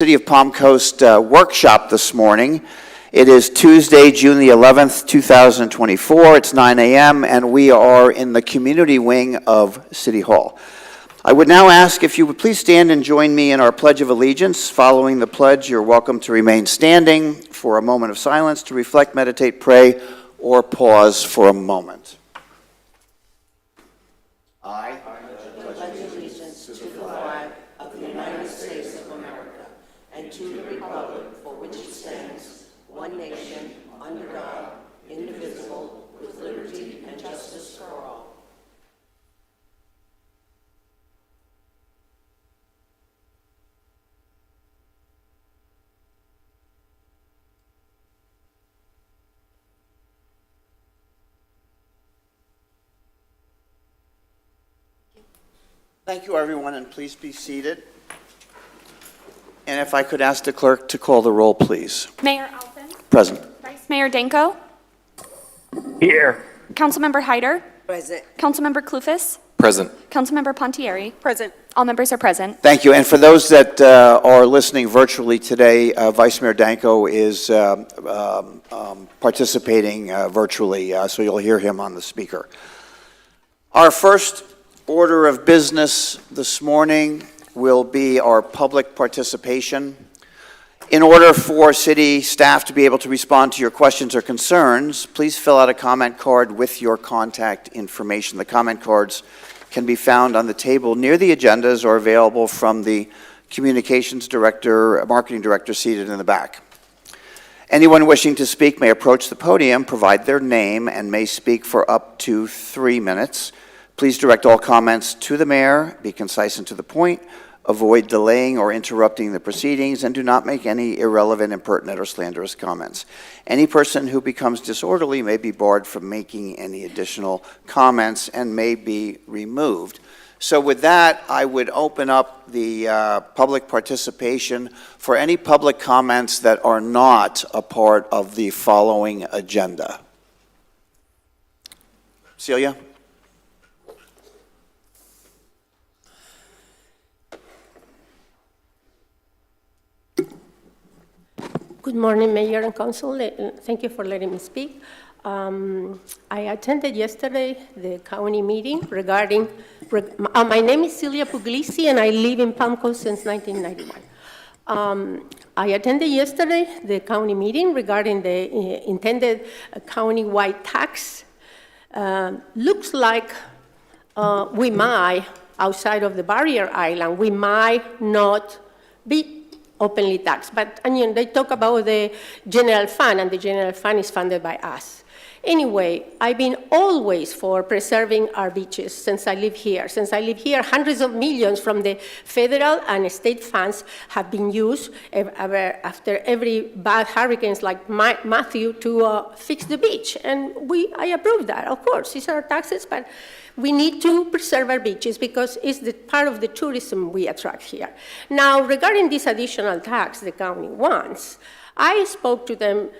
City of Palm Coast workshop this morning. It is Tuesday, June the 11th, 2024. It's 9 a.m. and we are in the community wing of City Hall. I would now ask if you would please stand and join me in our Pledge of Allegiance. Following the pledge, you're welcome to remain standing for a moment of silence to reflect, meditate, pray, or pause for a moment. I pledge allegiance to the flag of the United States of America and to the republic for which it stands, one nation, under God, indivisible, with liberty and justice for all. Thank you, everyone, and please be seated. And if I could ask the clerk to call the roll, please. Mayor Alvin. Present. Vice Mayor Danko. Here. Councilmember Hyder. Present. Councilmember Clufus. Present. Councilmember Pontieri. Present. All members are present. Thank you. And for those that are listening virtually today, Vice Mayor Danko is participating virtually, so you'll hear him on the speaker. Our first order of business this morning will be our public participation. In order for city staff to be able to respond to your questions or concerns, please fill out a comment card with your contact information. The comment cards can be found on the table near the agendas or available from the communications director, marketing director seated in the back. Anyone wishing to speak may approach the podium, provide their name, and may speak for up to 3 minutes. Please direct all comments to the mayor, be concise and to the point, avoid delaying or interrupting the proceedings, and do not make any irrelevant, impertinent, or slanderous comments. Any person who becomes disorderly may be barred from making any additional comments and may be removed. So with that, I would open up the public participation for any public comments that are not a part of the following agenda. Celia? Good morning, Mayor and Council. Thank you for letting me speak. I attended yesterday the county meeting regarding, my name is Celia Puglisi and I live in Palm Coast since 1991. I attended yesterday the county meeting regarding the intended county-wide tax. Looks like we might, outside of the barrier island, we might not be openly taxed. But they talk about the general fund, and the general fund is funded by us. Anyway, I've been always for preserving our beaches since I live here. Since I live here, hundreds of millions from the federal and state funds have been used after every bad hurricanes like Matthew to fix the beach. And I approve that, of course. These are taxes, but we need to preserve our beaches because it's the part of the tourism we attract here. Now, regarding this additional tax the county wants, I spoke to them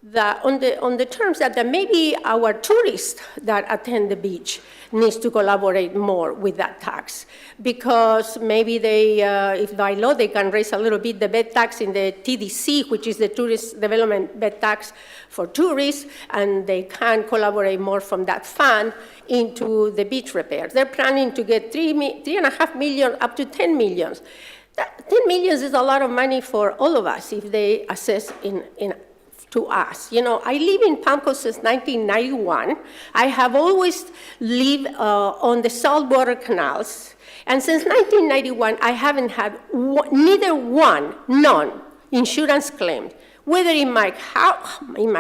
that on the terms that maybe our tourists that attend the beach needs to collaborate more with that tax, because maybe they, if by law they can raise a little bit the bed tax in the TDC, which is the Tourist Development Bed Tax for tourists, and they can collaborate more from that fund into the beach repairs. They're planning to get 3.5 million up to 10 million. 10 million is a lot of money for all of us if they assess to us. I live in Palm Coast since 1991. I have always lived on the saltwater canals. And since 1991, I haven't had none, insurance claimed, whether in my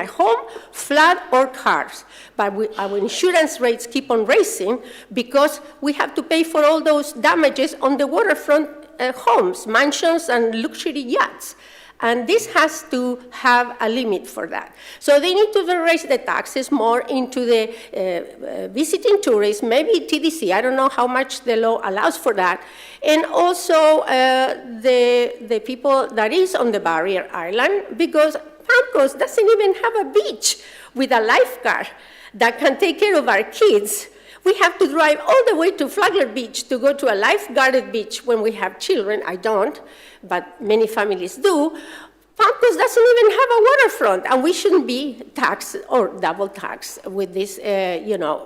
home, flood, or cars. But our insurance rates keep on raising because we have to pay for all those damages on the waterfront homes, mansions, and luxury yachts. And this has to have a limit for that. So they need to raise the taxes more into the visiting tourists, maybe TDC. I don't know how much the law allows for that. And also the people that is on the barrier island, because Palm Coast doesn't even have a beach with a lifeguard that can take care of our kids We have to drive all the way to Flagler Beach to go to a lifeguarded beach when we have children. I don't, but many families do. Palm Coast doesn't even have a waterfront, and we shouldn't be taxed or double taxed with this,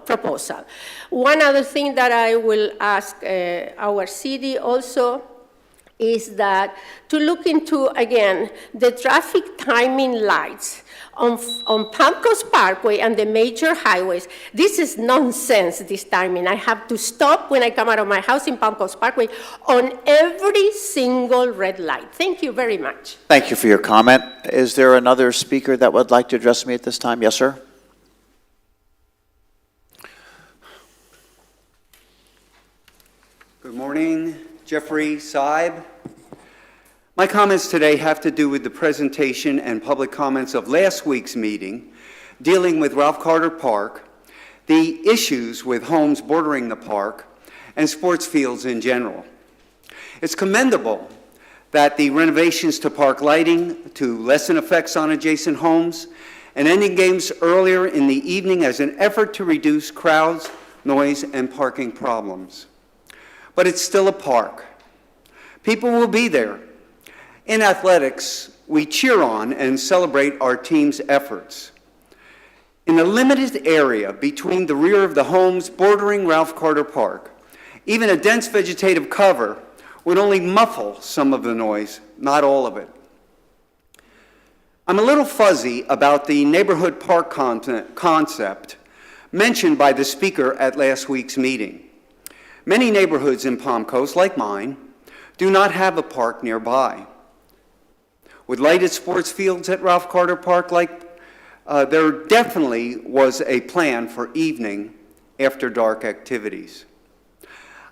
proposal. One other thing that I will ask our city also is that to look into, again, the traffic timing lights on Palm Coast Parkway and the major highways. This is nonsense, this timing. I have to stop when I come out of my house in Palm Coast Parkway on every single red light. Thank you very much. Thank you for your comment. Is there another speaker that would like to address me at this time? Yes, sir. Good morning, Jeffrey Saib. My comments today have to do with the presentation and public comments of last week's meeting dealing with Ralph Carter Park, the issues with homes bordering the park, and sports fields in general. It's commendable that the renovations to park lighting to lessen effects on adjacent homes and ending games earlier in the evening as an effort to reduce crowds, noise, and parking problems. But it's still a park. People will be there. In athletics, we cheer on and celebrate our team's efforts. In the limited area between the rear of the homes bordering Ralph Carter Park, even a dense vegetative cover would only muffle some of the noise, not all of it. I'm a little fuzzy about the neighborhood park concept mentioned by the speaker at last week's meeting. Many neighborhoods in Palm Coast, like mine, do not have a park nearby. With lighted sports fields at Ralph Carter Park, there definitely was a plan for evening after dark activities.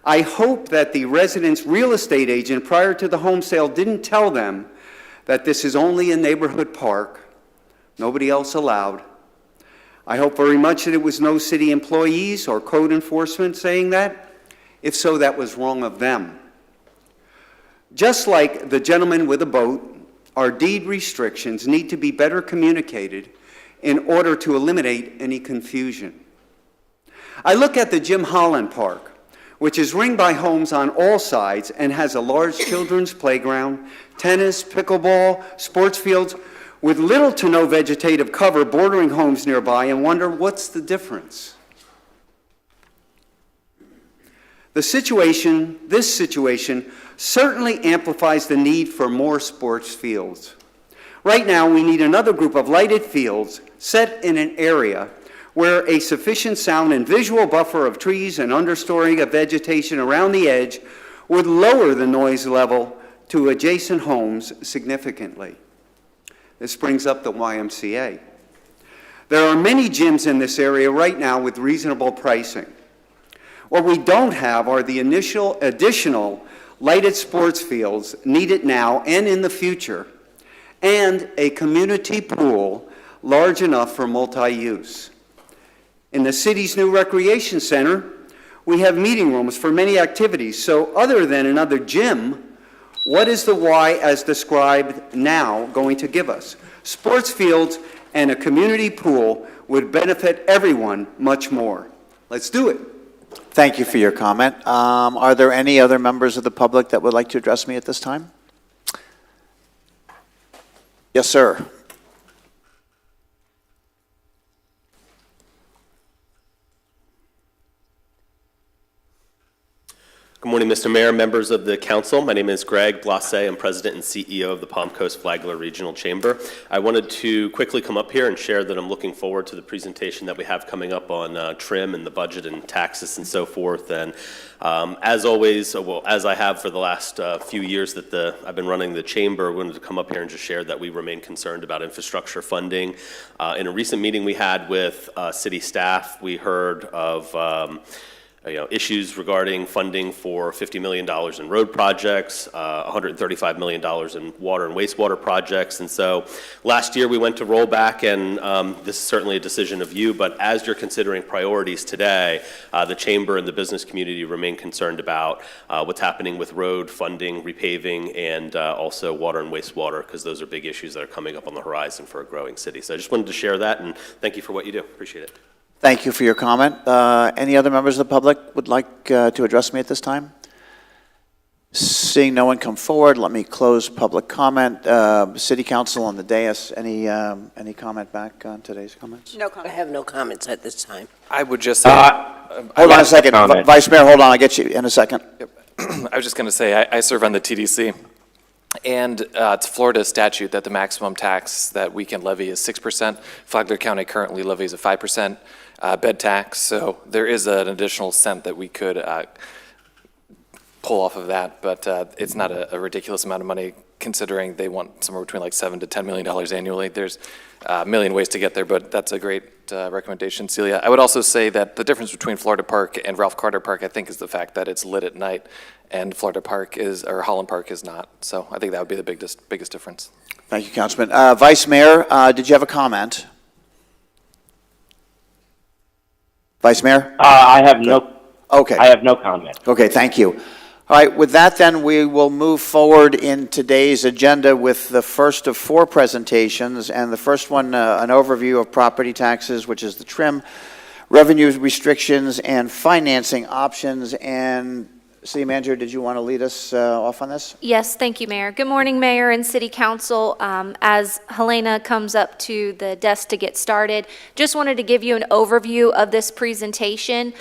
I hope that the residents' real estate agent prior to the home sale didn't tell them that this is only a neighborhood park, nobody else allowed. I hope very much that it was no city employees or code enforcement saying that. If so, that was wrong of them. Just like the gentleman with a boat, our deed restrictions need to be better communicated in order to eliminate any confusion. I look at the Jim Holland Park, which is ringed by homes on all sides and has a large children's playground, tennis, pickleball, sports fields, with little to no vegetative cover bordering homes nearby, and wonder what's the difference. This situation certainly amplifies the need for more sports fields. Right now, we need another group of lighted fields set in an area where a sufficient sound and visual buffer of trees and understory of vegetation around the edge would lower the noise level to adjacent homes significantly. This brings up the YMCA. There are many gyms in this area right now with reasonable pricing. What we don't have are the additional lighted sports fields needed now and in the future, and a community pool large enough for multi-use. In the city's new recreation center, we have meeting rooms for many activities, so other than another gym, what is the Y as described now going to give us? Sports fields and a community pool would benefit everyone much more. Let's do it. Thank you for your comment. Are there any other members of the public that would like to address me at this time? Yes, sir. Good morning, Mr. Mayor, members of the council. My name is Greg Blasset. I'm president and CEO of the Palm Coast Flagler Regional Chamber. I wanted to quickly come up here and share that I'm looking forward to the presentation that we have coming up on trim and the budget and taxes and so forth. And as always, as I have for the last few years that I've been running the chamber, I wanted to come up here and just share that we remain concerned about infrastructure funding. In a recent meeting we had with city staff, we heard of issues regarding funding for $50 million in road projects, $135 million in water and wastewater projects. And so last year we went to rollback, and this is certainly a decision of you, but as you're considering priorities today, the chamber and the business community remain concerned about what's happening with road funding, repaving, and also water and wastewater, because those are big issues that are coming up on the horizon for a growing city. So I just wanted to share that, and thank you for what you do. Appreciate it. Thank you for your comment. Any other members of the public would like to address me at this time? Seeing no one come forward, let me close public comment. City Council on the dais, any comment back on today's comments? No comment. I have no comments at this time. I would just say, Hold on a second. comment. Vice Mayor, hold on, I'll get you in a second. I was just going to say, I serve on the TDC, and it's Florida statute that the maximum tax that we can levy is 6%. Flagler County currently levies a 5% bed tax, so there is an additional cent that we could pull off of that, but it's not a ridiculous amount of money considering they want somewhere between like $7 to $10 million annually. There's a million ways to get there, but that's a great recommendation, Celia. I would also say that the difference between Florida Park and Ralph Carter Park, I think, is the fact that it's lit at night, and Florida Park is, or Holland Park is not. So I think that would be the biggest difference. Thank you, Councilman. Vice Mayor, did you have a comment? Vice Mayor? I have no. Okay. I have no comment. Okay, thank you. All right, with that then, we will move forward in today's agenda with the first of 4 presentations, and the first one, an overview of property taxes, which is the TRIM, revenue restrictions, and financing options. And City Manager, did you want to lead us off on this? Yes, thank you, Mayor. Good morning, Mayor and City Council. As Helena comes up to the desk to get started, just wanted to give you an overview of this presentation.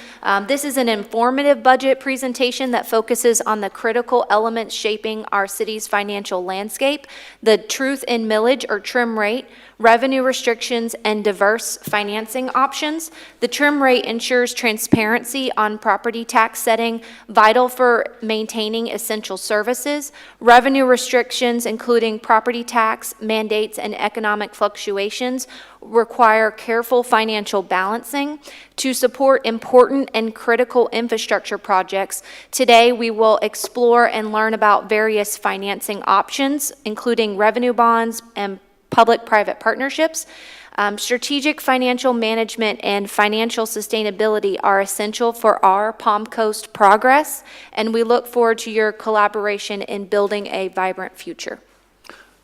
This is an informative budget presentation that focuses on the critical elements shaping our city's financial landscape: the truth in millage or trim rate, revenue restrictions, and diverse financing options. The trim rate ensures transparency on property tax setting, vital for maintaining essential services. Revenue restrictions, including property tax, mandates, and economic fluctuations, require careful financial balancing to support important and critical infrastructure projects. Today, we will explore and learn about various financing options, including revenue bonds and public-private partnerships. Strategic financial management and financial sustainability are essential for our Palm Coast progress, and we look forward to your collaboration in building a vibrant future.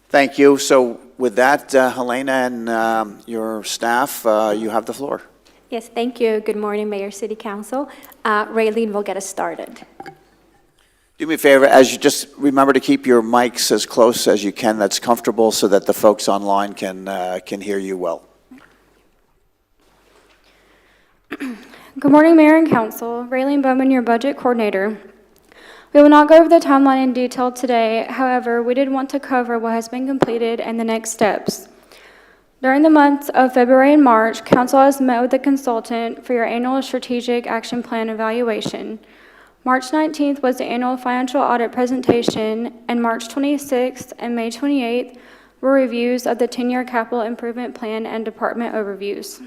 Thank you. So with that, Helena and your staff, you have the floor. Yes, thank you. Good morning, Mayor, City Council. Raylene will get us started. Do me a favor, as you just remember to keep your mics as close as you can, that's comfortable, so that the folks online can hear you well. Good morning, Mayor and Council. Raylene Bowman, your budget coordinator. We will not go over the timeline in detail today. However, we did want to cover what has been completed and the next steps. During the months of February and March, Council has met with the consultant for your annual strategic action plan evaluation. March 19th was the annual financial audit presentation, and March 26th and May 28th were reviews of the 10-year capital improvement plan and department overviews.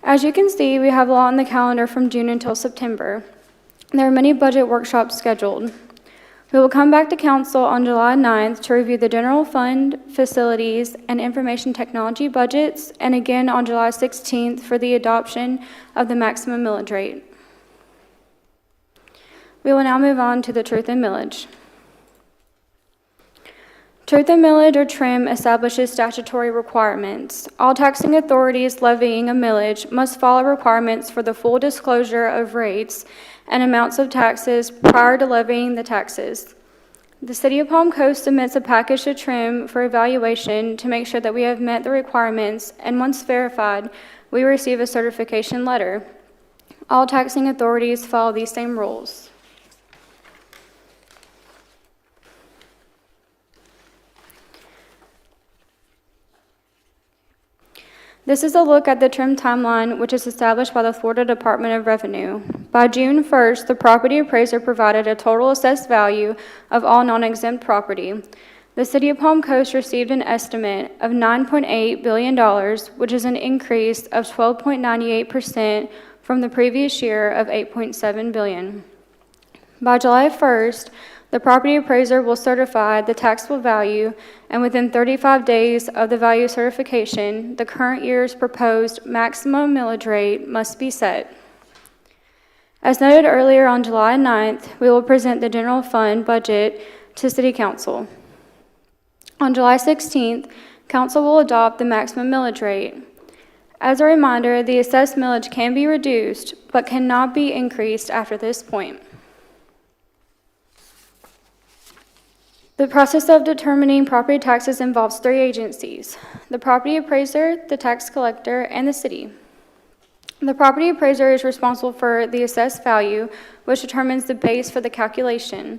As you can see, we have a lot on the calendar from June until September. There are many budget workshops scheduled. We will come back to Council on July 9th to review the general fund, facilities, and information technology budgets, and again on July 16th for the adoption of the maximum millage rate. We will now move on to the truth in millage. Truth in millage or TRIM establishes statutory requirements. All taxing authorities levying a millage must follow requirements for the full disclosure of rates and amounts of taxes prior to levying the taxes. The City of Palm Coast submits a package to TRIM for evaluation to make sure that we have met the requirements, and once verified, we receive a certification letter. All taxing authorities follow these same rules. This is a look at the TRIM timeline, which is established by the Florida Department of Revenue. By June 1st, the property appraiser provided a total assessed value of all non-exempt property. The City of Palm Coast received an estimate of $9.8 billion, which is an increase of 12.98% from the previous year of $8.7 billion. By July 1st, the property appraiser will certify the taxable value, and within 35 days of the value certification, the current year's proposed maximum millage rate must be set. As noted earlier, on July 9th, we will present the general fund budget to City Council. On July 16th, Council will adopt the maximum millage rate. As a reminder, the assessed millage can be reduced, but cannot be increased after this point. The process of determining property taxes involves 3 agencies: the property appraiser, the tax collector, and the city. The property appraiser is responsible for the assessed value, which determines the base for the calculation.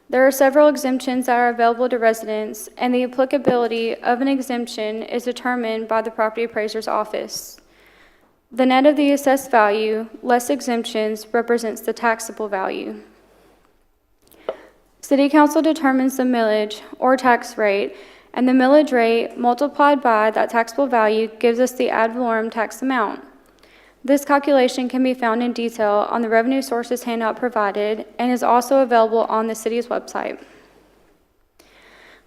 There are several exemptions that are available to residents, and the applicability of an exemption is determined by the property appraiser's office. The net of the assessed value, less exemptions, represents the taxable value. City Council determines the millage or tax rate, and the millage rate multiplied by that taxable value gives us the ad valorem tax amount. This calculation can be found in detail on the revenue sources handout provided and is also available on the city's website.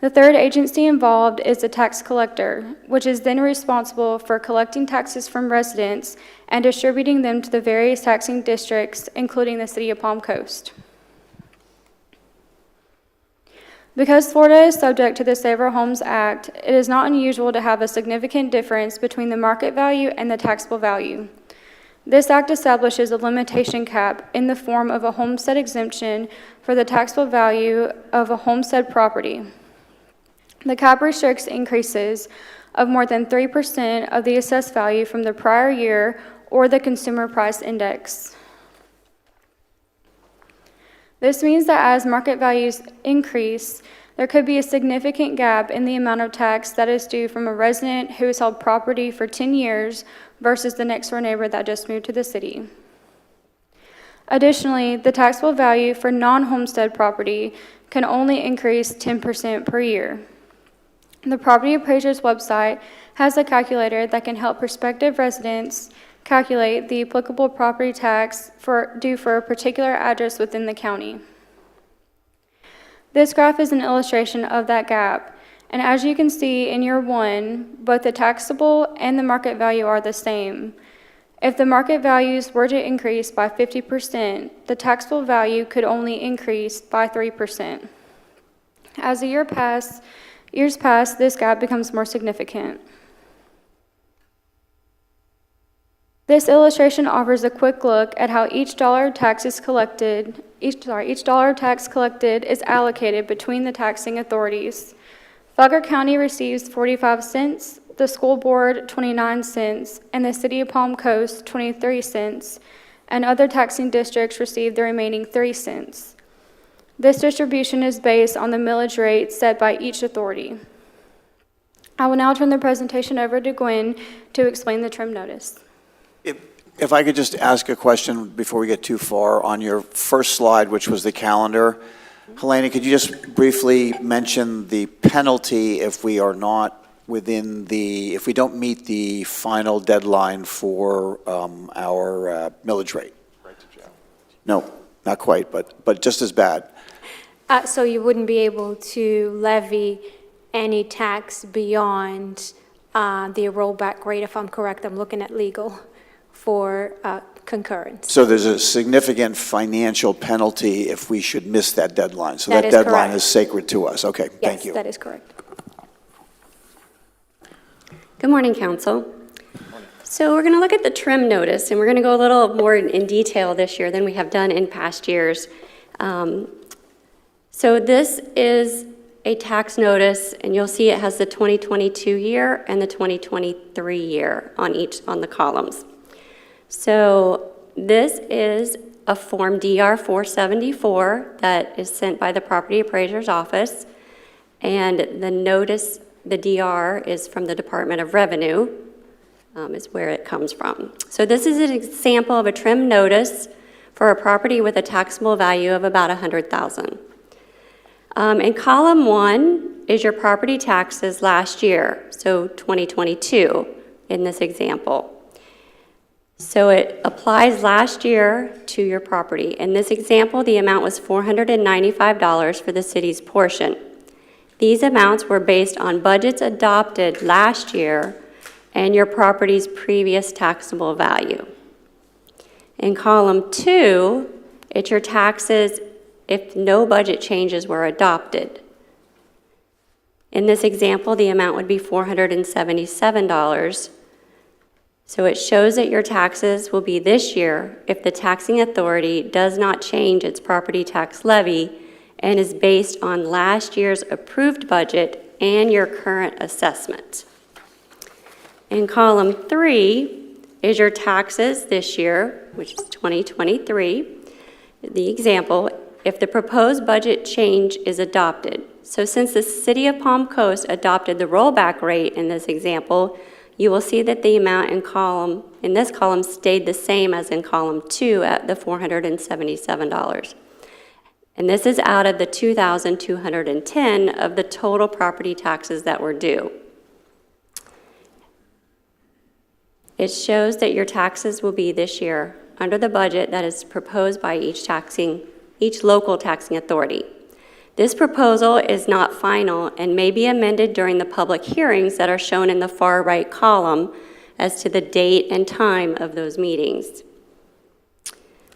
The third agency involved is the tax collector, which is then responsible for collecting taxes from residents and distributing them to the various taxing districts, including the city of Palm Coast. Because Florida is subject to the Safer Homes Act, it is not unusual to have a significant difference between the market value and the taxable value. This act establishes a limitation cap in the form of a homestead exemption for the taxable value of a homestead property. The cap restricts increases of more than 3% of the assessed value from the prior year or the consumer price index. This means that as market values increase, there could be a significant gap in the amount of tax that is due from a resident who has held property for 10 years versus the next door neighbor that just moved to the city. Additionally, the taxable value for non-homestead property can only increase 10% per year. The property appraiser's website has a calculator that can help prospective residents calculate the applicable property tax due for a particular address within the county. This graph is an illustration of that gap, and as you can see in year 1, both the taxable and the market value are the same. If the market values were to increase by 50%, the taxable value could only increase by 3%. As the years pass, this gap becomes more significant. This illustration offers a quick look at how each dollar of tax collected is allocated between the taxing authorities. Flagler County receives 45 cents, the school board 29 cents, and the city of Palm Coast 23 cents, and other taxing districts receive the remaining 3 cents. This distribution is based on the millage rate set by each authority. I will now turn the presentation over to Gwen to explain the trim notice. If I could just ask a question before we get too far, on your first slide, which was the calendar, Helena, could you just briefly mention the penalty if we are not if we don't meet the final deadline for our millage rate? No, not quite, but just as bad. So you wouldn't be able to levy any tax beyond the rollback rate, if I'm correct. I'm looking at legal for concurrence. So there's a significant financial penalty if we should miss that deadline. So That that is deadline correct. is sacred to us. Okay, thank you. Yes, that is correct. Good morning, Council. So we're going to look at the trim notice, and we're going to go a little more in detail this year than we have done in past years. So this is a tax notice, and you'll see it has the 2022 year and the 2023 year on the columns. So this is a Form DR 474 that is sent by the property appraiser's office, and the notice, the DR, is from the Department of Revenue, is where it comes from. So this is an example of a trim notice for a property with a taxable value of about $100,000. In column 1 is your property taxes last year, so 2022 in this example. So it applies last year to your property. In this example, the amount was $495 for the city's portion. These amounts were based on budgets adopted last year and your property's previous taxable value. In column 2, it's your taxes if no budget changes were adopted. In this example, the amount would be $477. So it shows that your taxes will be this year if the taxing authority does not change its property tax levy and is based on last year's approved budget and your current assessment. In column 3 is your taxes this year, which is 2023. The example, if the proposed budget change is adopted. So since the City of Palm Coast adopted the rollback rate in this example, you will see that the amount in this column stayed the same as in column 2 at the $477. And this is out of the $2,210 of the total property taxes that were due. It shows that your taxes will be this year under the budget that is proposed by each local taxing authority. This proposal is not final and may be amended during the public hearings that are shown in the far right column as to the date and time of those meetings.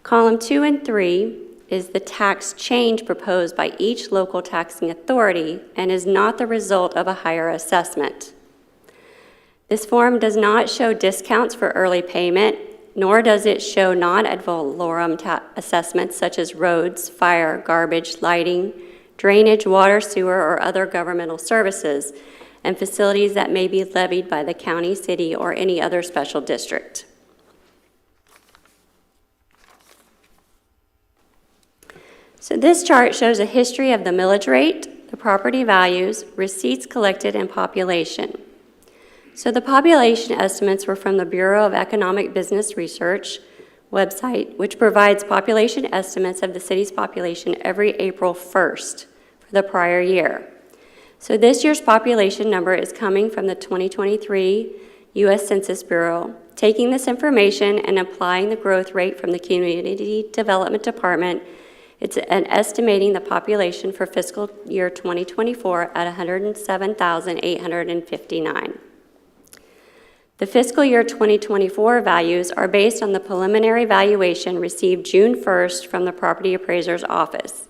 Column 2 and 3 is the tax change proposed by each local taxing authority and is not the result of a higher assessment. This form does not show discounts for early payment, nor does it show non-ad valorem assessments such as roads, fire, garbage, lighting, drainage, water, sewer, or other governmental services, and facilities that may be levied by the county, city, or any other special district. So this chart shows a history of the millage rate, the property values, receipts collected, and population. So the population estimates were from the Bureau of Economic Business Research website, which provides population estimates of the city's population every April 1st for the prior year. So this year's population number is coming from the 2023 U.S. Census Bureau, taking this information and applying the growth rate from the Community Development Department. It's estimating the population for fiscal year 2024 at 107,859. The fiscal year 2024 values are based on the preliminary valuation received June 1st from the property appraiser's office.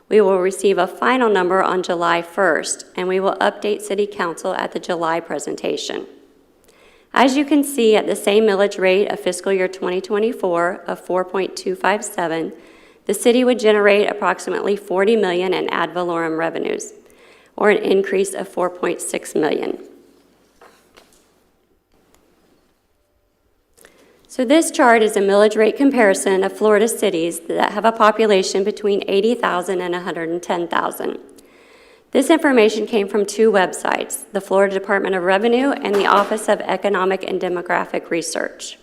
We will receive a final number on July 1st, and we will update City Council at the July presentation. As you can see, at the same millage rate of fiscal year 2024 of 4.257, the city would generate approximately $40 million in ad valorem revenues, or an increase of $4.6 million. So this chart is a millage rate comparison of Florida cities that have a population between 80,000 and 110,000. This information came from two websites, the Florida Department of Revenue and the Office of Economic and Demographic Research.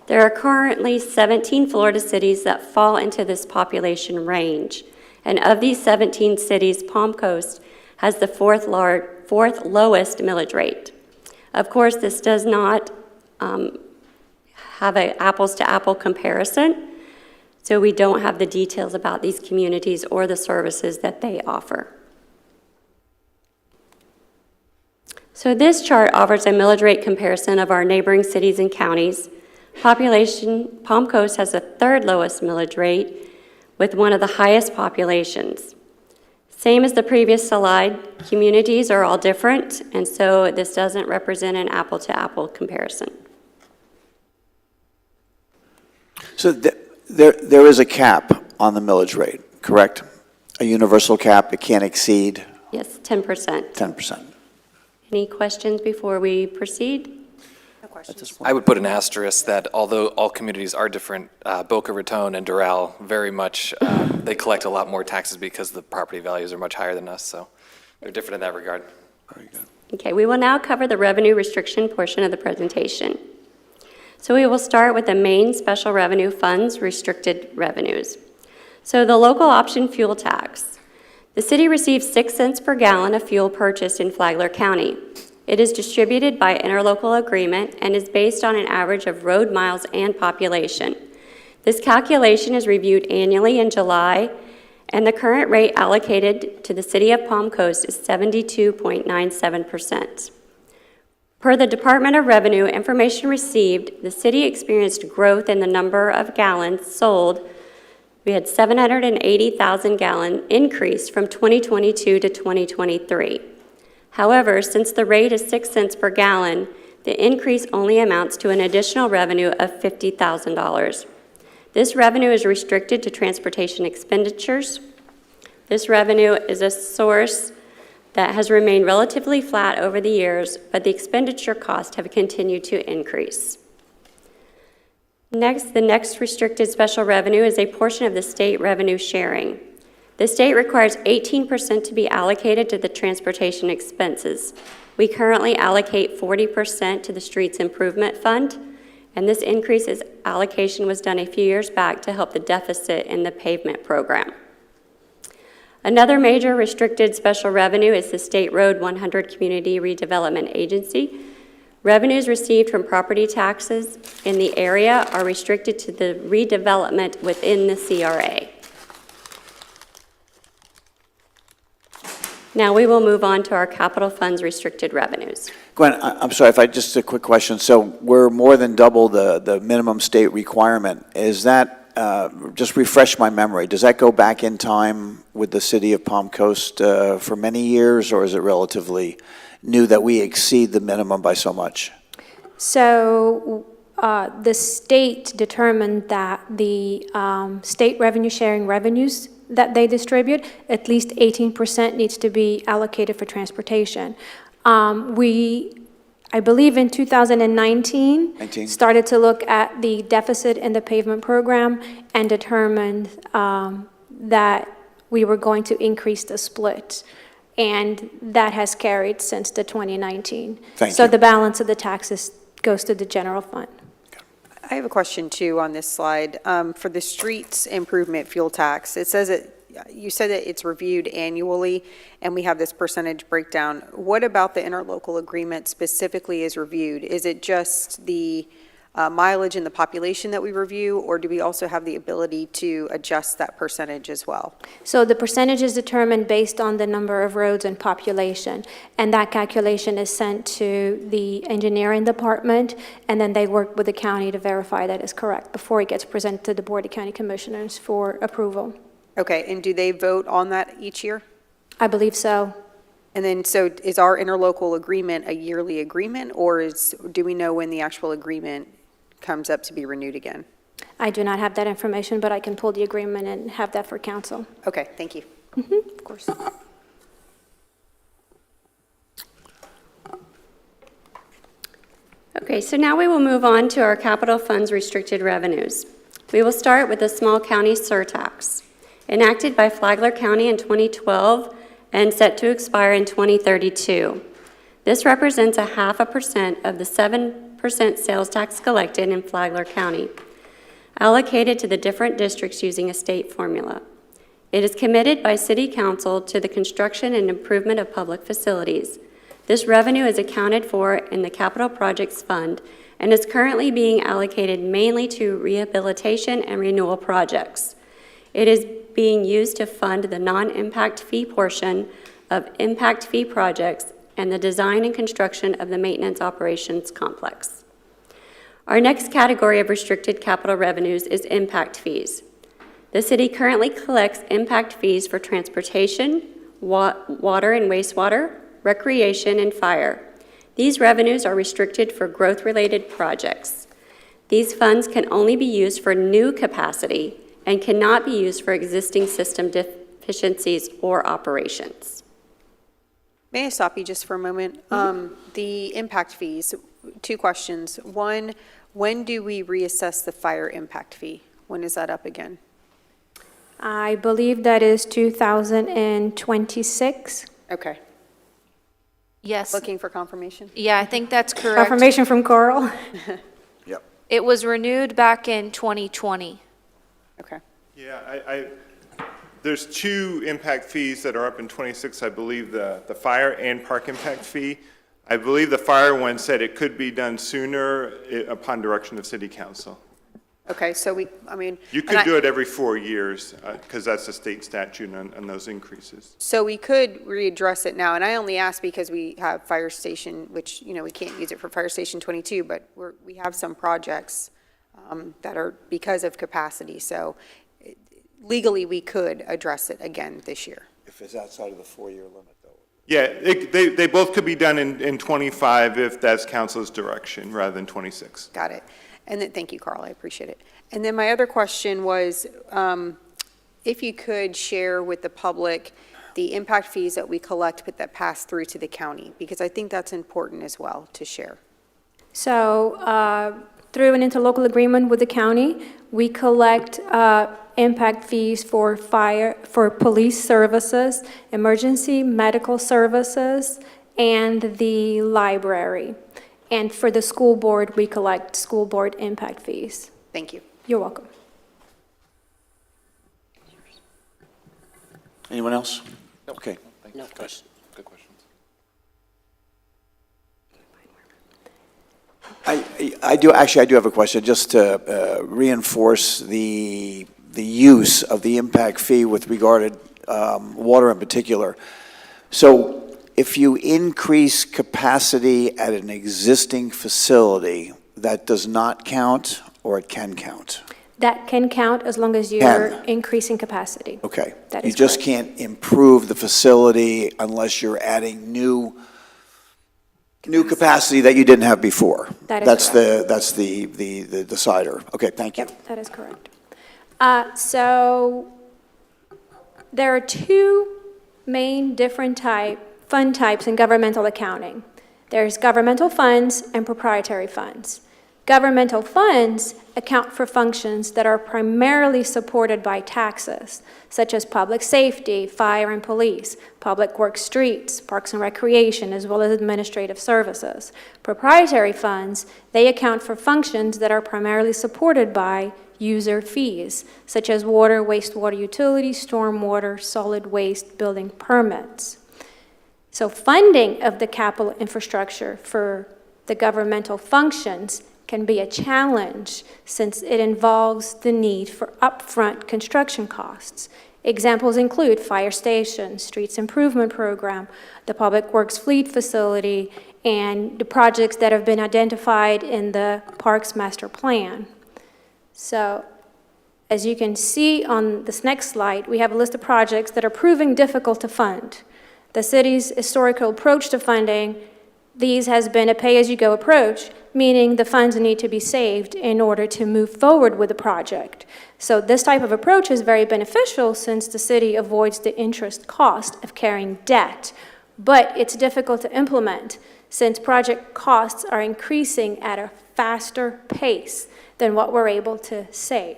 There are currently 17 Florida cities that fall into this population range. And of these 17 cities, Palm Coast has the fourth lowest millage rate. Of course, this does not have an apples-to-apple comparison, so we don't have the details about these communities or the services that they offer. So this chart offers a millage rate comparison of our neighboring cities and counties. Population, Palm Coast has the third lowest millage rate with one of the highest populations. Same as the previous slide, communities are all different, and so this doesn't represent an apple-to-apple comparison. So there is a cap on the millage rate, correct? A universal cap, it can't exceed Yes, 10%. 10%. Any questions before we proceed? At this point. I would put an asterisk that although all communities are different, Boca Raton and Doral very much, they collect a lot more taxes because the property values are much higher than us, so they're different in that regard. Very good. Okay, we will now cover the revenue restriction portion of the presentation. So we will start with the main special revenue funds restricted revenues. So the local option fuel tax. The city receives 6 cents per gallon of fuel purchased in Flagler County. It is distributed by interlocal agreement and is based on an average of road miles and population. This calculation is reviewed annually in July, and the current rate allocated to the city of Palm Coast is 72.97%. Per the Department of Revenue information received, the city experienced growth in the number of gallons sold. We had 780,000 gallon increase from 2022 to 2023. However, since the rate is 6 cents per gallon, the increase only amounts to an additional revenue of $50,000. This revenue is restricted to transportation expenditures. This revenue is a source that has remained relatively flat over the years, but the expenditure costs have continued to increase. Next, the next restricted special revenue is a portion of the state revenue sharing. The state requires 18% to be allocated to the transportation expenses. We currently allocate 40% to the Streets Improvement Fund, and this increase's allocation was done a few years back to help the deficit in the pavement program. Another major restricted special revenue is the State Road 100 Community Redevelopment Agency. Revenues received from property taxes in the area are restricted to the redevelopment within the CRA. Now we will move on to our capital funds restricted revenues. Gwen, I'm sorry, just a quick question. So we're more than double the minimum state requirement. Is that, just refresh my memory, does that go back in time with the city of Palm Coast for many years, or is it relatively new that we exceed the minimum by so much? So the state determined that the state revenue sharing revenues that they distribute, at least 18% needs to be allocated for transportation. I believe in 2019, started to look at the deficit in the pavement program and determined that we were going to increase the split. And that has carried since the 2019. So the balance of the taxes goes to the general fund. I have a question too on this slide. For the streets improvement fuel tax, it says you said that it's reviewed annually and we have this percentage breakdown. What about the interlocal agreement specifically is reviewed? Is it just the mileage and the population that we review, or do we also have the ability to adjust that percentage as well? So the percentage is determined based on the number of roads and population, and that calculation is sent to the engineering department, and then they work with the county to verify that is correct before it gets presented to the Board of County Commissioners for approval. Okay, and do they vote on that each year? I believe so. And then, so is our interlocal agreement a yearly agreement, or do we know when the actual agreement comes up to be renewed again? I do not have that information, but I can pull the agreement and have that for council. Okay, thank you. Of course. Okay, so now we will move on to our capital funds restricted revenues. We will start with the small county surtax, enacted by Flagler County in 2012 and set to expire in 2032. This represents 0.5% of the 7% sales tax collected in Flagler County, allocated to the different districts using a state formula. It is committed by City Council to the construction and improvement of public facilities. This revenue is accounted for in the Capital Projects Fund and is currently being allocated mainly to rehabilitation and renewal projects. It is being used to fund the non-impact fee portion of impact fee projects and the design and construction of the maintenance operations complex. Our next category of restricted capital revenues is impact fees. The city currently collects impact fees for transportation, water and wastewater, recreation, and fire. These revenues are restricted for growth-related projects. These funds can only be used for new capacity and cannot be used for existing system deficiencies or operations. May I stop you just for a moment? The impact fees, two questions. One, when do we reassess the fire impact fee? When is that up again? I believe that is 2026. Okay, Yes. looking for confirmation? Yeah, I think that's correct. Confirmation from Coral. Yep. It was renewed back in 2020. Okay. Yeah, there's two impact fees that are up in 26, I believe, the fire and park impact fee. I believe the fire one said it could be done sooner upon direction of City Council. Okay, so You could do it every 4 years, because that's the state statute on those increases. So we could readdress it now, and I only ask because we have Fire Station, which, we can't use it for Fire Station 22, but we have some projects that are because of capacity, so legally we could address it again this year. If it's outside of the 4-year limit, though. Yeah, they both could be done in 25 if that's council's direction, rather than 26. Got it. And then, thank you, Carl, I appreciate it. And then my other question was, if you could share with the public the impact fees that we collect but that pass through to the county, because I think that's important as well to share. So through an interlocal agreement with the county, we collect impact fees for police services, emergency medical services, and the library. And for the school board, we collect school board impact fees. Thank you. You're welcome. Anyone else? Okay. No question. Good questions. I do have a question, just to reinforce the use of the impact fee with regard to water in particular. So if you increase capacity at an existing facility, that does not count, or it can count? That can count as long as you're increasing capacity. Okay. That You is just correct. can't improve the facility unless you're adding new capacity that you didn't have before. That is That's the decider. Okay, thank you. Yep, that is correct. So there are two main different fund types in governmental accounting. There's governmental funds and proprietary funds. Governmental funds account for functions that are primarily supported by taxes, such as public safety, fire and police, public works, streets, parks and recreation, as well as administrative services. Proprietary funds, they account for functions that are primarily supported by user fees, such as water, wastewater utilities, stormwater, solid waste, building permits. So funding of the capital infrastructure for the governmental functions can be a challenge since it involves the need for upfront construction costs. Examples include fire stations, streets improvement program, the public works fleet facility, and the projects that have been identified in the Parks Master Plan. So, as you can see on this next slide, we have a list of projects that are proving difficult to fund. The city's historical approach to funding these has been a pay-as-you-go approach, meaning the funds need to be saved in order to move forward with the project. So this type of approach is very beneficial since the city avoids the interest cost of carrying debt, but it's difficult to implement since project costs are increasing at a faster pace than what we're able to save.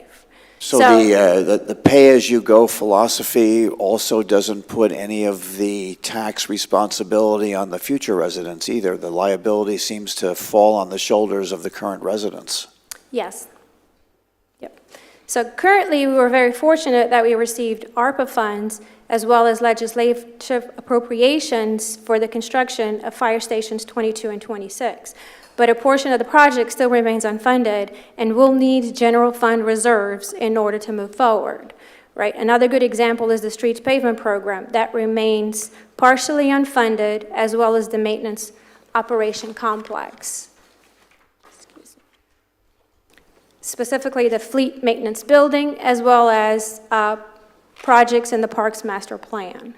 So the pay-as-you-go philosophy also doesn't put any of the tax responsibility on the future residents either. The liability seems to fall on the shoulders of the current residents. Yes. Yep. So currently, we were very fortunate that we received ARPA funds as well as legislative appropriations for the construction of fire stations 22 and 26. But a portion of the project still remains unfunded and will need general fund reserves in order to move forward, right? Another good example is the streets pavement program that remains partially unfunded, as well as the maintenance operation complex. Specifically, the fleet maintenance building, as well as projects in the Parks Master Plan.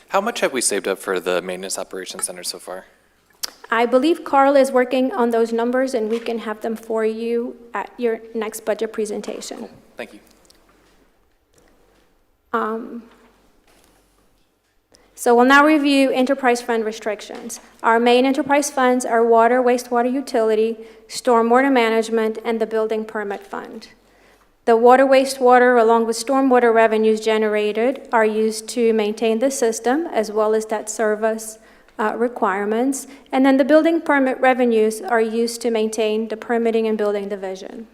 How much have we saved up for the maintenance operations center so far? I believe Carl is working on those numbers, and we can have them for you at your next budget presentation. Thank you. So we'll now review enterprise fund restrictions. Our main enterprise funds are water, wastewater utility, stormwater management, and the building permit fund. The water, wastewater, along with stormwater revenues generated are used to maintain the system, as well as debt service requirements. And then the building permit revenues are used to maintain the permitting and building division.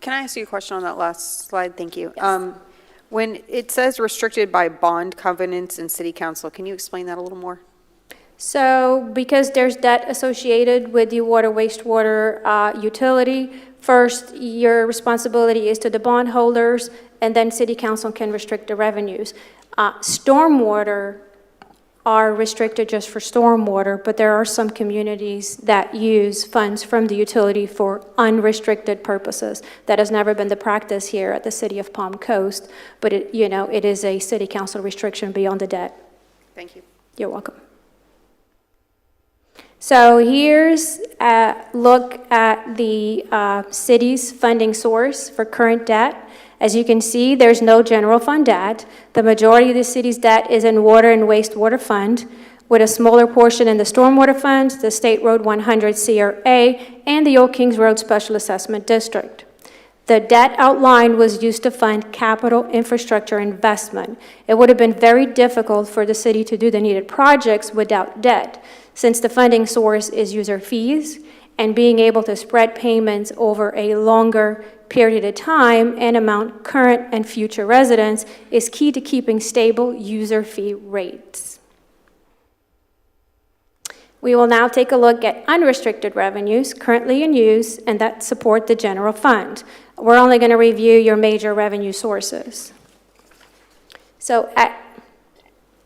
Can I ask you a question on that last slide? Thank you. Yes. When it says restricted by bond covenants in city council, can you explain that a little more? So because there's debt associated with the water, wastewater utility, first, your responsibility is to the bondholders, and then city council can restrict the revenues. Stormwater are restricted just for stormwater, but there are some communities that use funds from the utility for unrestricted purposes. That has never been the practice here at the City of Palm Coast, but it is a city council restriction beyond the debt. Thank you. You're welcome. So here's a look at the city's funding source for current debt. As you can see, there's no general fund debt. The majority of the city's debt is in water and wastewater fund, with a smaller portion in the stormwater fund, the State Road 100 CRA, and the Old Kings Road Special Assessment District. The debt outlined was used to fund capital infrastructure investment. It would have been very difficult for the city to do the needed projects without debt, since the funding source is user fees, and being able to spread payments over a longer period of time and amount current and future residents is key to keeping stable user fee rates. We will now take a look at unrestricted revenues currently in use and that support the general fund. We're only going to review your major revenue sources. So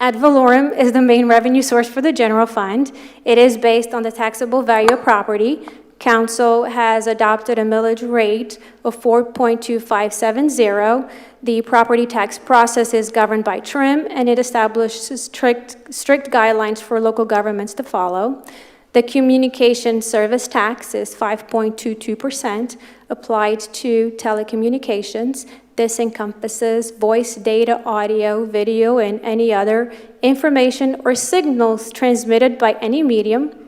ad valorem is the main revenue source for the general fund. It is based on the taxable value of property. Council has adopted a millage rate of 4.2570. The property tax process is governed by TRIM, and it establishes strict guidelines for local governments to follow. The communication service tax is 5.22% applied to telecommunications. This encompasses voice, data, audio, video, and any other information or signals transmitted by any medium.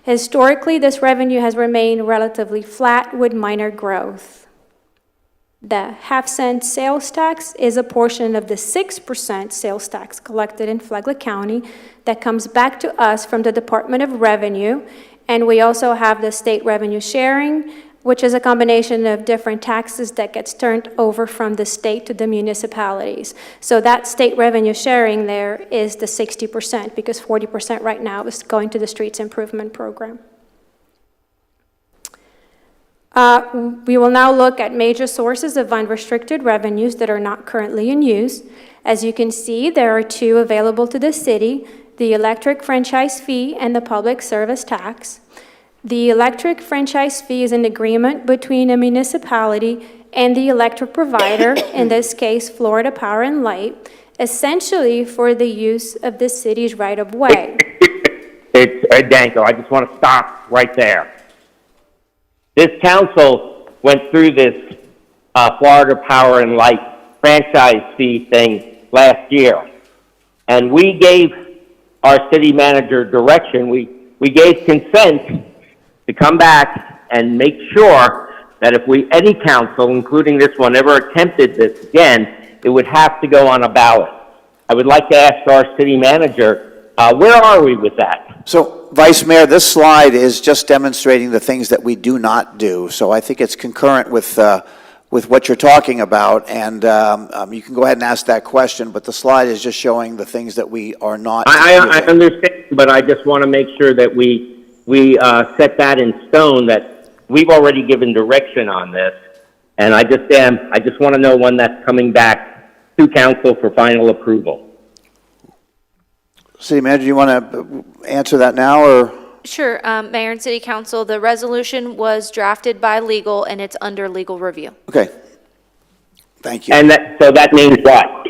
Historically, this revenue has remained relatively flat with minor growth. The half-cent sales tax is a portion of the 6% sales tax collected in Flagler County that comes back to us from the Department of Revenue. And we also have the state revenue sharing, which is a combination of different taxes that gets turned over from the state to the municipalities. So that state revenue sharing there is the 60%, because 40% right now is going to the streets improvement program. We will now look at major sources of unrestricted revenues that are not currently in use. As you can see, there are two available to the city: the electric franchise fee and the public service tax. The electric franchise fee is an agreement between a municipality and the electric provider, in this case, Florida Power and Light, essentially for the use of the city's right-of-way. It's Danko. I just want to stop right there. This council went through this Florida Power and Light franchise fee thing last year, and we gave our city manager direction. We gave consent to come back and make sure that if any council, including this one, ever attempted this again, it would have to go on a ballot. I would like to ask our city manager, where are we with that? So, Vice Mayor, this slide is just demonstrating the things that we do not do. So I think it's concurrent with what you're talking about, and you can go ahead and ask that question, but the slide is just showing the things that we are not I using. understand, but I just want to make sure that we set that in stone, that we've already given direction on this, and I just want to know when that's coming back to council for final approval. City Manager, do you want to answer that now, or? Sure, Mayor and City Council, the resolution was drafted by legal and it's under legal review. Okay. Thank you. And so that means what?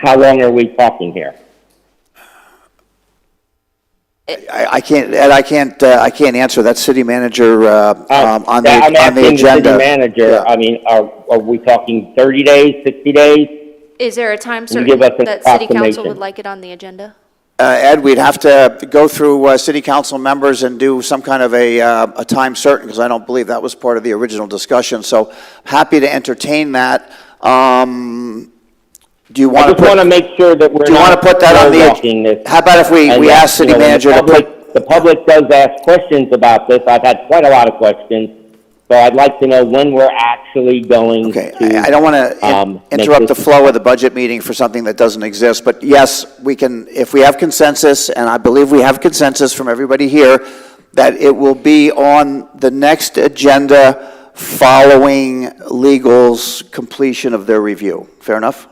How long are we talking here? I can't, Ed, I can't answer. That's City Manager on the I'm asking agenda. the city manager, Yeah. I mean, are we talking 30 days, 60 days? Is there a time Can you certain give us an that City Council approximation? would like it on the agenda? Ed, we'd have to go through City Council members and do some kind of a time certain, because I don't believe that was part of the original discussion. So happy to entertain that. Do you want I to just want to make sure that we're do you want to not put that on walking the, this. how about if we And ask that, City you know, Manager to put, the public does ask questions about this. I've had quite a lot of questions, so I'd like to know when we're actually going okay, to. I don't want to make interrupt the this- flow of the budget meeting for something that doesn't exist, but yes, we can, if we have consensus, and I believe we have consensus from everybody here, that it will be on the next agenda following legal's completion of their review. Fair enough?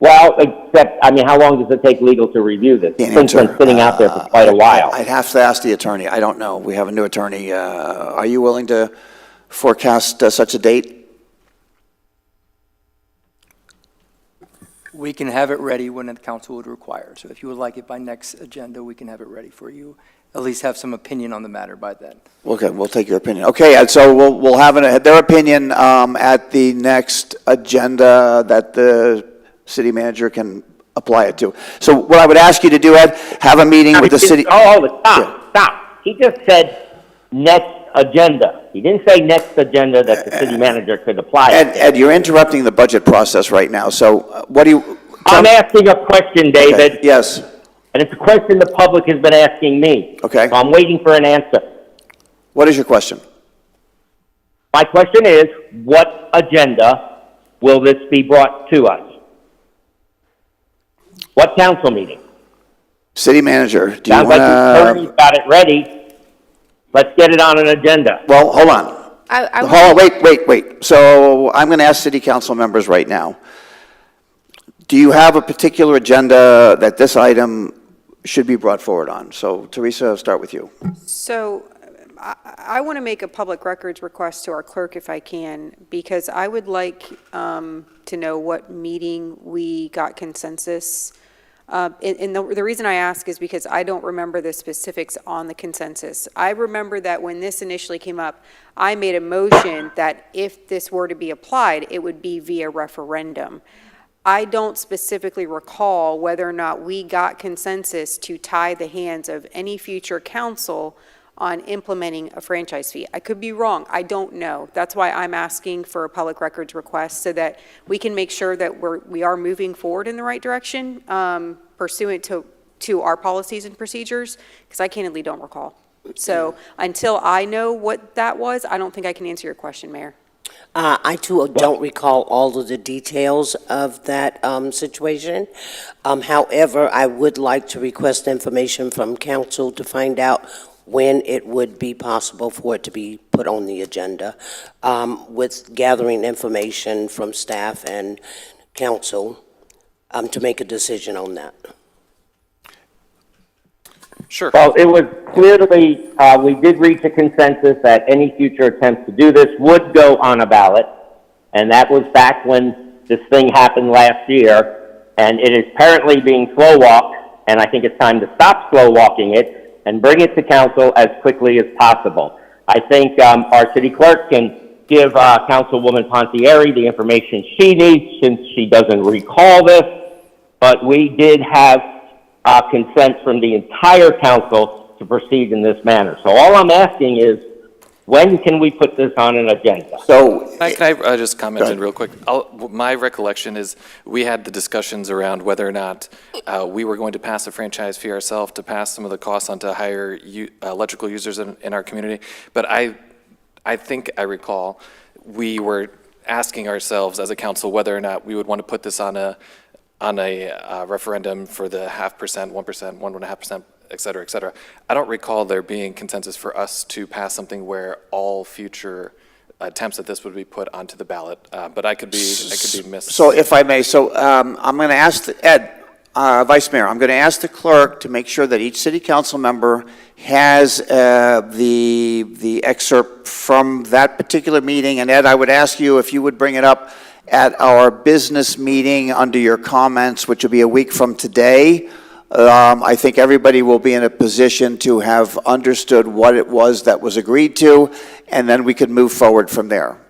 Well, except, I mean, how long does it take legal to review this? Can't It's been answer. sitting out there for quite a while. I'd have to ask the attorney. I don't know. We have a new attorney. Are you willing to forecast such a date? We can have it ready when the council would require. So if you would like it by next agenda, we can have it ready for you. At least have some opinion on the matter by then. Okay, we'll take your opinion. Okay, and so we'll have their opinion at the next agenda that the city manager can apply it to. So what I would ask you to do, Ed, have a meeting with the city. Stop. He just said next agenda. He didn't say next agenda that the city manager could apply it. Ed, you're interrupting the budget process right now, so what do you? I'm asking a question, David. Okay, yes, And it's a question the public has been asking me. okay. So I'm waiting for an answer. What is your question? My question is, what agenda will this be brought to us? What council meeting? City manager, do you Sounds like the want attorney's got it ready. Let's get it on an agenda. well, hold on. Hold on, wait. So I'm going to ask city council members right now. Do you have a particular agenda that this item should be brought forward on? So Teresa, I'll start with you. So I want to make a public records request to our clerk if I can, because I would like to know what meeting we got consensus. And the reason I ask is because I don't remember the specifics on the consensus. I remember that when this initially came up, I made a motion that if this were to be applied, it would be via referendum. I don't specifically recall whether or not we got consensus to tie the hands of any future council on implementing a franchise fee. I could be wrong. I don't know. That's why I'm asking for a public records request so that we can make sure that we are moving forward in the right direction, pursuant to our policies and procedures, because I candidly don't recall. So until I know what that was, I don't think I can answer your question, Mayor. I too don't recall all of the details of that situation. However, I would like to request information from council to find out when it would be possible for it to be put on the agenda, with gathering information from staff and council to make a decision on that. Sure. Well, it was clearly, we did reach a consensus that any future attempts to do this would go on a ballot. And that was back when this thing happened last year. And it is apparently being slow walked. And I think it's time to stop slow walking it and bring it to council as quickly as possible. I think our city clerk can give Councilwoman Pontieri the information she needs, since she doesn't recall this. But we did have consent from the entire council to proceed in this manner. So all I'm asking is, when can we put this on an agenda? So, Can I just comment in real quick? My recollection is we had the discussions around whether or not we were going to pass a franchise fee ourselves to pass some of the costs onto higher electrical users in our community. But I think I recall we were asking ourselves as a council whether or not we would want to put this on a referendum for the 0.5%, 1%, 1.5%, et cetera, et cetera. I don't recall there being consensus for us to pass something where all future attempts at this would be put onto the ballot, but I could be missed. so if I may, I'm going to ask Ed, Vice Mayor, I'm going to ask the clerk to make sure that each city council member has the excerpt from that particular meeting. And Ed, I would ask you if you would bring it up at our business meeting under your comments, which will be a week from today. I think everybody will be in a position to have understood what it was that was agreed to, and then we could move forward from there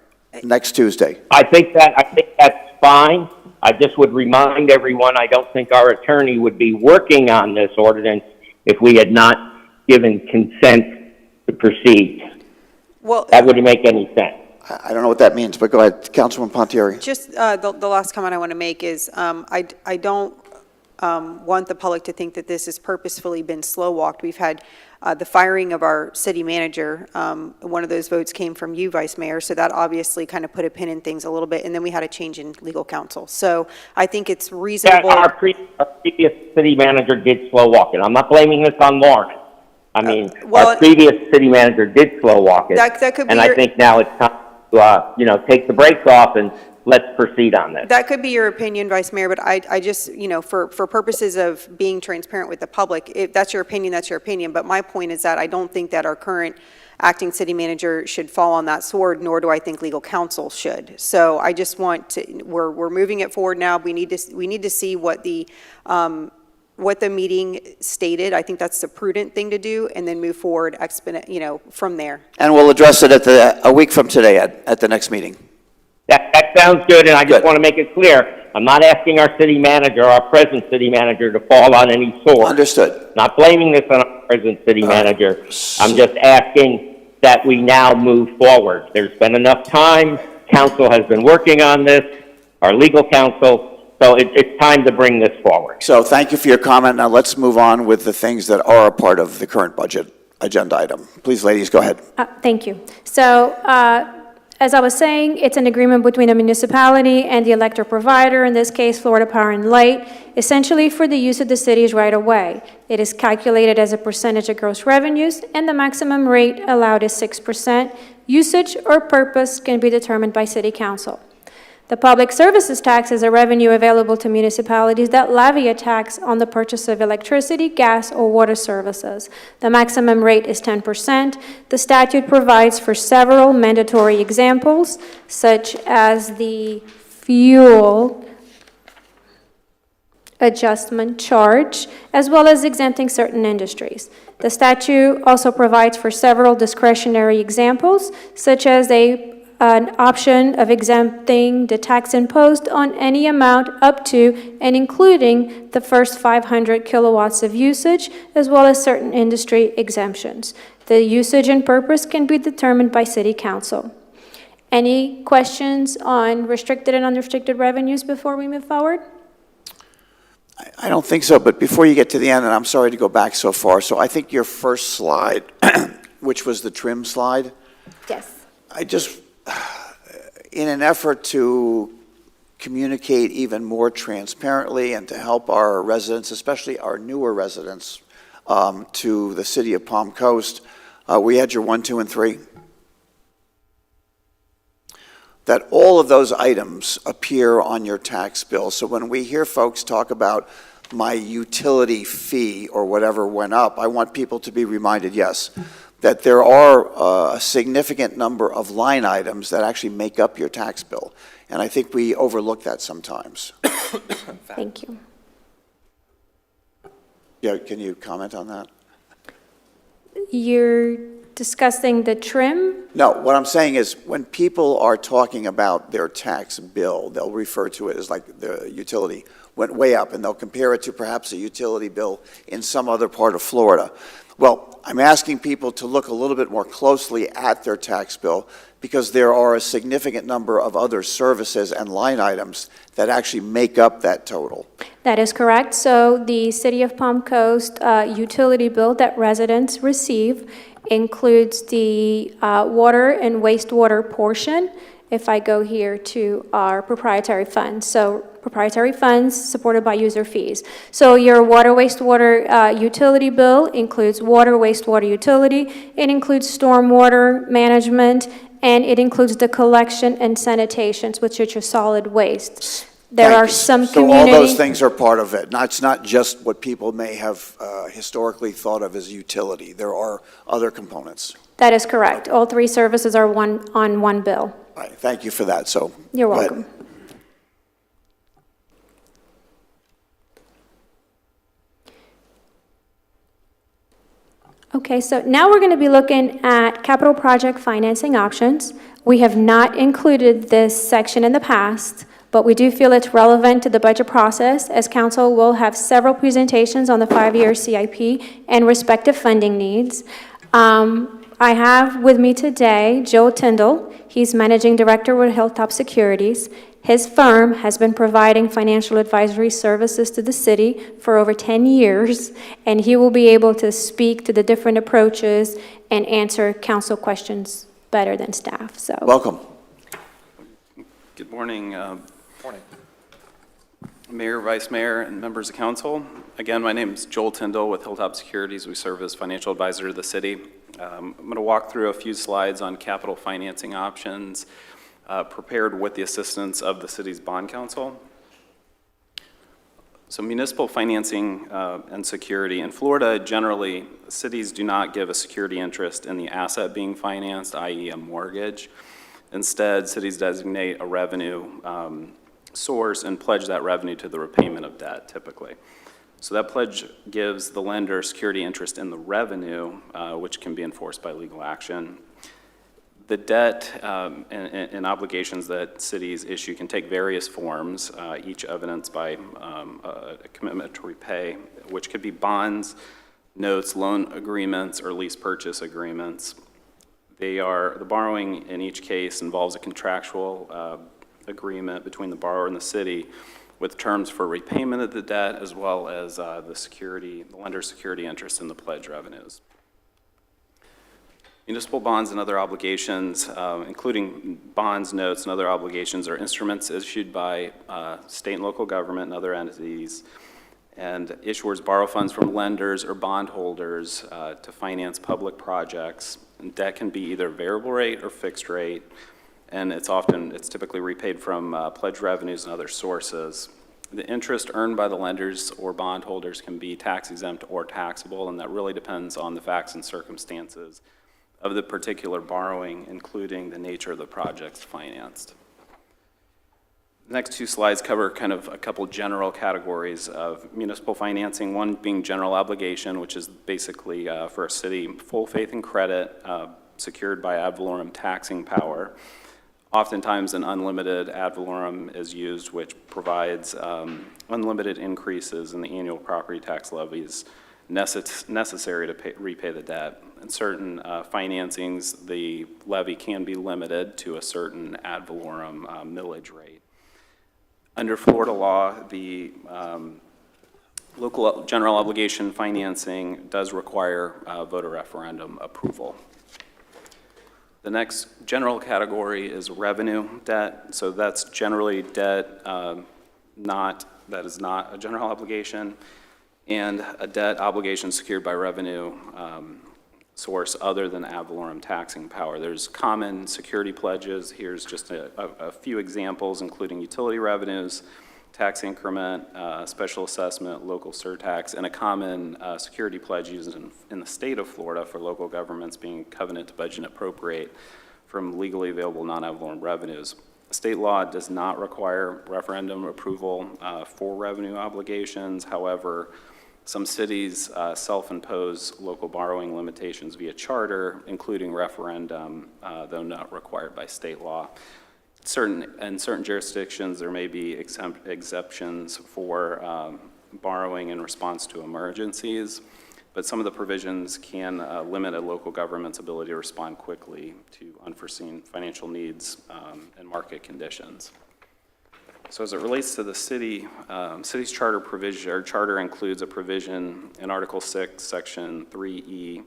next Tuesday. I think that's fine. I just would remind everyone, I don't think our attorney would be working on this ordinance if we had not given consent to proceed. Well, That wouldn't make any sense. I don't know what that means, but go ahead, Councilwoman Pontieri. just the last comment I want to make is I don't want the public to think that this has purposefully been slow-walked. We've had the firing of our city manager. One of those votes came from you, Vice Mayor, so that obviously kind of put a pin in things a little bit, and then we had a change in legal counsel. So I think it's reasonable. Our previous city manager did slow walk it. I'm not blaming this on Lauren. I mean, our previous city manager did slow walk it. That could be and I think now it's time to, take the brakes off and let's proceed on this. That could be your opinion, Vice Mayor, but I just, for purposes of being transparent with the public, if that's your opinion, that's your opinion. But my point is that I don't think that our current acting city manager should fall on that sword, nor do I think legal counsel should. So I just want to, we're moving it forward now. We need to see what the meeting stated. I think that's the prudent thing to do, and then move forward from there. And we'll address it a week from today at the next meeting. That sounds good, and I just Good. want to make it clear, I'm not asking our city manager, our present city manager, to fall on any sword. Understood. Not blaming this on our present city manager. I'm just asking that we now move forward. There's been enough time, council has been working on this, our legal counsel, so it's time to bring this forward. So thank you for your comment. Now let's move on with the things that are a part of the current budget agenda item. Please, ladies, go ahead. Thank you. So, as I was saying, it's an agreement between the municipality and the electric provider, in this case, Florida Power and Light, essentially for the use of the city's right-of-way. It is calculated as a percentage of gross revenues, and the maximum rate allowed is 6%. Usage or purpose can be determined by city council. The public services tax is a revenue available to municipalities that levy a tax on the purchase of electricity, gas, or water services. The maximum rate is 10%. The statute provides for several mandatory examples, such as the fuel adjustment charge, as well as exempting certain industries. The statute also provides for several discretionary examples, such as an option of exempting the tax imposed on any amount up to and including the first 500 kilowatts of usage, as well as certain industry exemptions. The usage and purpose can be determined by City Council. Any questions on restricted and unrestricted revenues before we move forward? I don't think so, but before you get to the end, and I'm sorry to go back so far, so I think your first slide, which was the trim slide, Yes. in an effort to communicate even more transparently and to help our residents, especially our newer residents, to the city of Palm Coast, we had your 1, 2, and 3. That all of those items appear on your tax bill. So when we hear folks talk about my utility fee or whatever went up, I want people to be reminded, yes, that there are a significant number of line items that actually make up your tax bill. And I think we overlook that sometimes. Thank you. Yeah, can you comment on that? You're discussing the trim? No, what I'm saying is when people are talking about their tax bill, they'll refer to it as like the utility went way up, and they'll compare it to perhaps a utility bill in some other part of Florida. Well, I'm asking people to look a little bit more closely at their tax bill because there are a significant number of other services and line items that actually make up that total. That is correct. So the City of Palm Coast utility bill that residents receive includes the water and wastewater portion. If I go here to our proprietary funds, so proprietary funds supported by user fees. So your water, wastewater utility bill includes water, wastewater utility. It includes stormwater management, and it includes the collection and sanitations, which is your solid waste. There are some community... So all those things are part of it. It's not just what people may have historically thought of as utility. There are other components. That is correct. All three services are on one bill. All right, thank you for that. So You're go ahead. welcome. Okay, so now we're going to be looking at capital project financing options. We have not included this section in the past, but we do feel it's relevant to the budget process, as council will have several presentations on the 5-year CIP and respective funding needs. I have with me today Joe Tyndall. He's Managing Director with Hilltop Securities. His firm has been providing financial advisory services to the city for over 10 years, and he will be able to speak to the different approaches and answer council questions better than staff. So, Welcome. Good morning. Mayor, Vice Mayor, and members of council. Again, my name is Joel Tyndall with Hilltop Securities. We serve as financial advisor to the city. I'm going to walk through a few slides on capital financing options. prepared with the assistance of the city's bond council. So municipal financing and security. In Florida, generally, cities do not give a security interest in the asset being financed, i.e. a mortgage. Instead, cities designate a revenue source and pledge that revenue to the repayment of debt, typically. So that pledge gives the lender security interest in the revenue, which can be enforced by legal action. The debt and obligations that cities issue can take various forms, each evidenced by a commitment to repay, which could be bonds, notes, loan agreements, or lease purchase agreements. The borrowing in each case involves a contractual agreement between the borrower and the city with terms for repayment of the debt, as well as the lender's security interest in the pledge revenues. Municipal bonds and other obligations, including bonds, notes, and other obligations, are instruments issued by state and local government and other entities, and issuers borrow funds from lenders or bondholders to finance public projects. And debt can be either variable rate or fixed rate, and it's typically repaid from pledge revenues and other sources. The interest earned by the lenders or bondholders can be tax exempt or taxable, and that really depends on the facts and circumstances of the particular borrowing, including the nature of the projects financed. The next two slides cover kind of a couple general categories of municipal financing, one being general obligation, which is basically for a city full faith and credit secured by ad valorem taxing power. Oftentimes an unlimited ad valorem is used, which provides unlimited increases in the annual property tax levies necessary to repay the debt. In certain financings, the levy can be limited to a certain ad valorem millage rate. Under Florida law, the local general obligation financing does require voter referendum approval. The next general category is revenue debt. So that's generally debt that is not a general obligation, and a debt obligation secured by revenue source other than ad valorem taxing power. There's common security pledges. Here's just a few examples, including utility revenues, tax increment, special assessment, local surtax, and a common security pledge used in the state of Florida for local governments being covenant to budget and appropriate from legally available non-ad valorem revenues. State law does not require referendum approval for revenue obligations. However, some cities self-impose local borrowing limitations via charter, including referendum, though not required by state law. In certain jurisdictions, there may be exceptions for borrowing in response to emergencies, but some of the provisions can limit a local government's ability to respond quickly to unforeseen financial needs and market conditions. So as it relates to the city's charter provision, our charter includes a provision in Article 6, Section 3E,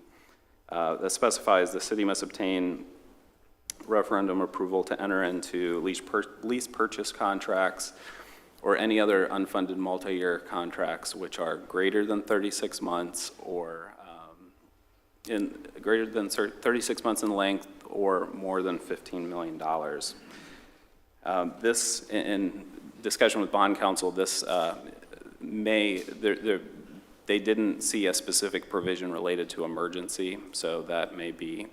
that specifies the city must obtain referendum approval to enter into lease purchase contracts or any other unfunded multi-year contracts which are greater than 36 months or greater than 36 months in length or more than $15 million. This, in discussion with bond counsel, they didn't see a specific provision related to emergency, so that may be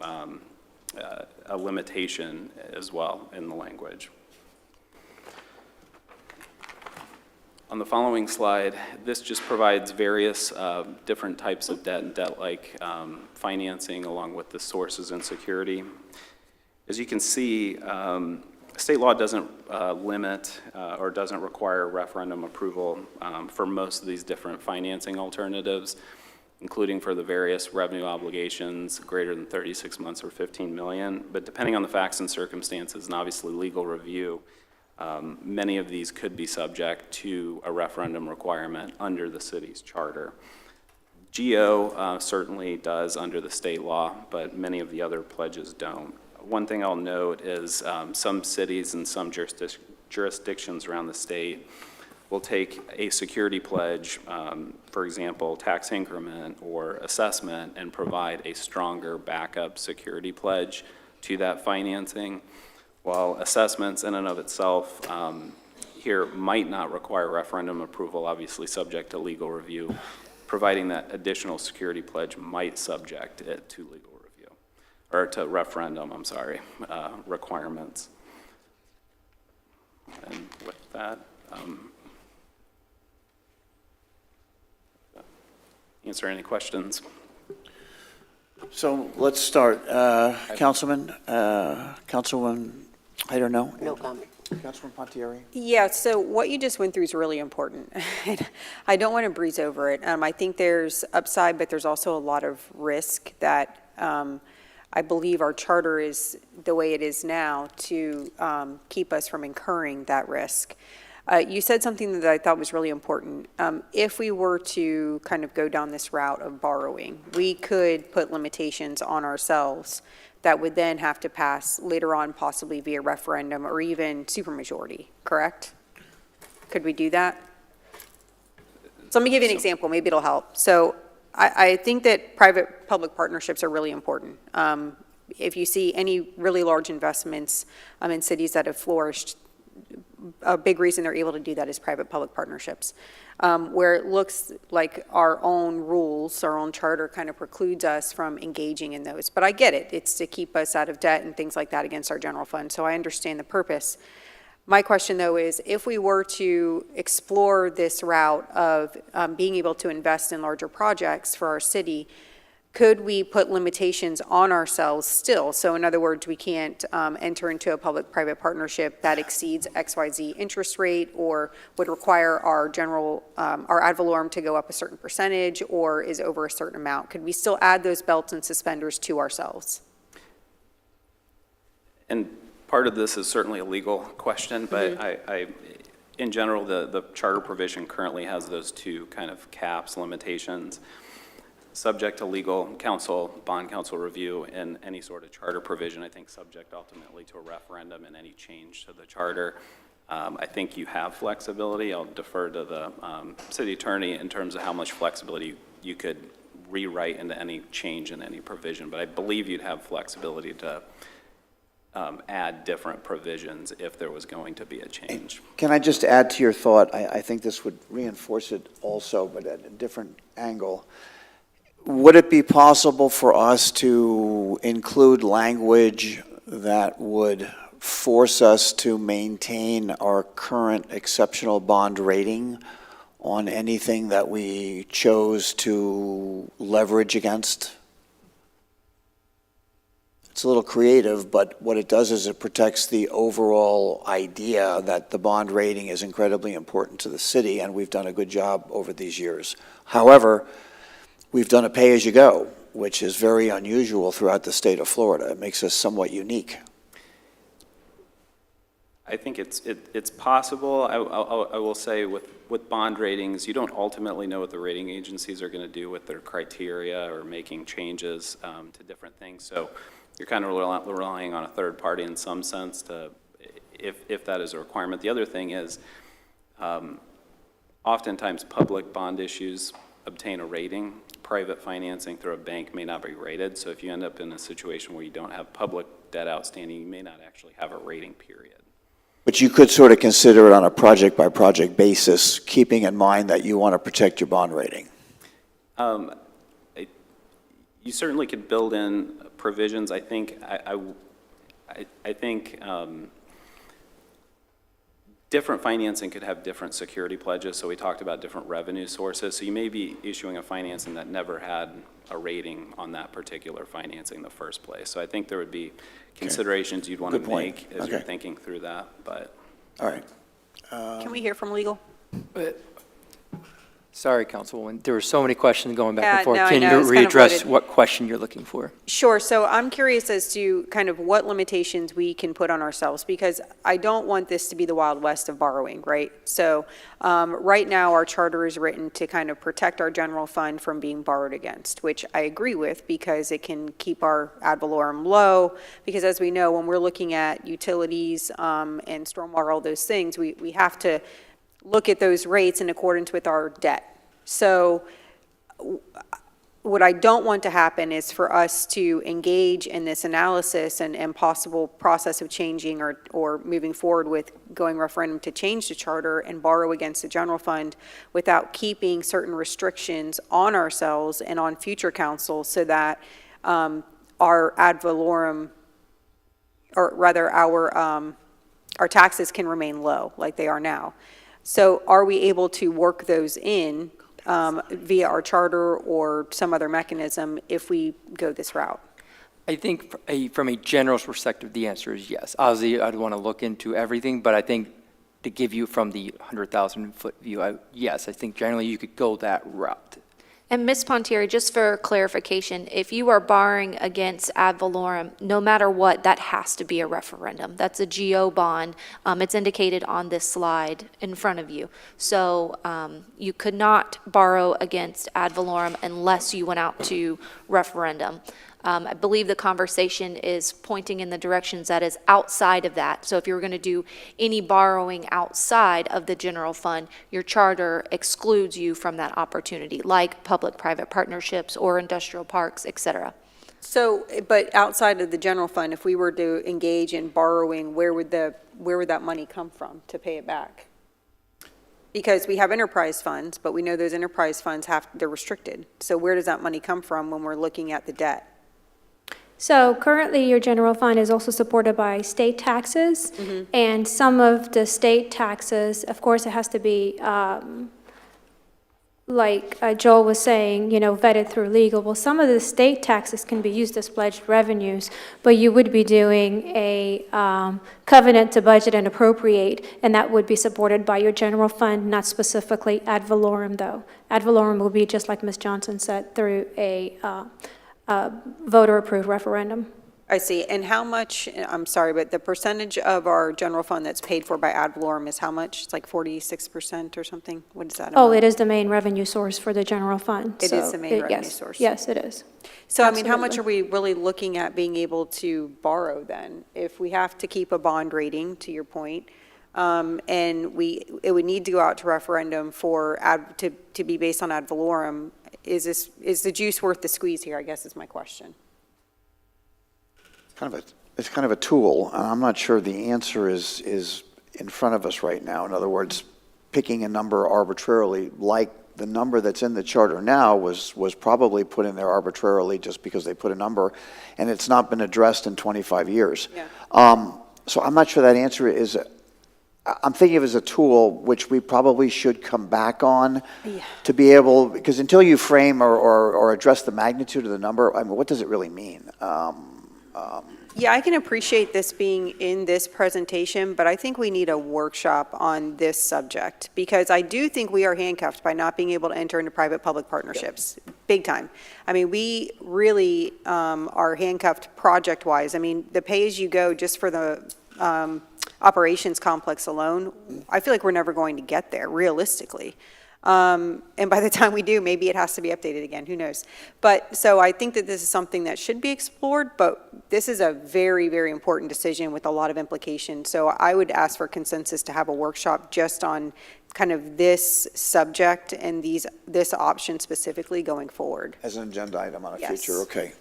a limitation as well in the language. On the following slide, this just provides various different types of debt and debt-like financing along with the sources and security. As you can see, state law doesn't limit or doesn't require referendum approval for most of these different financing alternatives, including for the various revenue obligations greater than 36 months or 15 million. But depending on the facts and circumstances and obviously legal review, many of these could be subject to a referendum requirement under the city's charter. GO certainly does under the state law, but many of the other pledges don't. One thing I'll note is some cities and some jurisdictions around the state will take a security pledge, for example, tax increment or assessment, and provide a stronger backup security pledge to that financing. While assessments in and of itself here might not require referendum approval, obviously subject to legal review, providing that additional security pledge might subject it to legal review, or to referendum, I'm sorry, requirements. And with that, answer any questions. So let's start. Councilwoman, I don't know. No comment. Councilman Pontieri? Yeah, so what you just went through is really important. I don't want to breeze over it. I think there's upside, but there's also a lot of risk that I believe our charter is the way it is now to keep us from incurring that risk. You said something that I thought was really important. If we were to kind of go down this route of borrowing, we could put limitations on ourselves that would then have to pass later on, possibly via referendum or even supermajority, correct? Could we do that? So let me give you an example, maybe it'll help. So I think that private-public partnerships are really important. If you see any really large investments in cities that have flourished, a big reason they're able to do that is private-public partnerships, where it looks like our own rules, our own charter kind of precludes us from engaging in those. But I get it. It's to keep us out of debt and things like that against our general fund, so I understand the purpose. My question, though, is if we were to explore this route of being able to invest in larger projects for our city, could we put limitations on ourselves still? So in other words, we can't enter into a public-private partnership that exceeds XYZ interest rate or would require our general, our ad valorem to go up a certain percentage or is over a certain amount. Could we still add those belts and suspenders to ourselves? And part of this is certainly a legal question, but in general, the charter provision currently has those two kind of caps, limitations. Subject to legal counsel, bond counsel review, and any sort of charter provision, I think subject ultimately to a referendum and any change to the charter. I think you have flexibility. I'll defer to the city attorney in terms of how much flexibility you could rewrite into any change in any provision, but I believe you'd have flexibility to add different provisions if there was going to be a change. Can I just add to your thought? I think this would reinforce it also, but at a different angle. Would it be possible for us to include language that would force us to maintain our current exceptional bond rating on anything that we chose to leverage against? It's a little creative, but what it does is it protects the overall idea that the bond rating is incredibly important to the city, and we've done a good job over these years. However, we've done a pay-as-you-go, which is very unusual throughout the state of Florida. It makes us somewhat unique. I think it's possible. I will say with bond ratings, you don't ultimately know what the rating agencies are going to do with their criteria or making changes to different things. So you're kind of relying on a third party in some sense to, if that is a requirement. The other thing is, oftentimes public bond issues obtain a rating. Private financing through a bank may not be rated. So if you end up in a situation where you don't have public debt outstanding, you may not actually have a rating period. But you could sort of consider it on a project-by-project basis, keeping in mind that you want to protect your bond rating. You certainly could build in provisions. I think different financing could have different security pledges. So we talked about different revenue sources. So you may be issuing a financing that never had a rating on that particular financing in the first place. So I think there would be considerations you'd want to make as you're thinking through that. But all right. Can we hear from legal? Sorry, Councilwoman, there were so many questions going back and forth. no, I Can know, you it's kind of readdress loaded. what question you're looking for? Sure. So I'm curious as to kind of what limitations we can put on ourselves, because I don't want this to be the Wild West of borrowing, right? So right now, our charter is written to kind of protect our general fund from being borrowed against, which I agree with because it can keep our ad valorem low. Because as we know, when we're looking at utilities and stormwater, all those things, we have to look at those rates in accordance with our debt. So what I don't want to happen is for us to engage in this analysis and possible process of changing or moving forward with going referendum to change the charter and borrow against the general fund without keeping certain restrictions on ourselves and on future council so that our ad valorem, or rather our taxes can remain low like they are now. So are we able to work those in via our charter or some other mechanism if we go this route? I think from a general perspective, the answer is yes. Obviously, I'd want to look into everything, but I think to give you from the 100,000-foot view, yes, I think generally you could go that route. And Ms. Pontieri, just for clarification, if you are borrowing against ad valorem, no matter what, that has to be a referendum. That's a GO bond. It's indicated on this slide in front of you. So you could not borrow against ad valorem unless you went out to referendum. I believe the conversation is pointing in the directions that is outside of that. So if you were going to do any borrowing outside of the general fund, your charter excludes you from that opportunity, like public-private partnerships or industrial parks, et cetera. So, but outside of the general fund, if we were to engage in borrowing, where would that money come from to pay it back? Because we have enterprise funds, but we know those enterprise funds they're restricted. So where does that money come from when we're looking at the debt? So currently, your general fund is also supported by state taxes, and some of the state taxes, of course, it has to be, like Joel was saying, vetted through legal. Well, some of the state taxes can be used as pledged revenues, but you would be doing a covenant to budget and appropriate, and that would be supported by your general fund, not specifically ad valorem, though. Ad valorem will be, just like Ms. Johnson said, through a voter-approved referendum. I see. And how much, I'm sorry, but the percentage of our general fund that's paid for by ad valorem is how much? It's like 46% or something? What is that? Oh, it is the main revenue source for the general fund. It is the main revenue source. Yes, it is. So, I mean, how much are we really looking at being able to borrow then? If we have to keep a bond rating, to your point, and it would need to go out to referendum to be based on ad valorem, is the juice worth the squeeze here, I guess is my question. It's kind of a tool, and I'm not sure the answer is in front of us right now. In other words, picking a number arbitrarily, like the number that's in the charter now was probably put in there arbitrarily just because they put a number, and it's not been addressed in 25 years. Yeah. So I'm not sure that answer is. I'm thinking of it as a tool which we probably should come back on to be able, because until you frame or address the magnitude of the number, I mean, what does it really mean? Yeah, I can appreciate this being in this presentation, but I think we need a workshop on this subject because I do think we are handcuffed by not being able to enter into private-public partnerships, big time. I mean, we really are handcuffed project-wise. I mean, the pay-as-you-go just for the operations complex alone, I feel like we're never going to get there, realistically. And by the time we do, maybe it has to be updated again, who knows? But, so I think that this is something that should be explored, but this is a very, very important decision with a lot of implications. So I would ask for consensus to have a workshop just on kind of this subject and this option specifically going forward. As an agenda item on a Yes. future, okay.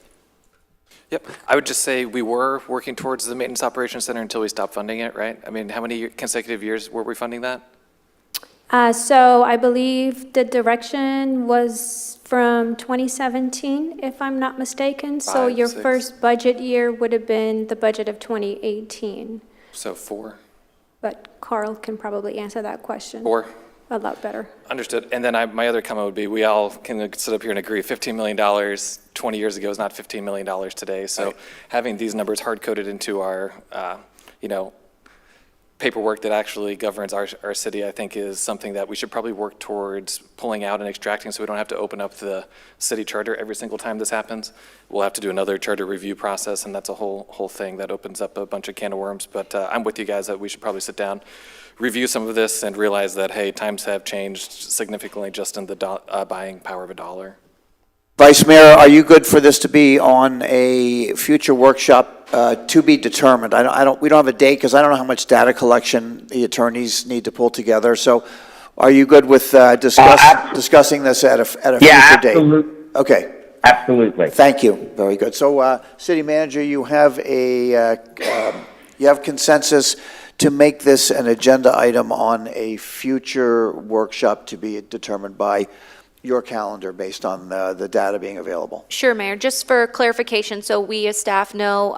Yep. I would just say we were working towards the Maintenance Operations Center until we stopped funding it, right? I mean, how many consecutive years were we funding that? So I believe the direction was from 2017, if I'm not mistaken. So your 6. first budget year would have been the budget of 2018. So 4. But Carl can probably answer that question 4. a lot better. Understood. And then my other comment would be, we all can sit up here and agree $15 million 20 years ago is not $15 million today. So having these numbers hard-coded into our, paperwork that actually governs our city, I think is something that we should probably work towards pulling out and extracting so we don't have to open up the city charter every single time this happens. We'll have to do another charter review process, and that's a whole thing that opens up a bunch of can of worms. But I'm with you guys that we should probably sit down, review some of this, and realize that, hey, times have changed significantly just in the buying power of a dollar. Vice Mayor, are you good for this to be on a future workshop to be determined? We don't have a date because I don't know how much data collection the attorneys need to pull together. So are you good with discussing this at a future date? Absolutely. Okay. Absolutely. Thank you. Very good. So, City Manager, you have you have consensus to make this an agenda item on a future workshop to be determined by your calendar based on the data being available. Sure, Mayor. Just for clarification, so we as staff know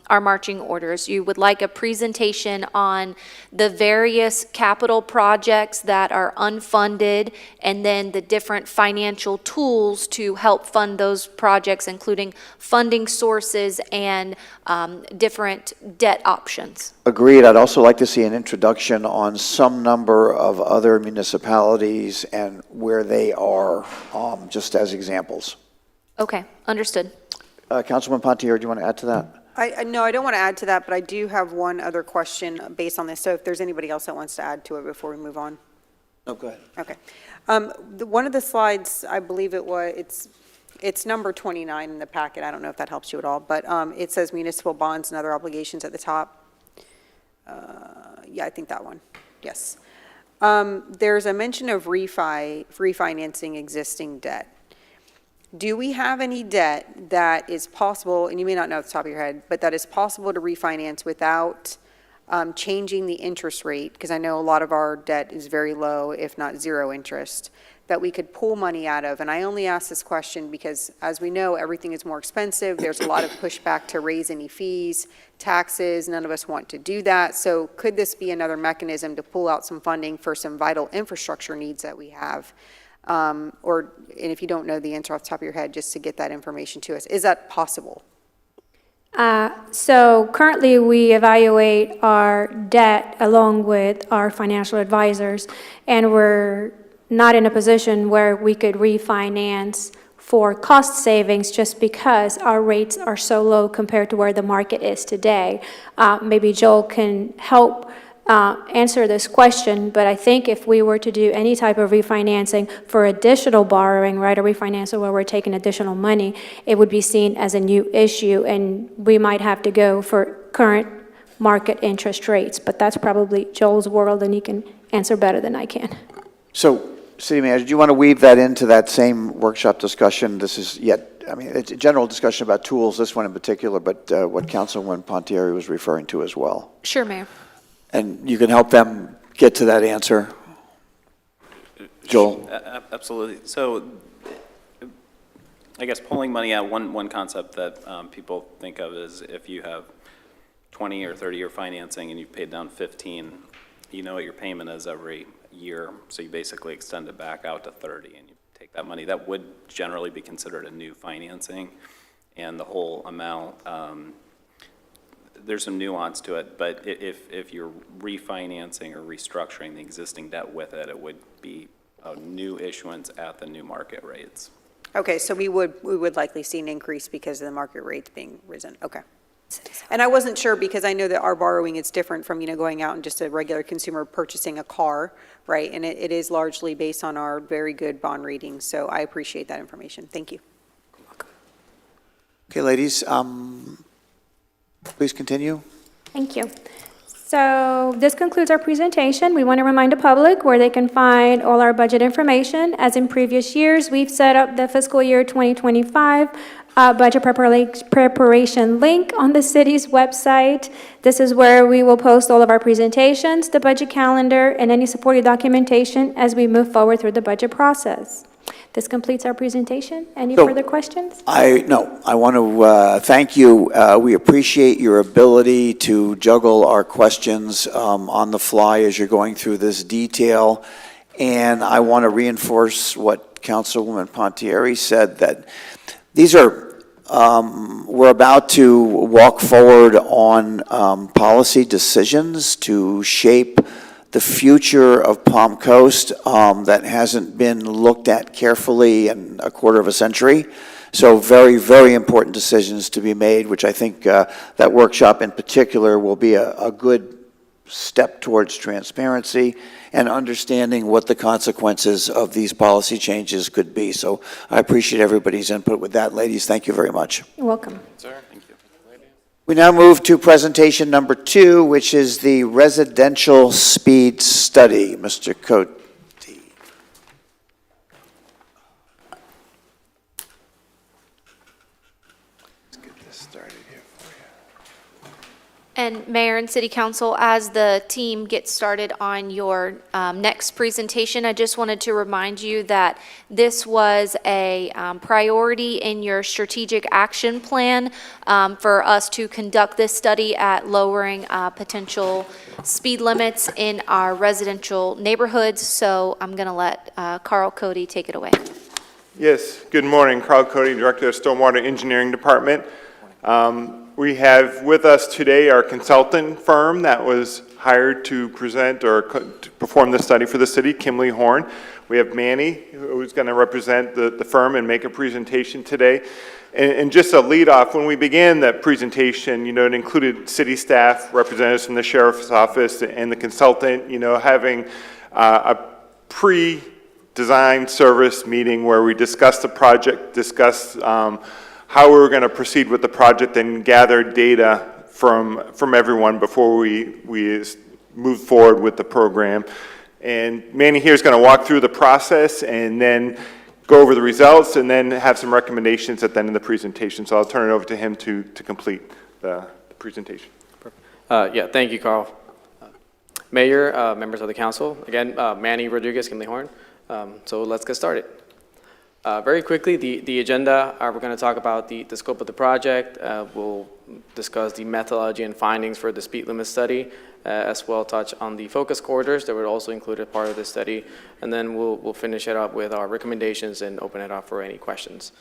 our marching orders. You would like a presentation on the various capital projects that are unfunded and then the different financial tools to help fund those projects, including funding sources and different debt options. Agreed. I'd also like to see an introduction on some number of other municipalities and where they are, just as examples. Okay, understood. Councilman Pontier, do you want to add to that? No, I don't want to add to that, but I do have one other question based on this. So if there's anybody else that wants to add to it before we move on. No, go ahead. Okay. One of the slides, I believe it's number 29 in the packet. I don't know if that helps you at all, but it says municipal bonds and other obligations at the top. Yeah, I think that one. Yes. There's a mention of refinancing existing debt. Do we have any debt that is possible, and you may not know off the top of your head, but that is possible to refinance without changing the interest rate? Because I know a lot of our debt is very low, if not zero interest, that we could pull money out of. And I only ask this question because, as we know, everything is more expensive. There's a lot of pushback to raise any fees, taxes. None of us want to do that. So could this be another mechanism to pull out some funding for some vital infrastructure needs that we have? And if you don't know the answer off the top of your head, just to get that information to us. Is that possible? So currently, we evaluate our debt along with our financial advisors, and we're not in a position where we could refinance for cost savings just because our rates are so low compared to where the market is today. Maybe Joel can help answer this question, but I think if we were to do any type of refinancing for additional borrowing, right, a refinancing where we're taking additional money, it would be seen as a new issue, and we might have to go for current market interest rates. But that's probably Joel's world, and he can answer better than I can. So, City Manager, do you want to weave that into that same workshop discussion? This is it's a general discussion about tools, this one in particular, but what Councilwoman Pontieri was referring to as well. Sure, Mayor. And you can help them get to that answer. Joel? Absolutely. So I guess pulling money out, one concept that people think of is if you have 20 or 30-year financing and you've paid down 15, you know what your payment is every year, so you basically extend it back out to 30 and you take that money. That would generally be considered a new financing, and the whole amount, there's some nuance to it, but if you're refinancing or restructuring the existing debt with it, it would be a new issuance at the new market rates. Okay, so we would likely see an increase because of the market rates being risen. Okay. And I wasn't sure because I know that our borrowing is different from, going out and just a regular consumer purchasing a car, right? And it is largely based on our very good bond ratings. So I appreciate that information. Thank you. Okay, ladies, please continue. Thank you. So this concludes our presentation. We want to remind the public where they can find all our budget information. As in previous years, we've set up the fiscal year 2025 budget preparation link on the city's website. This is where we will post all of our presentations, the budget calendar, and any supporting documentation as we move forward through the budget process. This completes our presentation. Any further questions? I want to thank you. We appreciate your ability to juggle our questions on the fly as you're going through this detail. And I want to reinforce what Councilwoman Pontieri said, that these are, we're about to walk forward on policy decisions to shape the future of Palm Coast that hasn't been looked at carefully in a quarter of a century. So very, very important decisions to be made, which I think that workshop in particular will be a good step towards transparency and understanding what the consequences of these policy changes could be. So I appreciate everybody's input with that. Ladies, thank you very much. You're welcome. Sir, thank you. We now move to presentation number 2, which is the residential speed study. Mr. Cote. started here for you. And Mayor and City Council, as the team gets started on your next presentation, I just wanted to remind you that this was a priority in your strategic action plan for us to conduct this study at lowering potential speed limits in our residential neighborhoods. So I'm going to let Carl Cody take it away. Yes, good morning. Carl Cody, Director of Stormwater Engineering Department. We have with us today our consultant firm that was hired to present or to perform the study for the city, Kimley Horn. We have Manny, who's going to represent the firm and make a presentation today. And just a lead off, when we began that presentation, it included city staff, representatives from the sheriff's office, and the consultant, having a pre-designed service meeting where we discussed the project, discussed how we were going to proceed with the project, and gather data from everyone before we move forward with the program. And Manny here is going to walk through the process and then go over the results and then have some recommendations at the end of the presentation. So I'll turn it over to him to complete the presentation. Yeah, thank you, Carl. Mayor, members of the council, again, Manny Rodriguez, Kimley Horn. So let's get started. Very quickly, the agenda, we're going to talk about the scope of the project. We'll discuss the methodology and findings for the speed limit study, as well touch on the focus corridors that were also included part of the study, and then we'll finish it up with our recommendations and open it up for any questions.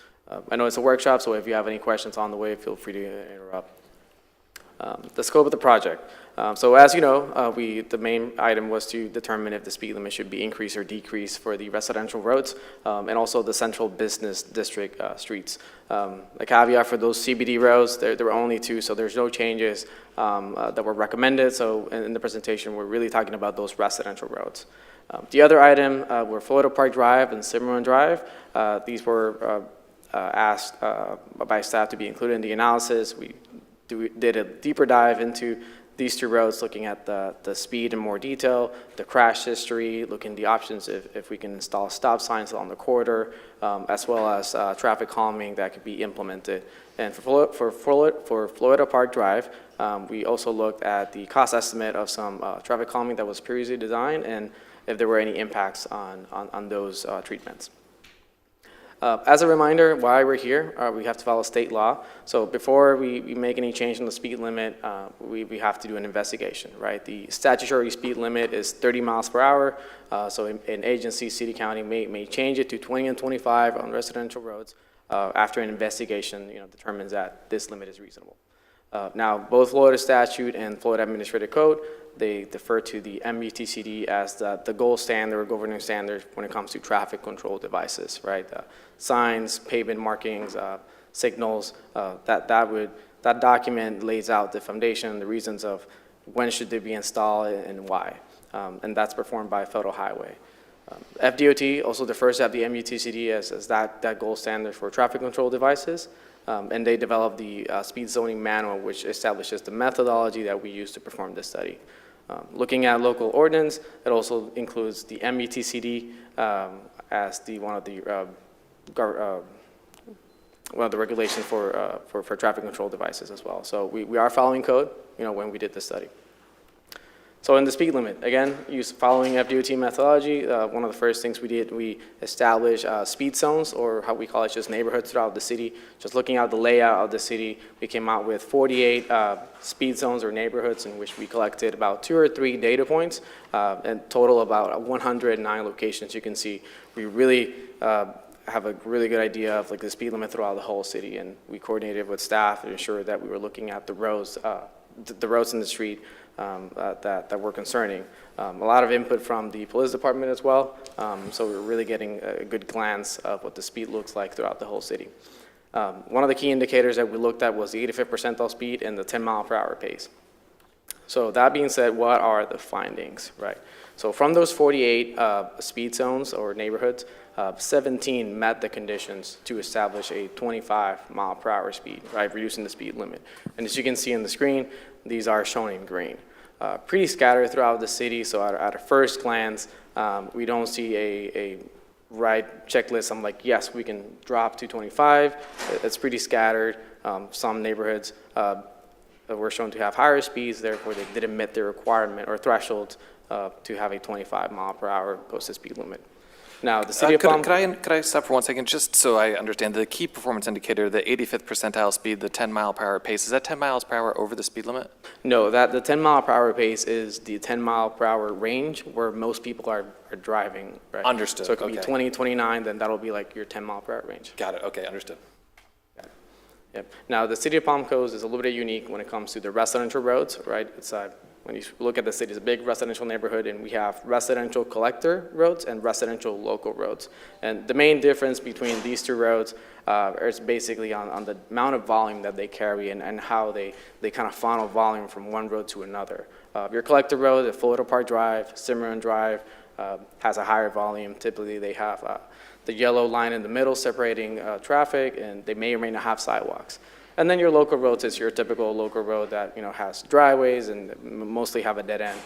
I know it's a workshop, so if you have any questions on the way, feel free to interrupt. The scope of the project. So as you know, the main item was to determine if the speed limit should be increased or decreased for the residential roads and also the central business district streets. The caveat for those CBD roads, there were only 2, so there's no changes that were recommended. So in the presentation, we're really talking about those residential roads. The other item were Florida Park Drive and Cimarron Drive. These were asked by staff to be included in the analysis. We did a deeper dive into these 2 roads, looking at the speed in more detail, the crash history, looking at the options if we can install stop signs along the corridor, as well as traffic calming that could be implemented. And for Florida Park Drive, we also looked at the cost estimate of some traffic calming that was previously designed and if there were any impacts on those treatments. As a reminder, why we're here, we have to follow state law. So before we make any change in the speed limit, we have to do an investigation, right? The statutory speed limit is 30 miles per hour. So an agency, city, county may change it to 20 and 25 on residential roads after an investigation determines that this limit is reasonable. Now, both Florida statute and Florida Administrative Code, they defer to the MUTCD as the gold standard or governing standard when it comes to traffic control devices, right? Signs, pavement markings, signals, that document lays out the foundation, the reasons of when should they be installed and why. And that's performed by Federal Highway. FDOT also defers to the MUTCD as that gold standard for traffic control devices. And they developed the speed zoning manual, which establishes the methodology that we use to perform this study. Looking at local ordinance, it also includes the MUTCD as one of the regulations for traffic control devices as well. So we are following code, when we did this study. So in the speed limit, again, following FDOT methodology, one of the first things we did, we established speed zones, or how we call it, just neighborhoods throughout the city. Just looking at the layout of the city, we came out with 48 speed zones or neighborhoods in which we collected about 2 or 3 data points, and total about 109 locations. You can see we really have a really good idea of the speed limit throughout the whole city, and we coordinated with staff to ensure that we were looking at the roads in the street that were concerning. A lot of input from the police department as well, so we're really getting a good glance of what the speed looks like throughout the whole city. One of the key indicators that we looked at was the 85th percentile speed and the 10 mile per hour pace. So that being said, what are the findings, right? So from those 48 speed zones or neighborhoods, 17 met the conditions to establish a 25 mile per hour speed, right, reducing the speed limit. And as you can see on the screen, these are shown in green. Pretty scattered throughout the city, so at a first glance, we don't see a write checklists. I'm like, yes, we can drop to 25. It's pretty scattered. Some neighborhoods were shown to have higher speeds, therefore they didn't meet the requirement or threshold to have a 25 mile per hour posted speed limit. Now, the city of Palm... Could I stop for 1 second, just so I understand, the key performance indicator, the 85th percentile speed, the 10 mile per hour pace, is that 10 miles per hour over the speed limit? No, the 10 mile per hour pace is the 10 mile per hour range where most people are driving, right? Understood, So it could be okay. 20, 29, then that'll be like your 10 mile per hour range. Got it, okay, understood. Yep. Now, the city of Palm Coast is a little bit unique when it comes to the residential roads, right? It's when you look at the city, it's a big residential neighborhood, and we have residential collector roads and residential local roads. And the main difference between these two roads is basically on the amount of volume that they carry and how they kind of funnel volume from one road to another. Your collector road, the Florida Park Drive, Cimarron Drive, has a higher volume. Typically, they have the yellow line in the middle separating traffic, and they may or may not have sidewalks. And then your local roads is your typical local road that has driveways and mostly have a dead end.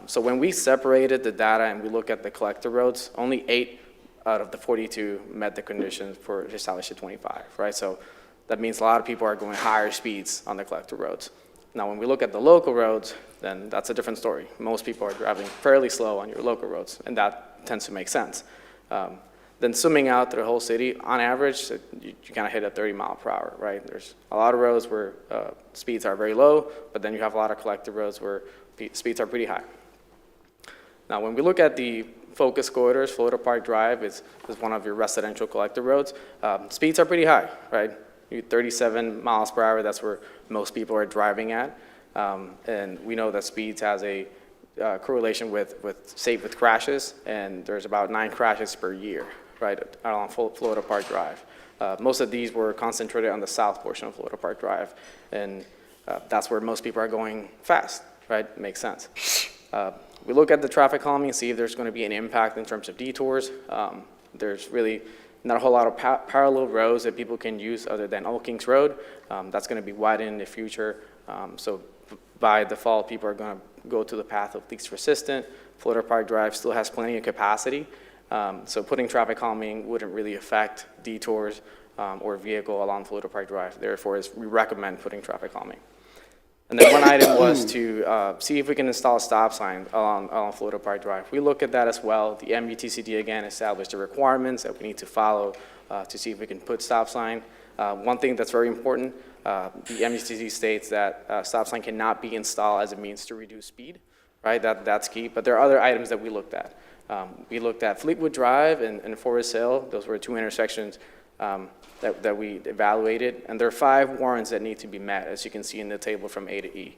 So when we separated the data and we look at the collector roads, only 8 out of the 42 met the conditions for establish at 25, right? So that means a lot of people are going higher speeds on the collector roads. Now, when we look at the local roads, then that's a different story. Most people are driving fairly slow on your local roads, and that tends to make sense. Then zooming out through the whole city, on average, you kind of hit a 30 mile per hour, right? There's a lot of roads where speeds are very low, but then you have a lot of collector roads where speeds are pretty high. Now, when we look at the focus corridors, Florida Park Drive is one of your residential collector roads. Speeds are pretty high, right? 37 miles per hour, that's where most people are driving at. And we know that speeds has a correlation with crashes, and there's about 9 crashes per year, right, along Florida Park Drive. Most of these were concentrated on the south portion of Florida Park Drive, and that's where most people are going fast, right? Makes sense. We look at the traffic calming and see if there's going to be an impact in terms of detours. There's really not a whole lot of parallel roads that people can use other than Old Kings Road. That's going to be widened in the future. So by default, people are going to go to the path of least resistance. Florida Park Drive still has plenty of capacity. So putting traffic calming wouldn't really affect detours or vehicle along Florida Park Drive. Therefore, we recommend putting traffic calming. And then one item was to see if we can install a stop sign along Florida Park Drive. We look at that as well. The MUTCD, again, established the requirements that we need to follow to see if we can put stop sign. One thing that's very important, the MUTCD states that stop sign cannot be installed as a means to reduce speed, right? That's key. But there are other items that we looked at. We looked at Fleetwood Drive and Forest Hill. Those were 2 intersections that we evaluated, and there are 5 warrants that need to be met, as you can see in the table from A to E.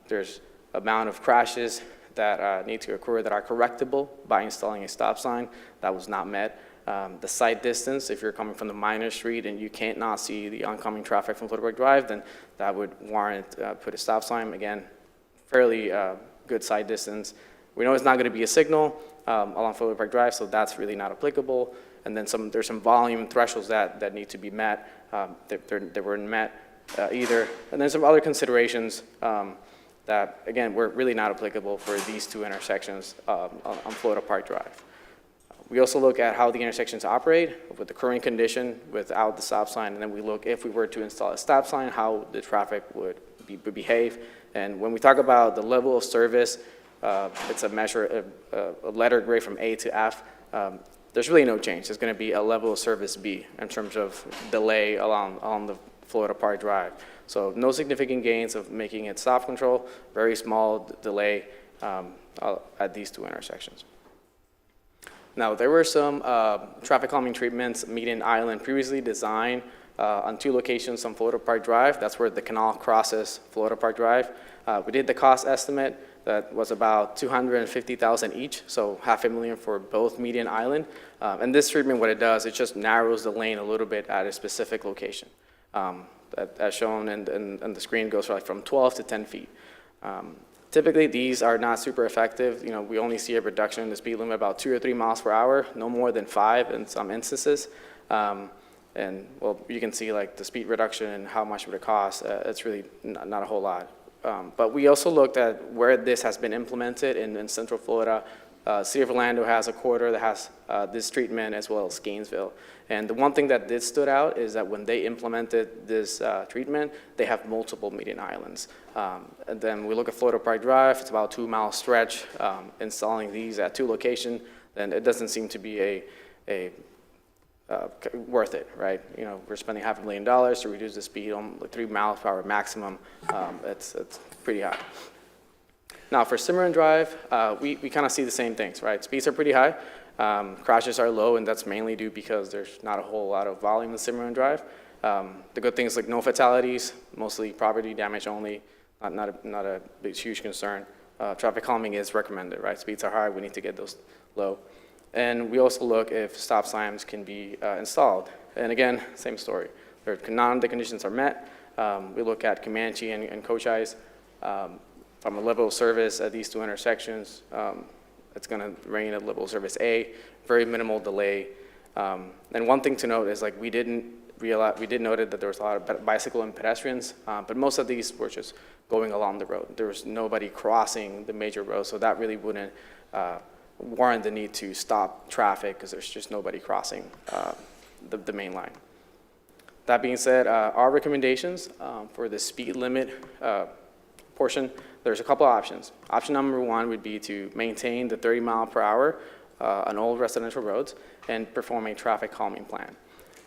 There's amount of crashes that need to occur that are correctable by installing a stop sign. That was not met. The sight distance, if you're coming from the minor street and you can't not see the oncoming traffic from Florida Park Drive, then that would warrant put a stop sign. Again, fairly good sight distance. We know it's not going to be a signal along Florida Park Drive, so that's really not applicable. And then there's some volume thresholds that need to be met. They weren't met either. And then some other considerations that, again, were really not applicable for these 2 intersections on Florida Park Drive. We also look at how the intersections operate with the current condition without the stop sign, and then we look if we were to install a stop sign, how the traffic would behave. And when we talk about the level of service, it's a measure, a letter grade from A to F. There's really no change. There's going to be a level of service B in terms of delay along the Florida Park Drive. So no significant gains of making it stop control, very small delay at these 2 intersections. Now, there were some traffic calming treatments, Median Island, previously designed on 2 locations on Florida Park Drive. That's where the canal crosses Florida Park Drive. We did the cost estimate. That was about $250,000 each, so $500,000 for both Median Island. And this treatment, what it does, it just narrows the lane a little bit at a specific location. As shown in the screen, goes from 12 to 10 feet. Typically, these are not super effective. We only see a reduction in the speed limit about 2 or 3 miles per hour, no more than 5 in some instances. And well, you can see like the speed reduction and how much would it cost. It's really not a whole lot. But we also looked at where this has been implemented in Central Florida, City of Orlando has a corridor that has this treatment, as well as Gainesville. And the one thing that did stood out is that when they implemented this treatment, they have multiple median islands. And then we look at Florida Park Drive, it's about a 2-mile stretch. Installing these at 2 locations, then it doesn't seem to be worth it, right? You know, we're spending $500,000 to reduce the speed on 3 miles per hour maximum. It's pretty high. Now, for Cimarron Drive, we kind of see the same things, right? Speeds are pretty high, crashes are low, and that's mainly due because there's not a whole lot of volume in Cimarron Drive. The good things like no fatalities, mostly property damage only, not a big, huge concern. Traffic calming is recommended, right? Speeds are high, we need to get those low. And we also look if stop signs can be installed. And again, same story. None of the conditions are met. We look at Comanche and Cochise. From a level of service at these 2 intersections, it's going to rain at level of service A, very minimal delay. And one thing to note is, like, we did noted that there was a lot of bicycle and pedestrians, but most of these were just going along the road. There was nobody crossing the major road, so that really wouldn't warrant the need to stop traffic because there's just nobody crossing the main line. That being said, our recommendations for the speed limit portion, there's a couple options. Option number 1 would be to maintain the 30 mile per hour on all residential roads and perform a traffic calming plan.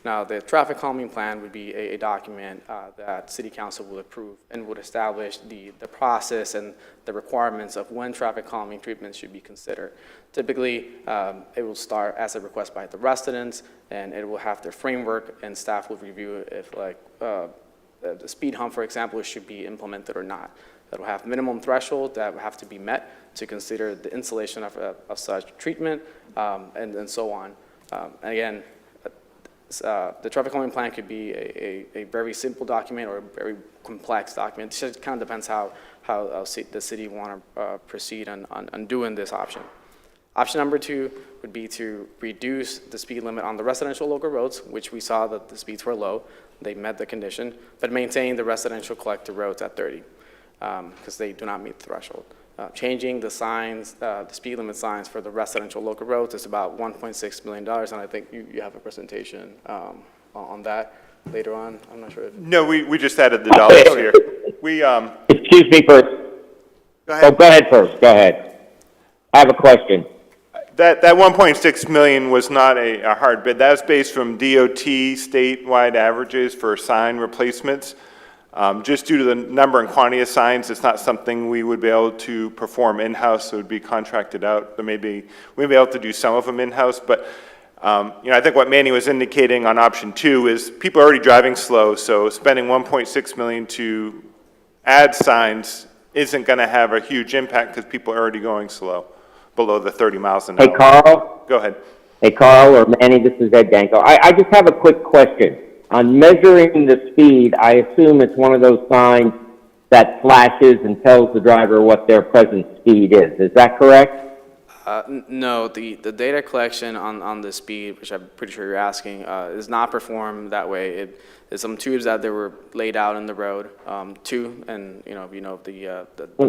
Now, the traffic calming plan would be a document that City Council will approve and would establish the process and the requirements of when traffic calming treatments should be considered. Typically, it will start as a request by the residents, and it will have the framework, and staff will review if, like, the speed hump, for example, should be implemented or not. It will have minimum threshold that will have to be met to consider the installation of such treatment, and so on. And again, the traffic calming plan could be a very simple document or a very complex document. It just kind of depends how the city want to proceed on doing this option. Option number 2 would be to reduce the speed limit on the residential local roads, which we saw that the speeds were low. They met the condition, but maintain the residential collector roads at 30 because they do not meet the threshold. Changing the signs, the speed limit signs for the residential local roads is about $1.6 million, and I think you have a presentation on that later on. I'm not sure if... No, we just added the dollars here. Excuse me first. Go ahead. Oh, go ahead first. Go ahead. I have a question. That 1.6 million was not a hard bid. That was based from DOT statewide averages for sign replacements. Just due to the number and quantity of signs, it's not something we would be able to perform in-house. It would be contracted out. There we'd be able to do some of them in-house, but I think what Manny was indicating on option 2 is people are already driving slow, so spending 1.6 million to add signs isn't going to have a huge impact because people are already going slow, below the 30 miles an hour. Hey, Carl. Go ahead. Hey, Carl or Manny, this is Ed Danko. I just have a quick question. On measuring the speed, I assume it's one of those signs that flashes and tells the driver what their present speed is. Is that correct? No, the data collection on the speed, which I'm pretty sure you're asking, is not performed that way. There's some tubes that they were laid out in the road, and the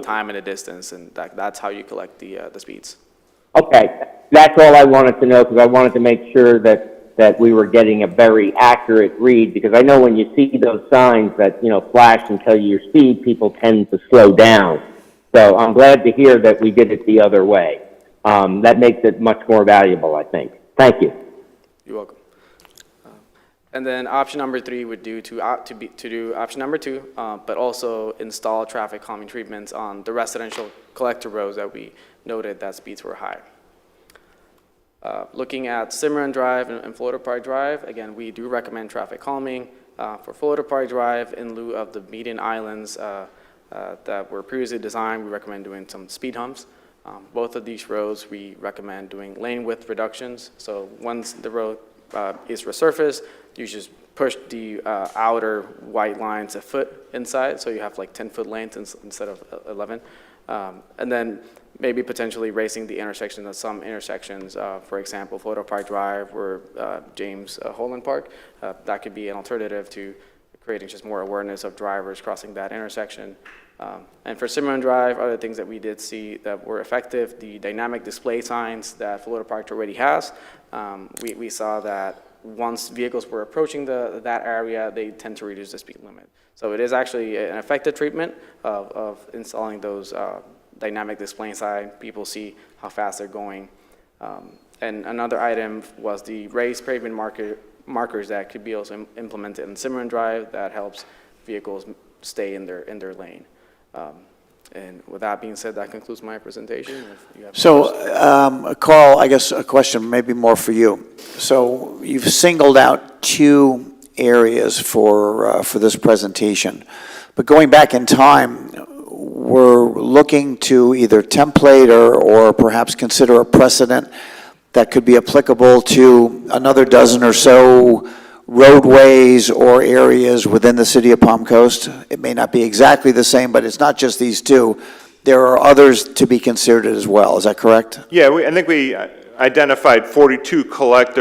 time and the distance, and that's how you collect the speeds. Okay, that's all I wanted to know because I wanted to make sure that we were getting a very accurate read, because I know when you see those signs that, flash and tell you your speed, people tend to slow down. So I'm glad to hear that we did it the other way. That makes it much more valuable, I think. Thank you. You're welcome. And then option number 3 would do to do option number 2, but also install traffic calming treatments on the residential collector roads that we noted that speeds were high. Looking at Cimarron Drive and Florida Park Drive, again, we do recommend traffic calming. For Florida Park Drive, in lieu of the median islands that were previously designed, we recommend doing some speed humps. Both of these roads, we recommend doing lane width reductions. So once the road is resurfaced, you just push the outer white lines a foot inside, so you have like 10-foot lanes instead of 11. And then maybe potentially raising the intersection of some intersections, for example, Florida Park Drive or James Holland Park. That could be an alternative to creating just more awareness of drivers crossing that intersection. And for Cimarron Drive, other things that we did see that were effective, the dynamic display signs that Florida Park already has, we saw that once vehicles were approaching that area, they tend to reduce the speed limit. So it is actually an effective treatment of installing those dynamic display signs. People see how fast they're going. And another item was the raised pavement markers that could be also implemented in Cimarron Drive that helps vehicles stay in their lane. And with that being said, that concludes my presentation. If you have So, Carl, I guess a question maybe more for you. So you've singled out two areas for this presentation, but going back in time, we're looking to either template or perhaps consider a precedent that could be applicable to another dozen or so roadways or areas within the city of Palm Coast. It may not be exactly the same, but it's not just these two. There are others to be considered as well. Is that correct? Yeah, I think we identified 42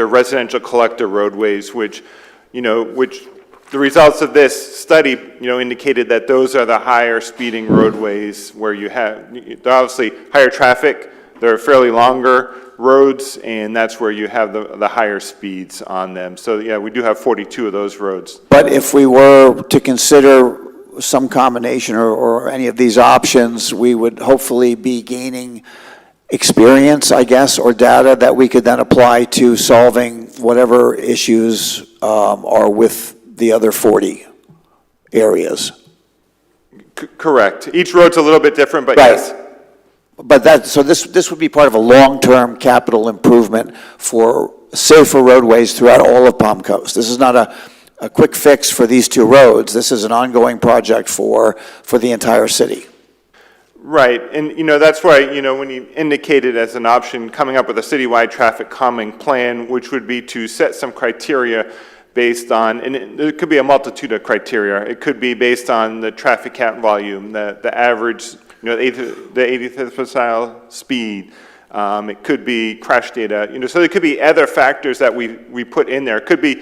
residential collector roadways, which the results of this study, indicated that those are the higher speeding roadways where you have, obviously, higher traffic. They're fairly longer roads, and that's where you have the higher speeds on them. So, yeah, we do have 42 of those roads. But if we were to consider some combination or any of these options, we would hopefully be gaining experience, I guess, or data that we could then apply to solving whatever issues are with the other 40 areas. Correct. Each road's a little bit different, but Right. yes. But this would be part of a long-term capital improvement for safer roadways throughout all of Palm Coast. This is not a quick fix for these two roads. This is an ongoing project for the entire city. Right, and that's why, when you indicated as an option, coming up with a citywide traffic calming plan, which would be to set some criteria based on, and there could be a multitude of criteria. It could be based on the traffic count volume, the average, the 85th percentile speed. It could be crash data, so there could be other factors that we put in there. It could be,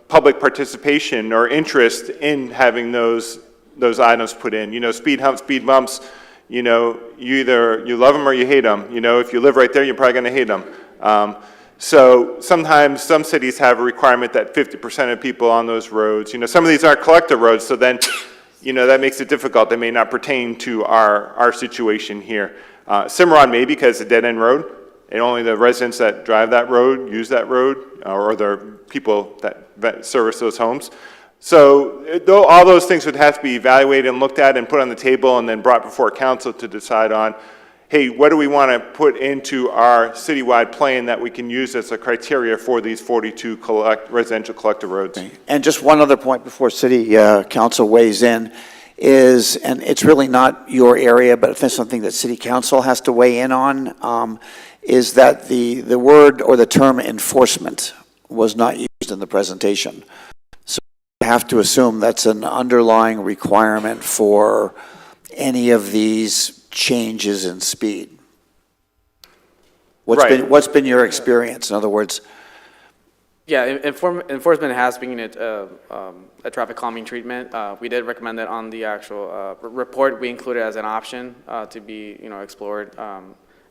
public participation or interest in having those items put in. Speed humps, speed bumps, you love them or you hate them. If you live right there, you're probably going to hate them. So sometimes some cities have a requirement that 50% of people on those roads, some of these aren't collector roads, so then, that makes it difficult. They may not pertain to our situation here. Cimarron may, because it's a dead-end road, and only the residents that drive that road use that road, or the people that service those homes. So all those things would have to be evaluated and looked at and put on the table and then brought before council to decide on, hey, what do we want to put into our citywide plan that we can use as a criteria for these 42 residential collector roads? And just one other point before city council weighs in is, and it's really not your area, but it's something that city council has to weigh in on, is that the word or the term enforcement was not used in the presentation. So I have to assume that's an underlying requirement for any of these changes in speed. What's been your experience? In other words, Yeah, enforcement has been a traffic calming treatment. We did recommend that on the actual report. We included as an option to be explored.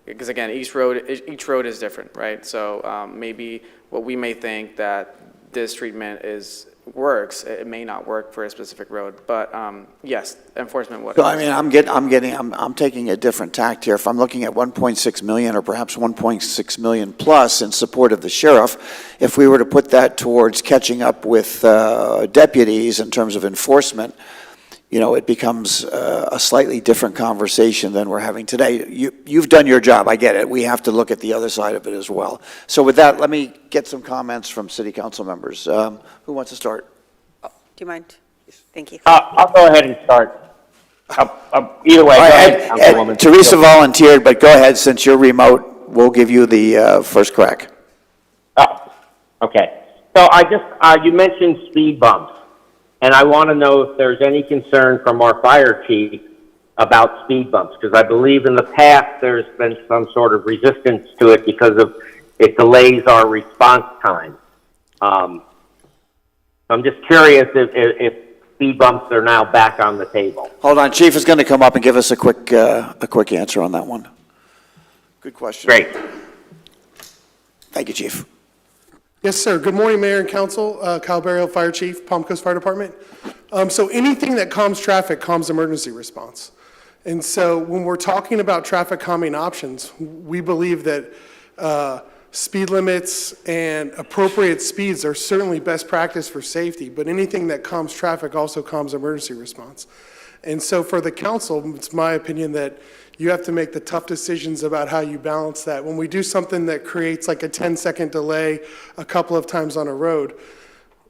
Because again, each road is different, right? So maybe what we may think that this treatment works, it may not work for a specific road. But yes, enforcement would. so I mean, I'm taking a different tact here. If I'm looking at 1.6 million or perhaps 1.6 million plus in support of the sheriff, if we were to put that towards catching up with deputies in terms of enforcement, it becomes a slightly different conversation than we're having today. You've done your job, I get it. We have to look at the other side of it as well. So with that, let me get some comments from city council members. Who wants to start? Do you mind? Thank you. I'll go ahead and start. Either way, All go right, ahead, Councilwoman. Teresa volunteered, but go ahead, since you're remote, we'll give you the first crack. Oh, okay. So you mentioned speed bumps, and I want to know if there's any concern from our fire chief about speed bumps, because I believe in the past there's been some sort of resistance to it because it delays our response time. I'm just curious if speed bumps are now back on the table. Hold on, Chief is going to come up and give us a quick answer on that one. Good question. Great. Thank you, Chief. Yes, sir. Good morning, Mayor and Council. Kyle Berryhill, Fire Chief, Palm Coast Fire Department. So anything that calms traffic calms emergency response. And so when we're talking about traffic calming options, we believe that speed limits and appropriate speeds are certainly best practice for safety, but anything that calms traffic also calms emergency response. And so for the council, it's my opinion that you have to make the tough decisions about how you balance that. When we do something that creates like a 10-second delay a couple of times on a road,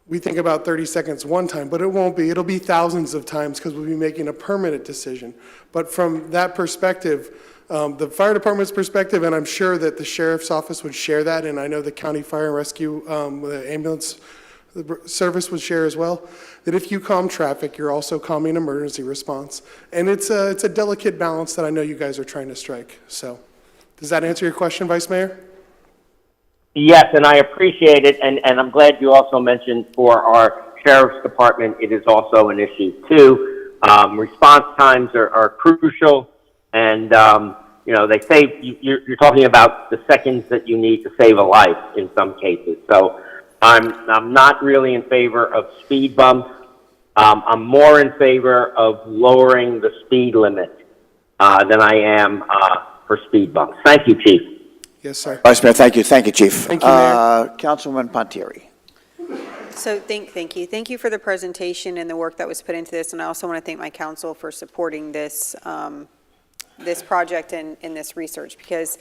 we think about 30 seconds one time, but it won't be. It'll be thousands of times because we'll be making a permanent decision. But from that perspective, the fire department's perspective, and I'm sure that the sheriff's office would share that, and I know the county fire and rescue, the ambulance service would share as well, that if you calm traffic, you're also calming emergency response. And it's a delicate balance that I know you guys are trying to strike. So does that answer your question, Vice Mayor? Yes, and I appreciate it, and I'm glad you also mentioned for our sheriff's department, it is also an issue too. Response times are crucial, and they say you're talking about the seconds that you need to save a life in some cases. So I'm not really in favor of speed bumps. I'm more in favor of lowering the speed limit than I am for speed bumps. Thank you, Chief. Yes, sir. Vice Mayor, thank you. Thank you, Chief. Thank you, Mayor. Councilwoman Pontieri. So thank you. Thank you for the presentation and the work that was put into this, and I also want to thank my council for supporting this, this project and this research, because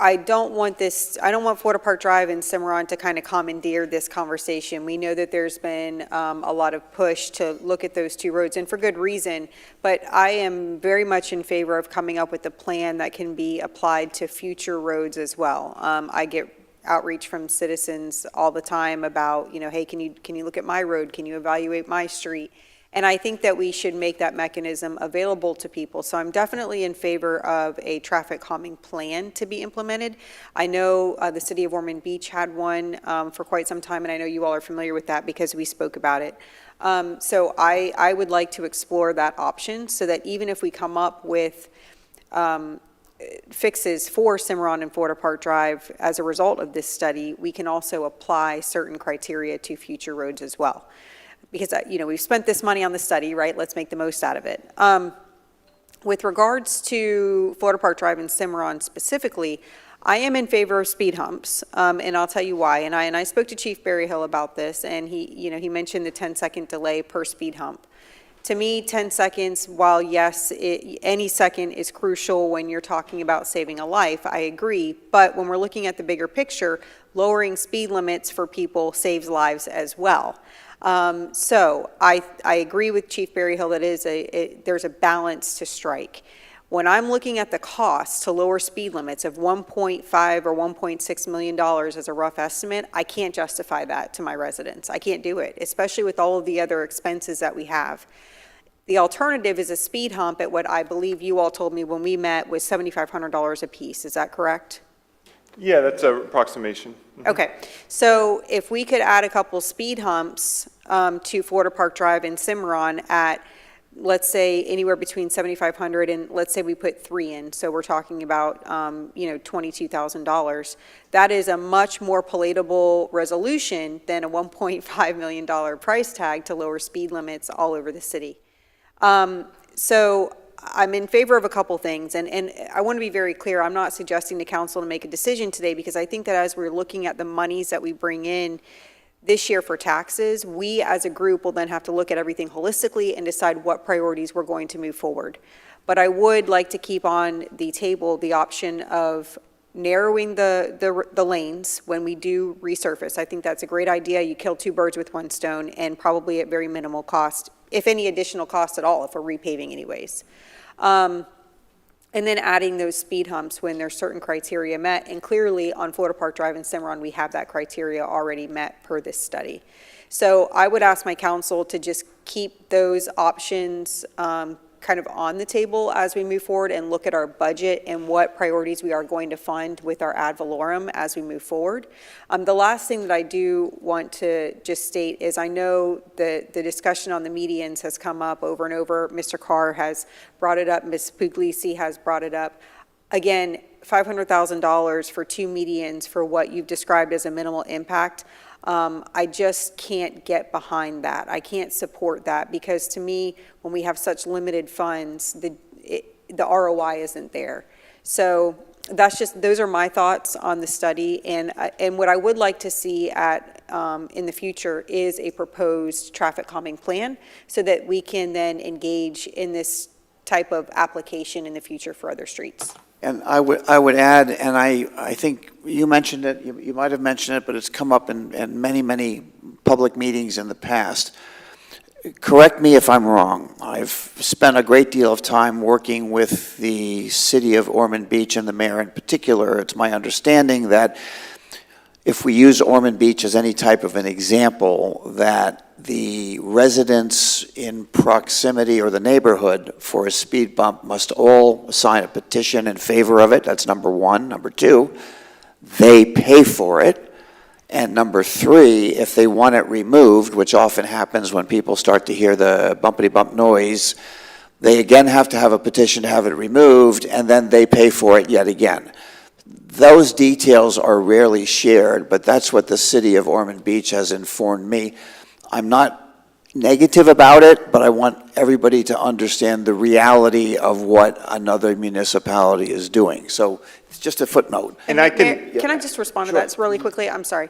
I don't want Florida Park Drive and Cimarron to kind of commandeer this conversation. We know that there's been a lot of push to look at those two roads, and for good reason, but I am very much in favor of coming up with a plan that can be applied to future roads as well. I get outreach from citizens all the time about, hey, can you look at my road? Can you evaluate my street? And I think that we should make that mechanism available to people. So I'm definitely in favor of a traffic calming plan to be implemented. I know the city of Ormond Beach had one for quite some time, and I know you all are familiar with that because we spoke about it. So I would like to explore that option so that even if we come up with fixes for Cimarron and Florida Park Drive as a result of this study, we can also apply certain criteria to future roads as well. Because, we've spent this money on the study, right? Let's make the most out of it. With regards to Florida Park Drive and Cimarron specifically, I am in favor of speed humps, and I'll tell you why. And I spoke to Chief Berryhill about this, and he mentioned the 10-second delay per speed hump. To me, 10 seconds, while yes, any second is crucial when you're talking about saving a life, I agree. But when we're looking at the bigger picture, lowering speed limits for people saves lives as well. So I agree with Chief Berryhill that there's a balance to strike. When I'm looking at the cost to lower speed limits of $1.5 or $1.6 million as a rough estimate, I can't justify that to my residents. I can't do it, especially with all of the other expenses that we have. The alternative is a speed hump at what I believe you all told me when we met was $7,500 a piece. Is that correct? Yeah, that's an approximation. Okay, so if we could add a couple speed humps to Florida Park Drive and Cimarron at, let's say, anywhere between $7,500 and let's say we put 3 in, so we're talking about, $22,000. That is a much more palatable resolution than a $1.5 million price tag to lower speed limits all over the city. So I'm in favor of a couple things, and I want to be very clear. I'm not suggesting to council to make a decision today because I think that as we're looking at the monies that we bring in this year for taxes, we as a group will then have to look at everything holistically and decide what priorities we're going to move forward. But I would like to keep on the table the option of narrowing the lanes when we do resurface. I think that's a great idea. You kill 2 birds with 1 stone and probably at very minimal cost, if any additional cost at all, if we're repaving anyways. And then adding those speed humps when there's certain criteria met. And clearly on Florida Park Drive and Cimarron, we have that criteria already met per this study. So I would ask my council to just keep those options kind of on the table as we move forward and look at our budget and what priorities we are going to fund with our ad valorem as we move forward. The last thing that I do want to just state is I know the discussion on the medians has come up over and over. Mr. Carr has brought it up. Ms. Puglisi has brought it up. Again, $500,000 for 2 medians for what you've described as a minimal impact. I just can't get behind that. I can't support that because to me, when we have such limited funds, the ROI isn't there. So those are my thoughts on the study. And what I would like to see in the future is a proposed traffic calming plan so that we can then engage in this type of application in the future for other streets. And I would add, and I think you mentioned it, you might have mentioned it, but it's come up in many, many public meetings in the past. Correct me if I'm wrong. I've spent a great deal of time working with the city of Ormond Beach and the mayor in particular. It's my understanding that if we use Ormond Beach as any type of an example, that the residents in proximity or the neighborhood for a speed bump must all sign a petition in favor of it. That's number one. Number two, they pay for it. And number three, if they want it removed, which often happens when people start to hear the bumpity-bump noise, they again have to have a petition to have it removed, and then they pay for it yet again. Those details are rarely shared, but that's what the city of Ormond Beach has informed me. I'm not negative about it, but I want everybody to understand the reality of what another municipality is doing. So it's just a footnote. And I can... Can I just respond Sure. to that really quickly? I'm sorry.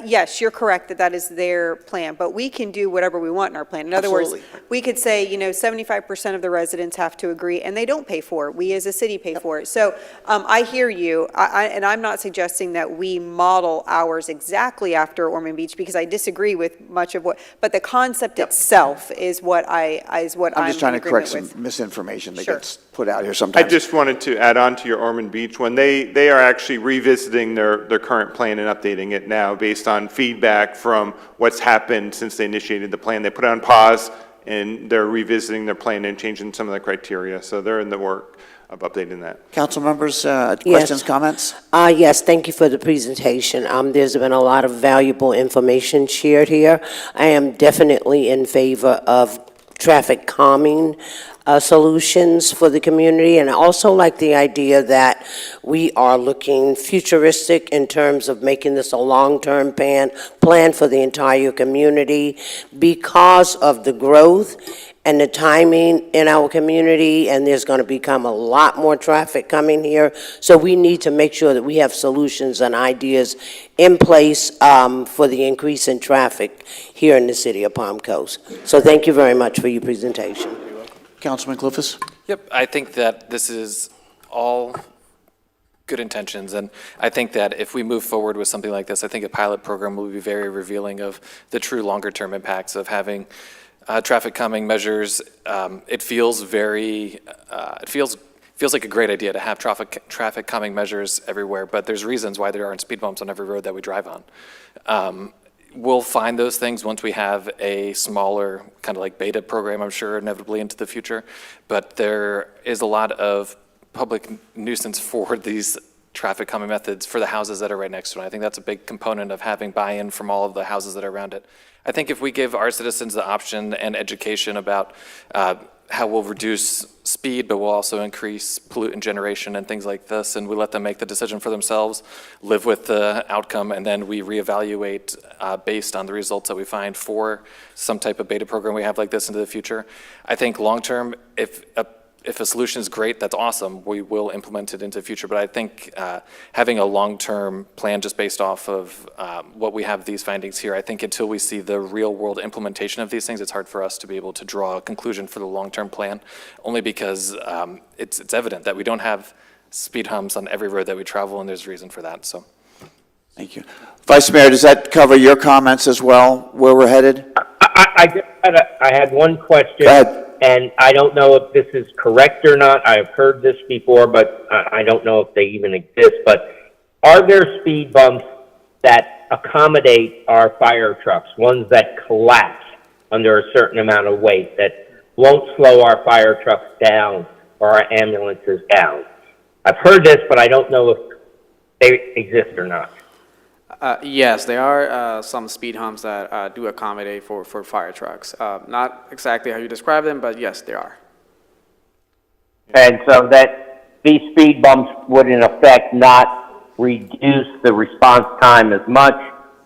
Yes, you're correct that that is their plan, but we can do whatever we want in our plan. In other words, we could say, 75% of the residents have to agree, and they don't pay for it. We as a city pay for it. So I hear you, and I'm not suggesting that we model ours exactly after Ormond Beach because I disagree with much of what, but the concept itself is what I'm just trying to correct agreement some misinformation that Sure. gets put out here I sometimes. just wanted to add on to your Ormond Beach one. They are actually revisiting their current plan and updating it now based on feedback from what's happened since they initiated the plan. They put it on pause and they're revisiting their plan and changing some of the criteria. So they're in the work of updating that. Council members, questions, comments? Yes, thank you for the presentation. There's been a lot of valuable information shared here. I am definitely in favor of traffic calming solutions for the community, and I also like the idea that we are looking futuristic in terms of making this a long-term plan for the entire community because of the growth and the timing in our community, and there's going to become a lot more traffic coming here. So we need to make sure that we have solutions and ideas in place for the increase in traffic here in the city of Palm Coast. So thank you very much for your presentation. Councilman Clufus? Yep, I think that this is all good intentions, and I think that if we move forward with something like this, I think a pilot program will be very revealing of the true longer-term impacts of having traffic calming measures. It feels like a great idea to have traffic calming measures everywhere, but there's reasons why there aren't speed bumps on every road that we drive on. We'll find those things once we have a smaller kind of like beta program, I'm sure, inevitably into the future. But there is a lot of public nuisance for these traffic calming methods for the houses that are right next to it. I think that's a big component of having buy-in from all of the houses that are around it. I think if we give our citizens the option and education about how we'll reduce speed, but we'll also increase pollutant generation and things like this, and we let them make the decision for themselves, live with the outcome, and then we reevaluate based on the results that we find for some type of beta program we have like this into the future. I think long-term, if a solution is great, that's awesome. We will implement it into the future. But I think having a long-term plan just based off of what we have these findings here, I think until we see the real-world implementation of these things, it's hard for us to be able to draw a conclusion for the long-term plan, only because it's evident that we don't have speed humps on every road that we travel, and there's reason for that. So, thank you. Vice Mayor, does that cover your comments as well, where we're headed? I had one question. Go ahead. And I don't know if this is correct or not. I've heard this before, but I don't know if they even exist. But are there speed bumps that accommodate our fire trucks, ones that collapse under a certain amount of weight, that won't slow our fire trucks down or our ambulances down. I've heard this, but I don't know if they exist or not. Yes, there are some speed humps that do accommodate for fire trucks. Not exactly how you describe them, but yes, there are. And so that these speed bumps would in effect not reduce the response time as much,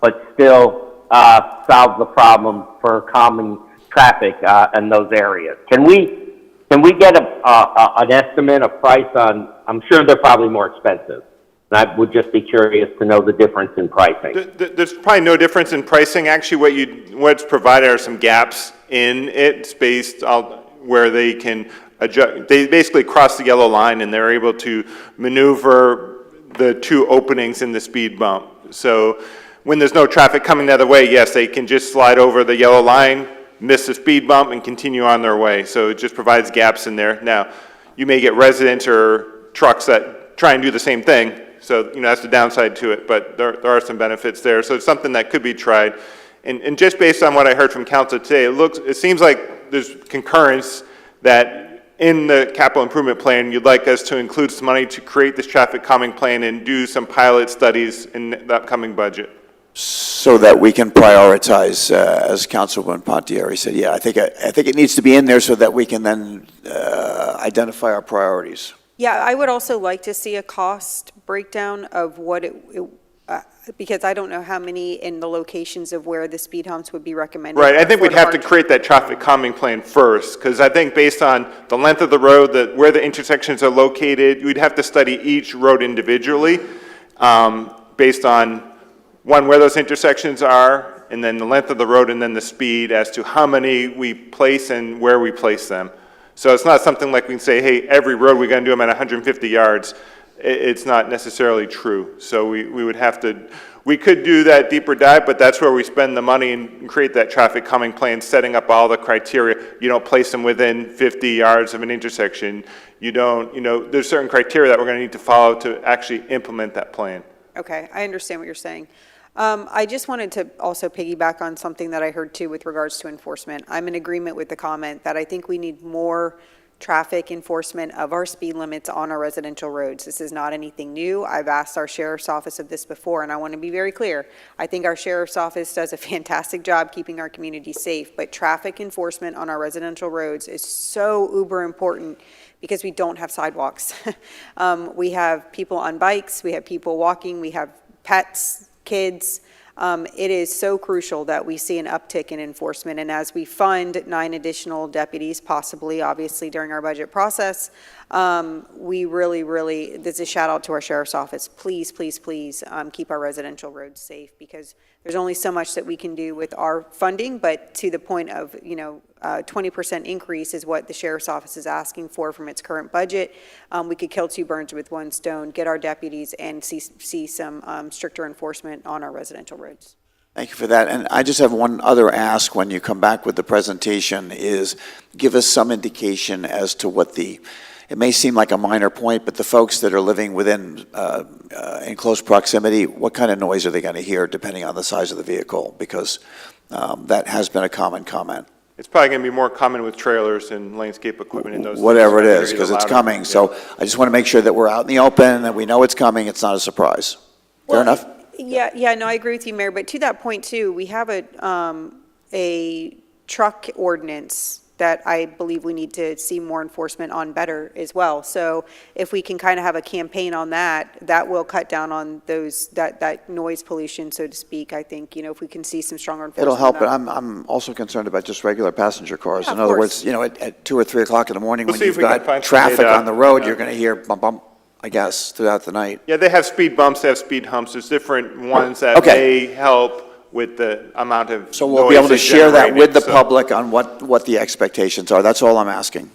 but still solve the problem for calming traffic in those areas. Can we get an estimate, a price on, I'm sure they're probably more expensive. And I would just be curious to know the difference in pricing. There's probably no difference in pricing. Actually, what's provided are some gaps in it spaced out where they can adjust. They basically cross the yellow line and they're able to maneuver the two openings in the speed bump. So when there's no traffic coming the other way, yes, they can just slide over the yellow line, miss the speed bump, and continue on their way. So it just provides gaps in there. Now, you may get residents or trucks that try and do the same thing. So, that's the downside to it, but there are some benefits there. So it's something that could be tried. And just based on what I heard from council today, it seems like there's concurrence that in the capital improvement plan, you'd like us to include some money to create this traffic calming plan and do some pilot studies in the upcoming budget. So that we can prioritize, as Councilwoman Pontieri said. Yeah, I think it needs to be in there so that we can then identify our priorities. Yeah, I would also like to see a cost breakdown of what because I don't know how many in the locations of where the speed humps would be recommended. Right, I think we'd have to create that traffic calming plan first, because I think based on the length of the road, where the intersections are located, we'd have to study each road individually, based on, one, where those intersections are, and then the length of the road, and then the speed as to how many we place and where we place them. So it's not something like we can say, hey, every road we're going to do them at 150 yards. It's not necessarily true. So we would have to, we could do that deeper dive, but that's where we spend the money and create that traffic calming plan, setting up all the criteria. You don't place them within 50 yards of an intersection. You don't, there's certain criteria that we're going to need to follow to actually implement that plan. Okay, I understand what you're saying. I just wanted to also piggyback on something that I heard too with regards to enforcement. I'm in agreement with the comment that I think we need more traffic enforcement of our speed limits on our residential roads. This is not anything new. I've asked our sheriff's office of this before, and I want to be very clear. I think our sheriff's office does a fantastic job keeping our community safe, but traffic enforcement on our residential roads is so uber important because we don't have sidewalks. We have people on bikes, we have people walking, we have pets, kids. It is so crucial that we see an uptick in enforcement, and as we fund 9 additional deputies, possibly, obviously, during our budget process, we really, this is a shout out to our sheriff's office. Please, please, please keep our residential roads safe, because there's only so much that we can do with our funding, but to the point of, 20% increase is what the sheriff's office is asking for from its current budget. We could kill 2 birds with 1 stone, get our deputies, and see some stricter enforcement on our residential roads. Thank you for that. And I just have one other ask when you come back with the presentation is give us some indication as to what it may seem like a minor point, but the folks that are living within in close proximity, what kind of noise are they going to hear depending on the size of the vehicle? Because that has been a common comment. It's probably going to be more common with trailers and landscape equipment in those. Whatever it areas is, because it's louder. coming. So I just want to make sure that we're out in the open, that we know it's coming, it's not a surprise. Fair enough? Yeah, no, I agree with you, Mayor, but to that point too, we have a truck ordinance that I believe we need to see more enforcement on better as well. So if we can kind of have a campaign on that, that will cut down on that noise pollution, so to speak. I think, if we can see some stronger enforcement. It'll help, on but that. I'm also concerned about just regular passenger cars. Yeah, In of other course. words, at 2 or 3 o'clock in the morning, We'll when see if you've we can got find some traffic data. on the road, Yeah. you're going to hear bump, bump, I guess, throughout the night. Yeah, they have speed bumps, they have speed humps. There's different ones that Okay. may help with the amount of So we'll be able to noise share that with the generated, so- public on what the expectations are. That's all I'm asking.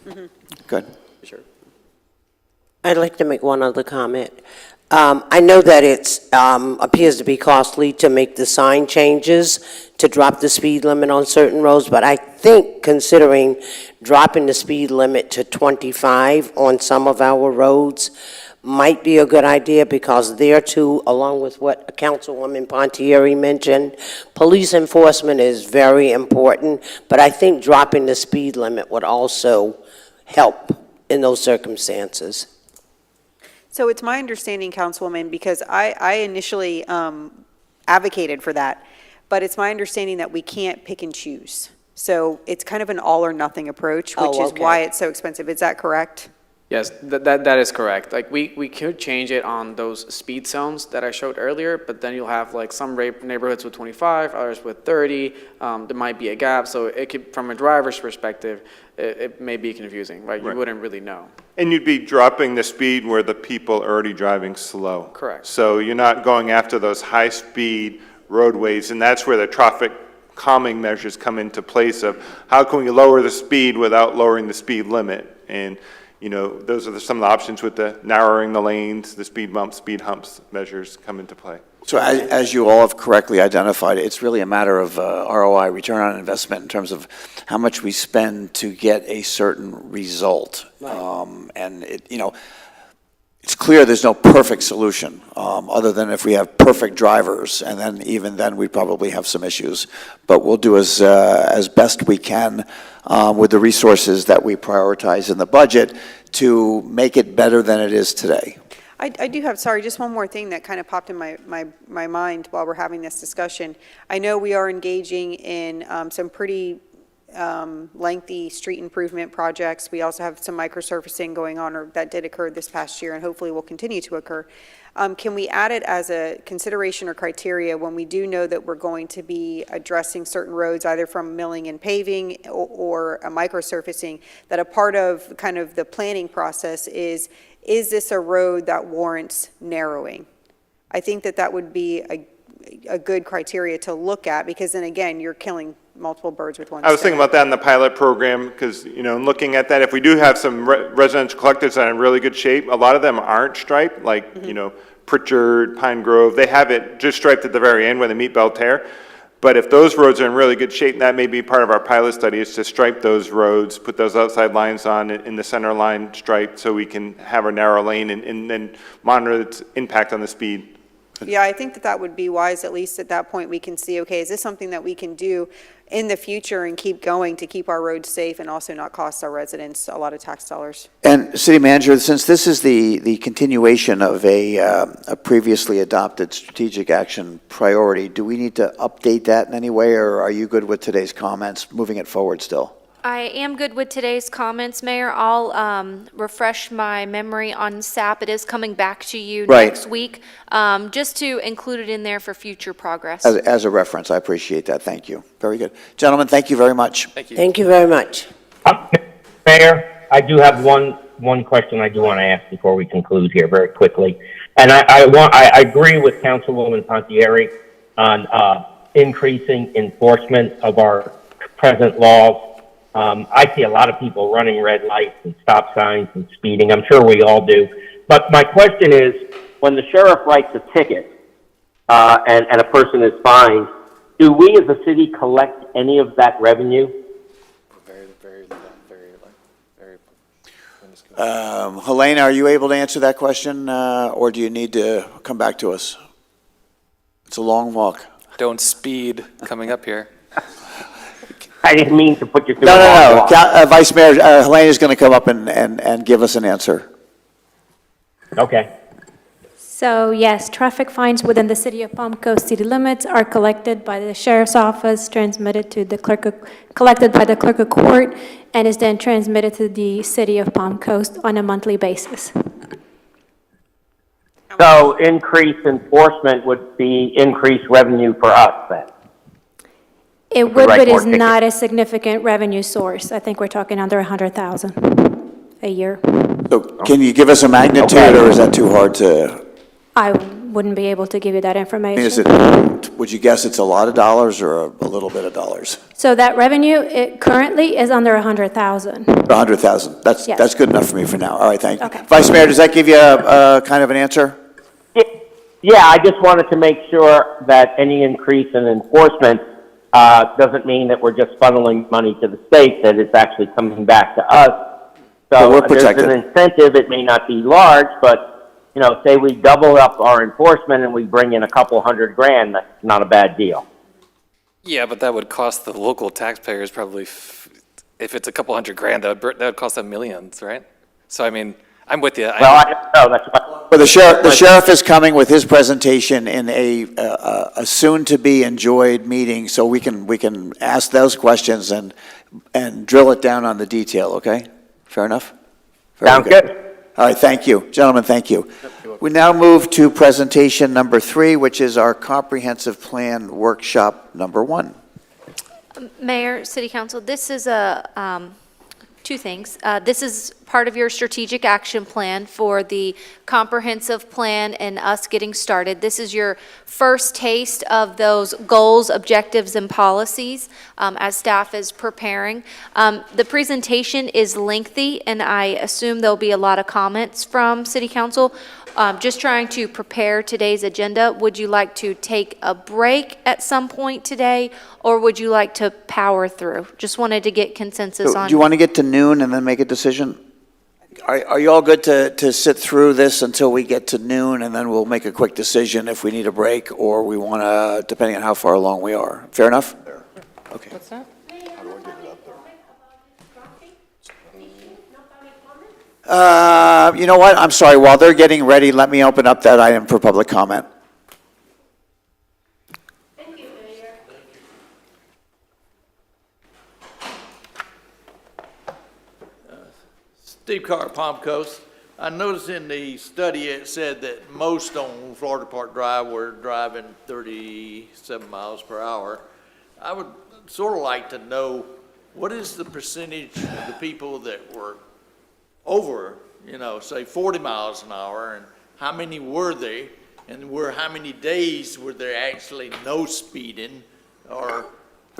Good. I'd like to make one other comment. I know that it appears to be costly to make the sign changes to drop the speed limit on certain roads, but I think considering dropping the speed limit to 25 on some of our roads might be a good idea, because there too, along with what Councilwoman Pontieri mentioned, police enforcement is very important, but I think dropping the speed limit would also help in those circumstances. So it's my understanding, Councilwoman, because I initially advocated for that, but it's my understanding that we can't pick and choose. So it's kind of an all or nothing approach, which is why it's so expensive. Is that correct? Yes, that is correct. Like, we could change it on those speed zones that I showed earlier, but then you'll have like some neighborhoods with 25, others with 30. There might be a gap, so it could, from a driver's perspective, it may be confusing, right? You wouldn't really know. And you'd be dropping the speed where the people are already driving slow. Correct. So you're not going after those high-speed roadways, and that's where the traffic calming measures come into place of how can we lower the speed without lowering the speed limit? And, you know, those are some of the options with the narrowing the lanes, the speed bumps, speed humps measures come into play. So as you all have correctly identified, it's really a matter of ROI, return on investment, in terms of how much we spend to get a certain result. And it's clear there's no perfect solution, other than if we have perfect drivers, and then even then we probably have some issues. But we'll do as best we can with the resources that we prioritize in the budget to make it better than it is today. I do have, sorry, just one more thing that kind of popped in my mind while we're having this discussion. I know we are engaging in some pretty lengthy street improvement projects. We also have some microsurfacing going on, or that did occur this past year and hopefully will continue to occur. Can we add it as a consideration or criteria when we do know that we're going to be addressing certain roads, either from milling and paving or a microsurfacing, that a part of kind of the planning process is this a road that warrants narrowing? I think that would be a good criteria to look at, because then again, you're killing multiple birds with one stone. I was thinking about that in the pilot program, because, looking at that, if we do have some residential collectors that are in really good shape, a lot of them aren't striped, like, Pritchard, Pine Grove, they have it just striped at the very end where they meet Belterre. But if those roads are in really good shape, that may be part of our pilot study, is to stripe those roads, put those outside lines on in the center line striped, so we can have a narrow lane and then monitor its impact on the speed. Yeah, I think that would be wise. At least at that point, we can see, okay, is this something that we can do in the future and keep going to keep our roads safe and also not cost our residents a lot of tax dollars? And City Manager, since this is the continuation of a previously adopted strategic action priority, do we need to update that in any way, or are you good with today's comments, moving it forward still? I am good with today's comments, Mayor. I'll refresh my memory on SAP. It is coming back to you next week, just to include it in there for future progress. As a reference, I appreciate that. Thank you. Very good. Gentlemen, thank you very much. Thank you. Thank you very much. Mayor, I do have one question I do want to ask before we conclude here very quickly. And I agree with Councilwoman Pontieri on increasing enforcement of our present laws. I see a lot of people running red lights and stop signs and speeding. I'm sure we all do. But my question is, when the sheriff writes a ticket and a person is fined, do we as a city collect any of that revenue? Helena, are you able to answer that question, or do you need to come back to us? It's a long walk. Don't speed coming up here. I didn't mean to put you through No. Vice Mayor, Helena is going to come up and give us an answer. Okay. So yes, traffic fines within the city of Palm Coast city limits are collected by the sheriff's office, transmitted to the collected by the clerk of court, and is then transmitted to the city of Palm Coast on a monthly basis. So increased enforcement would be increased revenue for us then? It would, but is not a significant revenue source. I think we're talking under 100,000 a year. So can you give us a magnitude, or is that too hard to? I wouldn't be able to give you that information. Would you guess it's a lot of dollars or a little bit of dollars? So that revenue, it currently is under 100,000. 100,000. Yes. That's good enough for me for now. All right, thank you. Okay. Vice Mayor, does that give you a kind of an answer? Yeah, I just wanted to make sure that any increase in enforcement doesn't mean that we're just funneling money to the state, that it's actually coming back to us. So we're protected. there's an incentive. It may not be large, but say we double up our enforcement and we bring in a couple $100,000, that's not a bad deal. Yeah, but that would cost the local taxpayers probably, if it's a couple $100,000, that would cost them millions, right? So, I mean, I'm with you. Well, I don't know, that's why. Well, the sheriff is coming with his presentation in a soon-to-be enjoyed meeting, so we can ask those questions and drill it down on the detail, okay? Fair enough? Very Sounds good. All right, thank you. Gentlemen, thank you. We now move to presentation number 3, which is our comprehensive plan workshop number 1. Mayor, City Council, this is two things. This is part of your strategic action plan for the comprehensive plan and us getting started. This is your first taste of those goals, objectives, and policies as staff is preparing. The presentation is lengthy, and I assume there'll be a lot of comments from City Council. Just trying to prepare today's agenda. Would you like to take a break at some point today, or would you like to power through? Just wanted to get consensus on. Do you want to get to noon and then make a decision? Are you all good to sit through this until we get to noon, and then we'll make a quick decision if we need a break, or we want to, depending on how far along we are? Fair enough? Okay. What's that? You know what? I'm sorry. While they're getting ready, let me open up that item for public comment. Thank you, Mayor. Steve Carr, Palm Coast. I noticed in the study it said that most on Florida Park Drive were driving 37 miles per hour. I would sort of like to know, what is the percentage of the people that were over, say 40 miles an hour, and how many were they, and how many days were there actually no speeding, or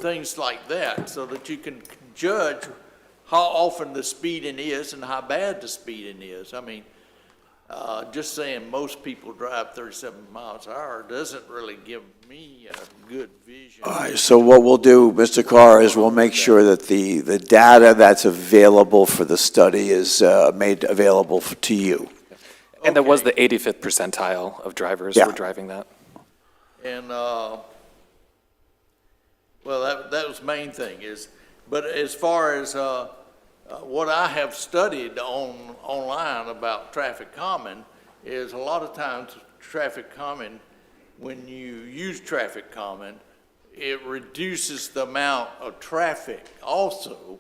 things like that, so that you can judge how often the speeding is and how bad the speeding is. I mean, just saying most people drive 37 miles an hour doesn't really give me a good vision. All right, so what we'll do, Mr. Carr, is we'll make sure that the data that's available for the study is made available to you. And that was the 85th percentile of drivers Yeah. were driving that. And, well, that was the main thing is, but as far as what I have studied online about traffic calming is a lot of times traffic calming, when you use traffic calming, it reduces the amount of traffic also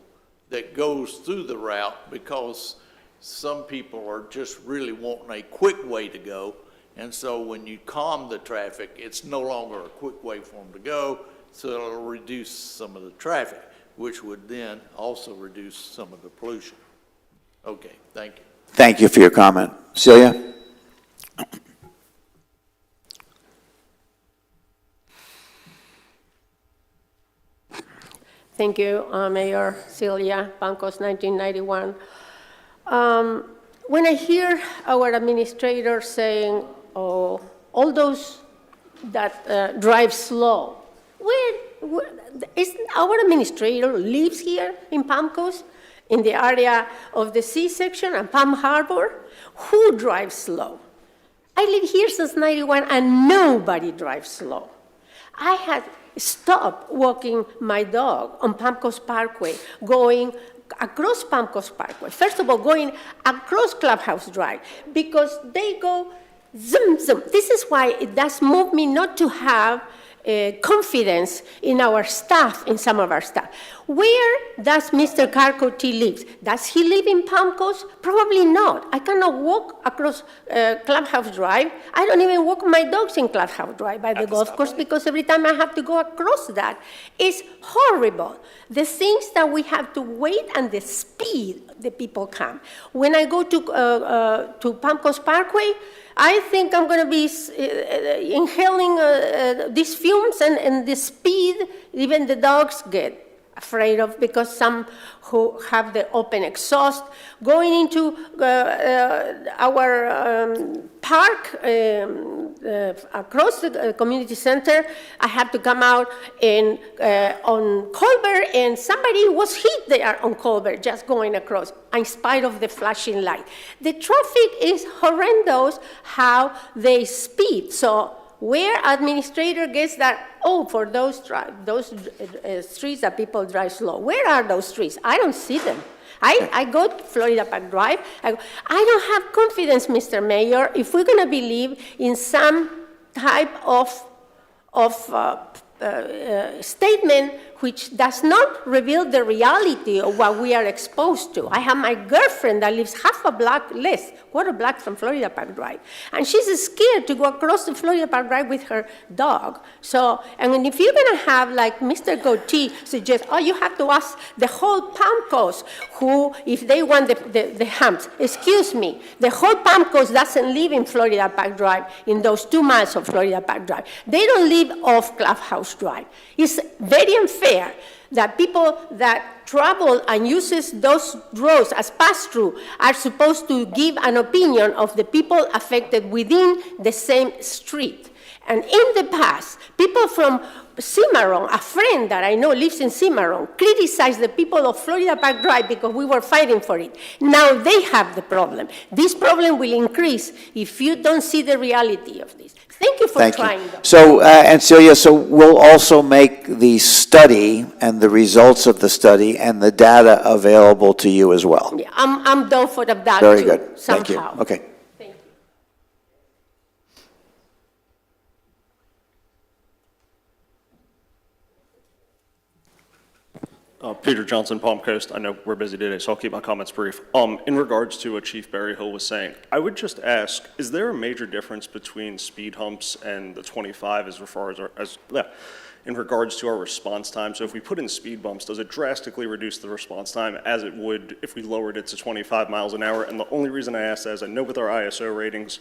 that goes through the route, because some people are just really wanting a quick way to go. And so when you calm the traffic, it's no longer a quick way for them to go, so it'll reduce some of the traffic, which would then also reduce some of the pollution. Okay, thank you. Thank you for your comment. Celia? Thank you, Mayor Celia Pancos, 1991. When I hear our administrator saying, oh, all those that drive slow, isn't our administrator lives here in Palm Coast, in the area of the C-section and Palm Harbor? Who drives slow? I live here since 91 and nobody drives slow. I had stopped walking my dog on Palm Coast Parkway, going across Palm Coast Parkway. First of all, going across Clubhouse Drive, because they go zoom, zoom. This is why it does move me not to have confidence in our staff, in some of our staff. Where does Mr. Carcoty live? Does he live in Palm Coast? Probably not. I cannot walk across Clubhouse Drive. I don't even walk my dogs in Clubhouse Drive by the golf course, because every time I have to go across that, it's horrible. The things that we have to wait and the speed the people come. When I go to Palm Coast Parkway, I think I'm going to be inhaling these fumes and the speed even the dogs get. afraid of, because some who have the open exhaust, going into our park across the community center. I have to come out on Colbert, and somebody was hit there on Colbert just going across, in spite of the flashing light. The traffic is horrendous how they speed. So where administrator gets that, oh, for those streets that people drive slow. Where are those streets? I don't see them. I go to Florida Park Drive. I don't have confidence, Mr. Mayor, if we're going to believe in some type of statement which does not reveal the reality of what we are exposed to. I have my girlfriend that lives half a block less, quarter block from Florida Park Drive, and she's scared to go across the Florida Park Drive with her dog. So, and if you're going to have, like Mr. Goatee suggests, oh, you have to ask the whole Palm Coast who, if they want the humps. Excuse me, the whole Palm Coast doesn't live in Florida Park Drive, in those 2 miles of Florida Park Drive. They don't live off Clubhouse Drive. It's very unfair that people that travel and uses those roads as pass-through are supposed to give an opinion of the people affected within the same street. And in the past, people from Cimarron, a friend that I know lives in Cimarron, criticized the people of Florida Park Drive because we were fighting for it. Now they have the problem. This problem will increase if you don't see the reality of this. Thank you for trying, though. So, and Celia, so we'll also make the study and the results of the study and the data available to you as well. Yeah, I'm done for that too, Very good. Thank you. somehow. Okay. Thank you. Peter Johnson, Palm Coast. I know we're busy today, so I'll keep my comments brief. In regards to what Chief Berryhill was saying, I would just ask, is there a major difference between speed humps and the 25 as far as in regards to our response time? So if we put in speed bumps, does it drastically reduce the response time as it would if we lowered it to 25 miles an hour? And the only reason I ask that is I know with our ISO ratings,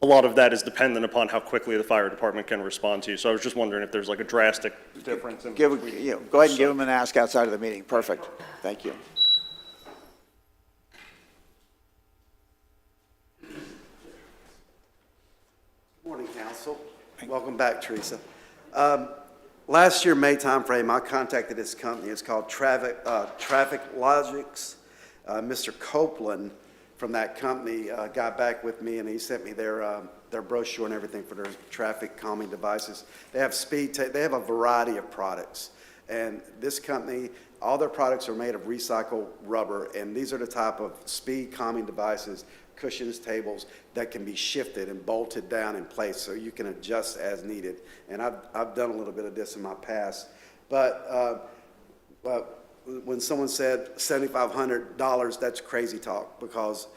a lot of that is dependent upon how quickly the fire department can respond to you. So I was just wondering if there's like a drastic difference. Go ahead and give him an ask outside of the meeting. Perfect. Thank you. Good morning, Council. Welcome back, Teresa. Last year, May timeframe, I contacted this company. It's called Traffic Logics. Mr. Copeland from that company got back with me, and he sent me their brochure and everything for their traffic calming devices. They have they have a variety of products, and this company, all their products are made of recycled rubber, and these are the type of speed calming devices, cushions, tables that can be shifted and bolted down in place so you can adjust as needed. And I've done a little bit of this in my past, but when someone said $7,500, that's crazy talk, because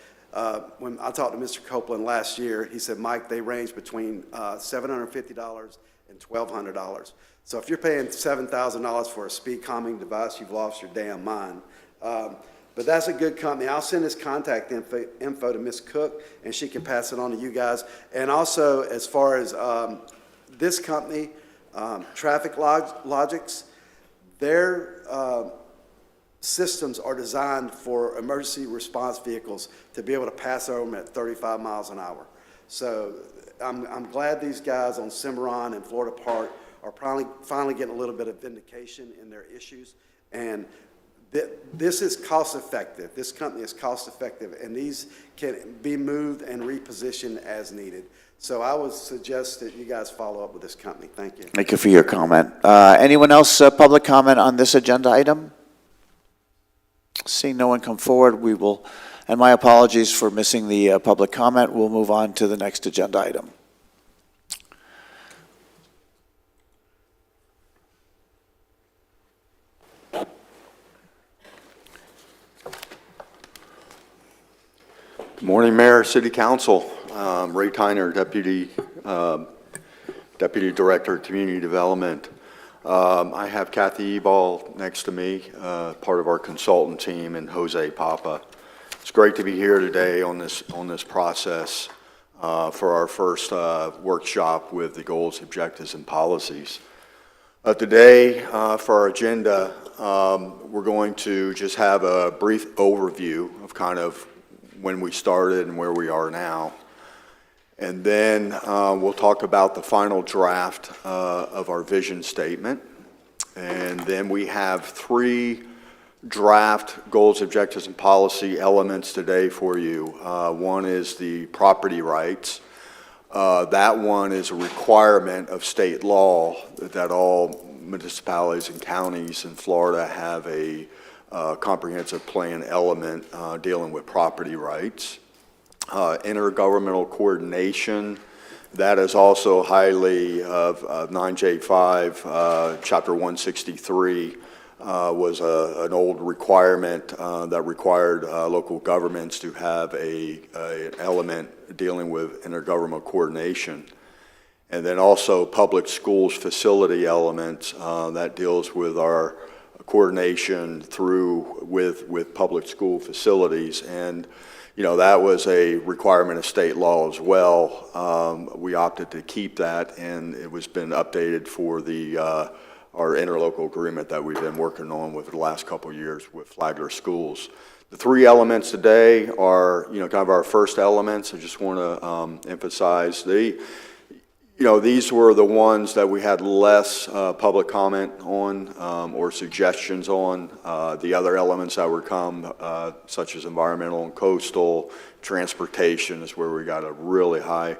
when I talked to Mr. Copeland last year, he said, Mike, they range between $750 and $1,200. So if you're paying $7,000 for a speed calming device, you've lost your damn mind. But that's a good company. I'll send his contact info to Ms. Cook, and she can pass it on to you guys. And also, as far as this company, Traffic Logics, their systems are designed for emergency response vehicles to be able to pass over them at 35 miles an hour. So I'm glad these guys on Cimarron and Florida Park are finally getting a little bit of vindication in their issues. And this is cost effective. This company is cost effective, and these can be moved and repositioned as needed. So I would suggest that you guys follow up with this company. Thank you. Thank you for your comment. Anyone else, public comment on this agenda item? Seeing no one come forward, we will, and my apologies for missing the public comment, we'll move on to the next agenda item. Good morning, Mayor, City Council. Ray Tyner, Deputy Director of Community Development. I have Kathy Ebal next to me, part of our consultant team, and Jose Papa. It's great to be here today on this process for our first workshop with the goals, objectives, and policies. Today, for our agenda, we're going to just have a brief overview of kind of when we started and where we are now. And then we'll talk about the final draft of our vision statement. And then we have 3 draft goals, objectives, and policy elements today for you. One is the property rights. That one is a requirement of state law that all municipalities and counties in Florida have a comprehensive plan element dealing with property rights. Intergovernmental coordination, that is also highly of 9J5, Chapter 163, was an old requirement that required local governments to have an element dealing with intergovernmental coordination. And then also public schools facility elements that deals with our coordination with public school facilities. And you know, that was a requirement of state law as well. We opted to keep that, and it was been updated for the our interlocal agreement that we've been working on with the last couple of years with Flagler Schools. The 3 elements today are, you know, kind of our first elements. I just want to emphasize these were the ones that we had less public comment on or suggestions on. The other elements that were such as environmental and coastal, transportation is where we got a really high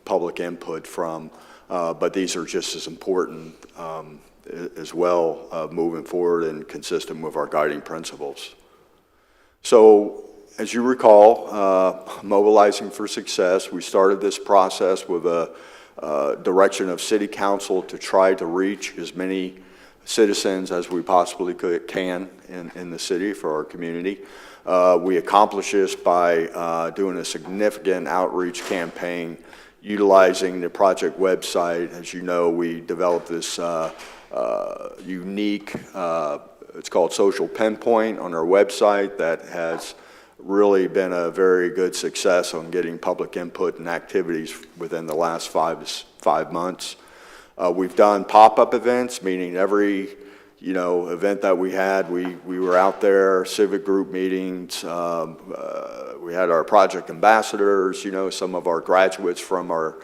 public input from. But these are just as important as well moving forward and consistent with our guiding principles. So, as you recall, Mobilizing for Success, we started this process with a direction of City Council to try to reach as many citizens as we possibly can in the city for our community. We accomplish this by doing a significant outreach campaign utilizing the project website. As you know, we developed this unique, it's called Social Pinpoint on our website that has really been a very good success on getting public input and activities within the last 5 months. We've done pop-up events, meaning every event that we had, we were out there, civic group meetings. We had our project ambassadors, some of our graduates from our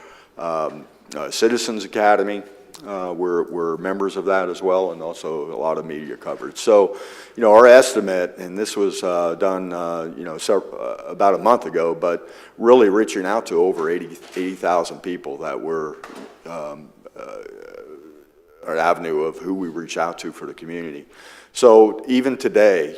Citizens Academy. We're members of that as well, and also a lot of media coverage. So, our estimate, and this was done, about a month ago, but really reaching out to over 80,000 people that were an avenue of who we reach out to for the community. So even today,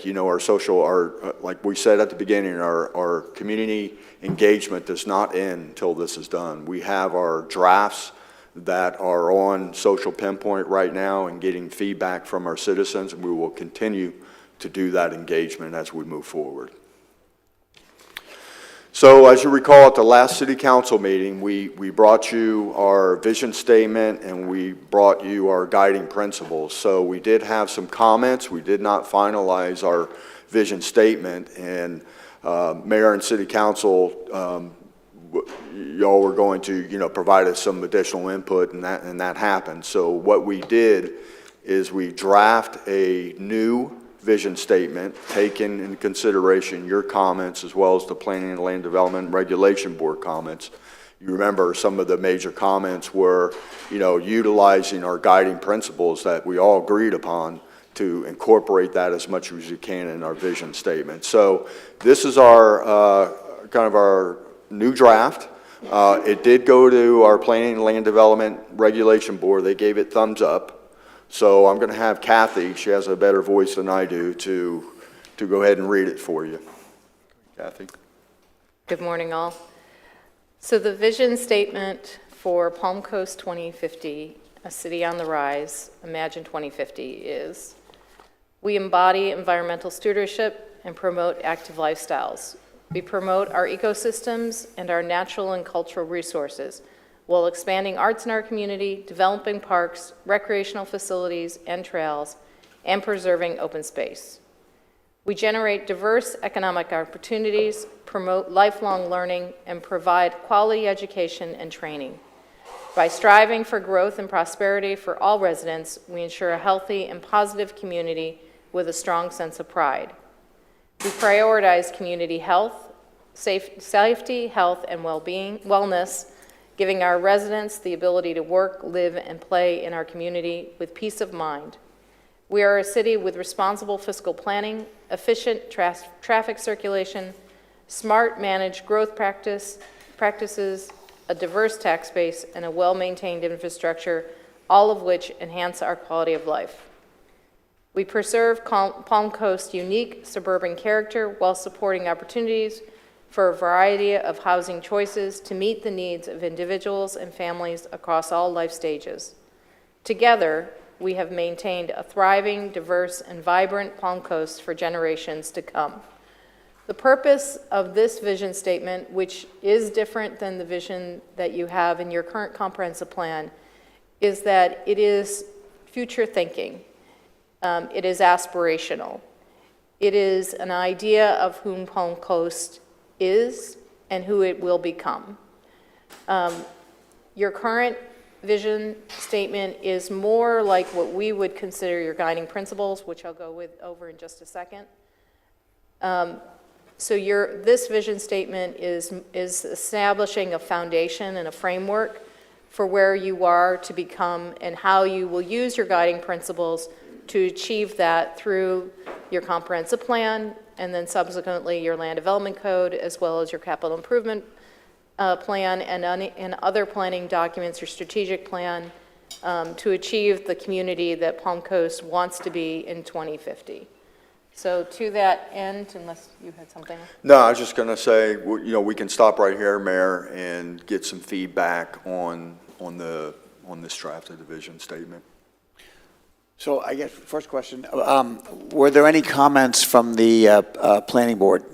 like we said at the beginning, our community engagement does not end until this is done. We have our drafts that are on Social Pinpoint right now and getting feedback from our citizens, and we will continue to do that engagement as we move forward. So as you recall, at the last City Council meeting, we brought you our vision statement and we brought you our guiding principles. So we did have some comments. We did not finalize our vision statement, and Mayor and City Council, y'all were going to, provide us some additional input, and that happened. So what we did is we draft a new vision statement, taking into consideration your comments as well as the Planning and Land Development Regulation Board comments. You remember some of the major comments were, utilizing our guiding principles that we all agreed upon to incorporate that as much as you can in our vision statement. So this is our kind of our new draft. It did go to our Planning and Land Development Regulation Board. They gave it thumbs up. So I'm going to have Kathy, she has a better voice than I do, to go ahead and read it for you. Kathy. Good morning, all. So the vision statement for Palm Coast 2050, a city on the rise, Imagine 2050, is: we embody environmental stewardship and promote active lifestyles. We promote our ecosystems and our natural and cultural resources, while expanding arts in our community, developing parks, recreational facilities, and trails, and preserving open space. We generate diverse economic opportunities, promote lifelong learning, and provide quality education and training. By striving for growth and prosperity for all residents, we ensure a healthy and positive community with a strong sense of pride. We prioritize community health, safety, health, and wellness, giving our residents the ability to work, live, and play in our community with peace of mind. We are a city with responsible fiscal planning, efficient traffic circulation, smart managed growth practices, a diverse tax base, and a well-maintained infrastructure, all of which enhance our quality of life. We preserve Palm Coast's unique suburban character while supporting opportunities for a variety of housing choices to meet the needs of individuals and families across all life stages. Together, we have maintained a thriving, diverse, and vibrant Palm Coast for generations to come. The purpose of this vision statement, which is different than the vision that you have in your current comprehensive plan, is that it is future thinking. It is aspirational. It is an idea of whom Palm Coast is and who it will become. Your current vision statement is more like what we would consider your guiding principles, which I'll go over in just a second. So this vision statement is establishing a foundation and a framework for where you are to become and how you will use your guiding principles to achieve that through your comprehensive plan and then subsequently your land development code, as well as your capital improvement plan and other planning documents, your strategic plan, to achieve the community that Palm Coast wants to be in 2050. So to that end, unless you had something. No, I was just going to say, we can stop right here, Mayor, and get some feedback on this draft of the vision statement. So I guess first question, were there any comments from the planning board?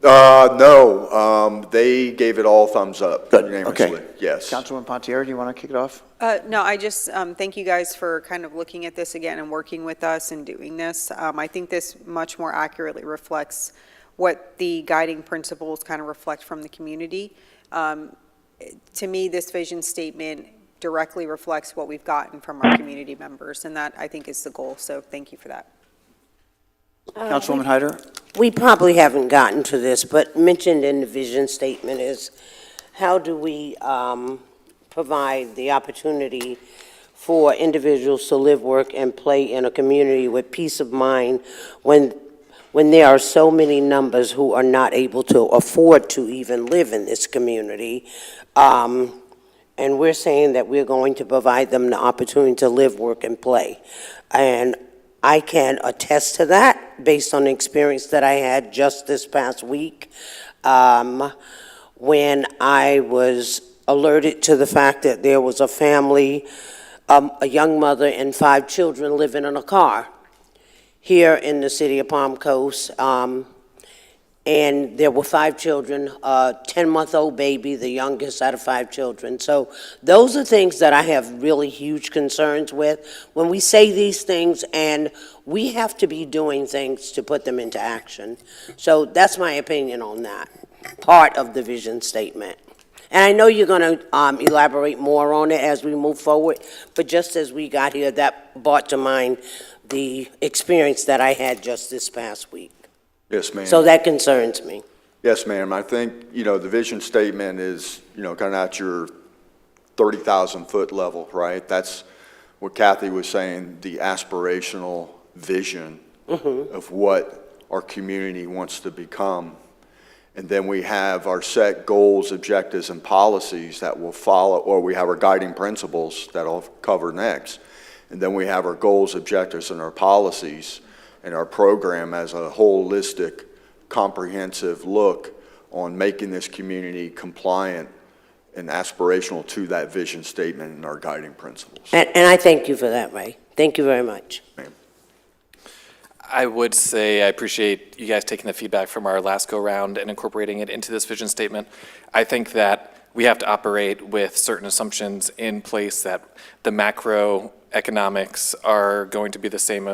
No, they gave it all thumbs up unanimously. Okay. Yes. Councilwoman Pontieri, do you want to kick it off? No, I just thank you guys for kind of looking at this again and working with us and doing this. I think this much more accurately reflects what the guiding principles kind of reflect from the community. To me, this vision statement directly reflects what we've gotten from our community members, and that, I think, is the goal. So thank you for that. Councilwoman Hyder? We probably haven't gotten to this, but mentioned in the vision statement is how do we provide the opportunity for individuals to live, work, and play in a community with peace of mind when there are so many numbers who are not able to afford to even live in this community. And we're saying that we're going to provide them the opportunity to live, work, and play. And I can attest to that based on the experience that I had just this past week when I was alerted to the fact that there was a family, a young mother and 5 children living in a car here in the city of Palm Coast. And there were 5 children, a 10-month-old baby, the youngest out of 5 children. So those are things that I have really huge concerns with. When we say these things, and we have to be doing things to put them into action. So that's my opinion on that part of the vision statement. And I know you're going to elaborate more on it as we move forward, but just as we got here, that brought to mind the experience that I had just this past week. Yes, ma'am. So that concerns me. Yes, ma'am. I think, the vision statement is, kind of at your 30,000-foot level, right? That's what Kathy was saying, the aspirational vision of what our community wants to become. And then we have our set goals, objectives, and policies that will follow, or we have our guiding principles that I'll cover next. And then we have our goals, objectives, and our policies and our program as a holistic, comprehensive look on making this community compliant and aspirational to that vision statement and our guiding principles. And I thank you for that, Ray. Thank you very much. I would say I appreciate you guys taking the feedback from our last go-round and incorporating it into this vision statement. I think that we have to operate with certain assumptions in place that the macroeconomics are going to be the same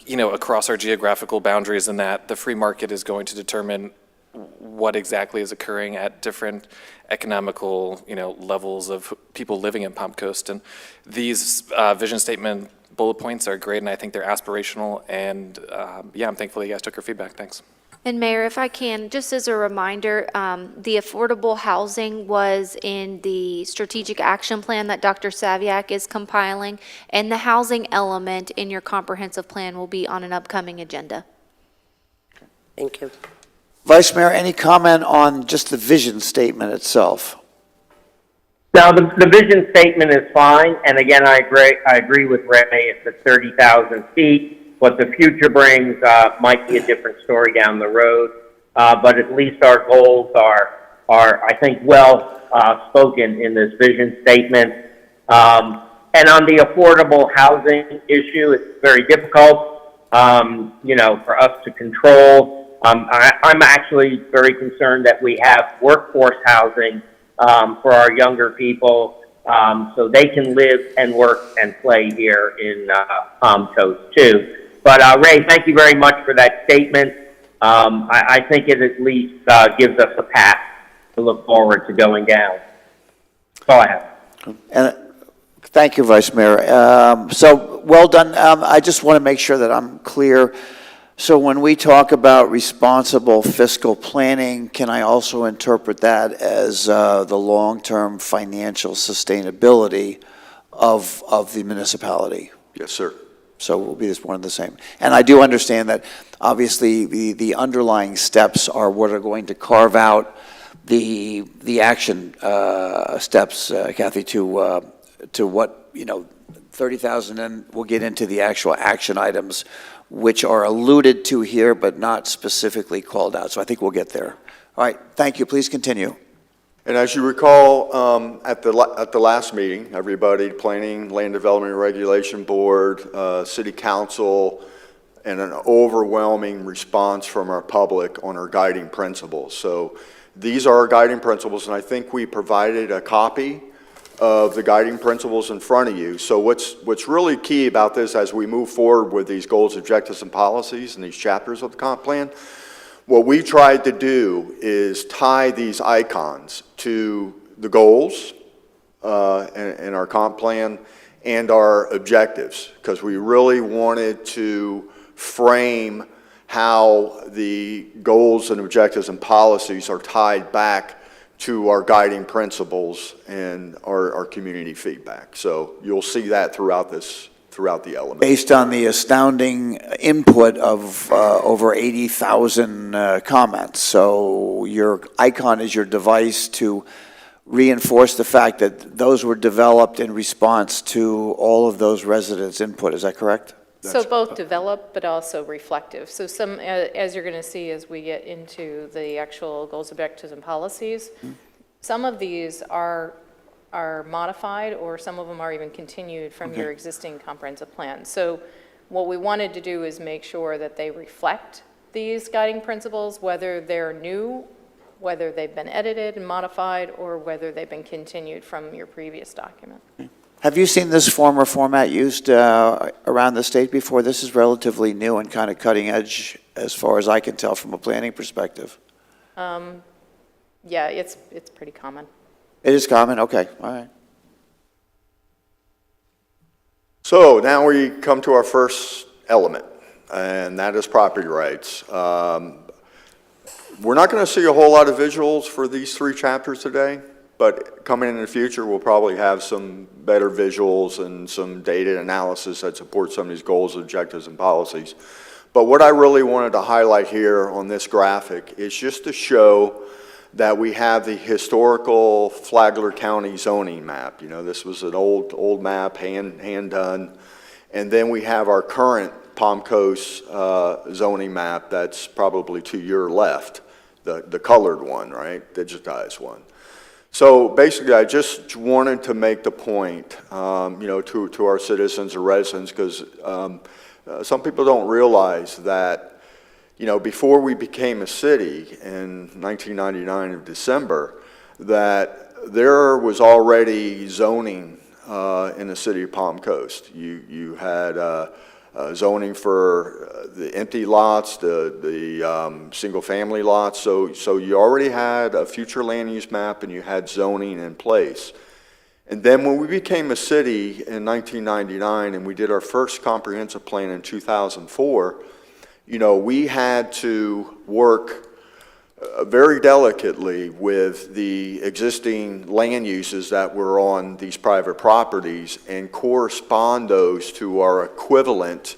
across our geographical boundaries, and that the free market is going to determine what exactly is occurring at different economical, levels of people living in Palm Coast. And these vision statement bullet points are great, and I think they're aspirational. And I'm thankful you guys took our feedback. Thanks. And Mayor, if I can, just as a reminder, the affordable housing was in the strategic action plan that Dr. Saviak is compiling, and the housing element in your comprehensive plan will be on an upcoming agenda. Thank you. Vice Mayor, any comment on just the vision statement itself? Now, the vision statement is fine, and again, I agree with Ray, it's at 30,000 feet. What the future brings might be a different story down the road, but at least our goals are I think, well spoken in this vision statement. And on the affordable housing issue, it's very difficult, for us to control. I'm actually very concerned that we have workforce housing for our younger people, so they can live and work and play here in Palm Coast too. But Ray, thank you very much for that statement. I think it at least gives us a path to look forward to going down. That's all I have. And thank you, Vice Mayor. So well done. I just want to make sure that I'm clear. So when we talk about responsible fiscal planning, can I also interpret that as the long-term financial sustainability of the municipality? Yes, sir. So it will be one and the same. And I do understand that obviously the underlying steps are what are going to carve out the action steps, Kathy, to what, 30,000, and we'll get into the actual action items, which are alluded to here but not specifically called out. So I think we'll get there. All right, thank you. Please continue. And as you recall, at the last meeting, everybody, Planning, Land Development Regulation Board, City Council, and an overwhelming response from our public on our guiding principles. So these are our guiding principles, and I think we provided a copy of the guiding principles in front of you. So what's really key about this as we move forward with these goals, objectives, and policies in these chapters of the comp plan, what we tried to do is tie these icons to the goals in our comp plan and our objectives, because we really wanted to frame how the goals and objectives and policies are tied back to our guiding principles and our community feedback. So you'll see that throughout the elements. Based on the astounding input of over 80,000 comments. So your icon is your device to reinforce the fact that those were developed in response to all of those residents' input. Is that correct? So both developed, but also reflective. So some, as you're going to see as we get into the actual goals, objectives, and policies, some of these are modified, or some of them are even continued from your existing comprehensive plan. So what we wanted to do is make sure that they reflect these guiding principles, whether they're new, whether they've been edited and modified, or whether they've been continued from your previous document. Have you seen this form or format used around the state before? This is relatively new and kind of cutting edge as far as I can tell from a planning perspective. Yeah, it's pretty common. It is common? Okay, all right. So now we come to our first element, and that is property rights. We're not going to see a whole lot of visuals for these three chapters today, but coming in the future, we'll probably have some better visuals and some data analysis that support some of these goals, objectives, and policies. But what I really wanted to highlight here on this graphic is just to show that we have the historical Flagler County zoning map. This was an old map, hand done. And then we have our current Palm Coast zoning map that's probably to your left, the colored one, right? Digitized one. So basically, I just wanted to make the point, to our citizens or residents, because some people don't realize that, before we became a city in 1999 of December, that there was already zoning in the city of Palm Coast. You had zoning for the empty lots, the single-family lots. So you already had a future land use map and you had zoning in place. And then when we became a city in 1999 and we did our first comprehensive plan in 2004, you know, we had to work very delicately with the existing land uses that were on these private properties and correspond those to our equivalent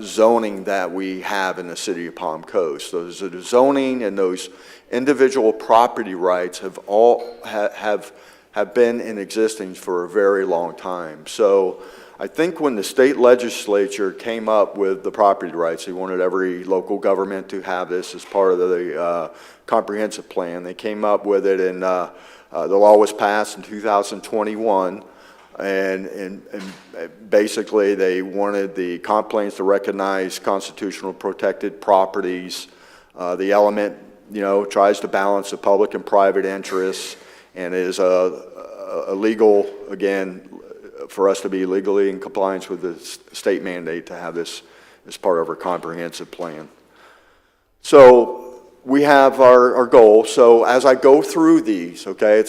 zoning that we have in the city of Palm Coast. Those are the zoning and those individual property rights have all have been in existence for a very long time. So I think when the state legislature came up with the property rights, they wanted every local government to have this as part of the comprehensive plan. They came up with it, and the law was passed in 2021. And basically, they wanted the comp plans to recognize constitutional protected properties. The element, you know, tries to balance the public and private interests, and is a legal, again, for us to be legally in compliance with the state mandate to have this as part of our comprehensive plan. So we have our goal. So as I go through these, okay,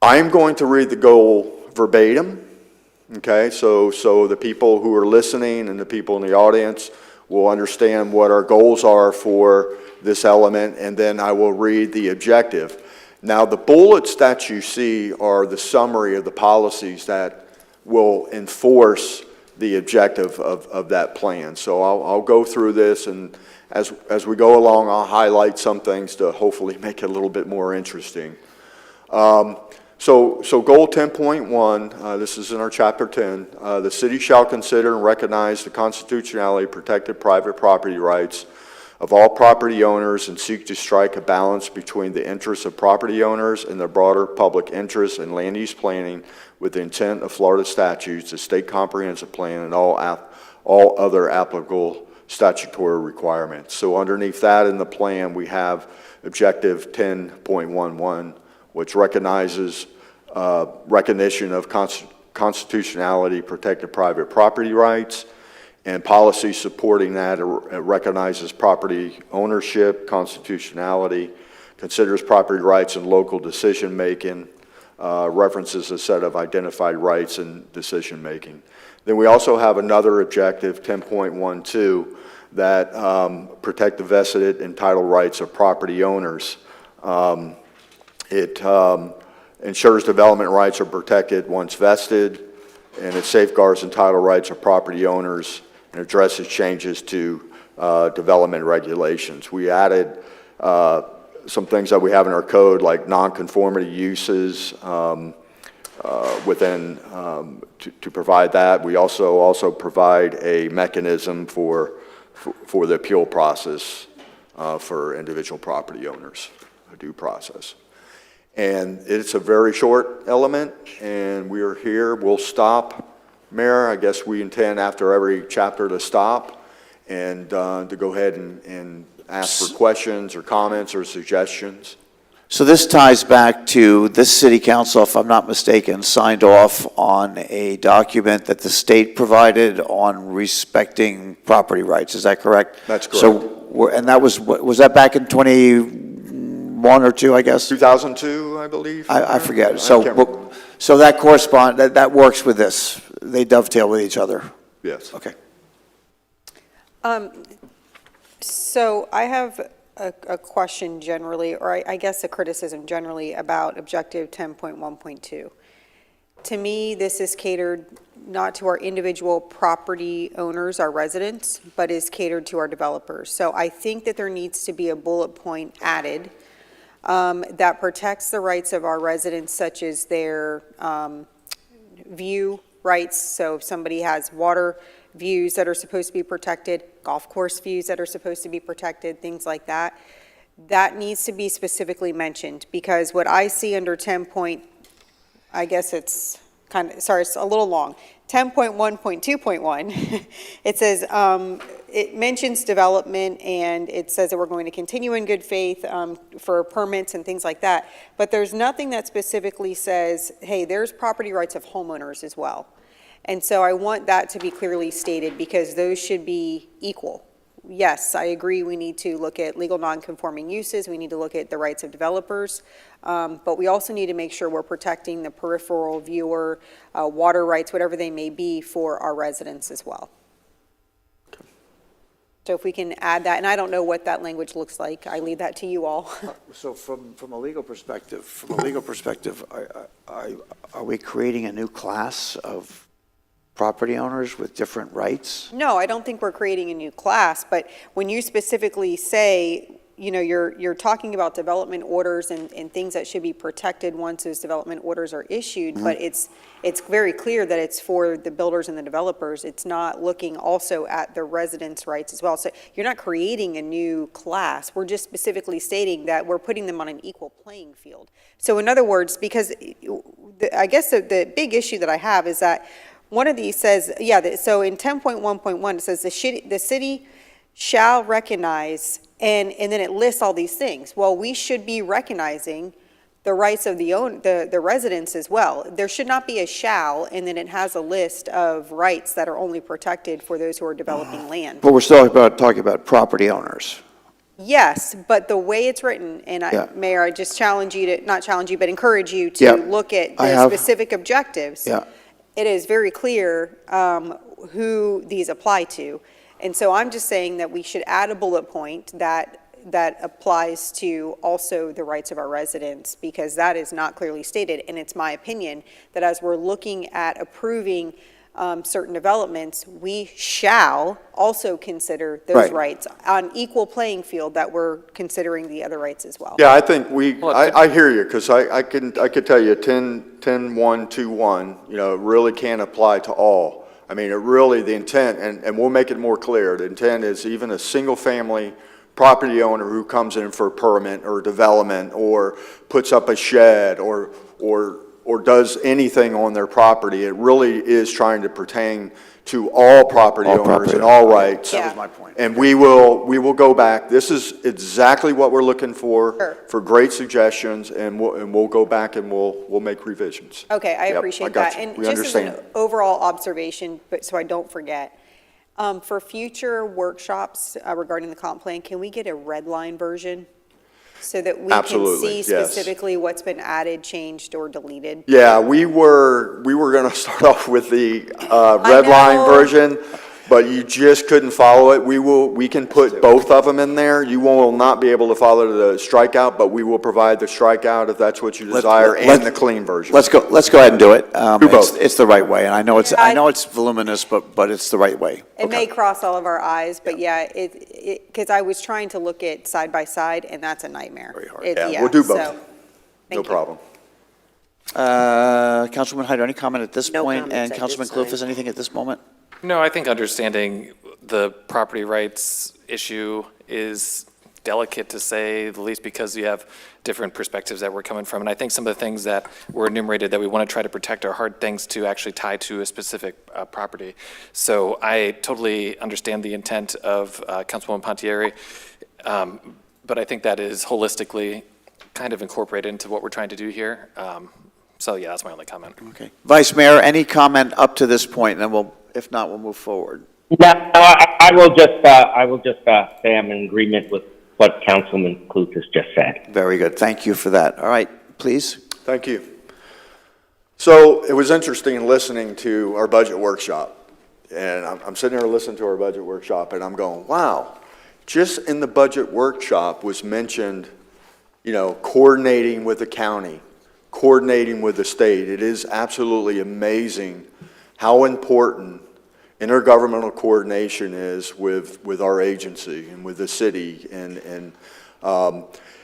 I'm going to read the goal verbatim, okay? So the people who are listening and the people in the audience will understand what our goals are for this element, and then I will read the objective. Now, the bullets that you see are the summary of the policies that will enforce the objective of that plan. So I'll go through this, and as we go along, I'll highlight some things to hopefully make it a little bit more interesting. So goal 10.1, this is in our chapter 10, the city shall consider and recognize the constitutionality protected private property rights of all property owners and seek to strike a balance between the interests of property owners and the broader public interest in land use planning with the intent of Florida statutes, the state comprehensive plan, and all other applicable statutory requirements. So underneath that in the plan, we have objective 10.11, which recognizes recognition of constitutionality protected private property rights, and policy supporting that. It recognizes property ownership, constitutionality, considers property rights and local decision-making, references a set of identified rights and decision-making. Then we also have another objective, 10.12, that protect the vested entitled rights of property owners. It ensures development rights are protected once vested, and it safeguards entitled rights of property owners and addresses changes to development regulations. We added some things that we have in our code, like nonconformity uses within to provide that. We also provide a mechanism for the appeal process for individual property owners, a due process. And it's a very short element, and we are here. We'll stop. Mayor, I guess we intend after every chapter to stop and to go ahead and ask for questions or comments or suggestions. So this ties back to this city council, if I'm not mistaken, signed off on a document that the state provided on respecting property rights. Is that correct? That's correct. So, and that was that back in 21 or 2, I guess? 2002, I believe. I forget. So that works with this. They dovetail with each other. Yes. Okay. So I have a question generally, or I guess a criticism generally about objective 10.1.2. To me, this is catered not to our individual property owners, our residents, but is catered to our developers. So I think that there needs to be a bullet point added that protects the rights of our residents, such as their view rights. So if somebody has water views that are supposed to be protected, golf course views that are supposed to be protected, things like that, that needs to be specifically mentioned, because what I see under 10 point, I guess it's kind of, sorry, it's a little long, 10.1.2.1, it says, it mentions development, and it says that we're going to continue in good faith for permits and things like that, but there's nothing that specifically says, hey, there's property rights of homeowners as well. And so I want that to be clearly stated because those should be equal. Yes, I agree, we need to look at legal non-conforming uses, we need to look at the rights of developers, but we also need to make sure we're protecting the peripheral viewer, water rights, whatever they may be for our residents as well. So if we can add that, and I don't know what that language looks like, I leave that to you all. So from a legal perspective, are we creating a new class of property owners with different rights? No, I don't think we're creating a new class, but when you specifically say, you know, you're talking about development orders and things that should be protected once those development orders are issued, but it's very clear that it's for the builders and the developers. It's not looking also at the residents' rights as well. So you're not creating a new class. We're just specifically stating that we're putting them on an equal playing field. So in other words, because I guess the big issue that I have is that one of these says, so in 10.1.1, it says the city shall recognize, and then it lists all these things. Well, we should be recognizing the rights of the residents as well. There should not be a shall, and then it has a list of rights that are only protected for those who are developing land. But we're still talking about property owners. Yes, but the way it's written, and Mayor, I just challenge you to, not challenge you, but encourage you to look at the specific objectives. Yeah. It is very clear who these apply to. And so I'm just saying that we should add a bullet point that applies to also the rights of our residents, because that is not clearly stated. And it's my opinion that as we're looking at approving certain developments, we shall also consider those rights on equal playing field that we're considering the other rights as well. Yeah, I think I hear you, because I could tell you 10.1.2.1, you know, really can't apply to all. I mean, it really, the intent, and we'll make it more clear, the intent is even a single-family property owner who comes in for a permit or development or puts up a shed or does anything on their property, it really is trying to pertain to all property owners and all rights. That was my point. And we will go back. This is exactly what we're looking for great suggestions, and we'll go back and we'll make revisions. Okay, I appreciate that. And just as an overall observation, but so I don't forget, for future workshops regarding the comp plan, can we get a red line version so that we can see specifically what's been added, changed, or deleted? Yeah, we were going to start off with the red line version, but you just couldn't follow it. We can put both of them in there. You will not be able to follow the strikeout, but we will provide the strikeout if that's what you desire, and the clean version. Let's go ahead and do it. Do both. It's the right way, and I know it's voluminous, but it's the right way. It may cross all of our eyes, but because I was trying to look at side by side, and that's a nightmare. Very hard. We'll do both. No problem. Councilwoman Hyder, any comment at this point? And Councilman Clufus, anything at this moment? No, I think understanding the property rights issue is delicate, to say the least, because you have different perspectives that we're coming from. And I think some of the things that were enumerated that we want to try to protect are hard things to actually tie to a specific property. So I totally understand the intent of Councilwoman Pontieri, but I think that is holistically kind of incorporated into what we're trying to do here. So yeah, that's my only comment. Okay. Vice Mayor, any comment up to this point, and then if not, we'll move forward. No, I will just say I'm in agreement with what Councilman Clufus just said. Very good. Thank you for that. All right, please. Thank you. So it was interesting listening to our budget workshop, and I'm sitting here listening to our budget workshop, and I'm going, wow, just in the budget workshop was mentioned, you know, coordinating with the county, coordinating with the state. It is absolutely amazing how important intergovernmental coordination is with our agency and with the city. And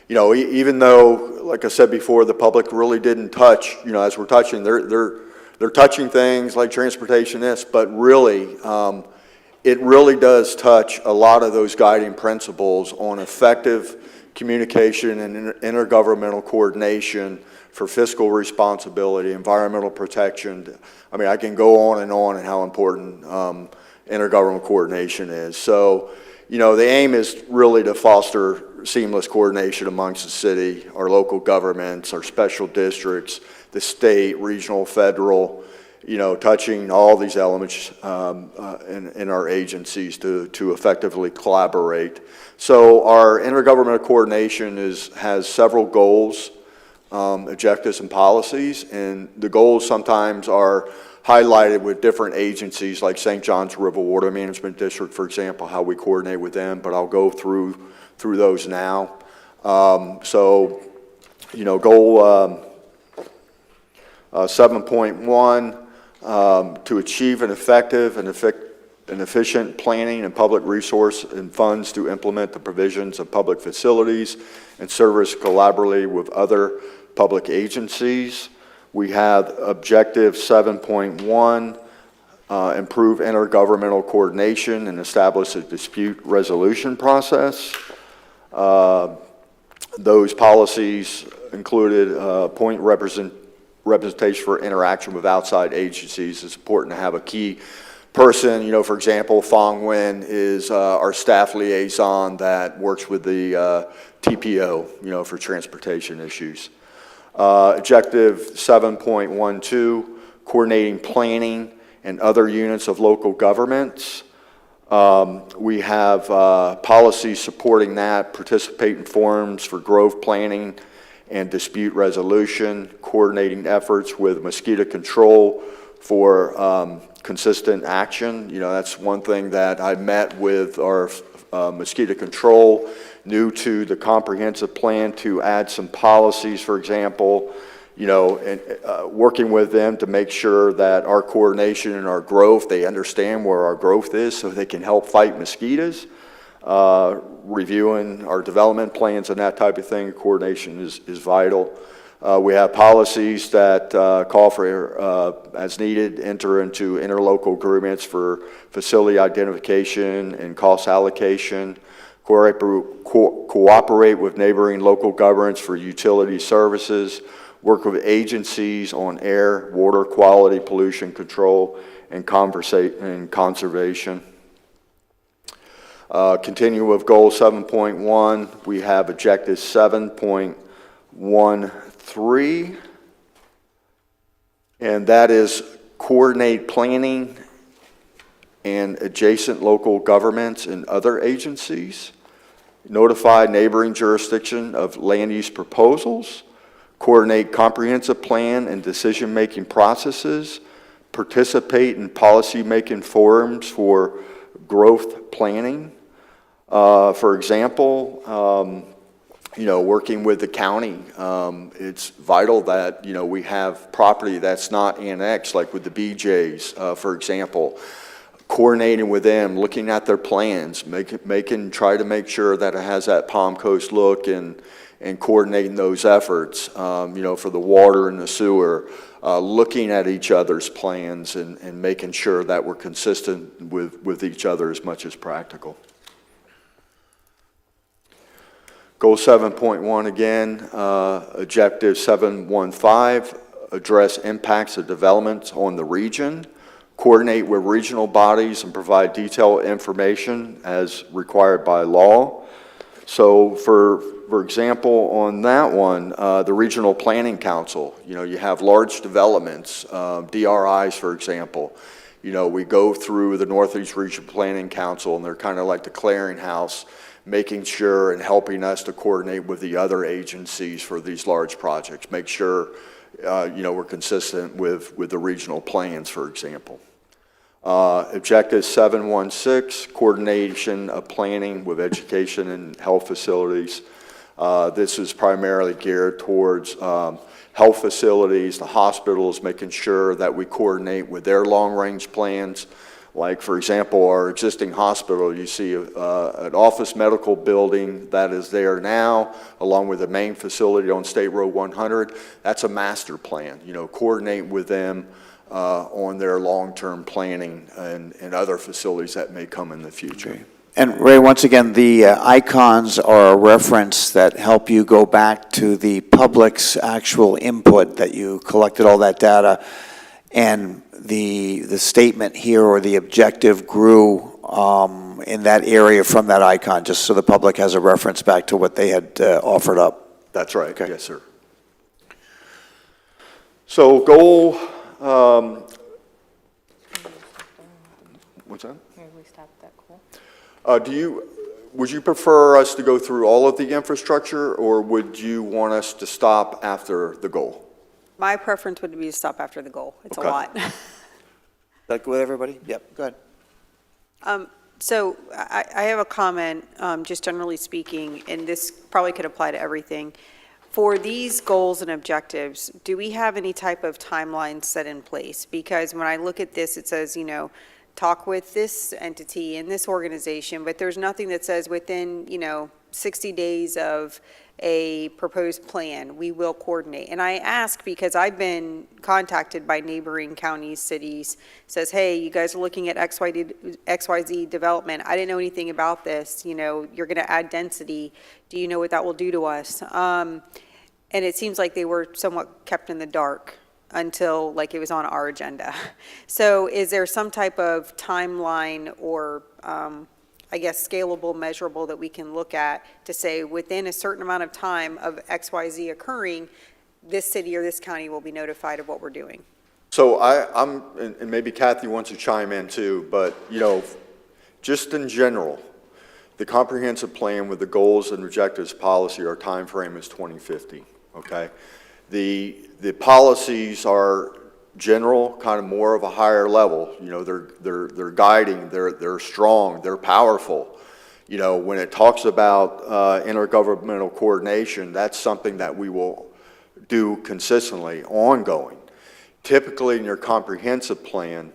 you know, even though, like I said before, the public really didn't touch, you know, as we're touching, they're touching things like transportation, but really, it really does touch a lot of those guiding principles on effective communication and intergovernmental coordination for fiscal responsibility, environmental protection. I mean, I can go on and how important intergovernmental coordination is. So, you know, the aim is really to foster seamless coordination amongst the city, our local governments, our special districts, the state, regional, federal, touching all these elements in our agencies to effectively collaborate. So our intergovernmental coordination has several goals, objectives, and policies, and the goals sometimes are highlighted with different agencies, like St. Johns River Water Management District, for example, how we coordinate with them, but I'll go through those now. Goal 7.1, to achieve an effective and efficient planning and public resource and funds to implement the provisions of public facilities and service collaboratively with other public agencies. We have objective 7.1, improve intergovernmental coordination and establish a dispute resolution process. Those policies included point representation for interaction with outside agencies. It's important to have a key person. For example, Fong Nguyen is our staff liaison that works with the TPO, for transportation issues. Objective 7.12, coordinating planning and other units of local governments. We have policies supporting that, participate in forums for growth planning and dispute resolution, coordinating efforts with mosquito control for consistent action. That's one thing that I met with our mosquito control, new to the comprehensive plan, to add some policies, for example, and working with them to make sure that our coordination and our growth, they understand where our growth is so they can help fight mosquitoes. Reviewing our development plans and that type of thing, coordination is vital. We have policies that call for, as needed, enter into interlocal agreements for facility identification and cost allocation, cooperate with neighboring local governments for utility services, work with agencies on air, water quality, pollution control, and conservation. Continue with goal 7.1. We have objective 7.13, and that is coordinate planning and adjacent local governments and other agencies, notify neighboring jurisdiction of land use proposals, coordinate comprehensive plan and decision-making processes, participate in policy-making forums for growth planning. For example, working with the county, it's vital that, we have property that's not annexed, like with the BJs, for example. Coordinating with them, looking at their plans, try to make sure that it has that Palm Coast look, and coordinating those efforts, for the water and the sewer, looking at each other's plans and making sure that we're consistent with each other as much as practical. Goal 7.1 again, objective 7.15, address impacts of development on the region, coordinate with regional bodies and provide detailed information as required by law. So for example, on that one, the Regional Planning Council, you have large developments, DRIs, for example. We go through the Northeast Regional Planning Council, and they're kind of like the clearinghouse, making sure and helping us to coordinate with the other agencies for these large projects, make sure, we're consistent with the regional plans, for example. Objective 7.16, coordination of planning with education and health facilities. This is primarily geared towards health facilities, the hospitals, making sure that we coordinate with their long-range plans. Like, for example, our existing hospital, you see an office medical building that is there now, along with the main facility on State Road 100. That's a master plan. Coordinate with them on their long-term planning and other facilities that may come in the future. Okay. And Ray, once again, the icons are a reference that help you go back to the public's actual input, that you collected all that data, and the statement here, or the objective, grew in that area from that icon, just so the public has a reference back to what they had offered up. That's right. Okay. Yes, sir. So goal What's that? We stop that, cool. Would you prefer us to go through all of the infrastructure, or would you want us to stop after the goal? My preference would be to stop after the goal. It's a Okay. lot. That good with everybody? Yep, go ahead. So I have a comment, just generally speaking, and this probably could apply to everything. For these goals and objectives, do we have any type of timeline set in place? Because when I look at this, it says, talk with this entity and this organization, but there's nothing that says within, 60 days of a proposed plan, we will coordinate. And I ask because I've been contacted by neighboring counties, cities, says, hey, you guys are looking at XYZ development. I didn't know anything about this. You're going to add density. Do you know what that will do to us? And it seems like they were somewhat kept in the dark until like it was on our agenda. So is there some type of timeline or I guess, scalable, measurable that we can look at to say within a certain amount of time of XYZ occurring, this city or this county will be notified of what we're doing? So and maybe Kathy wants to chime in too, but, just in general, the comprehensive plan with the goals and objectives policy, our time frame is 2050, okay? The policies are general, kind of more of a higher level. They're guiding, they're strong, they're powerful. When it talks about intergovernmental coordination, that's something that we will do consistently, ongoing. Typically in your comprehensive plan,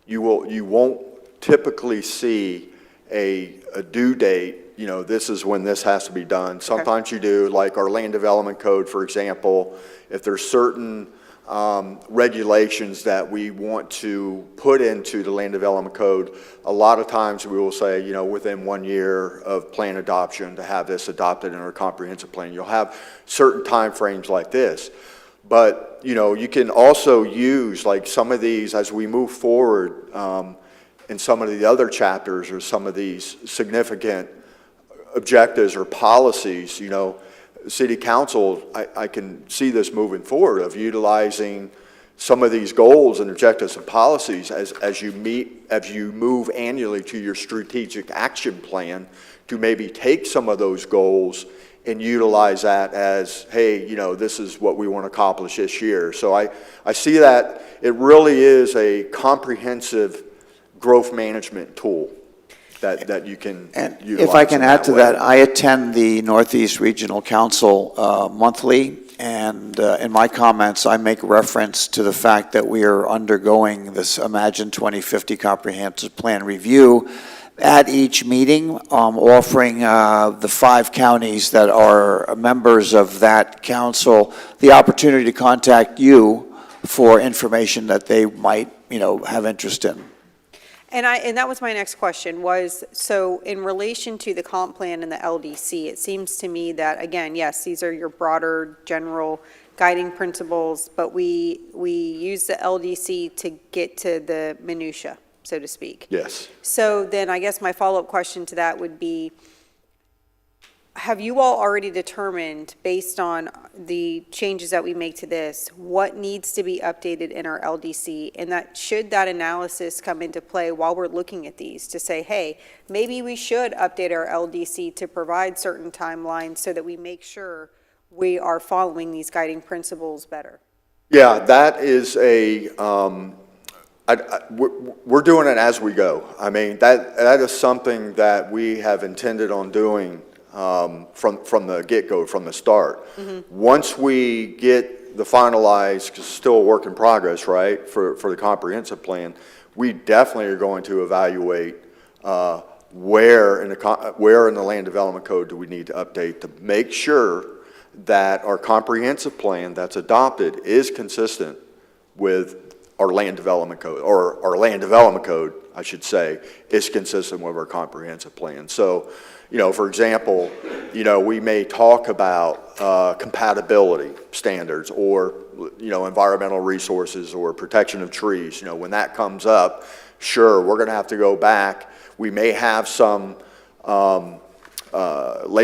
you won't typically see a due date, this is when this has to be done. Sometimes you do, like our land development code, for example, if there's certain regulations that we want to put into the land development code, a lot of times we will say, within 1 year of plan adoption to have this adopted in our comprehensive plan. You'll have certain timeframes like this. But, you can also use like some of these as we move forward in some of the other chapters or some of these significant objectives or policies, City Council, I can see this moving forward of utilizing some of these goals and objectives and policies as you move annually to your strategic action plan to maybe take some of those goals and utilize that as, hey, this is what we want to accomplish this year. So I see that it really is a comprehensive growth management tool that you can utilize. If I can add to way. that, I attend the Northeast Regional Council monthly, and in my comments, I make reference to the fact that we are undergoing this Imagine 2050 Comprehensive Plan review at each meeting, offering the 5 counties that are members of that council the opportunity to contact you for information that they might, have interest in. And that was my next question was, so in relation to the comp plan and the LDC, it seems to me that, again, yes, these are your broader general guiding principles, but we use the LDC to get to the minutia, so to speak. Yes. So then I guess my follow-up question to that would be, have you all already determined, based on the changes that we make to this, what needs to be updated in our LDC? And that should that analysis come into play while we're looking at these to say, hey, maybe we should update our LDC to provide certain timelines so that we make sure we are following these guiding principles better? Yeah, that is we're doing it as we go. I mean, that is something that we have intended on doing from the get-go, from the start. Mm-hmm. Once we get the finalized, 'cause it's still a work in progress, right, for the comprehensive plan, we definitely are going to evaluate where in the land development code do we need to update to make sure that our comprehensive plan that's adopted is consistent with our land development code, or our land development code, I should say, is consistent with our comprehensive plan. So, for example, we may talk about compatibility standards or, environmental resources or protection of trees. When that comes up, sure, we're going to have to go back. We may have some land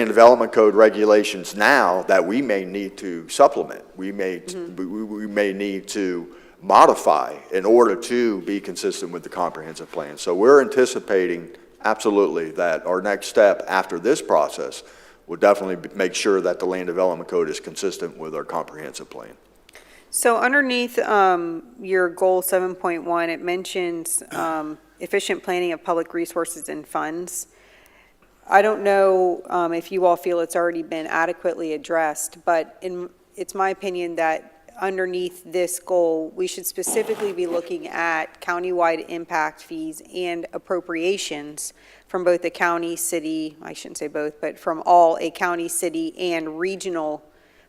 development code regulations now that we may need to supplement. We may need to modify in order to be consistent with the comprehensive plan. So we're anticipating absolutely that our next step after this process will definitely make sure that the land development code is consistent with our comprehensive plan. So underneath your goal 7.1, it mentions efficient planning of public resources and funds. I don't know if you all feel it's already been adequately addressed, but it's my opinion that underneath this goal, we should specifically be looking at countywide impact fees and appropriations from both the county, city, I shouldn't say both, but from all a county, city, and regional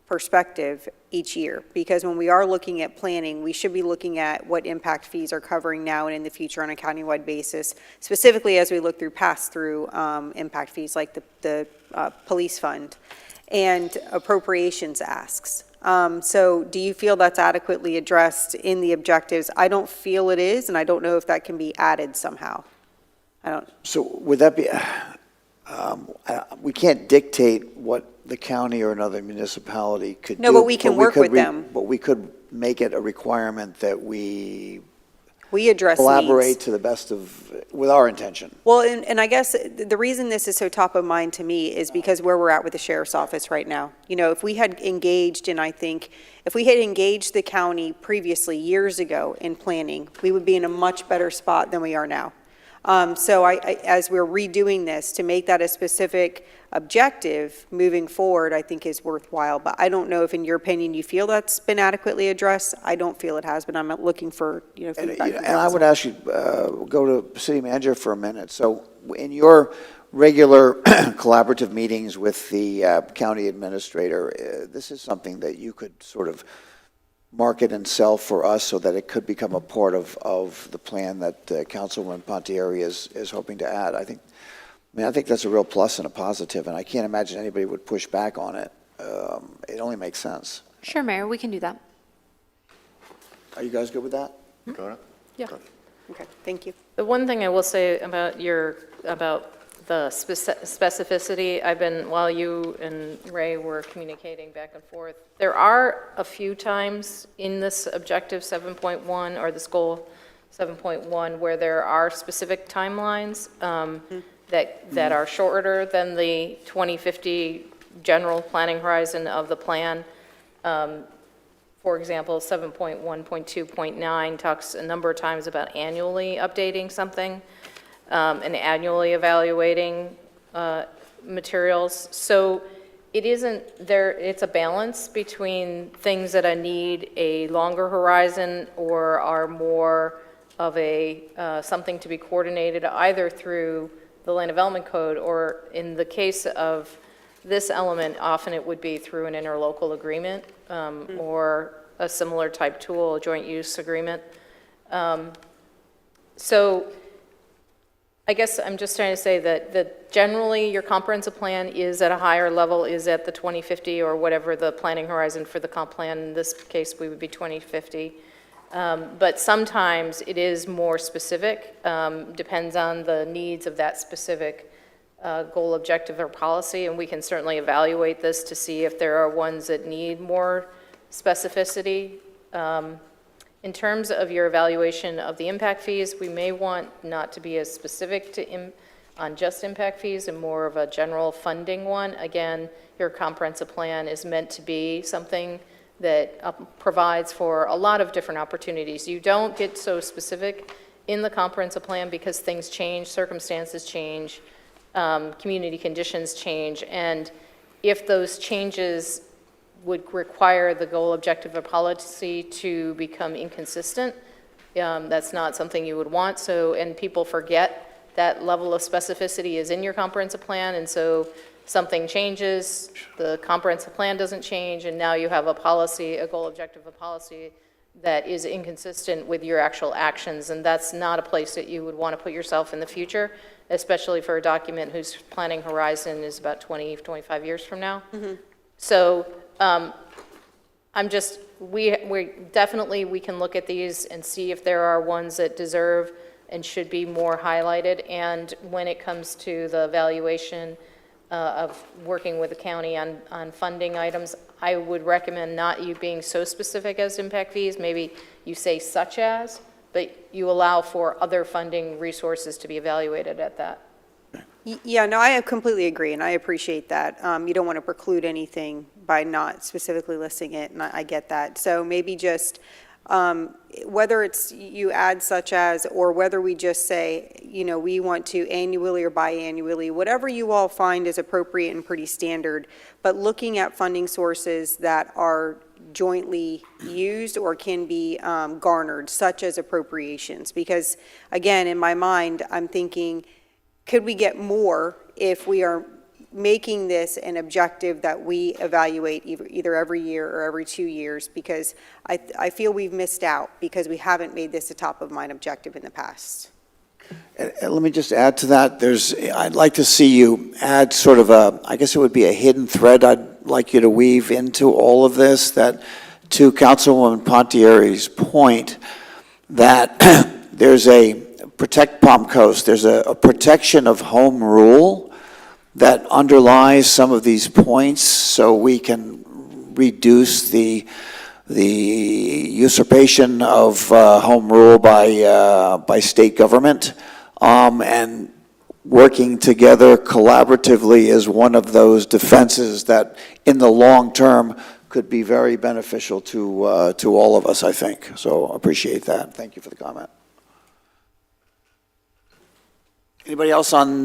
perspective each year. Because when we are looking at planning, we should be looking at what impact fees are covering now and in the future on a countywide basis, specifically as we look through pass-through impact fees like the police fund and appropriations asks. So do you feel that's adequately addressed in the objectives? I don't feel it is, and I don't know if that can be added somehow. I don't. So would that be, we can't dictate what the county or another municipality could do. No, but we can work with them. But we could make it a requirement that we address collaborate needs to the best of, with our intention. Well, and I guess the reason this is so top of mind to me is because where we're at with the sheriff's office right now. You know, if we had engaged, and I think if we had engaged the county previously, years ago, in planning, we would be in a much better spot than we are now. So as we're redoing this, to make that a specific objective moving forward, I think is worthwhile. But I don't know if, in your opinion, you feel that's been adequately addressed. I don't feel it has, but I'm looking for, feedback. And I would ask you, go to city manager for a minute. So in your regular collaborative meetings with the county administrator, this is something that you could sort of market and sell for us so that it could become a part of the plan that Councilwoman Pontieri is hoping to add. I think that's a real plus and a positive, and I can't imagine anybody would push back on it. It only makes sense. Sure, Mayor, we can do that. Are you guys good with that? Yeah. Okay, thank you. The one thing I will say about the specificity, while you and Ray were communicating back and forth, there are a few times in this objective 7.1 or this goal 7.1 where there are specific timelines that are shorter than the 2050 general planning horizon of the plan. For example, 7.1.2.9 talks a number of times about annually updating something. And annually evaluating materials. So it isn't there, it's a balance between things that need a longer horizon or are more of something to be coordinated either through the land development code, or in the case of this element, often it would be through an interlocal agreement or a similar type tool, a joint use agreement. So I guess I'm just trying to say that generally your comprehensive plan is at a higher level, is at the 2050 or whatever the planning horizon for the comp plan. In this case, we would be 2050. But sometimes it is more specific, depends on the needs of that specific goal, objective, or policy. And we can certainly evaluate this to see if there are ones that need more specificity. In terms of your evaluation of the impact fees, we may want not to be as specific on just impact fees and more of a general funding one. Again, your comprehensive plan is meant to be something that provides for a lot of different opportunities. You don't get so specific in the comprehensive plan because things change, circumstances change, community conditions change, and if those changes would require the goal, objective, or policy to become inconsistent, that's not something you would want. So, and people forget that level of specificity is in your comprehensive plan, and so something changes, the comprehensive plan doesn't change, and now you have a policy, a goal, objective, a policy that is inconsistent with your actual actions, and that's not a place that you would want to put yourself in the future, especially for a document whose planning horizon is about 20, 25 years from now. Mm-hmm. So we definitely, we can look at these and see if there are ones that deserve and should be more highlighted. And when it comes to the evaluation of working with the county on funding items, I would recommend not you being so specific as impact fees. Maybe you say such as, but you allow for other funding resources to be evaluated at that. Yeah, no, I completely agree, and I appreciate that. You don't want to preclude anything by not specifically listing it, and I get that. So maybe just, whether it's you add such as, or whether we just say, you know, we want to annually or biannually, whatever you all find is appropriate and pretty standard, but looking at funding sources that are jointly used or can be garnered, such as appropriations. Because, again, in my mind, I'm thinking, could we get more if we are making this an objective that we evaluate either every year or every 2 years? Because I feel we've missed out because we haven't made this a top-of-mind objective in the past. And let me just add to that. I'd like to see you add sort of I guess it would be a hidden thread I'd like you to weave into all of this, that to Councilwoman Pontieri's point, that there's a Protect Palm Coast, there's a protection of home rule that underlies some of these points, so we can reduce the usurpation of home rule by state government, and working together collaboratively is one of those defenses that in the long term could be very beneficial to all of us, I think. So appreciate that. Thank you for the comment. Anybody else on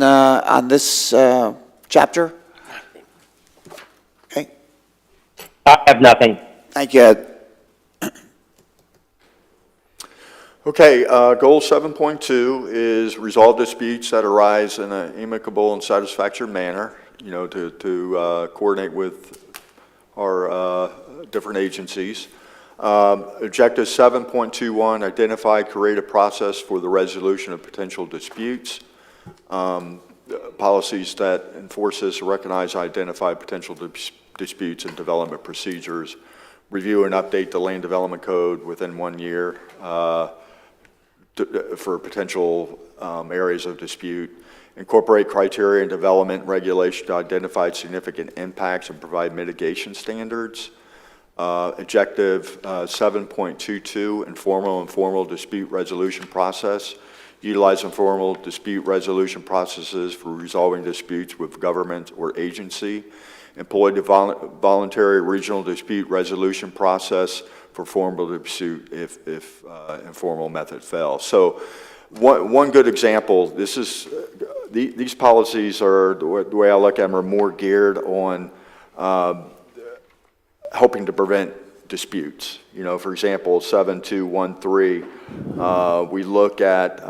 this chapter? Okay. I have nothing. Thank you, Ed. Okay, goal 7.2 is resolve disputes that arise in an amicable and satisfactory manner, you know, to coordinate with our different agencies. Objective 7.21, identify, create a process for the resolution of potential disputes. Policies that enforce this, recognize, identify potential disputes and development procedures. Review and update the land development code within 1 year for potential areas of dispute. Incorporate criteria and development regulation to identify significant impacts and provide mitigation standards. Objective 7.22, informal and formal dispute resolution process. Utilize informal dispute resolution processes for resolving disputes with government or agency. Employ the voluntary regional dispute resolution process for formal dispute if informal method fails. So one good example, this is, these policies are, the way I look at them, are more geared on helping to prevent disputes. You know, for example, 7213, we look at,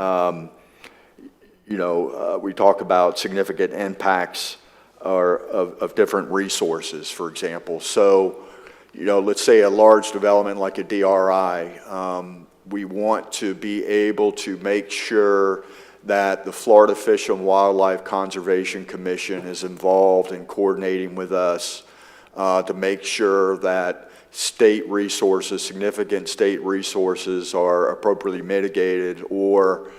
we talk about significant impacts of different resources, for example. So, you know, let's say a large development like a DRI, we want to be able to make sure that the Florida Fish and Wildlife Conservation Commission is involved in coordinating with us to make sure that state resources, significant state resources, are appropriately mitigated or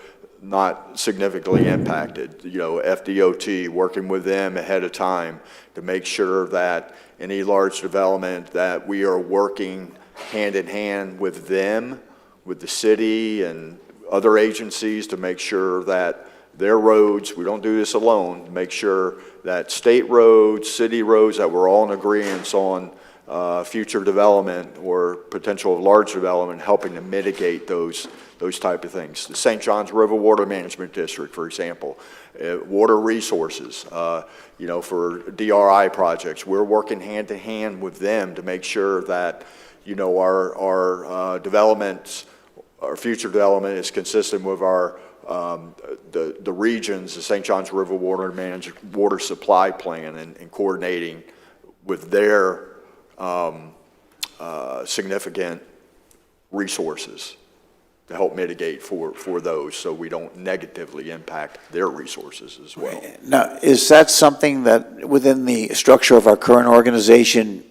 not significantly impacted. You know, FDOT, working with them ahead of time to make sure that any large development that we are working hand in hand with them, with the city and other agencies, to make sure that their roads, we don't do this alone, to make sure that state roads, city roads, that we're all in agreement on future development or potential large development, helping to mitigate those type of things. The St. Johns River Water Management District, for example, water resources, you know, for DRI projects, we're working hand to hand with them to make sure that, you know, our developments, our future development is consistent with our the regions, the St. Johns River Water Supply Plan, and coordinating with their significant resources to help mitigate for those, so we don't negatively impact their resources as well. Now, is that something that within the structure of our current organization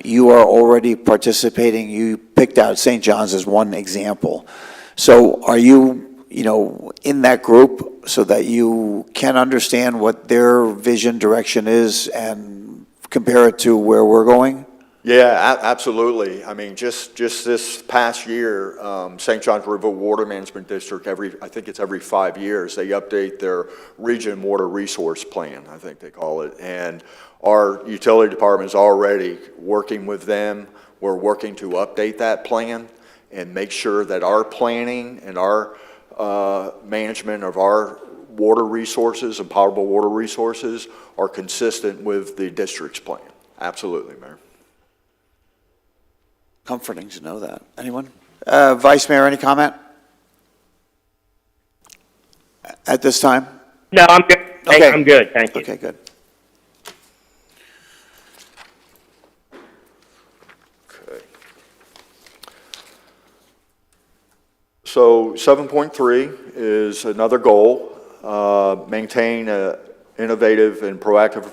you are already participating? You picked out St. John's as one example. So are you, you know, in that group so that you can understand what their vision direction is and compare it to where we're going? Yeah, absolutely. I mean, just this past year, St. Johns River Water Management District, I think it's every 5 years, they update their region water resource plan, I think they call it. And our utility department is already working with them. We're working to update that plan and make sure that our planning and our management of our water resources and potable water resources are consistent with the district's plan. Absolutely, Mayor. Comforting to know that. Anyone? Vice Mayor, any comment? At this time? No, I'm good. Okay. I'm good, thank you. Okay, good. Okay. So 7.3 is another goal, maintain an innovative and proactive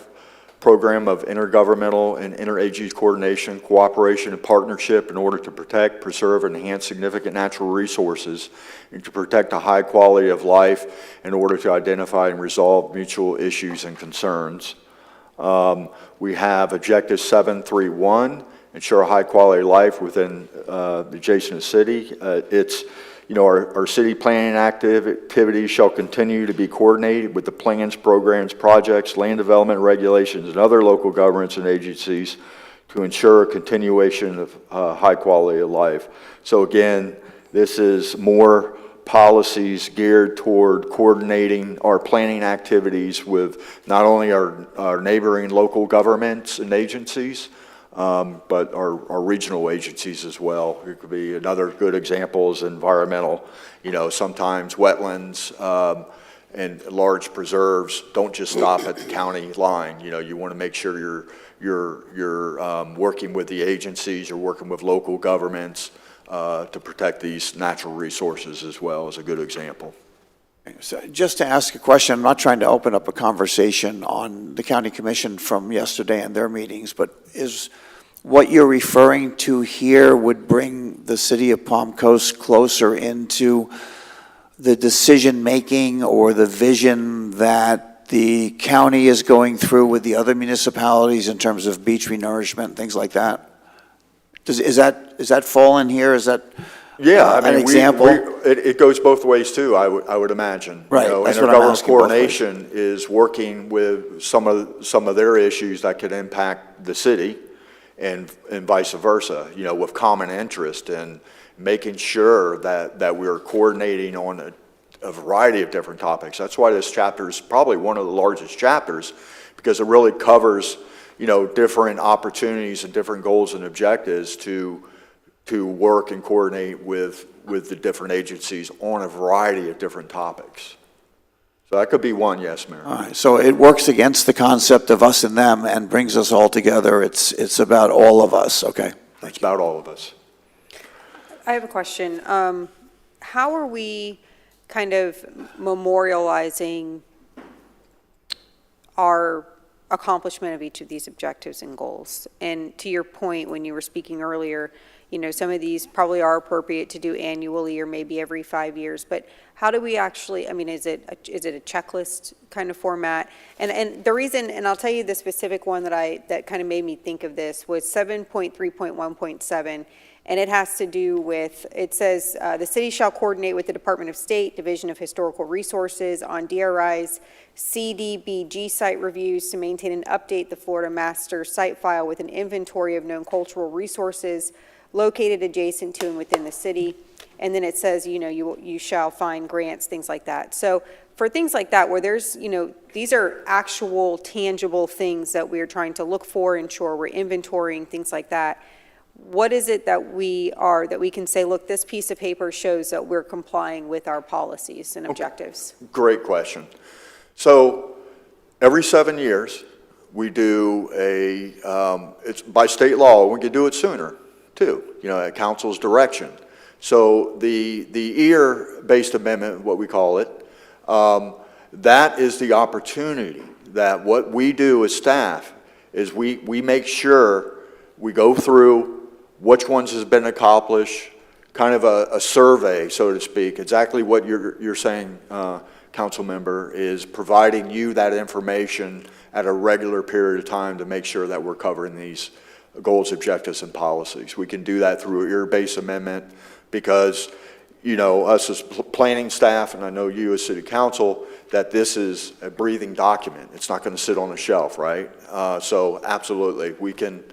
program of intergovernmental and interagency coordination, cooperation, and partnership in order to protect, preserve, and enhance significant natural resources and to protect a high quality of life in order to identify and resolve mutual issues and concerns. We have Objective 731, ensure a high quality life within the adjacent city. Our city planning activities shall continue to be coordinated with the plans, programs, projects, land development regulations, and other local governments and agencies to ensure a continuation of high quality of life. So again, this is more policies geared toward coordinating our planning activities with not only our neighboring local governments and agencies, but our regional agencies as well. It could be another good example is environmental. Sometimes wetlands and large preserves don't just stop at the county line. You want to make sure you're working with the agencies, you're working with local governments to protect these natural resources as well as a good example. So just to ask a question, I'm not trying to open up a conversation on the county commission from yesterday and their meetings, but is what you're referring to here would bring the city of Palm Coast closer into the decision-making or the vision that the county is going through with the other municipalities in terms of beach renourishment, things like that? Is that fall in here? Is that an example? It goes both ways too, I would imagine. Right, that's what I'm asking. Coordination is working with some of their issues that could impact the city and vice versa, with common interest and making sure that we're coordinating on a variety of different topics. That's why this chapter is probably one of the largest chapters, because it really covers, different opportunities and different goals and objectives to work and coordinate with the different agencies on a variety of different topics. So that could be one, yes, Mayor. All right, so it works against the concept of us and them and brings us all together. It's about all of us, okay? It's about all of us. I have a question. How are we kind of memorializing our accomplishment of each of these objectives and goals? And to your point, when you were speaking earlier, some of these probably are appropriate to do annually or maybe every 5 years, but how do we actually, is it a checklist kind of format? And the reason, and I'll tell you the specific one that kind of made me think of this was 7.3.1.7, and it has to do with, it says, the city shall coordinate with the Department of State, Division of Historical Resources on DRI's CDBG site reviews to maintain and update the Florida Master Site File with an inventory of known cultural resources located adjacent to and within the city. And then it says, you shall find grants, things like that. So for things like that, where there's, these are actual tangible things that we're trying to look for, ensure we're inventorying, things like that. What is it that we can say, look, this piece of paper shows that we're complying with our policies and objectives? Great question. So every 7 years, we do it's by state law, we could do it sooner too, at council's direction. So the EAR-based amendment, what we call it, that is the opportunity that what we do as staff is we make sure we go through which ones has been accomplished, kind of a survey, so to speak, exactly what you're saying, council member, is providing you that information at a regular period of time to make sure that we're covering these goals, objectives, and policies. We can do that through an ear-based amendment because, you know, us as planning staff, and I know you as city council, that this is a breathing document. It's not going to sit on a shelf, right? So absolutely, we can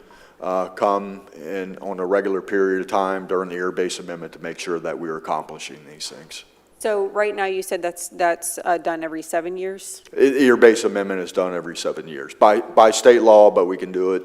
come in on a regular period of time during the ear-based amendment to make sure that we are accomplishing these things. So right now, you said that's done every 7 years? Ear-based amendment is done every 7 years by state law, but we can do it.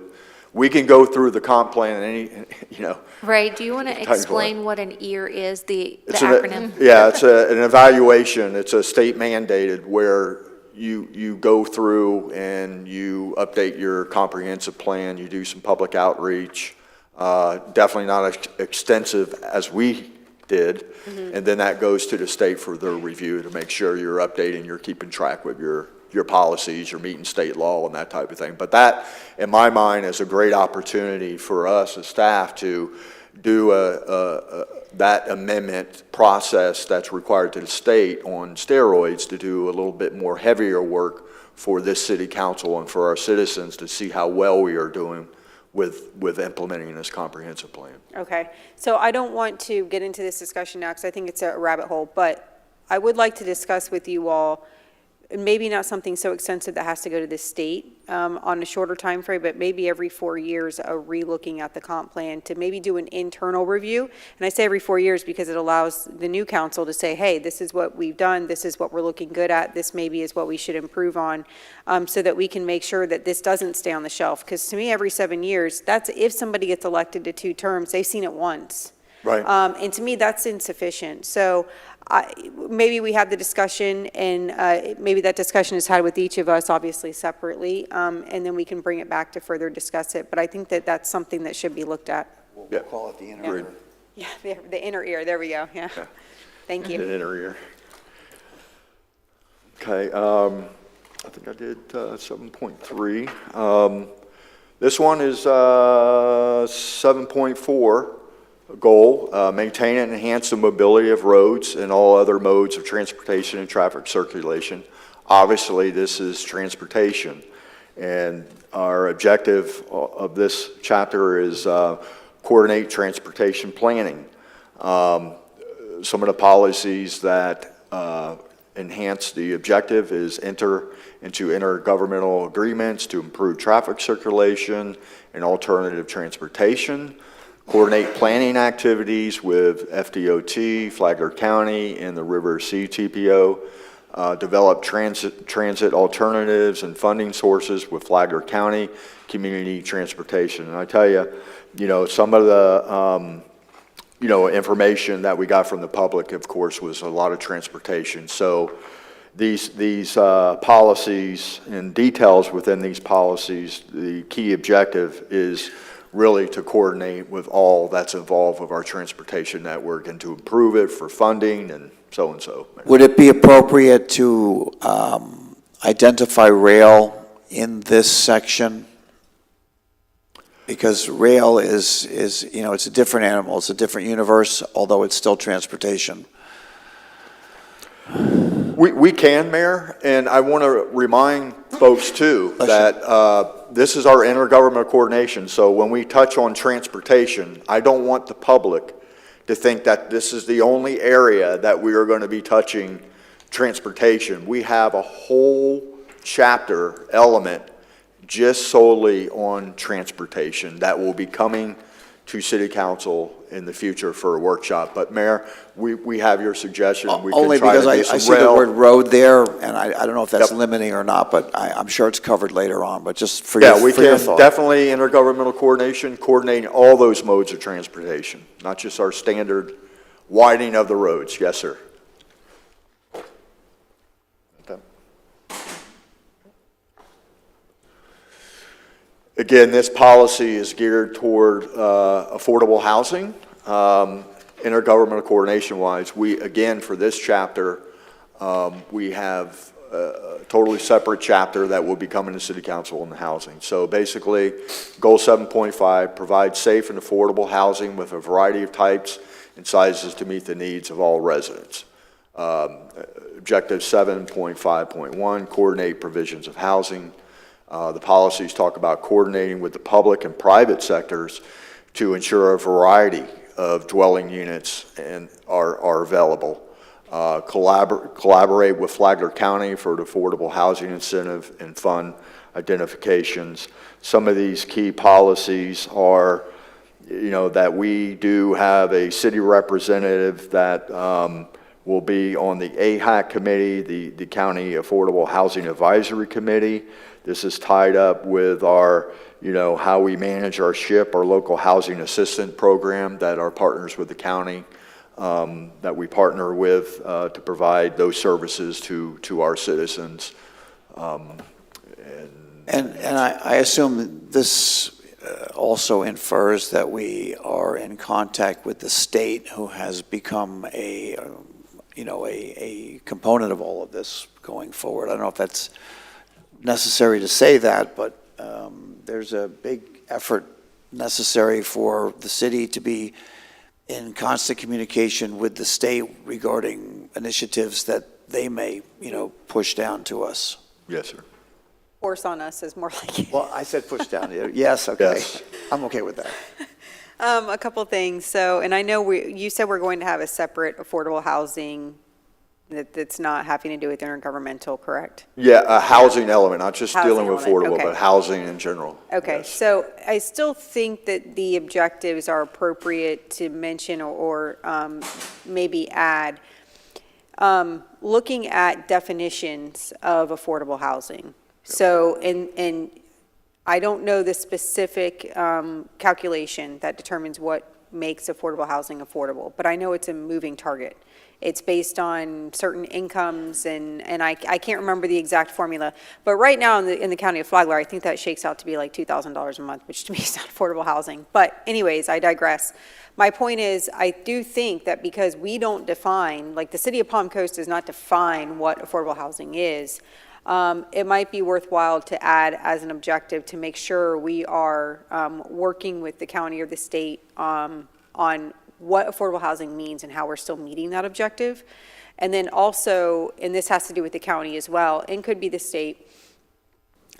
We can go through the comp plan and any, you know. Ray, do you want to Technical. explain what an EAR is, the It's acronym? Yeah, it's an evaluation. It's a state mandated where you go through and you update your comprehensive plan, you do some public outreach, definitely not extensive as we did, and then that goes to the state for their review to make sure you're updating, you're keeping track with your policies, you're meeting state law and that type of thing. But that, in my mind, is a great opportunity for us as staff to do that amendment process that's required to the state on steroids, to do a little bit more heavier work for this city council and for our citizens to see how well we are doing with implementing this comprehensive plan. Okay, so I don't want to get into this discussion now because I think it's a rabbit hole, but I would like to discuss with you all, maybe not something so extensive that has to go to the state on a shorter time frame, but maybe every 4 years, a re-looking at the comp plan to maybe do an internal review. And I say every 4 years because it allows the new council to say, hey, this is what we've done, this is what we're looking good at, this maybe is what we should improve on, so that we can make sure that this doesn't stay on the shelf. Because to me, every 7 years, that's if somebody gets elected to 2 terms, they've seen it once. Right. And to me, that's insufficient. So maybe we have the discussion, and maybe that discussion is had with each of us, obviously separately, and then we can bring it back to further discuss it. But I think that that's something that should be looked at. Yeah. We'll call it the inner ear. Yeah, the inner ear, there we go, yeah. Thank you. The inner ear. Okay, I think I did 7.3. This one is 7.4. Goal, maintain and enhance the mobility of roads and all other modes of transportation and traffic circulation. Obviously, this is transportation, and our objective of this chapter is coordinate transportation planning. Some of the policies that enhance the objective is enter into intergovernmental agreements to improve traffic circulation and alternative transportation. Coordinate planning activities with FDOT, Flagler County, and the River CTPO. Develop transit alternatives and funding sources with Flagler County Community Transportation. And I tell you, you know, some of the, you know, information that we got from the public, of course, was a lot of transportation. So these policies and details within these policies, the key objective is really to coordinate with all that's involved with our transportation network and to improve it for funding and so and so. Would it be appropriate to identify rail in this section? Because rail is, you know, it's a different animal, it's a different universe, although it's still transportation. We can, Mayor, and I want to remind folks too that this is our intergovernmental coordination. So when we touch on transportation, I don't want the public to think that this is the only area that we are going to be touching transportation. We have a whole chapter element just solely on transportation that will be coming to City Council in the future for a workshop. But Mayor, we have your suggestion. We Only can try because to do I some see the rail. word road there, and I don't know if that's Yep. limiting or not, but I'm sure it's covered later on, but just for Yeah, your, we for your can thought. definitely intergovernmental coordination, coordinating all those modes of transportation, not just our standard widening of the roads. Yes, sir. Again, this policy is geared toward affordable housing. Intergovernmental coordination-wise, we, again, for this chapter, we have a totally separate chapter that will be coming to City Council on the housing. So basically, Goal 7.5, provide safe and affordable housing with a variety of types and sizes to meet the needs of all residents. Objective 7.5.1, coordinate provisions of housing. The policies talk about coordinating with the public and private sectors to ensure a variety of dwelling units are available. Collaborate with Flagler County for the affordable housing incentive and fund identifications. Some of these key policies are, that we do have a city representative that will be on the AHAC committee, the County Affordable Housing Advisory Committee. This is tied up with our, how we manage our SHIP, our local housing assistant program that are partners with the county, that we partner with to provide those services to our citizens. And I assume this also infers that we are in contact with the state, who has become a component of all of this going forward. I don't know if that's necessary to say that, but there's a big effort necessary for the city to be in constant communication with the state regarding initiatives that they may, push down to us. Yes, sir. Force on us is more like it. Well, I said push down. Yes, okay. Yes. I'm okay with that. A couple things. So, and I know you said we're going to have a separate affordable housing that's not having to do with intergovernmental, correct? Yeah, a housing element, not just Housing dealing with element, affordable, okay. but housing in general. Okay, Yes. so I still think that the objectives are appropriate to mention or maybe add. Looking at definitions of affordable housing. So, and I don't know the specific calculation that determines what makes affordable housing affordable, but I know it's a moving target. It's based on certain incomes, and I can't remember the exact formula. But right now in the county of Flagler, I think that shakes out to be like $2,000 a month, which to me is not affordable housing. But anyways, I digress. My point is, I do think that because we don't define, like the city of Palm Coast does not define what affordable housing is, it might be worthwhile to add as an objective to make sure we are working with the county or the state on what affordable housing means and how we're still meeting that objective. And then also, and this has to do with the county as well, and could be the state,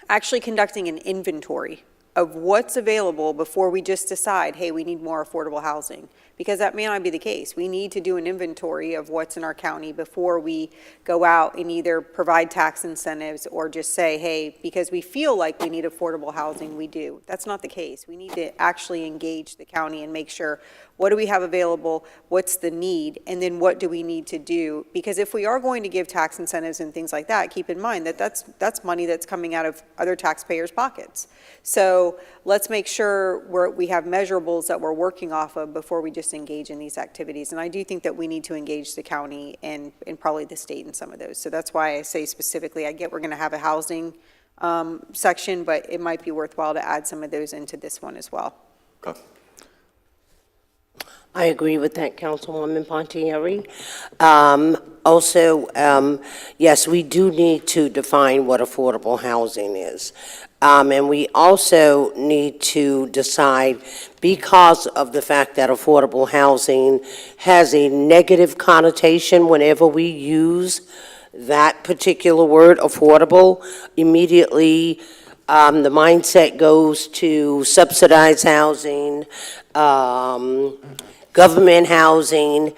actually conducting an inventory of what's available before we just decide, hey, we need more affordable housing. Because that may not be the case. We need to do an inventory of what's in our county before we go out and either provide tax incentives or just say, hey, because we feel like we need affordable housing, we do. That's not the case. We need to actually engage the county and make sure, what do we have available, what's the need, and then what do we need to do? Because if we are going to give tax incentives and things like that, keep in mind that that's money that's coming out of other taxpayers' pockets. So let's make sure we have measurables that we're working off of before we just engage in these activities. And I do think that we need to engage the county and probably the state in some of those. So that's why I say specifically, I get we're going to have a housing section, but it might be worthwhile to add some of those into this one as well. Okay. I agree with that, Councilwoman Pontieri. Also, yes, we do need to define what affordable housing is. And we also need to decide, because of the fact that affordable housing has a negative connotation whenever we use that particular word, affordable, immediately the mindset goes to subsidized housing, government housing,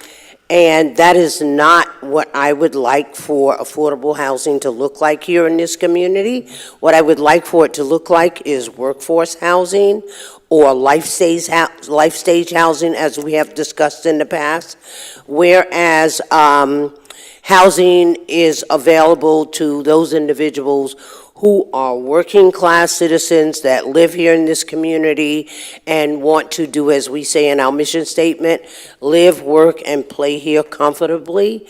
and that is not what I would like for affordable housing to look like here in this community. What I would like for it to look like is workforce housing or life stage housing, as we have discussed in the past, whereas housing is available to those individuals who are working class citizens that live here in this community and want to do, as we say in our mission statement, live, work, and play here comfortably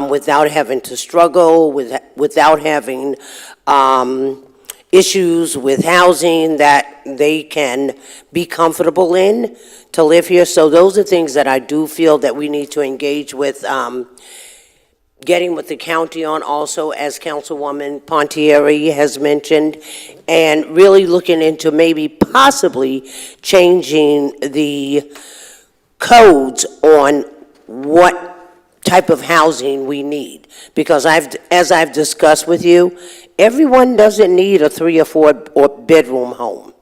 without having to struggle, without having issues with housing that they can be comfortable in to live here. So those are things that I do feel that we need to engage with, getting with the county on also, as Councilwoman Pontieri has mentioned, and really looking into maybe possibly changing the codes on what type of housing we need. Because as I've discussed with you, everyone doesn't need a 3 or 4 or bedroom home.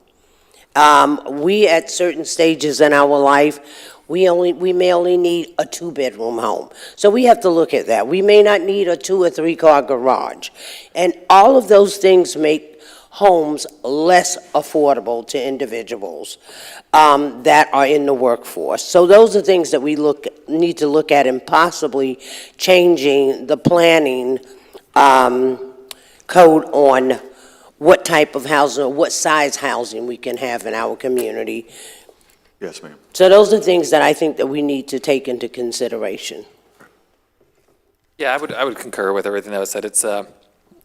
We, at certain stages in our life, we may only need a 2-bedroom home. So we have to look at that. We may not need a 2 or 3 car garage. And all of those things make homes less affordable to individuals that are in the workforce. So those are things that we need to look at, and possibly changing the planning code on what type of housing, or what size housing we can have in our community. Yes, ma'am. So those are things that I think that we need to take into consideration. Yeah, I would concur with everything that was said. It's a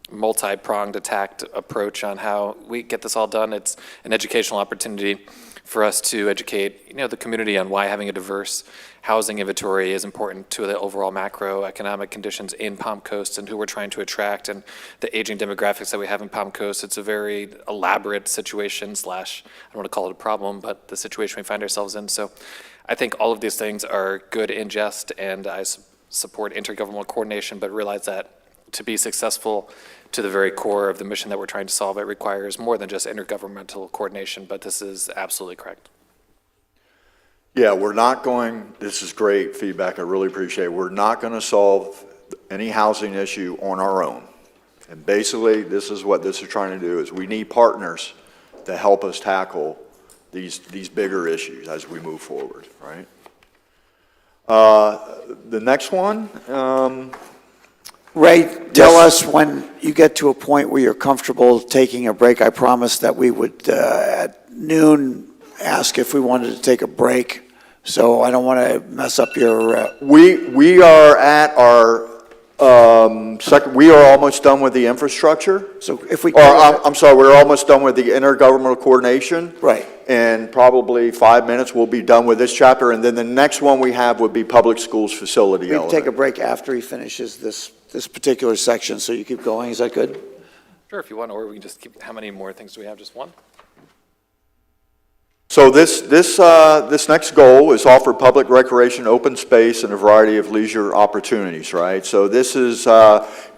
multi-pronged attacked approach on how we get this all done. It's an educational opportunity for us to educate, the community on why having a diverse housing inventory is important to the overall macroeconomic conditions in Palm Coast and who we're trying to attract and the aging demographics that we have in Palm Coast. It's a very elaborate situation / I don't want to call it a problem, but the situation we find ourselves in. So I think all of these things are good in jest, and I support intergovernmental coordination, but realize that to be successful to the very core of the mission that we're trying to solve, it requires more than just intergovernmental coordination, but this is absolutely correct. Yeah, this is great feedback, I really appreciate it. We're not going to solve any housing issue on our own. And basically, this is what this is trying to do, is we need partners to help us tackle these bigger issues as we move forward, right? The next one, Ray, tell us when you get to a point where you're comfortable taking a break. I promised that we would, at noon, ask if we wanted to take a break. So I don't want to mess up your... We are at our we are almost done with the infrastructure. So if we... I'm sorry, we're almost done with the intergovernmental coordination. Right. And probably 5 minutes, we'll be done with this chapter. And then the next one we have would be public schools facility We can element. take a break after he finishes this particular section, so you keep going. Is that good? Sure, if you want, or we can just keep, how many more things do we have? Just one? So this next goal is offer public recreation, open space, and a variety of leisure opportunities, right? So this is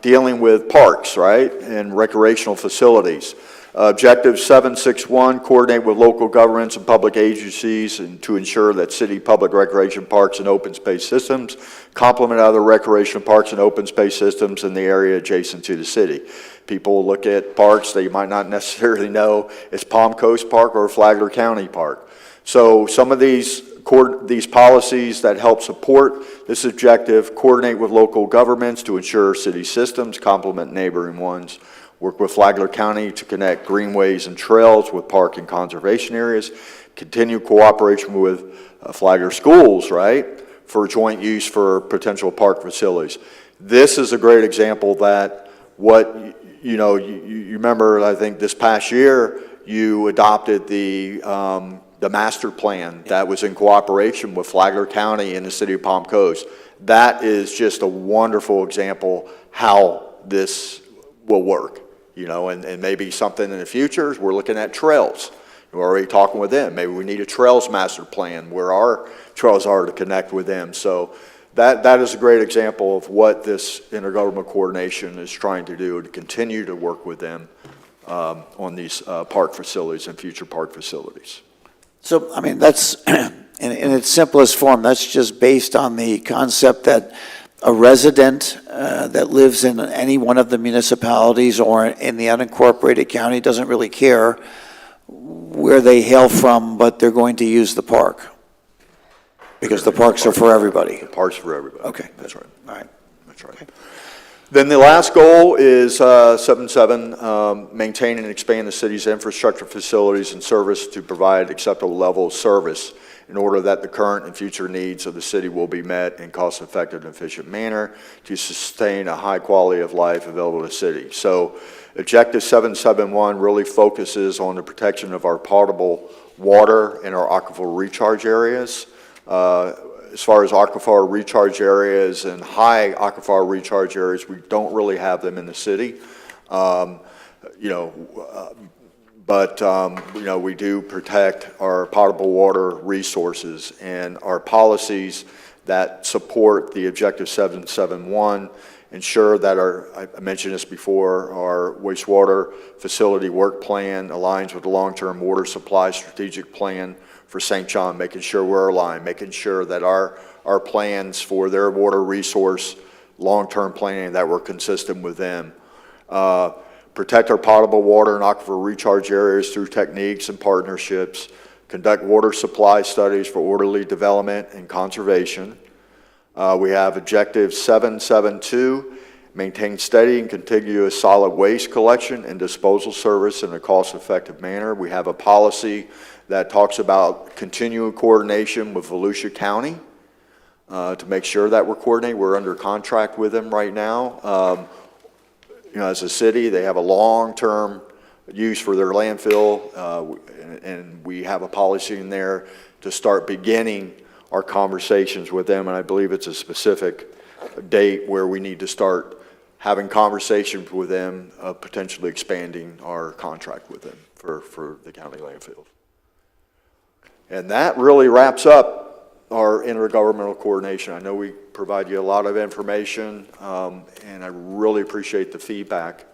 dealing with parks, right, and recreational facilities. Objective 761, coordinate with local governments and public agencies and to ensure that city public recreation parks and open space systems complement other recreational parks and open space systems in the area adjacent to the city. People look at parks, they might not necessarily know it's Palm Coast Park or Flagler County Park. So some of these policies that help support this objective, coordinate with local governments to ensure city systems complement neighboring ones, work with Flagler County to connect greenways and trails with park and conservation areas, continue cooperation with Flagler schools, right, for joint use for potential park facilities. This is a great example that you remember, I think this past year, you adopted the master plan that was in cooperation with Flagler County and the city of Palm Coast. That is just a wonderful example how this will work, and maybe something in the future, we're looking at trails. We're already talking with them. Maybe we need a trails master plan where our trails are to connect with them. So that is a great example of what this intergovernmental coordination is trying to do, to continue to work with them on these park facilities and future park facilities. So, I mean, that's, in its simplest form, that's just based on the concept that a resident that lives in any one of the municipalities or in the unincorporated county doesn't really care where they hail from, but they're going to use the park. Because the parks are for everybody. The parks are for everybody. Okay. That's right. All right. That's right. Okay. Then the last goal is 7.7, maintain and expand the city's infrastructure, facilities, and service to provide acceptable level of service in order that the current and future needs of the city will be met in cost-effective and efficient manner to sustain a high quality of life available to the city. So Objective 771 really focuses on the protection of our potable water and our aquifer recharge areas. As far as aquifer recharge areas and high aquifer recharge areas, we don't really have them in the city. We do protect our potable water resources, and our policies that support the Objective 771 ensure that I mentioned this before, our wastewater facility work plan aligns with the long-term water supply strategic plan for St. John, making sure we're aligned, making sure that our plans for their water resource, long-term planning, that we're consistent with them. Protect our potable water and aquifer recharge areas through techniques and partnerships. Conduct water supply studies for orderly development and conservation. We have Objective 772, maintain steady and contiguous solid waste collection and disposal service in a cost-effective manner. We have a policy that talks about continual coordination with Volusia County to make sure that we're coordinated. We're under contract with them right now. As a city, they have a long-term use for their landfill, and we have a policy in there to start beginning our conversations with them, and I believe it's a specific date where we need to start having conversations with them, potentially expanding our contract with them for the county landfills. And that really wraps up our intergovernmental coordination. I know we provide you a lot of information, and I really appreciate the feedback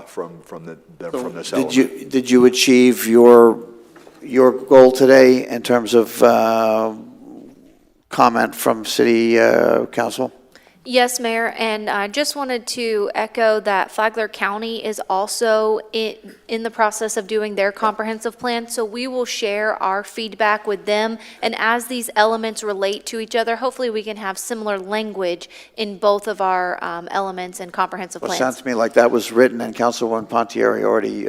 from this element. Did you achieve your goal today in terms of comment from City Council? Yes, Mayor, and I just wanted to echo that Flagler County is also in the process of doing their comprehensive plan, so we will share our feedback with them, and as these elements relate to each other, hopefully we can have similar language in both of our elements and comprehensive Well, it plans. sounds to me like that was written, and Councilwoman Pontieri already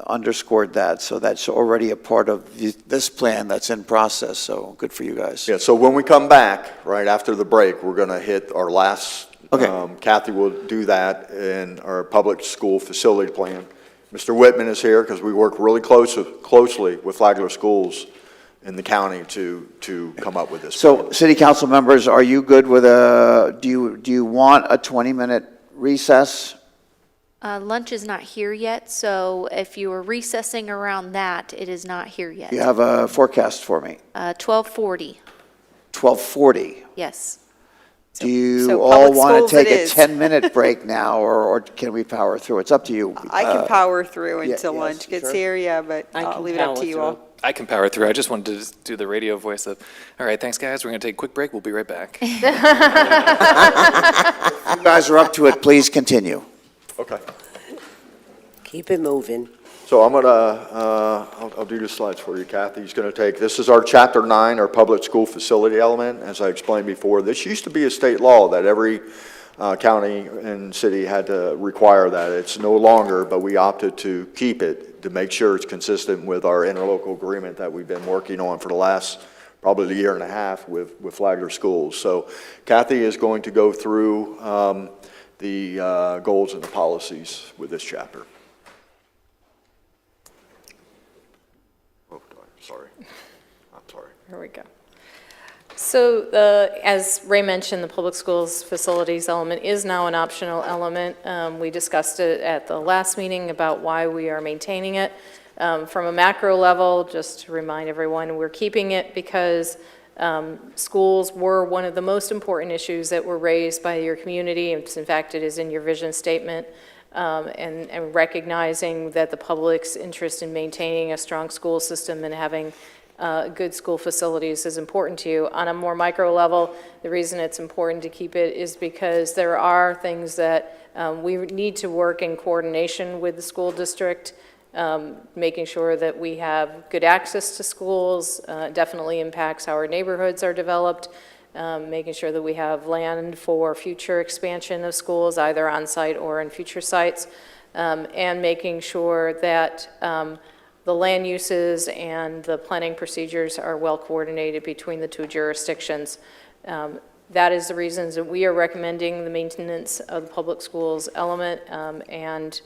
underscored that, so that's already a part of this plan that's in process, so good for you guys. Yeah, so when we come back, right after the break, we're going to hit our last, Kathy will do that in our public school facility plan. Mr. Whitman is here because we work really closely with Flagler Schools in the county to come up with this. So, City Council members, are you good with do you want a 20-minute recess? Lunch is not here yet, so if you were recessing around that, it is not here yet. You have a forecast for me? 12:40, 12:40. yes. Do you so all public want schools to take it a is. 10-minute break now, or can we power through? It's up to you. I can power through yeah, until yes, lunch gets sure. here, yeah, but I'll leave it up to you all. I can power through. I just wanted to do the radio voice of, all right, thanks, guys. We're going to take a quick break. We'll be right back. If you guys are up to it, please continue. Okay. Keep it moving. So I'm going to, I'll do the slides for you, Kathy. He's going to take, this is our Chapter 9, our public school facility element. As I explained before, this used to be a state law that every county and city had to require that. It's no longer, but we opted to keep it to make sure it's consistent with our interlocal agreement that we've been working on for the last probably a year and a half with Flagler Schools. So Kathy is going to go through the goals and the policies with this chapter. Sorry. I'm sorry. Here we go. So as Ray mentioned, the public schools facilities element is now an optional element. We discussed it at the last meeting about why we are maintaining it. From a macro level, just to remind everyone, we're keeping it because schools were one of the most important issues that were raised by your community. In fact, it is in your vision statement. And recognizing that the public's interest in maintaining a strong school system and having good school facilities is important to you. On a more micro level, the reason it's important to keep it is because there are things that we need to work in coordination with the school district, making sure that we have good access to schools, definitely impacts how our neighborhoods are developed. Making sure that we have land for future expansion of schools, either on-site or in future sites, and making sure that the land uses and the planning procedures are well coordinated between the two jurisdictions. That is the reasons that we are recommending the maintenance of the public schools element, and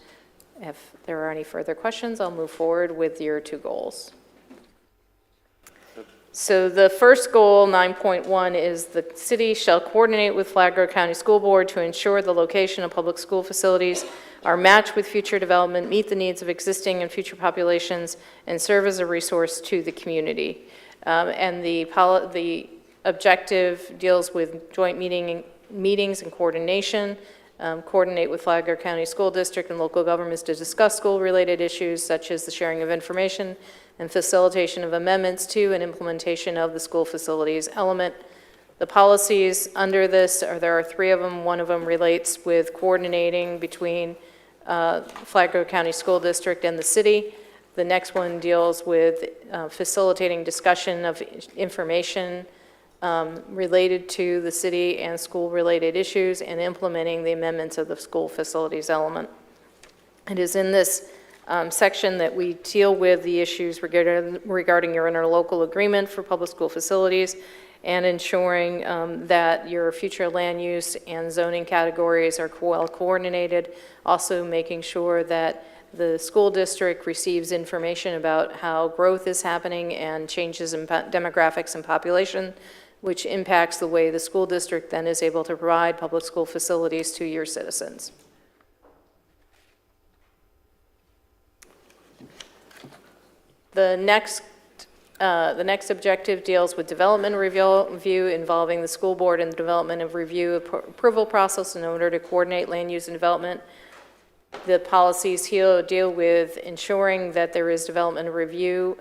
if there are any further questions, I'll move forward with your two goals. So the first goal, 9.1, is the city shall coordinate with Flagler County School Board to ensure the location of public school facilities are matched with future development, meet the needs of existing and future populations, and serve as a resource to the community. And the objective deals with joint meeting meetings and coordination, coordinate with Flagler County School District and local governments to discuss school-related issues such as the sharing of information and facilitation of amendments to and implementation of the school facilities element. The policies under this, there are 3 of them. One of them relates with coordinating between Flagler County School District and the city. The next one deals with facilitating discussion of information related to the city and school-related issues and implementing the amendments of the school facilities element. It is in this section that we deal with the issues regarding your interlocal agreement for public school facilities and ensuring that your future land use and zoning categories are well coordinated. Also making sure that the school district receives information about how growth is happening and changes in demographics and population, which impacts the way the school district then is able to provide public school facilities to your citizens. The next objective deals with development review involving the school board and the development of review approval process in order to coordinate land use and development. The policies here deal with ensuring that there is development review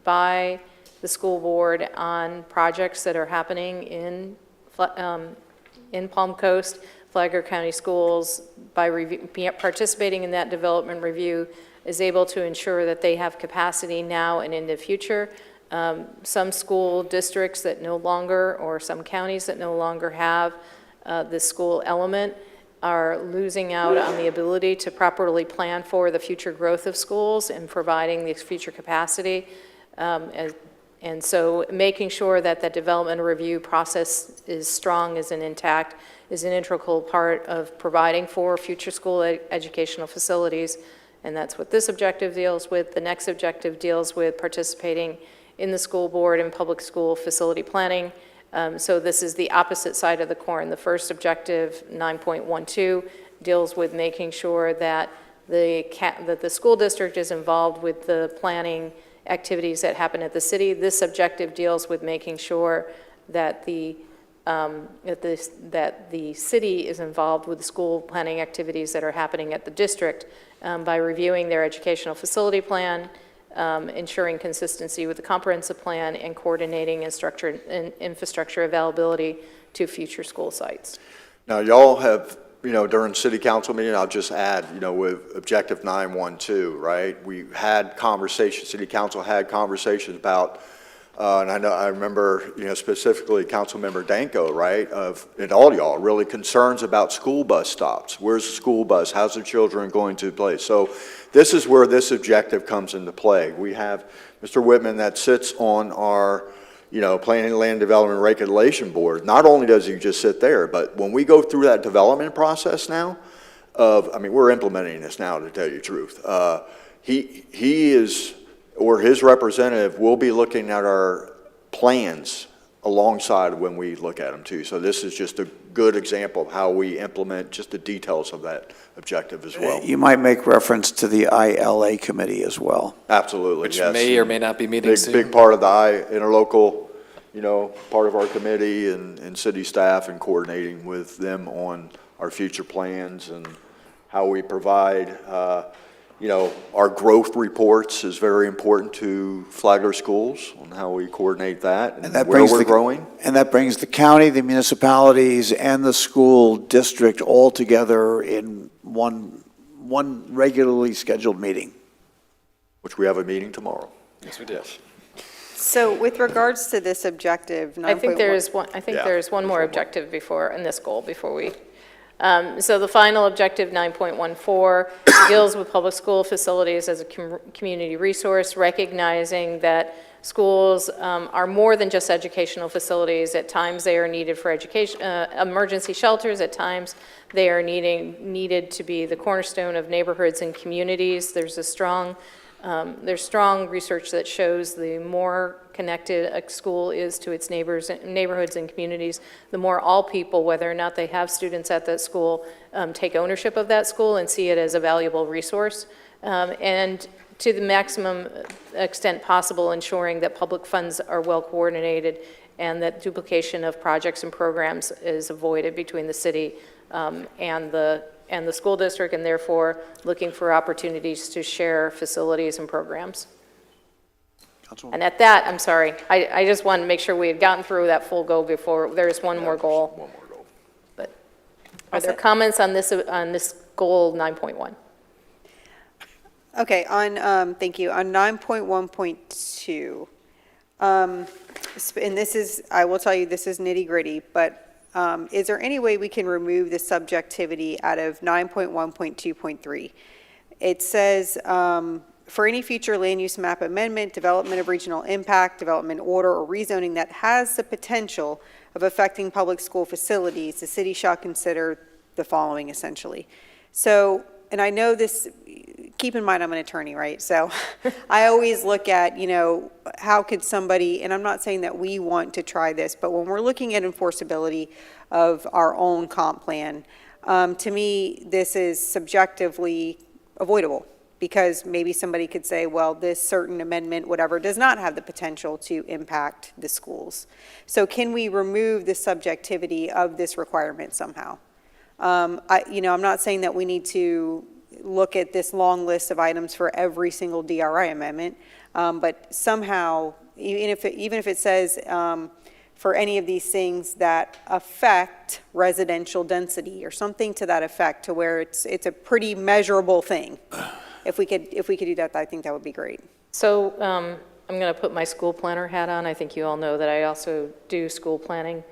by the school board on projects that are happening in Palm Coast. Flagler County Schools, by participating in that development review, is able to ensure that they have capacity now and in the future. Some school districts that no longer, or some counties that no longer have the school element are losing out on the ability to properly plan for the future growth of schools and providing the future capacity. And so making sure that the development review process is strong, is intact, is an integral part of providing for future school educational facilities. And that's what this objective deals with. The next objective deals with participating in the school board and public school facility planning. So this is the opposite side of the coin. The first objective, 9.12, deals with making sure that the school district is involved with the planning activities that happen at the city. This objective deals with making sure that the city is involved with the school planning activities that are happening at the district by reviewing their educational facility plan, ensuring consistency with the comprehensive plan, and coordinating infrastructure availability to future school sites. Now, y'all have, during city council meeting, I'll just add, with objective 9.12, right? We had conversations, city council had conversations about, and I remember, specifically Councilmember Danko, right, and all y'all, really concerns about school bus stops. Where's the school bus? How's the children going to play? So this is where this objective comes into play. We have Mr. Whitman that sits on our, Planning and Land Development Regulation Board. Not only does he just sit there, but when we go through that development process now, we're implementing this now, to tell you the truth. He is, or his representative will be looking at our plans alongside when we look at them too. So this is just a good example of how we implement just the details of that objective as well. You might make reference to the ILA committee as well. Absolutely, Which yes. may or may not be meeting soon. Big part of the interlocal, part of our committee and city staff, and coordinating with them on our future plans and how we provide, our growth reports is very important to Flagler schools on how we coordinate that and where we're growing. And that brings the county, the municipalities, and the school district all together in one regularly scheduled meeting. Which we have a meeting tomorrow. Yes, we did. So with regards to this objective, 9.1. I think there is one more objective in this goal before we. So the final objective, 9.14, deals with public school facilities as a community resource, recognizing that schools are more than just educational facilities. At times they are needed for education, emergency shelters. At times they are needed to be the cornerstone of neighborhoods and communities. There's strong research that shows the more connected a school is to its neighborhoods and communities, the more all people, whether or not they have students at that school, take ownership of that school and see it as a valuable resource. And to the maximum extent possible, ensuring that public funds are well coordinated and that duplication of projects and programs is avoided between the city and the school district, and therefore looking for opportunities to share facilities and programs. And at that, I'm sorry, I just wanted to make sure we had gotten through that full goal before, there's one more goal. One more goal. But are there comments on this goal 9.1? Okay, thank you, on 9.1.2, and this is, I will tell you, this is nitty-gritty, but is there any way we can remove the subjectivity out of 9.1.2.3? It says, for any future land use map amendment, development of regional impact, development order, or rezoning that has the potential of affecting public school facilities, the city shall consider the following essentially. So, and I know this, keep in mind I'm an attorney, right? So I always look at, how could somebody, and I'm not saying that we want to try this, but when we're looking at enforceability of our own comp plan, to me, this is subjectively avoidable. Because maybe somebody could say, well, this certain amendment, whatever, does not have the potential to impact the schools. So can we remove the subjectivity of this requirement somehow? I'm not saying that we need to look at this long list of items for every single DRI amendment, but somehow, even if it says for any of these things that affect residential density or something to that effect, to where it's a pretty measurable thing. If we could do that, I think that would be great. So I'm going to put my school planner hat on. I think you all know that I also do school planning.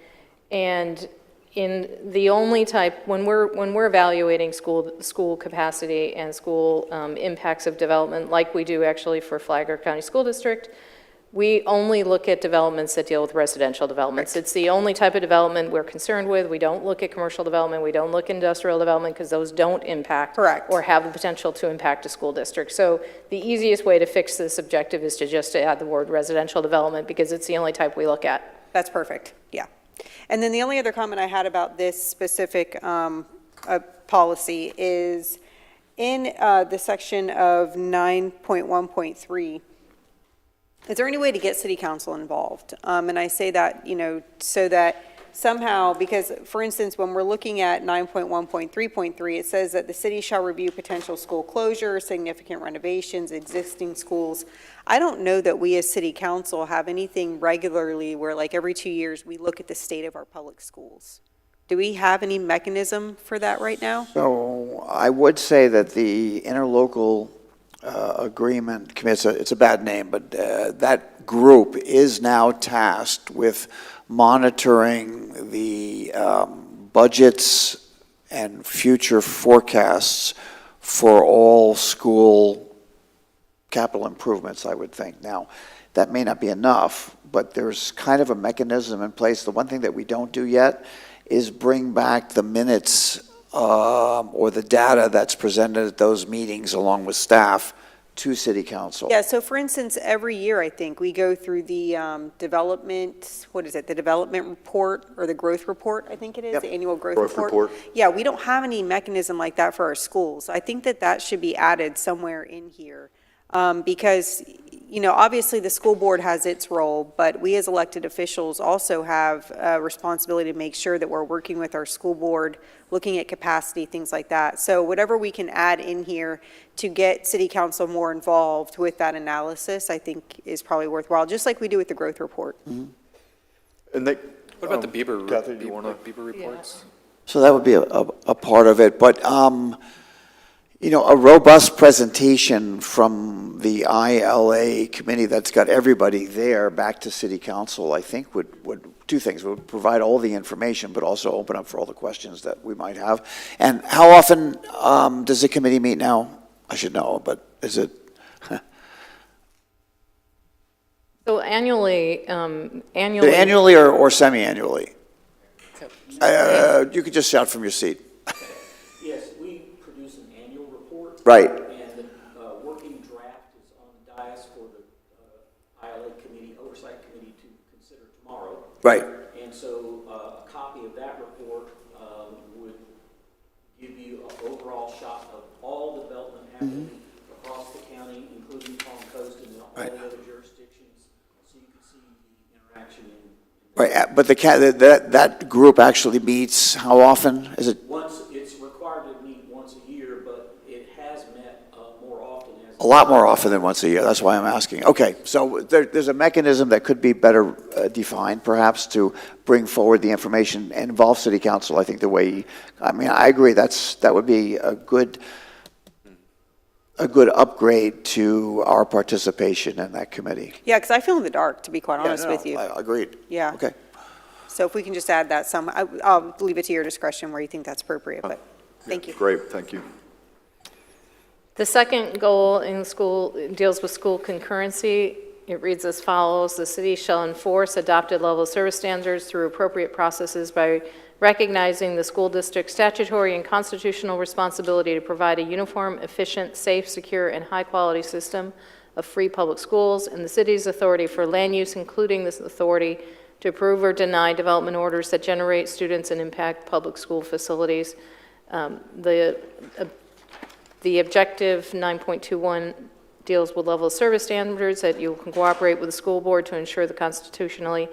And in the only type, when we're evaluating school capacity and school impacts of development, like we do actually for Flagler County School District, we only look at developments that deal with residential developments. It's the only type of development we're concerned with. We don't look at commercial development. We don't look at industrial development because those don't impact or have the potential to impact a school district. So the easiest way to fix this objective is to just add the word residential development because it's the only type we look at. That's perfect, yeah. And then the only other comment I had about this specific policy is in the section of 9.1.3, is there any way to get city council involved? And I say that, so that somehow, because for instance, when we're looking at 9.1.3.3, it says that the city shall review potential school closure, significant renovations, existing schools. I don't know that we as city council have anything regularly where like every 2 years we look at the state of our public schools. Do we have any mechanism for that right now? So I would say that the interlocal agreement committee, it's a bad name, but that group is now tasked with monitoring the budgets and future forecasts for all school capital improvements, I would think. Now, that may not be enough, but there's kind of a mechanism in place. The one thing that we don't do yet is bring back the minutes or the data that's presented at those meetings along with staff to city council. Yeah, so for instance, every year, I think, we go through the development, the development report or the growth report, I think it is, Yep. the annual growth Growth report. Yeah, we don't have any mechanism like that for our schools. I think that that should be added somewhere in here. Because, obviously the school board has its role, but we as elected officials also have a responsibility to make sure that we're working with our school board, looking at capacity, things like that. So whatever we can add in here to get city council more involved with that analysis, I think is probably worthwhile, just like we do with the growth report. Mm-hmm. And they, What about the Bieber, Kathy, do you wanna- Bieber reports? So that would be a part of it, but, a robust presentation from the ILA committee that's got everybody there back to city council, I think would two things, would provide all the information, but also open up for all the questions that we might have. And how often does the committee meet now? I should know, but is it? So annually. Annually or semi-annually? You could just shout from your seat. Yes, we produce an annual report. Right. And the working draft is on the dais for the ILA committee, oversight committee to consider tomorrow. Right. And so a copy of that report would give you an overall shot of all development happening across the county, including Palm Coast and all the other jurisdictions, so you can see the interaction in but that group actually meets how often? Is it It's required to meet once a year, but it has met more often as. a lot more often than once a year? That's why I'm asking. Okay, so there's a mechanism that could be better defined, perhaps, to bring forward the information and involve city council. I think the way, I agree, that would be a good upgrade to our participation in that committee. Yeah, because I feel in the dark, to be quite honest with you. Agreed. Yeah. Okay. So if we can just add that I'll leave it to your discretion where you think that's appropriate, but thank you. Great, thank you. The second goal in school deals with school concurrency. It reads as follows: the city shall enforce adopted level of service standards through appropriate processes by recognizing the school district's statutory and constitutional responsibility to provide a uniform, efficient, safe, secure, and high-quality system of free public schools, and the city's authority for land use, including this authority to approve or deny development orders that generate students and impact public school facilities. The objective 9.21 deals with level of service standards, that you can cooperate with the school board to ensure the constitutionally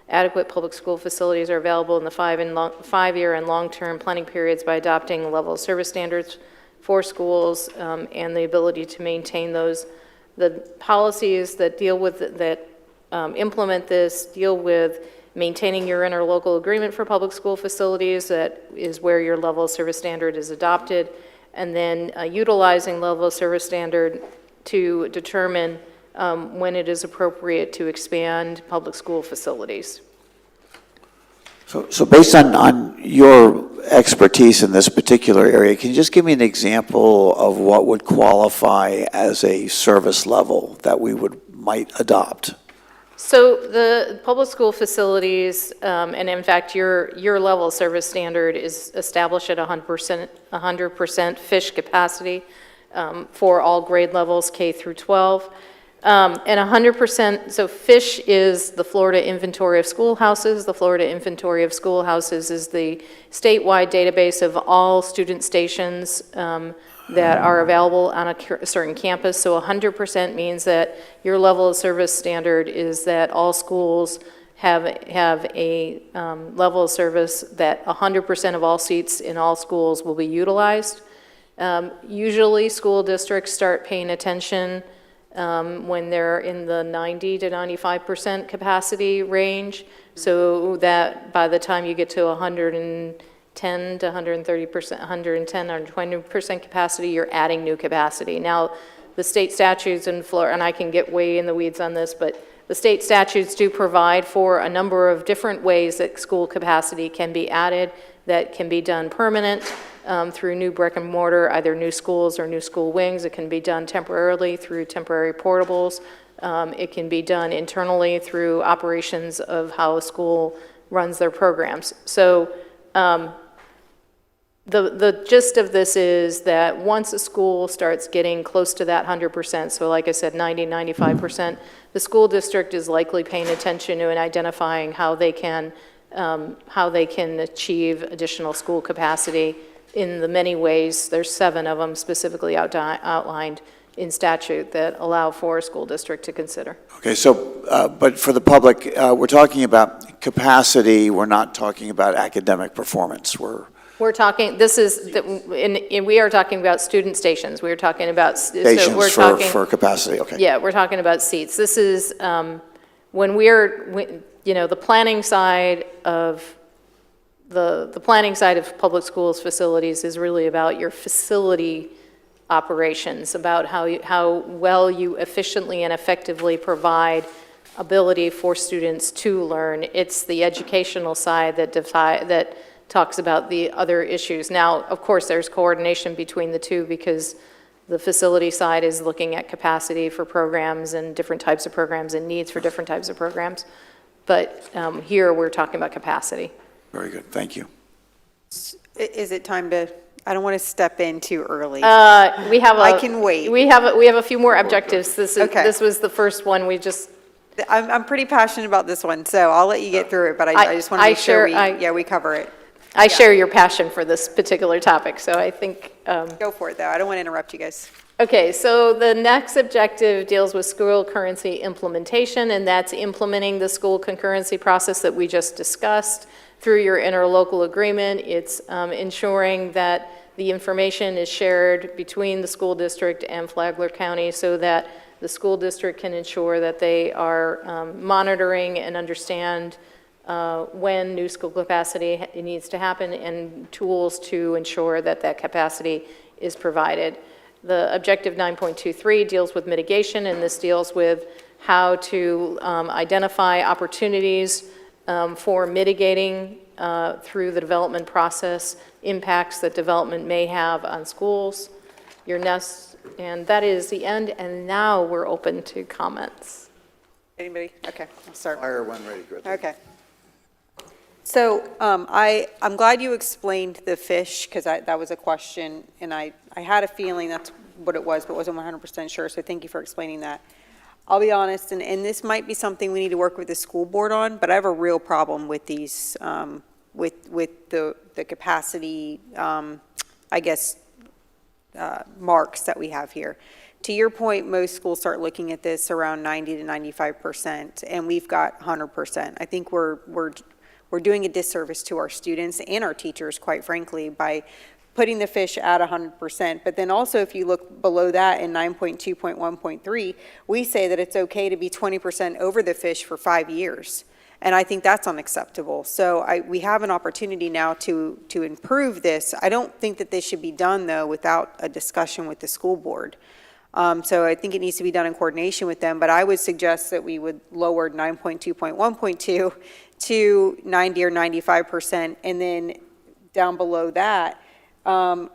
adequate public school facilities are available in the 5-year and long-term planning periods by adopting level of service standards for schools, and the ability to maintain those. The policies that deal with, implement this deal with maintaining your interlocal agreement for public school facilities, that is where your level of service standard is adopted, and then utilizing level of service standard to determine when it is appropriate to expand public school facilities. So based on your expertise in this particular area, can you just give me an example of what would qualify as a service level that we might adopt? So the public school facilities, and in fact, your level of service standard is established at 100% fish capacity for all grade levels, K through 12. And 100%, so FISH is the Florida Inventory of Schoolhouses. The Florida Inventory of Schoolhouses is the statewide database of all student stations that are available on a certain campus. So 100% means that your level of service standard is that all schools have a level of service that 100% of all seats in all schools will be utilized. Usually school districts start paying attention when they're in the 90 to 95% capacity range, so that by the time you get to 110 to 130%, 110, 120% capacity, you're adding new capacity. Now, the state statutes in Florida, and I can get way in the weeds on this, but the state statutes do provide for a number of different ways that school capacity can be added, that can be done permanent through new brick and mortar, either new schools or new school wings. It can be done temporarily through temporary portables. It can be done internally through operations of how a school runs their programs. So the gist of this is that once a school starts getting close to that 100%, so like I said, 90, 95%, the school district is likely paying attention to and identifying how they can achieve additional school capacity in the many ways. There's 7 of them specifically outlined in statute that allow for a school district to consider. Okay, so, but for the public, we're talking about capacity, we're not talking about academic performance. We're talking, this is, and we are talking about student stations. We're talking about Stations for capacity, okay. Yeah, we're talking about seats. This is when the planning side of the planning side of public schools facilities is really about your facility operations, about how well you efficiently and effectively provide ability for students to learn. It's the educational side that talks about the other issues. Now, of course, there's coordination between the two because the facility side is looking at capacity for programs and different types of programs and needs for different types of programs. But here we're talking about capacity. Very good, thank you. Is it time to, I don't want to step in too early. I can wait. We have a few more objectives. Okay. This was the first one. I'm pretty passionate about this one, so I'll let you get through it, but I just want to make sure we cover it. I share your passion for this particular topic, so I think. Go for it, though. I don't want to interrupt you guys. Okay, so the next objective deals with school currency implementation, and that's implementing the school concurrency process that we just discussed through your interlocal agreement. It's ensuring that the information is shared between the school district and Flagler County so that the school district can ensure that they are monitoring and understand when new school capacity needs to happen and tools to ensure that that capacity is provided. The objective 9.23 deals with mitigation, and this deals with how to identify opportunities for mitigating through the development process impacts that development may have on schools. And that is the end, and now we're open to comments. Anybody? Okay, I'll start. Fire when ready, Griffin. Okay. So I'm glad you explained the fish, because that was a question, and I had a feeling that's what it was, but wasn't 100% sure, so thank you for explaining that. I'll be honest, and this might be something we need to work with the school board on, but I have a real problem with these, with the capacity, I guess, marks that we have here. To your point, most schools start looking at this around 90 to 95%, and we've got 100%. I think we're doing a disservice to our students and our teachers, quite frankly, by putting the fish at 100%. But then also, if you look below that in 9.2.1.3, we say that it's okay to be 20% over the fish for 5 years. And I think that's unacceptable. So we have an opportunity now to improve this. I don't think that this should be done, though, without a discussion with the school board. So I think it needs to be done in coordination with them. But I would suggest that we would lower 9.2.1.2 to 90 or 95%, and then down below that,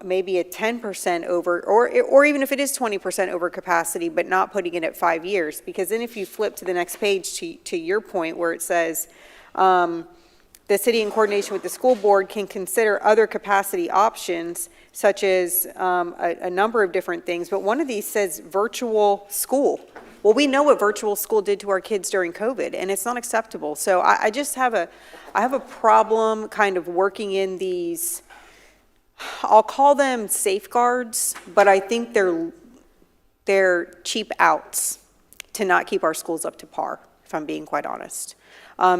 maybe a 10% over, or even if it is 20% over capacity, but not putting it at 5 years. Because then if you flip to the next page, to your point, where it says, the city in coordination with the school board can consider other capacity options, such as a number of different things, but one of these says virtual school. Well, we know what virtual school did to our kids during COVID, and it's not acceptable. So I just have a problem kind of working in these, I'll call them safeguards, but I think they're cheap outs to not keep our schools up to par, if I'm being quite honest.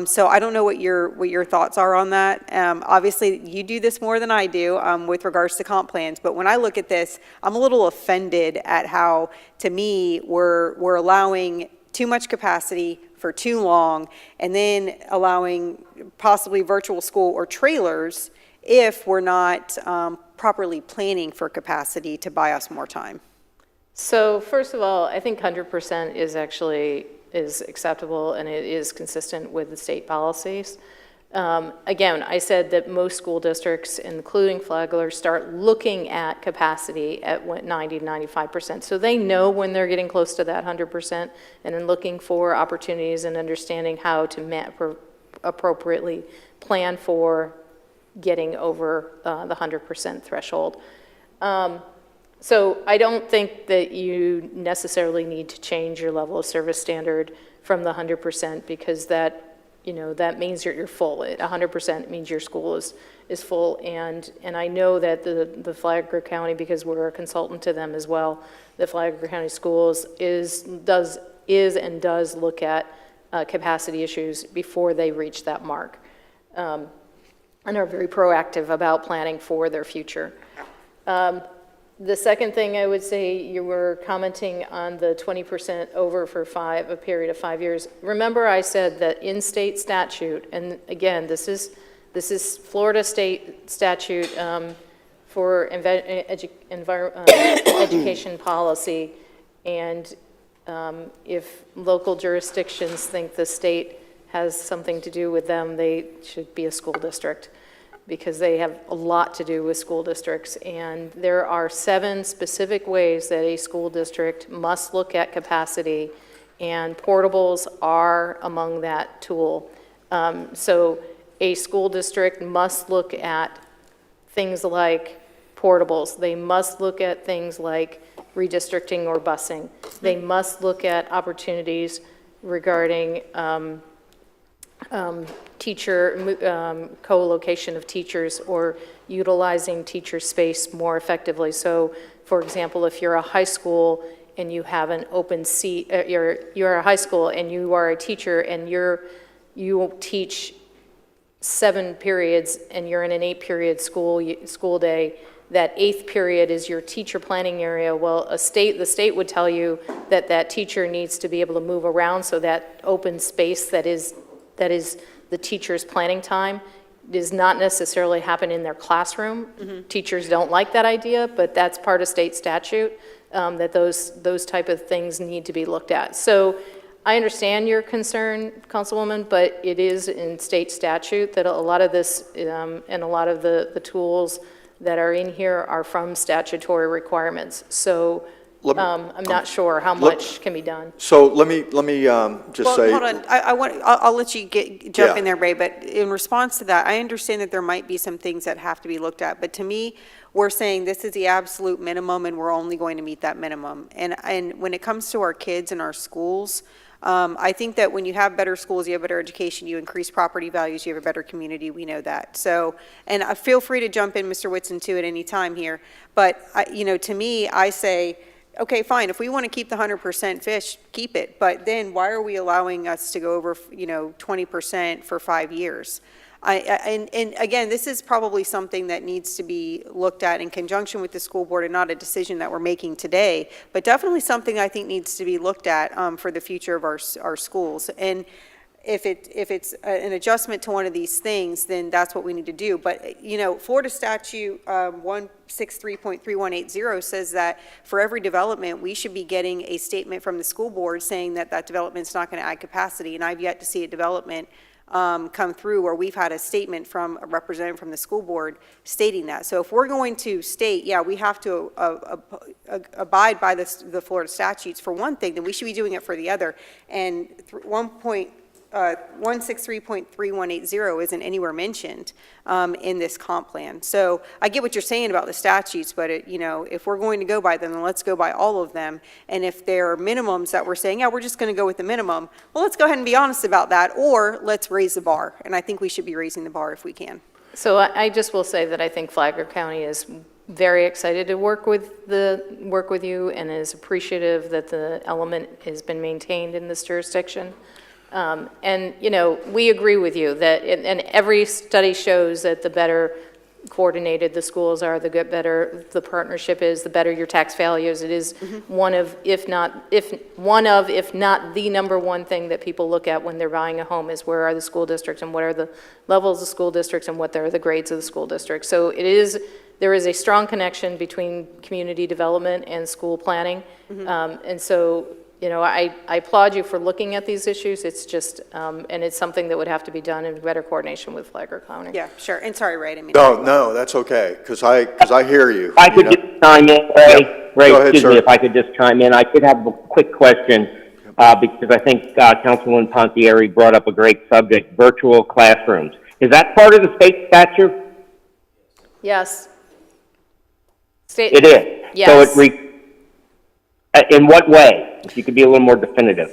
So I don't know what your thoughts are on that. Obviously, you do this more than I do with regards to comp plans, but when I look at this, I'm a little offended at how, to me, we're allowing too much capacity for too long, and then allowing possibly virtual school or trailers if we're not properly planning for capacity to buy us more time. So first of all, I think 100% is acceptable, and it is consistent with the state policies. Again, I said that most school districts, including Flagler, start looking at capacity at 90 to 95%. So they know when they're getting close to that 100%, and then looking for opportunities and understanding how to appropriately plan for getting over the 100% threshold. So I don't think that you necessarily need to change your level of service standard from the 100%, because that means you're full. 100% means your school is full, and I know that the Flagler County, because we're a consultant to them as well, the Flagler County Schools does look at capacity issues before they reach that mark, and are very proactive about planning for their future. The second thing I would say, you were commenting on the 20% over for a period of 5 years. Remember, I said that in state statute, and again, this is Florida state statute for education policy, and if local jurisdictions think the state has something to do with them, they should be a school district, because they have a lot to do with school districts. And there are 7 specific ways that a school district must look at capacity, and portables are among that tool. So a school district must look at things like portables. They must look at things like redistricting or busing. They must look at opportunities regarding co-location of teachers or utilizing teacher space more effectively. So, for example, if you're a high school and you have an open seat, you're a high school and you are a teacher and you teach 7 periods and you're in an 8-period school day, that 8th period is your teacher planning area. Well, the state would tell you that that teacher needs to be able to move around, so that open space that is the teacher's planning time does not necessarily happen in their classroom. Teachers don't like that idea, but that's part of state statute, that those type of things need to be looked at. So I understand your concern, Councilwoman, but it is in state statute that a lot of this and a lot of the tools that are in here are from statutory requirements. So I'm not sure how much can be done. So let me just say. Hold on, I'll let you jump Yeah. in there, Ray, but in response to that, I understand that there might be some things that have to be looked at, but to me, we're saying this is the absolute minimum and we're only going to meet that minimum. And when it comes to our kids and our schools, I think that when you have better schools, you have better education, you increase property values, you have a better community, we know that. So, and feel free to jump in, Mr. Whitson, too, at any time here. But, to me, I say, okay, fine, if we want to keep the 100% fish, keep it. But then why are we allowing us to go over, 20% for 5 years? And again, this is probably something that needs to be looked at in conjunction with the school board and not a decision that we're making today, but definitely something I think needs to be looked at for the future of our schools. And if it's an adjustment to one of these things, then that's what we need to do. But, Florida statute 163.3180 says that for every development, we should be getting a statement from the school board saying that that development's not going to add capacity. And I've yet to see a development come through where we've had a statement from a representative from the school board stating that. So if we're going to state, yeah, we have to abide by the Florida statutes for one thing, then we should be doing it for the other. And 163.3180 isn't anywhere mentioned in this comp plan. So I get what you're saying about the statutes, but if we're going to go by them, then let's go by all of them. And if there are minimums that we're saying, yeah, we're just going to go with the minimum, well, let's go ahead and be honest about that, or let's raise the bar. And I think we should be raising the bar if we can. So I just will say that I think Flagler County is very excited to work with you and is appreciative that the element has been maintained in this jurisdiction. And, we agree with you that, and every study shows that the better coordinated the schools are, the better the partnership is, the better your tax values. It is one of, if not the number one thing that people look at when they're buying a home is where are the school districts and what are the levels of school districts and what are the grades of the school districts. So there is a strong connection between community development and school planning. And so, I applaud you for looking at these issues. It's just, and it's something that would have to be done in better coordination with Flagler County. Yeah, sure. And sorry, Ray, I didn't mean No, that's okay, because I hear you. If I could just chime in, Ray, Go ahead, excuse sir. me, if I could just chime in. I did have a quick question, because I think Councilwoman Pontieri brought up a great subject, virtual classrooms. Is that part of the state statute? Yes. It is? Yes. So in what way? If you could be a little more definitive.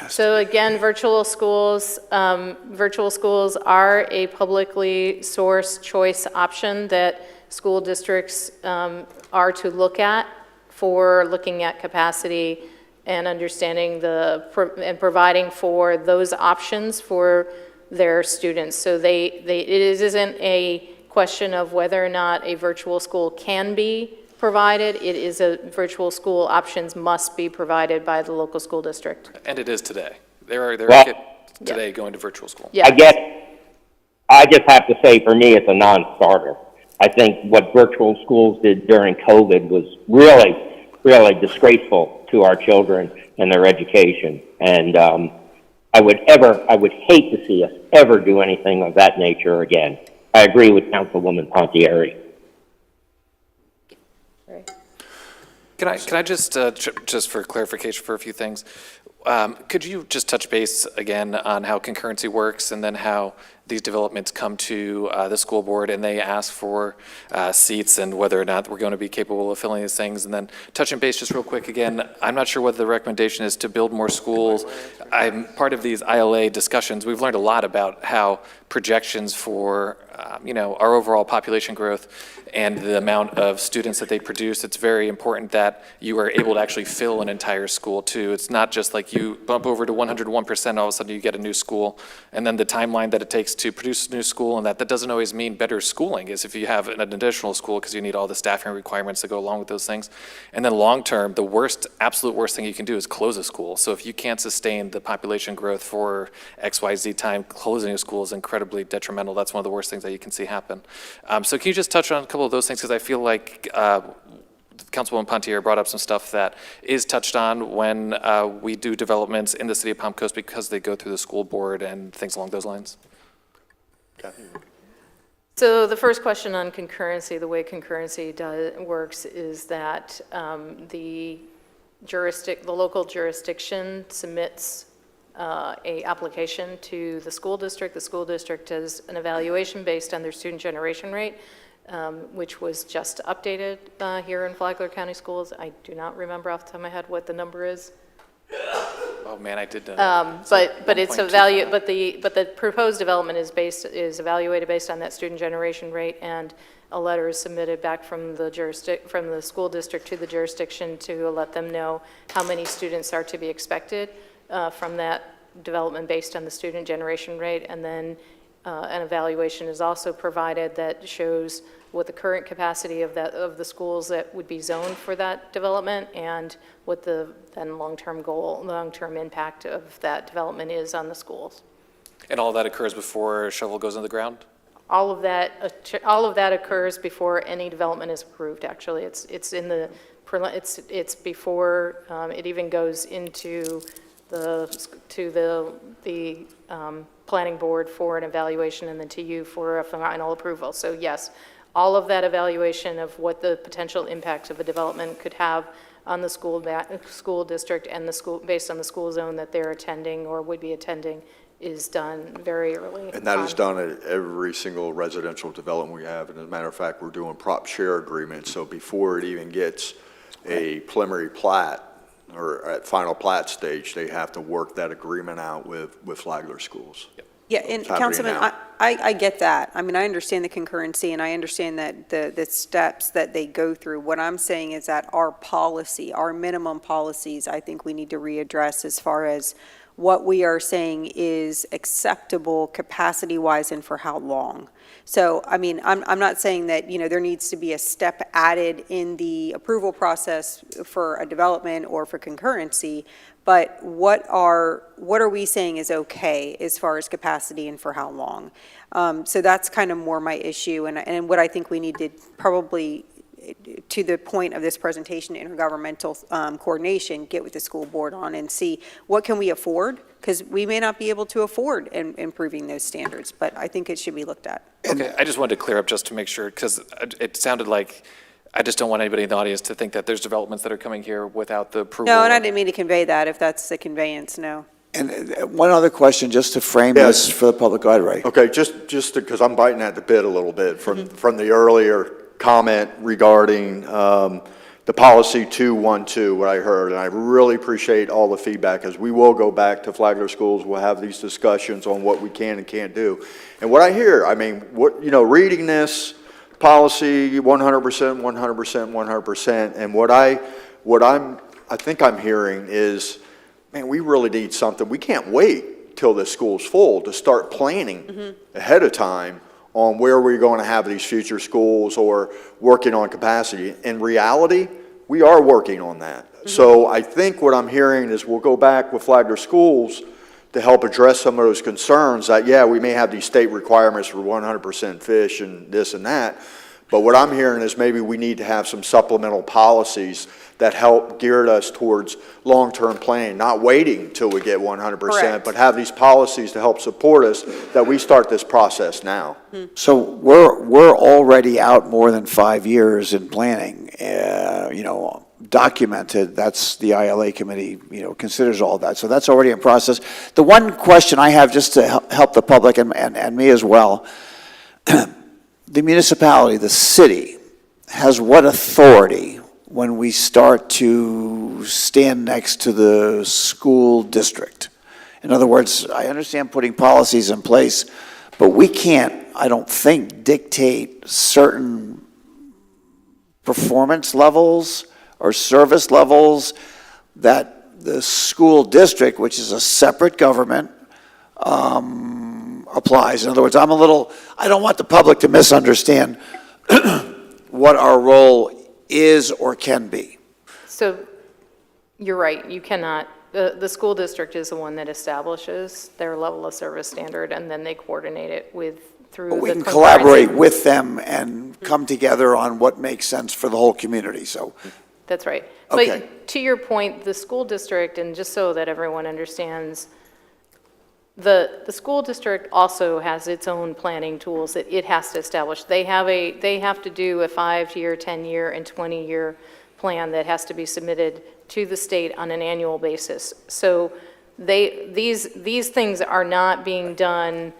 So again, virtual schools are a publicly sourced choice option that school districts are to look at for looking at capacity and understanding and providing for those options for their students. So it isn't a question of whether or not a virtual school can be provided. It is a virtual school options must be provided by the local school district. And it is today. There are kids today going to virtual school. Yeah. I just have to say, for me, it's a non-starter. I think what virtual schools did during COVID was really, really disgraceful to our children and their education. And I would hate to see us ever do anything of that nature again. I agree with Councilwoman Pontieri. Can I just for clarification for a few things, could you just touch base again on how concurrency works and then how these developments come to the school board and they ask for seats and whether or not we're going to be capable of filling these things. And then touching base just real quick again, I'm not sure whether the recommendation is to build more schools. I'm part of these ILA discussions. We've learned a lot about how projections for our overall population growth and the amount of students that they produce, it's very important that you are able to actually fill an entire school too. It's not just like you bump over to 101%, all of a sudden you get a new school, and then the timeline that it takes to produce a new school, and that doesn't always mean better schooling, is if you have an additional school because you need all the staffing requirements that go along with those things. And then long term, the absolute worst thing you can do is close a school. So if you can't sustain the population growth for XYZ time, closing a school is incredibly detrimental. That's one of the worst things that you can see happen. So can you just touch on a couple of those things, because I feel like Councilwoman Pontier brought up some stuff that is touched on when we do developments in the city of Palm Coast because they go through the school board and things along those lines. So the first question on concurrency, the way concurrency works is that the local jurisdiction submits a application to the school district. The school district does an evaluation based on their student generation rate, which was just updated here in Flagler County Schools. I do not remember off the top of my head what the number is. Oh man, I did. But it's a value. But the proposed development is evaluated based on that student generation rate, and a letter is submitted back from the school district to the jurisdiction to let them know how many students are to be expected from that development based on the student generation rate, and then an evaluation is also provided that shows what the current capacity of the schools that would be zoned for that development, and what the then long-term impact of that development is on the schools. And all that occurs before a shovel goes in the ground? All of that occurs before any development is approved. Actually, it's before it even goes into the planning board for an evaluation, and then to you for a final approval. So yes, all of that evaluation of what the potential impacts of a development could have on the school district and the school, based on the school zone that they're attending or would be attending, is done very early. And that is done at every single residential development we have. And as a matter of fact, we're doing prop share agreements. So before it even gets a preliminary plat or at final plat stage, they have to work that agreement out with Flagler Schools. Yep. Yeah, and Councilman, I get that. I mean, I understand the concurrency, and I understand that the steps that they go through. What I'm saying is that our policy, our minimum policies, I think we need to readdress as far as what we are saying is acceptable capacity-wise and for how long. So, I mean, I'm not saying that, there needs to be a step added in the approval process for a development or for concurrency, but what are we saying is okay as far as capacity and for how long? So that's kind of more my issue, and what I think we need to probably, to the point of this presentation, intergovernmental coordination, get with the school board on and see what can we afford, because we may not be able to afford improving those standards, but I think it should be looked at. Okay, I just wanted to clear up just to make sure, because it sounded like, I just don't want anybody in the audience to think that there's developments that are coming here without the approval. No, and I didn't mean to convey that, if that's the conveyance, no. And one other question, just to frame this for the public. Go ahead, Ray. Okay, just because I'm biting at the bit a little bit from the earlier comment regarding the policy 212, what I heard, and I really appreciate all the feedback, as we will go back to Flagler Schools. We'll have these discussions on what we can and can't do. And what I hear, I mean, reading this policy 100%, 100%, 100%, and what I think I'm hearing is, man, we really need something. We can't wait till the school's full to start planning ahead of time on where we're going to have these future schools or working on capacity. In reality, we are working on that. So I think what I'm hearing is we'll go back with Flagler Schools to help address some of those concerns that, yeah, we may have these state requirements for 100% fish and this and that, but what I'm hearing is maybe we need to have some supplemental policies that help geared us towards long-term planning, not waiting till we get 100%, Correct. but have these policies to help support us, that we start this process now. So we're already out more than 5 years in planning, documented. That's the ILA committee, considers all that. So that's already in process. The one question I have, just to help the public and me as well, the municipality, the city, has what authority when we start to stand next to the school district? In other words, I understand putting policies in place, but we can't, I don't think, dictate certain performance levels or service levels that the school district, which is a separate government, applies. In other words, I don't want the public to misunderstand what our role is or can be. So you're right, you cannot, the school district is the one that establishes their level of service standard, and then they coordinate it through the. But we can collaborate with them and come together on what makes sense for the whole community, so. That's right. Okay. But to your point, the school district, and just so that everyone understands, the school district also has its own planning tools that it has to establish. They have to do a 5-year, 10-year, and 20-year plan that has to be submitted to the state on an annual basis. So these things are not being done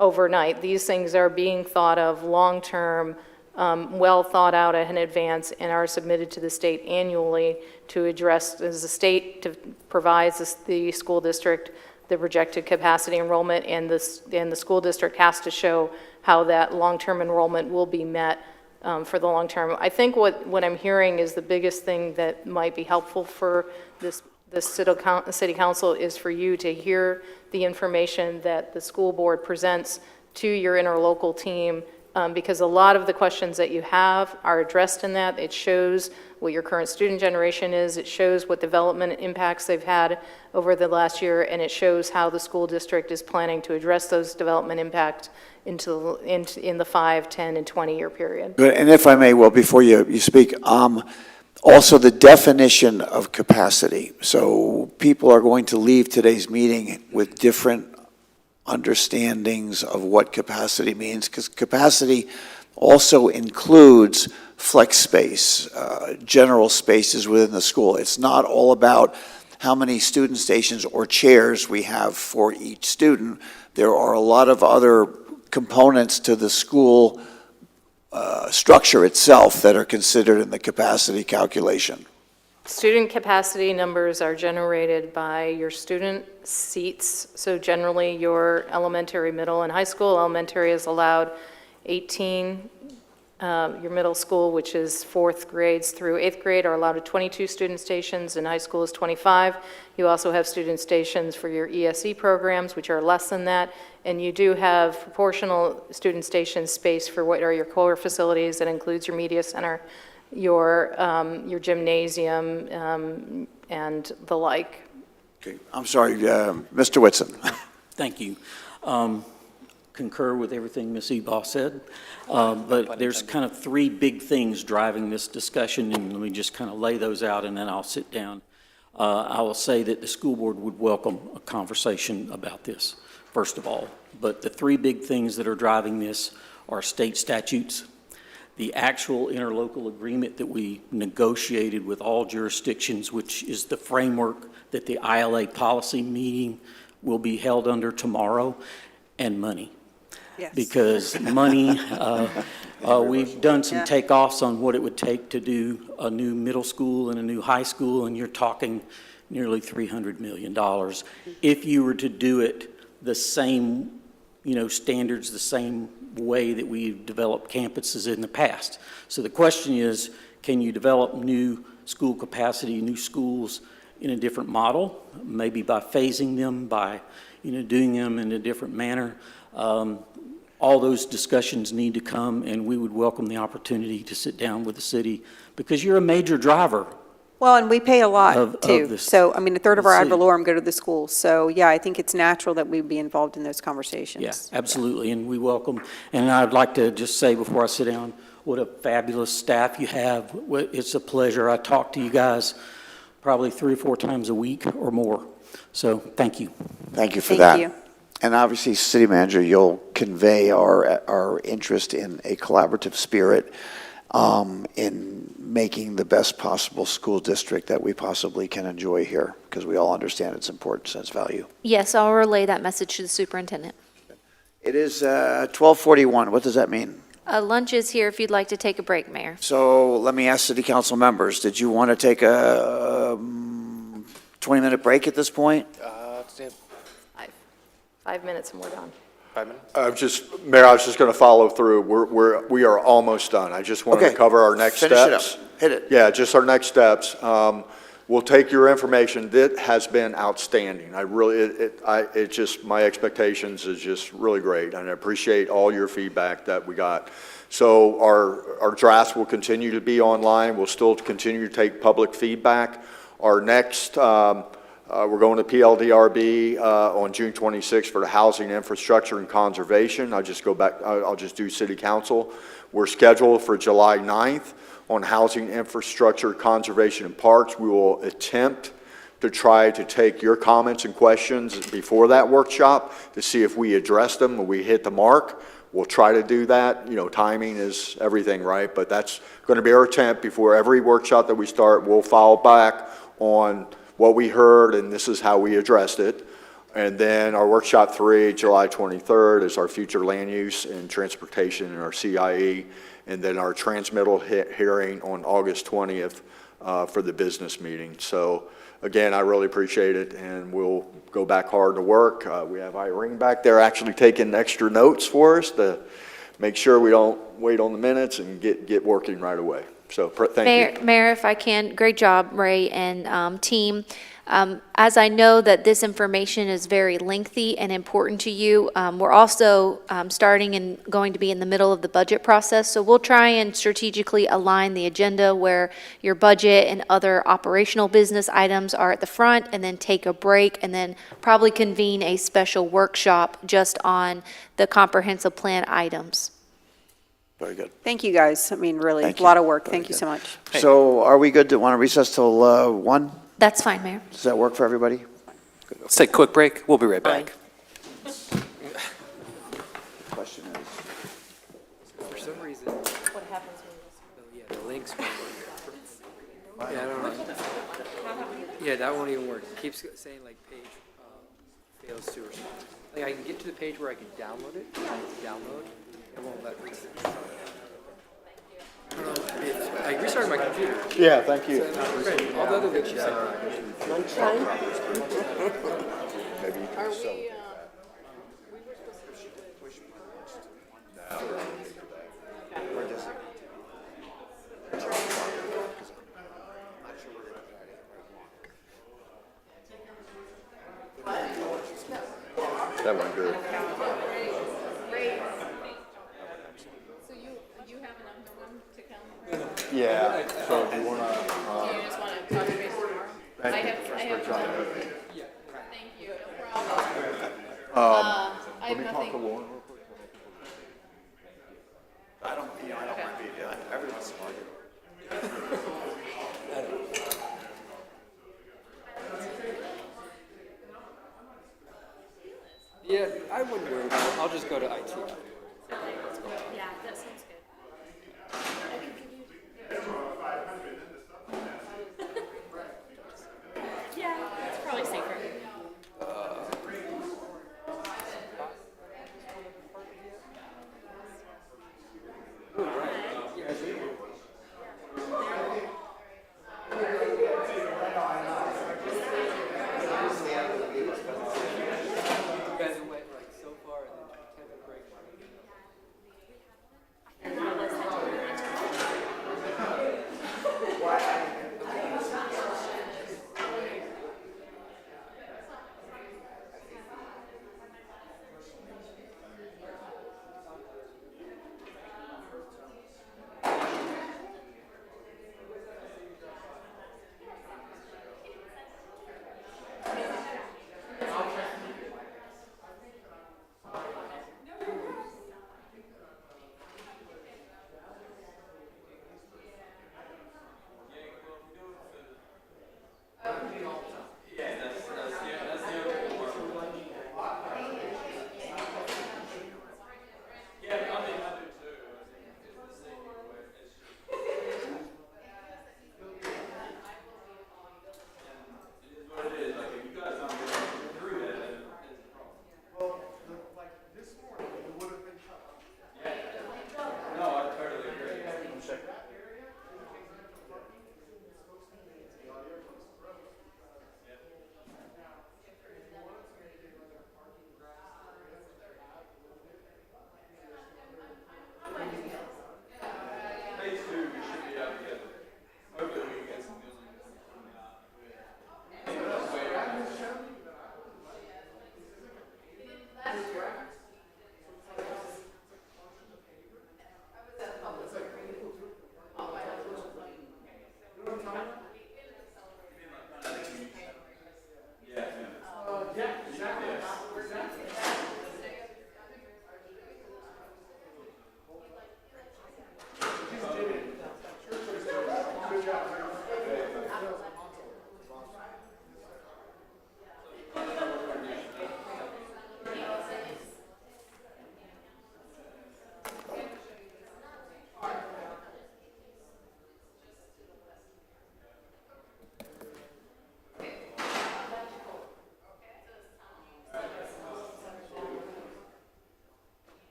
overnight. These things are being thought of long-term, well thought out in advance, and are submitted to the state annually to address, as the state provides the school district the projected capacity enrollment, and the school district has to show how that long-term enrollment will be met for the long term. I think what I'm hearing is the biggest thing that might be helpful for this city council is for you to hear the information that the school board presents to your interlocal team, because a lot of the questions that you have are addressed in that. It shows what your current student generation is, it shows what development impacts they've had over the last year, and it shows how the school district is planning to address those development impacts in the 5, 10, and 20-year period. Good, and if I may, well, before you speak, also the definition of capacity. So people are going to leave today's meeting with different understandings of what capacity means, because capacity also includes flex space, general spaces within the school. It's not all about how many student stations or chairs we have for each student. There are a lot of other components to the school structure itself that are considered in the capacity calculation. Student capacity numbers are generated by your student seats. So generally, your elementary, middle, and high school. Elementary is allowed 18. Your middle school, which is 4th grades through 8th grade, are allowed 22 student stations, and high school is 25. You also have student stations for your ESE programs, which are less than that, and you do have proportional student station space for what are your core facilities. That includes your media center, your gymnasium, and the like. Okay, I'm sorry, Mr. Whitson. Thank you. Concur with everything Ms. Eboff said, but there's kind of 3 big things driving this discussion, and let me just kind of lay those out, and then I'll sit down. I will say that the school board would welcome a conversation about this, first of all, but the 3 big things that are driving this are state statutes, the actual interlocal agreement that we negotiated with all jurisdictions, which is the framework that the ILA policy meeting will be held under tomorrow, and money. Yes. Because money, we've done some takeoffs on what it would take to do a new middle school and a new high school, and you're talking nearly $300 million. If you were to do it the same, standards, the same way that we've developed campuses in the past. So the question is, can you develop new school capacity, new schools in a different model, maybe by phasing them, by doing them in a different manner? All those discussions need to come, and we would welcome the opportunity to sit down with the city, because you're a major driver. Well, and we pay a lot, too. this- So, I mean, a third of our ad city. valorem go to the schools. So, yeah, I think it's natural that we'd be involved in those conversations. Yeah, absolutely, and we welcome. And I'd like to just say before I sit down, what a fabulous staff you have. It's a pleasure. I talk to you guys probably 3 or 4 times a week or more. So, thank you. Thank you for Thank that. you. And obviously, City Manager, you'll convey our interest in a collaborative spirit in making the best possible school district that we possibly can enjoy here, because we all understand its importance and its value. Yes, I'll relay that message to the superintendent. It is 12:41. What does that mean? Lunch is here if you'd like to take a break, Mayor. So let me ask city council members, did you want to take a 20-minute break at this point? 5 minutes and we're done. 5 minutes? Mayor, I was just going to follow through. We are almost done. I just wanted Okay. to cover our next steps. Finish it up. Hit it. Yeah, just our next steps. We'll take your information. That has been outstanding. I really, my expectations is just really great, and I appreciate all your feedback that we got. So our drafts will continue to be online. We'll still continue to take public feedback. Our next, we're going to PLDRB on June 26th for the housing, infrastructure, and conservation. I'll just do city council. We're scheduled for July 9th on housing, infrastructure, conservation, and parks. We will attempt to try to take your comments and questions before that workshop to see if we address them or we hit the mark. We'll try to do that. You know, timing is everything, right? But that's going to be our attempt before every workshop that we start. We'll follow back on what we heard, and this is how we addressed it. And then our workshop 3, July 23rd, is our future land use and transportation and our CIE. And then our transmittal hearing on August 20th for the business meeting. So again, I really appreciate it, and we'll go back hard to work. We have Irene back there actually taking extra notes for us to make sure we don't wait on the minutes and get working right away. So thank you. Mayor, if I can, great job, Ray and team. As I know that this information is very lengthy and important to you, we're also starting and going to be in the middle of the budget process. So we'll try and strategically align the agenda where your budget and other operational business items are at the front, and then take a break, and then probably convene a special workshop just on the comprehensive plan items. Very good. Thank you, guys. I mean, really, Thank a lot of you. work. Very Thank you good. so much. So are we good to want to recess till 1? That's fine, Mayor. Does that work for everybody? Let's take a quick break. We'll be right back. Question is, For some reason. What happens when the links won't work. Yeah, I don't know. Yeah, that won't even work. It keeps saying like page fails to or something. Like I can get to the page where I can download it. Download. It won't let me. I restarted my computer. Yeah, thank you. All the other links you sent. Lunchtime? Are we, That went good. so you have another one to come? Yeah, so do you want to? Do you just want to touch base tomorrow? I have, thank you, no problem. I have nothing. Lauren real quick. I don't want to be, everyone's smart. Yeah, I wouldn't worry about it. I'll just go to IT. Yeah, that sounds good. Yeah, it's probably safer.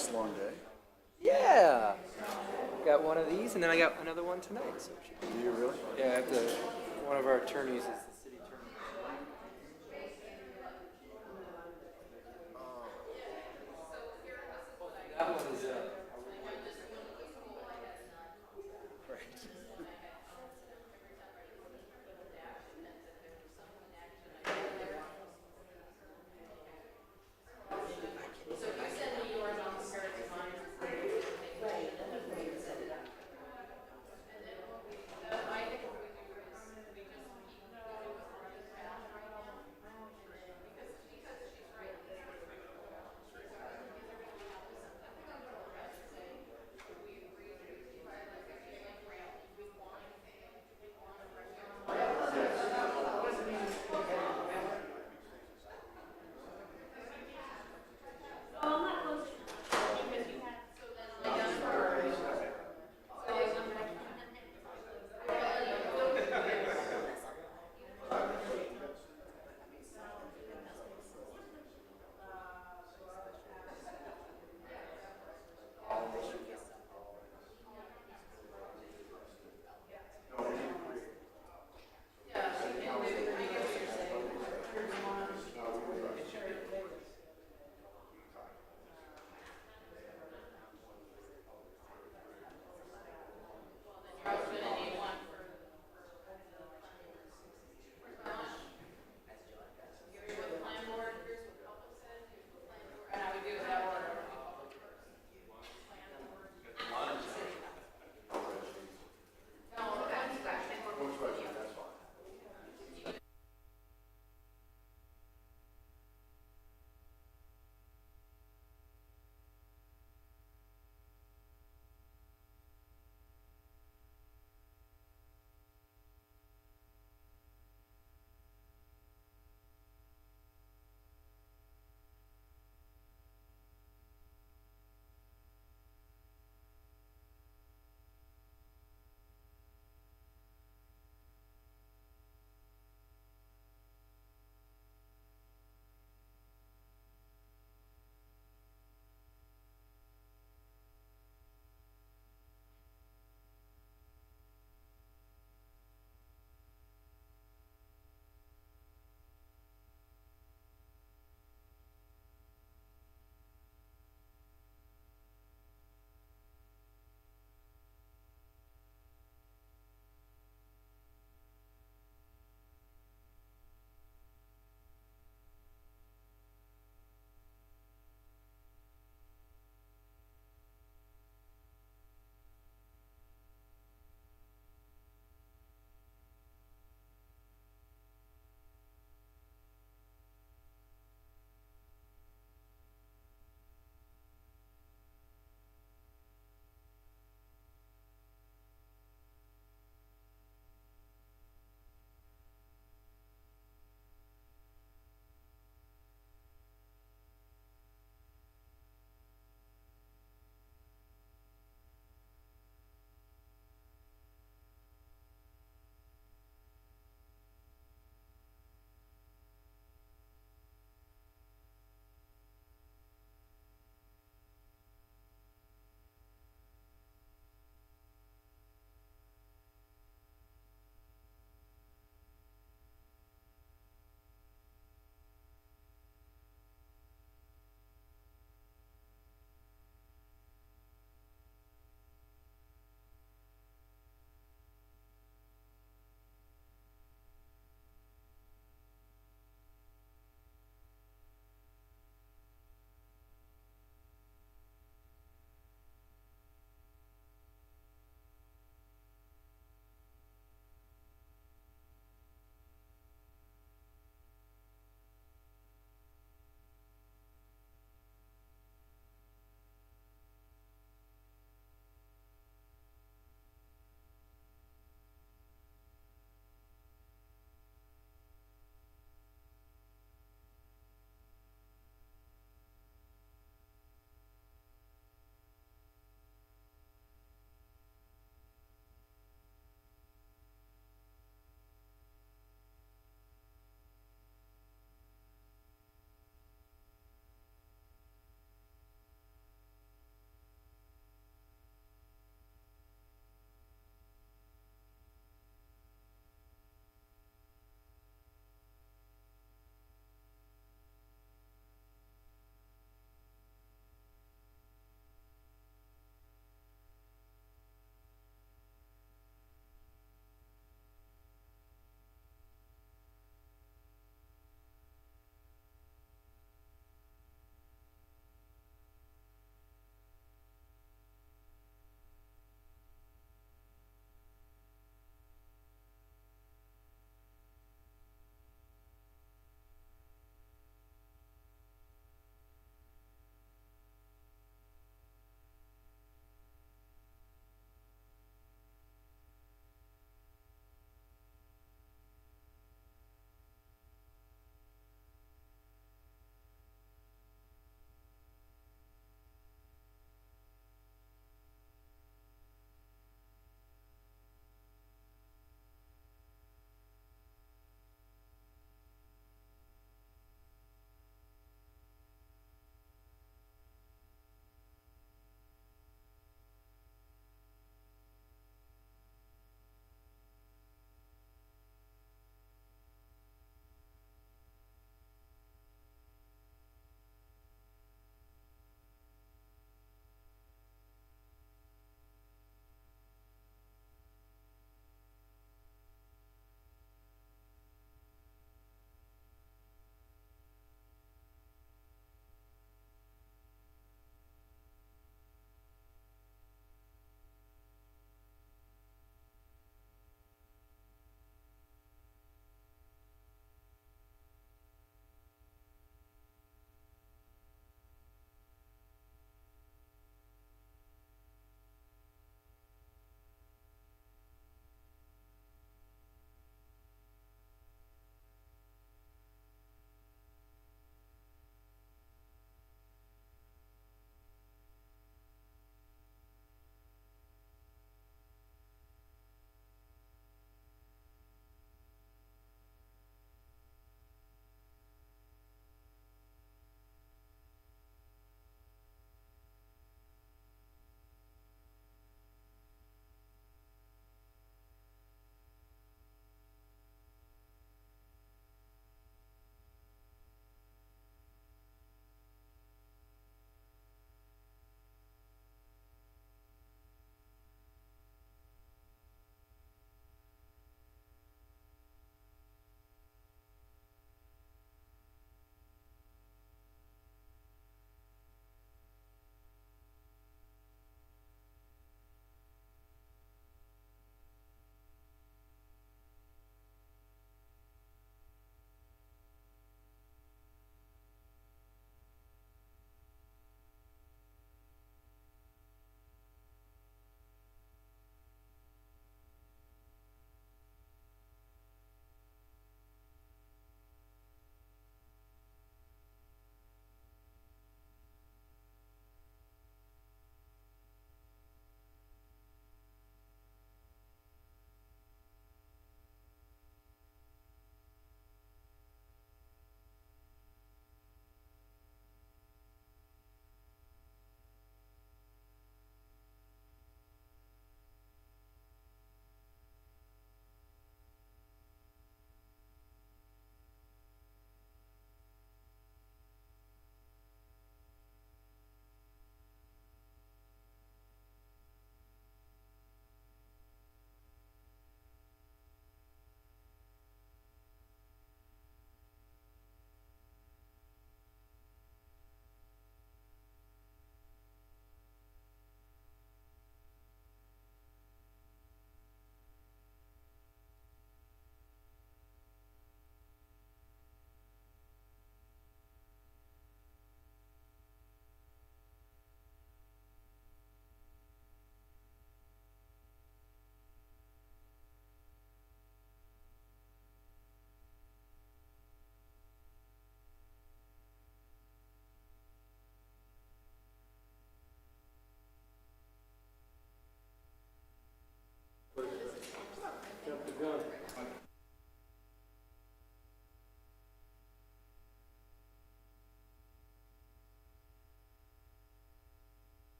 Nice long day. Yeah. Got one of these, and then I got another one tonight. So Do you really? yeah, I have to, one of our attorneys is the city attorney. That one is,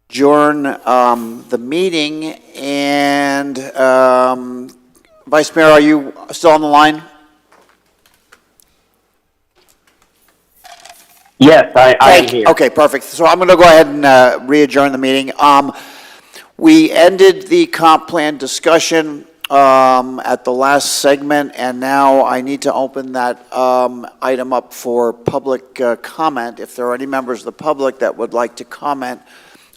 adjourn the meeting. And Vice Mayor, are you still on the line? Yes, I am here. Okay, perfect. So I'm going to go ahead and re-adjourn the meeting. We ended the comp plan discussion at the last segment, and now I need to open that item up for public comment. If there are any members of the public that would like to comment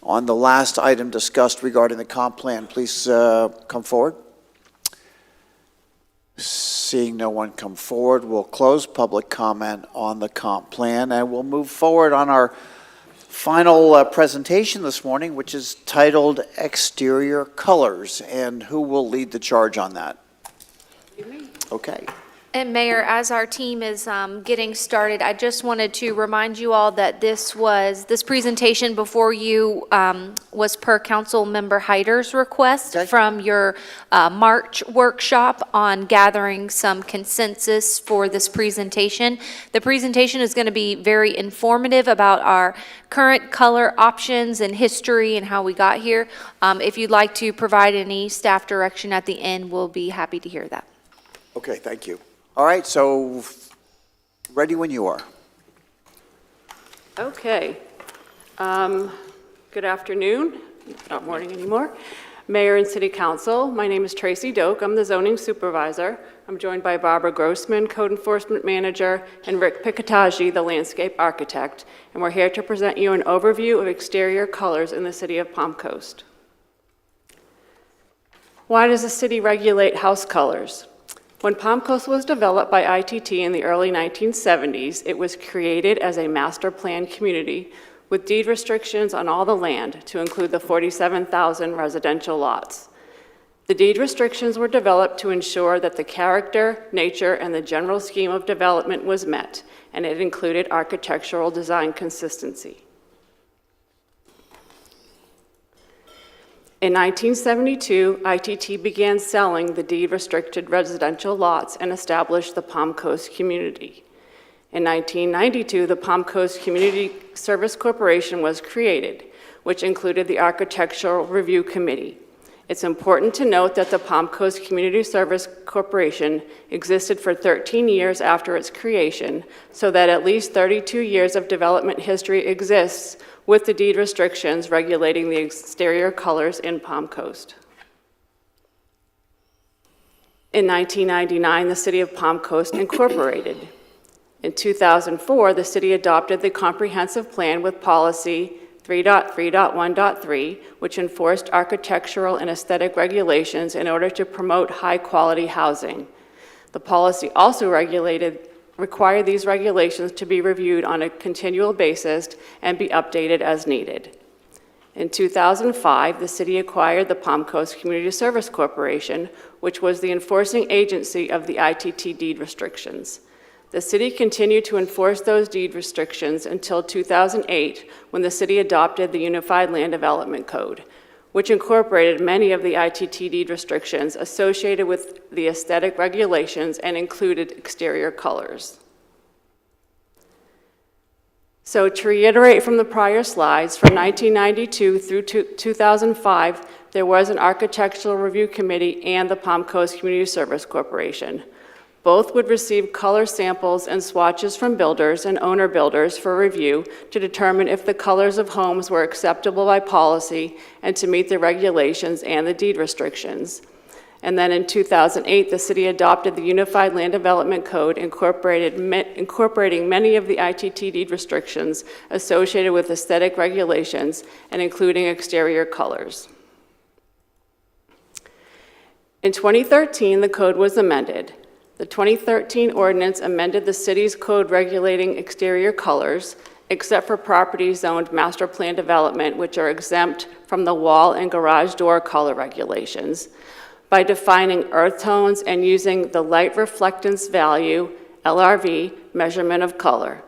on the last item discussed regarding the comp plan, please come forward. Seeing no one come forward, we'll close public comment on the comp plan, and we'll move forward on our final presentation this morning, which is titled Exterior Colors. And who will lead the charge on that? Okay. And Mayor, as our team is getting started, I just wanted to remind you all that this presentation before you was per Council Member Hyder's request from your March workshop on gathering some consensus for this presentation. The presentation is going to be very informative about our current color options and history and how we got here. If you'd like to provide any staff direction at the end, we'll be happy to hear that. Okay, thank you. All right, so ready when you are. Okay. Good afternoon, not morning anymore. Mayor and City Council, my name is Tracy Doak. I'm the zoning supervisor. I'm joined by Barbara Grossman, Code Enforcement Manager, and Rick Picataggi, the landscape architect. And we're here to present you an overview of exterior colors in the city of Palm Coast. Why does the city regulate house colors? When Palm Coast was developed by ITT in the early 1970s, it was created as a master plan community with deed restrictions on all the land to include the 47,000 residential lots. The deed restrictions were developed to ensure that the character, nature, and the general scheme of development was met, and it included architectural design consistency. In 1972, ITT began selling the deed-restricted residential lots and established the Palm Coast Community. In 1992, the Palm Coast Community Service Corporation was created, which included the Architectural Review Committee. It's important to note that the Palm Coast Community Service Corporation existed for 13 years after its creation, so that at least 32 years of development history exists with the deed restrictions regulating the exterior colors in Palm Coast. In 1999, the City of Palm Coast incorporated. In 2004, the city adopted the comprehensive plan with policy 3.3.1.3, which enforced architectural and aesthetic regulations in order to promote high-quality housing. The policy also required these regulations to be reviewed on a continual basis and be updated as needed. In 2005, the city acquired the Palm Coast Community Service Corporation, which was the enforcing agency of the ITT deed restrictions. The city continued to enforce those deed restrictions until 2008, when the city adopted the Unified Land Development Code, which incorporated many of the ITT deed restrictions associated with the aesthetic regulations and included exterior colors. So to reiterate from the prior slides, from 1992 through 2005, there was an Architectural Review Committee and the Palm Coast Community Service Corporation. Both would receive color samples and swatches from builders and owner builders for review to determine if the colors of homes were acceptable by policy and to meet the regulations and the deed restrictions. And then in 2008, the city adopted the Unified Land Development Code, incorporating many of the ITT deed restrictions associated with aesthetic regulations and including exterior colors. In 2013, the code was amended. The 2013 ordinance amended the city's code regulating exterior colors, except for properties zoned master plan development, which are exempt from the wall and garage door color regulations, by defining earth tones and using the light reflectance value, LRV, measurement of color.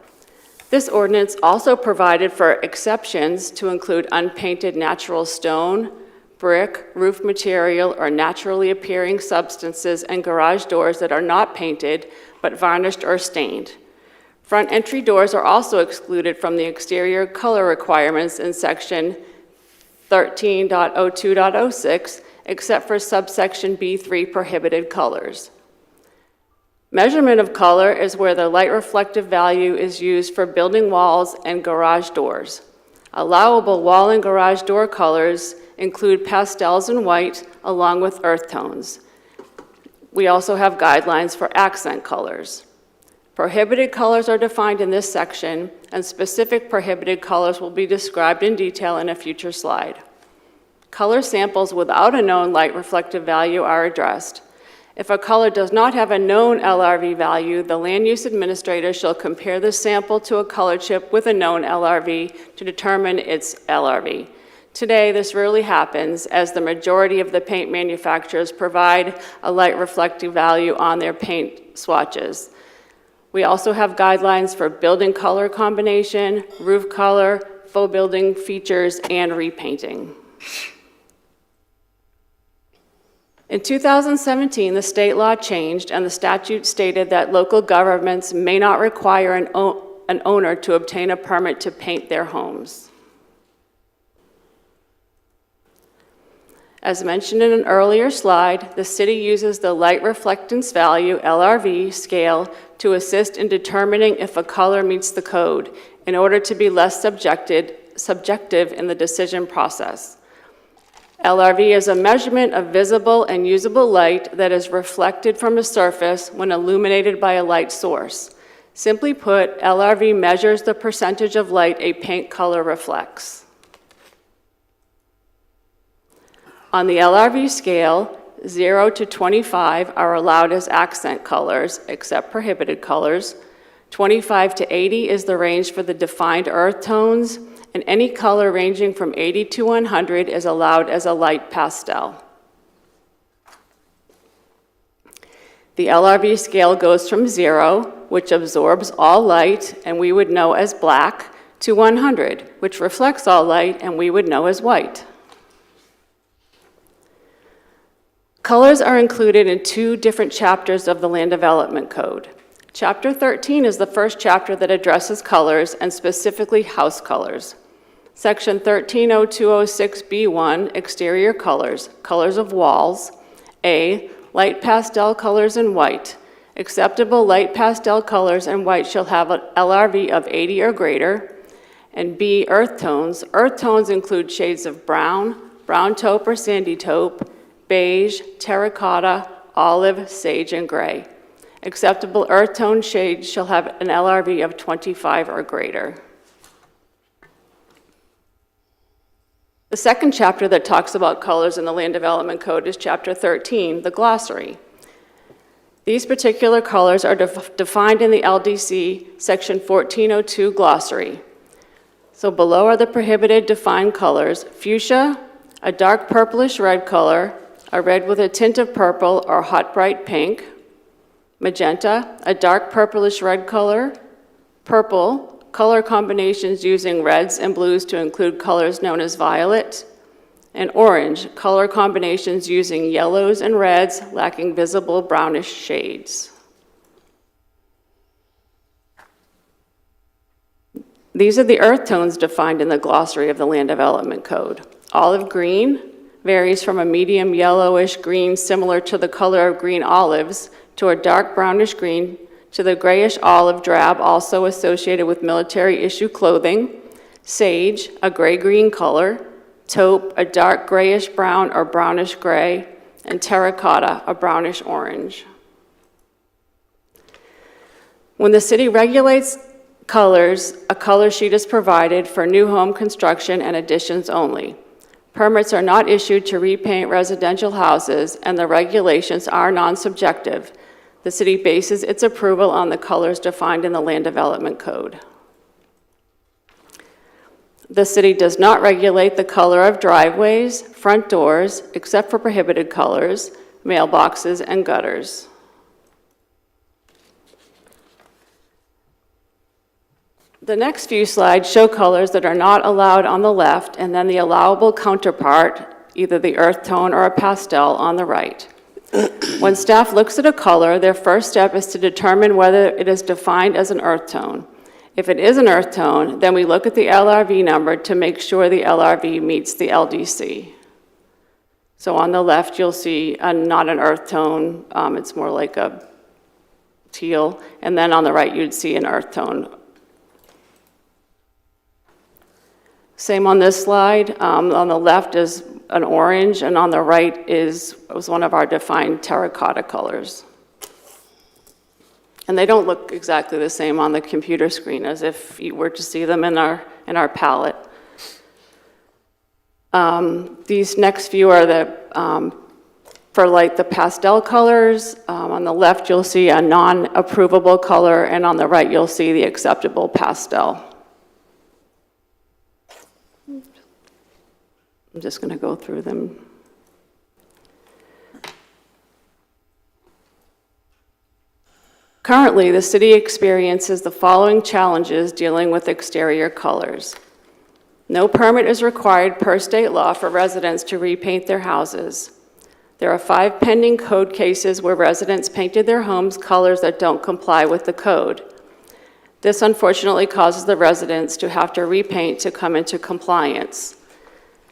This ordinance also provided for exceptions to include unpainted natural stone, brick, roof material, or naturally appearing substances and garage doors that are not painted but varnished or stained. Front entry doors are also excluded from the exterior color requirements in section 13.02.06, except for subsection B3 prohibited colors. Measurement of color is where the light reflective value is used for building walls and garage doors. Allowable wall and garage door colors include pastels and white, along with earth tones. We also have guidelines for accent colors. Prohibited colors are defined in this section, and specific prohibited colors will be described in detail in a future slide. Color samples without a known light reflective value are addressed. If a color does not have a known LRV value, the land use administrator shall compare the sample to a color chip with a known LRV to determine its LRV. Today, this rarely happens, as the majority of the paint manufacturers provide a light reflective value on their paint swatches. We also have guidelines for building color combination, roof color, faux building features, and repainting. In 2017, the state law changed, and the statute stated that local governments may not require an owner to obtain a permit to paint their homes. As mentioned in an earlier slide, the city uses the light reflectance value, LRV, scale to assist in determining if a color meets the code in order to be less subjective in the decision process. LRV is a measurement of visible and usable light that is reflected from a surface when illuminated by a light source. Simply put, LRV measures the percentage of light a paint color reflects. On the LRV scale, 0 to 25 are allowed as accent colors, except prohibited colors. 25 to 80 is the range for the defined earth tones, and any color ranging from 80 to 100 is allowed as a light pastel. The LRV scale goes from 0, which absorbs all light and we would know as black, to 100, which reflects all light and we would know as white. Colors are included in 2 different chapters of the Land Development Code. Chapter 13 is the first chapter that addresses colors, and specifically house colors. Section 130206B1, exterior colors, colors of walls. A, light pastel colors in white. Acceptable light pastel colors in white shall have an LRV of 80 or greater. And B, earth tones. Earth tones include shades of brown, brown taupe or sandy taupe, beige, terracotta, olive, sage, and gray. Acceptable earth tone shades shall have an LRV of 25 or greater. The second chapter that talks about colors in the Land Development Code is Chapter 13, the glossary. These particular colors are defined in the LDC Section 1402 glossary. So below are the prohibited defined colors: fuchsia, a dark purplish red color, a red with a tint of purple or hot bright pink; magenta, a dark purplish red color; purple, color combinations using reds and blues to include colors known as violet; and orange, color combinations using yellows and reds lacking visible brownish shades. These are the earth tones defined in the glossary of the Land Development Code. Olive green varies from a medium yellowish green similar to the color of green olives to a dark brownish green to the grayish olive drab also associated with military issue clothing. Sage, a gray-green color; taupe, a dark grayish brown or brownish gray; and terracotta, a brownish orange. When the city regulates colors, a color sheet is provided for new home construction and additions only. Permits are not issued to repaint residential houses, and the regulations are non-subjective. The city bases its approval on the colors defined in the Land Development Code. The city does not regulate the color of driveways, front doors, except for prohibited colors, mailboxes, and gutters. The next few slides show colors that are not allowed on the left, and then the allowable counterpart, either the earth tone or a pastel, on the right. When staff looks at a color, their first step is to determine whether it is defined as an earth tone. If it is an earth tone, then we look at the LRV number to make sure the LRV meets the LDC. So on the left, you'll see not an earth tone, it's more like a teal, and then on the right, you'd see an earth tone. Same on this slide. On the left is an orange, and on the right was one of our defined terracotta colors. And they don't look exactly the same on the computer screen as if you were to see them in our palette. These next few are for like the pastel colors. On the left, you'll see a non-approvable color, and on the right, you'll see the acceptable pastel. I'm just going to go through them. Currently, the city experiences the following challenges dealing with exterior colors. No permit is required per state law for residents to repaint their houses. There are 5 pending code cases where residents painted their homes colors that don't comply with the code. This unfortunately causes the residents to have to repaint to come into compliance.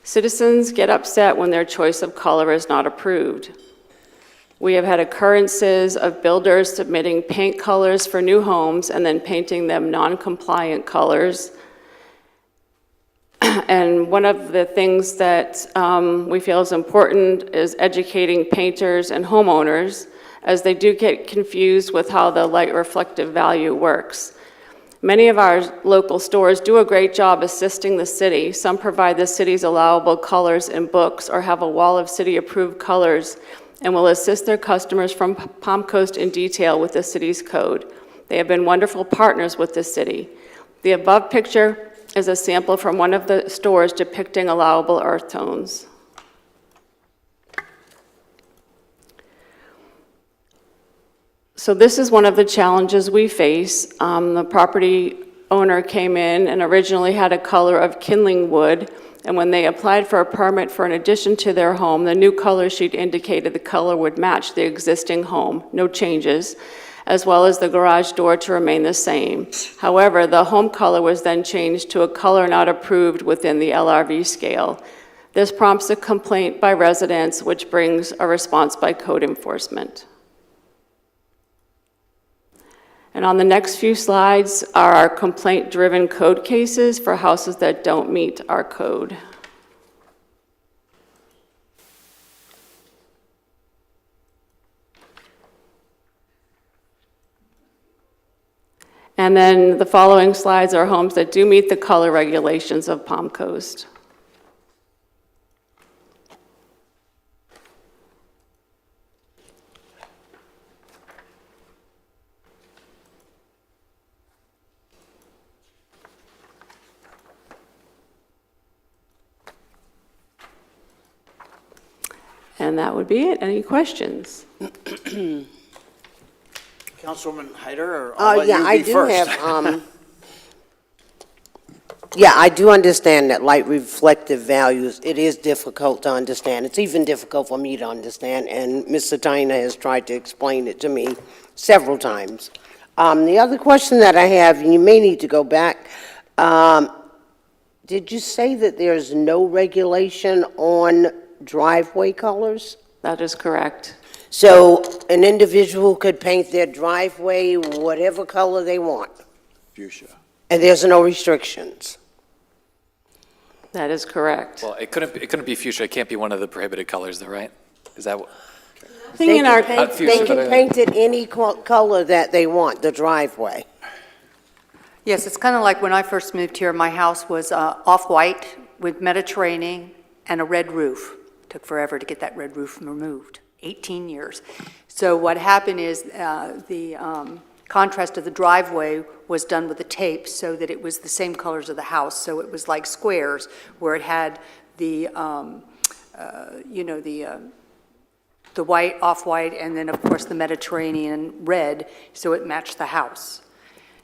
Citizens get upset when their choice of color is not approved. We have had occurrences of builders submitting paint colors for new homes and then painting them non-compliant colors. And one of the things that we feel is important is educating painters and homeowners, as they do get confused with how the light reflective value works. Many of our local stores do a great job assisting the city. Some provide the city's allowable colors in books or have a wall of city-approved colors and will assist their customers from Palm Coast in detail with the city's code. They have been wonderful partners with the city. The above picture is a sample from one of the stores depicting allowable earth tones. So this is one of the challenges we face. The property owner came in and originally had a color of kindling wood, and when they applied for a permit for an addition to their home, the new color sheet indicated the color would match the existing home, no changes, as well as the garage door to remain the same. However, the home color was then changed to a color not approved within the LRV scale. This prompts a complaint by residents, which brings a response by code enforcement. And on the next few slides are our complaint-driven code cases for houses that don't meet our code. And then the following slides are homes that do meet the color regulations of Palm Coast. And that would be it. Any questions? Councilwoman Hyder, or I'll let Yeah, you I be do first. have, yeah, I do understand that light reflective values, it is difficult to understand. It's even difficult for me to understand, and Mr. Tyner has tried to explain it to me several times. The other question that I have, and you may need to go back, did you say that there's no regulation on driveway colors? That is correct. So an individual could paint their driveway whatever color they want, Fuchsia. and there's no restrictions? That is correct. Well, it couldn't be fuchsia. It can't be one of the prohibited colors, though, right? Is that what? They in our- can paint, fuchsia, they can but, paint it any color that they want, the driveway. Yes, it's kind of like when I first moved here, my house was off-white with Mediterranean and a red roof. Took forever to get that red roof removed, 18 years. So what happened is the contrast of the driveway was done with the tape so that it was the same colors of the house. So it was like squares where it had the, the white, off-white, and then, of course, the Mediterranean red, so it matched the house.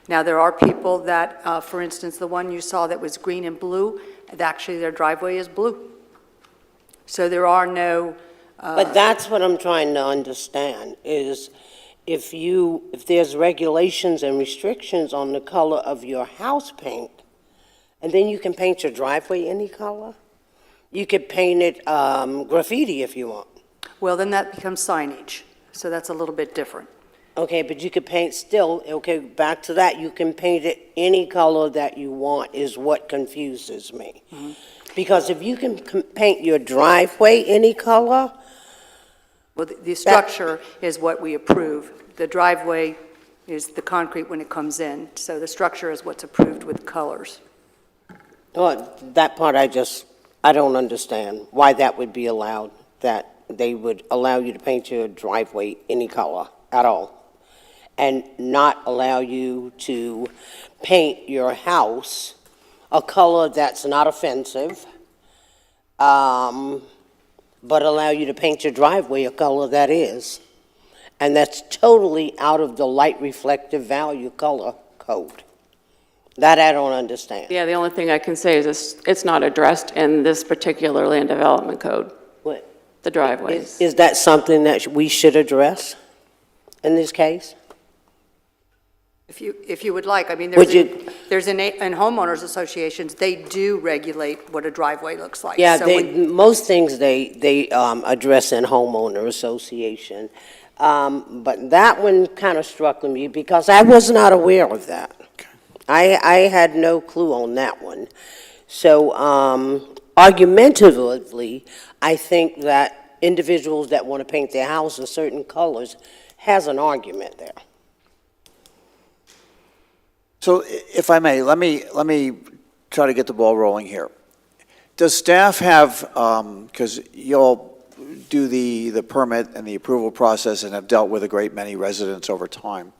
Now, there are people that, for instance, the one you saw that was green and blue, actually their driveway is blue. So there are no... But that's what I'm trying to understand, is if there's regulations and restrictions on the color of your house paint, and then you can paint your driveway any color? You could paint it graffiti if you want. Well, then that becomes signage, so that's a little bit different. Okay, but you could paint still, okay, back to that, you can paint it any color that you want is what confuses me. Because if you can paint your driveway any color. Well, the structure is what we approve. The driveway is the concrete when it comes in, so the structure is what's approved with colors. Well, that part I don't understand, why that would be allowed, that they would allow you to paint your driveway any color at all, and not allow you to paint your house a color that's not offensive, but allow you to paint your driveway a color that is. And that's totally out of the light reflective value color code. That I don't understand. Yeah, the only thing I can say is it's not addressed in this particular land development code, What? the driveways. Is that something that we should address in this case? If you would like, I mean, Would you- there's in homeowners associations, they do regulate what a driveway looks like. Yeah, So most things they address in homeowner association. But that one kind of struck me because I was not aware of that. I had no clue on that one. So argumentatively, I think that individuals that want to paint their house in certain colors has an argument there. So if I may, let me try to get the ball rolling here. Does staff have, because you'll do the permit and the approval process and have dealt with a great many residents over time.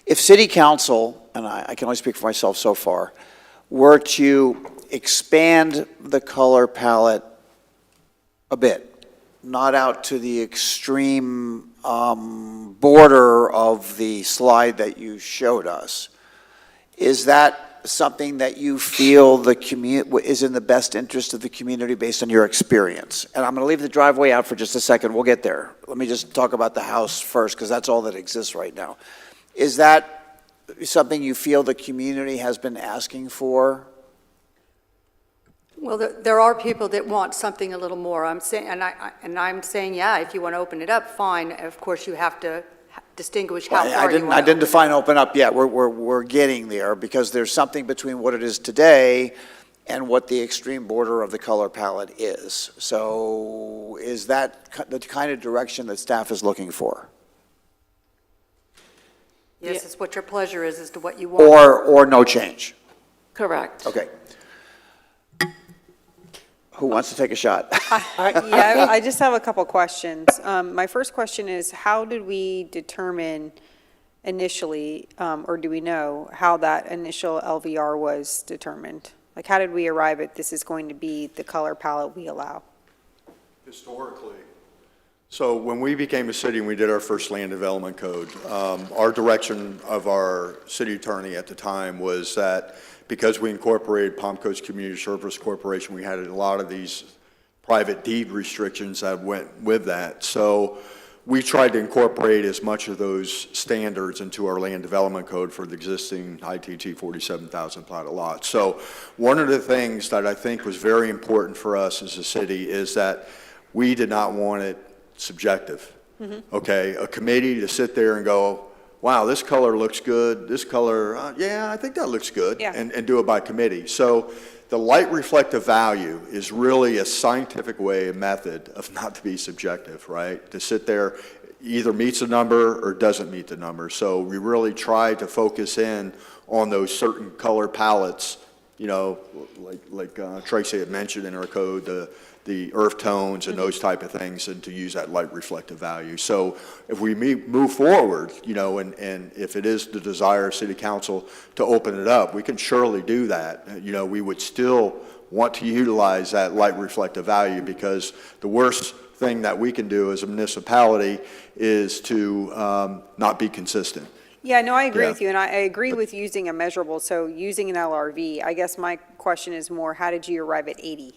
If city council, and I can only speak for myself so far, were to expand the color palette a bit, not out to the extreme border of the slide that you showed us, is that something that you feel is in the best interest of the community based on your experience? And I'm going to leave the driveway out for just a second. We'll get there. Let me just talk about the house first, because that's all that exists right now. Is that something you feel the community has been asking for? Well, there are people that want something a little more. I'm saying, I'm saying, yeah, if you want to open it up, fine. Of course, you have to distinguish how far you want I to didn't define open up yet. We're getting there, because there's something between what it is today and what the extreme border of the color palette is. So is that the kind of direction that staff is looking for? Yes, it's what your pleasure is as to what you want. Or no change? Correct. Okay. Who wants to take a shot? Yeah, I just have a couple questions. My first question is, how did we determine initially, or do we know how that initial LVR was determined? Like, how did we arrive at this is going to be the color palette we allow? Historically. So when we became a city and we did our first land development code, our direction of our city attorney at the time was that because we incorporated Palm Coast Community Service Corporation, we had a lot of these private deed restrictions that went with that. So we tried to incorporate as much of those standards into our land development code for the existing ITT 47,000 platted lots. So one of the things that I think was very important for us as a city is that we did not want it subjective. Okay, a committee to sit there and go, wow, this color looks good, this color, yeah, I think that looks good, and do it by committee. So the light reflective value is really a scientific way, a method of not to be subjective, right? To sit there, either meets a number or doesn't meet the number. So we really try to focus in on those certain color palettes, you know, like Tracy had mentioned in our code, the earth tones and those type of things, and to use that light reflective value. So if we move forward, you know, and if it is the desire of City Council to open it up, we can surely do that. You know, we would still want to utilize that light reflective value, because the worst thing that we can do as a municipality is to not be consistent. Yeah, no, I agree with you, and I agree with using a measurable, so using an LRV. I guess my question is more, how did you arrive at 80?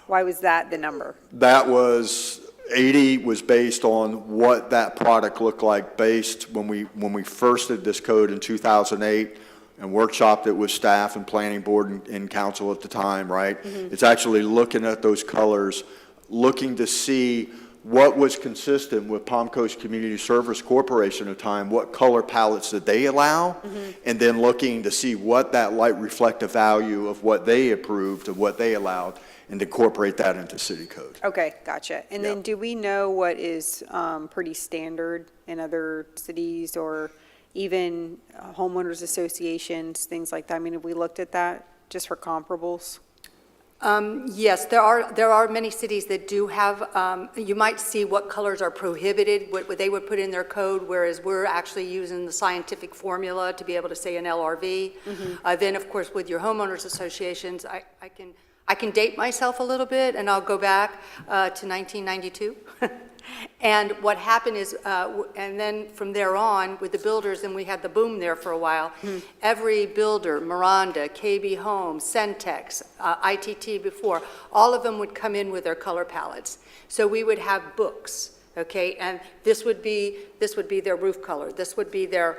Why was that the number? That was 80 was based on what that product looked like based when we first did this code in 2008 and workshopped it with staff and planning board and council at the time, right? It's actually looking at those colors, looking to see what was consistent with Palm Coast Community Service Corporation at the time, what color palettes did they allow, and then looking to see what that light reflective value of what they approved of what they allowed, and incorporate that into city code. Okay, gotcha. And then do we know what is pretty standard in other cities or even homeowners associations, things like that? I mean, have we looked at that just for comparables? Yes, there are many cities that do have, you might see what colors are prohibited, what they would put in their code, whereas we're actually using the scientific formula to be able to say an LRV. Then, of course, with your homeowners associations, I can date myself a little bit, and I'll go back to 1992. And what happened is, and then from there on, with the builders, and we had the boom there for a while, every builder, Miranda, KB Homes, Centex, ITT before, all of them would come in with their color palettes. So we would have books, okay, and this would be their roof color, this would be their,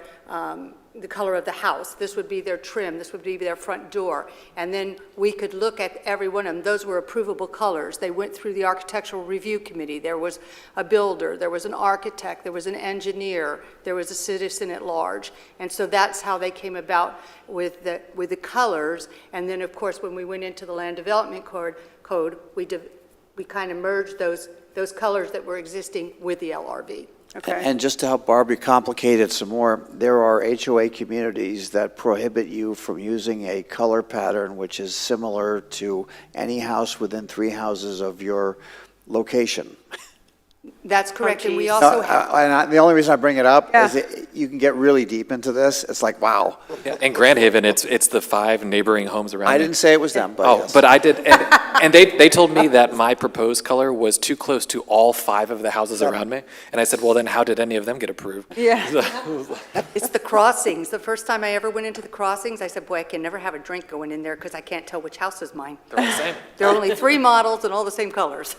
the color of the house, this would be their trim, this would be their front door, and then we could look at every one of them. Those were approvable colors. They went through the Architectural Review Committee. There was a builder, there was an architect, there was an engineer, there was a citizen at large, and so that's how they came about with the colors. And then, of course, when we went into the Land Development Code, we kind of merged those colors that were existing with the LRV. Okay. And just to help Barbie complicate it some more, there are HOA communities that prohibit you from using a color pattern which is similar to any house within 3 houses of your location. That's correct, and we also have... The only reason I bring it up is you can get really deep into this. It's like, wow. Yeah, in Grand Haven, it's the 5 neighboring homes around I me. didn't say it was them, but yes. But I did, and they told me that my proposed color was too close to all 5 of the houses around me, and I said, well, then how did any of them get approved? Yeah. It's the crossings. The first time I ever went into the crossings, I said, boy, I can never have a drink going in there because I can't tell which house is mine. They're all the same. There are only 3 models and all the same colors.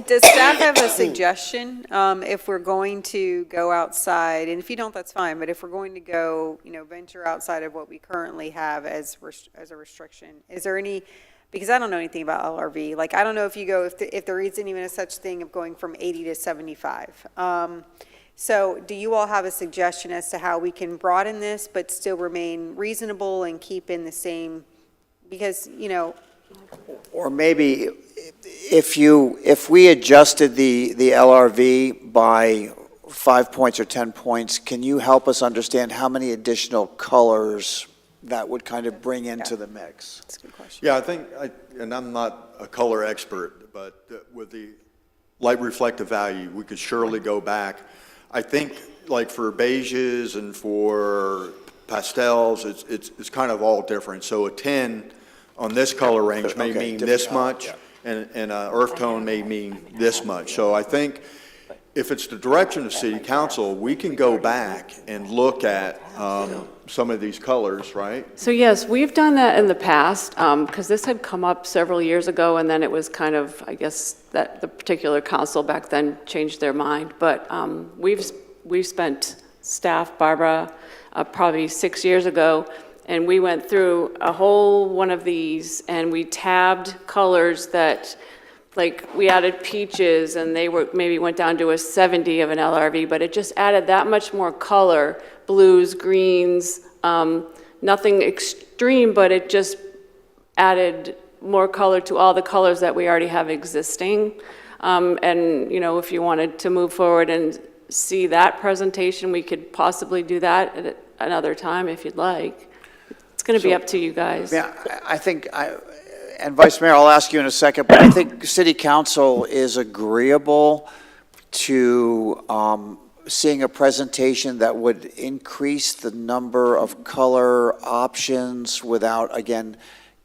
Does staff have a suggestion if we're going to go outside, and if you don't, that's fine, but if we're going to go, venture outside of what we currently have as a restriction, is there any, because I don't know anything about LRV, like I don't know if you go, if there isn't even a such thing of going from 80 to 75. So do you all have a suggestion as to how we can broaden this but still remain reasonable and keep in the same, because, Or maybe if we adjusted the LRV by 5 points or 10 points, can you help us understand how many additional colors that would kind of bring into the mix? That's a good question. Yeah, I think, and I'm not a color expert, but with the light reflective value, we could surely go back. I think like for beiges and for pastels, it's kind of all different. So a 10 on this color range may mean this much, and an earth tone may mean this much. So I think if it's the direction of City Council, we can go back and look at some of these colors, right? So yes, we've done that in the past, because this had come up several years ago, and then it was kind of, I guess, that the particular council back then changed their mind. But we've spent, staff, Barbara, probably 6 years ago, and we went through a whole one of these, and we tabbed colors that, like, we added peaches, and they were maybe went down to a 70 of an LRV, but it just added that much more color, blues, greens, nothing extreme, but it just added more color to all the colors that we already have existing. And, if you wanted to move forward and see that presentation, we could possibly do that at another time if you'd like. It's going to be up to you guys. Yeah, I think, and Vice Mayor, I'll ask you in a second, but I think City Council is agreeable to seeing a presentation that would increase the number of color options without, again,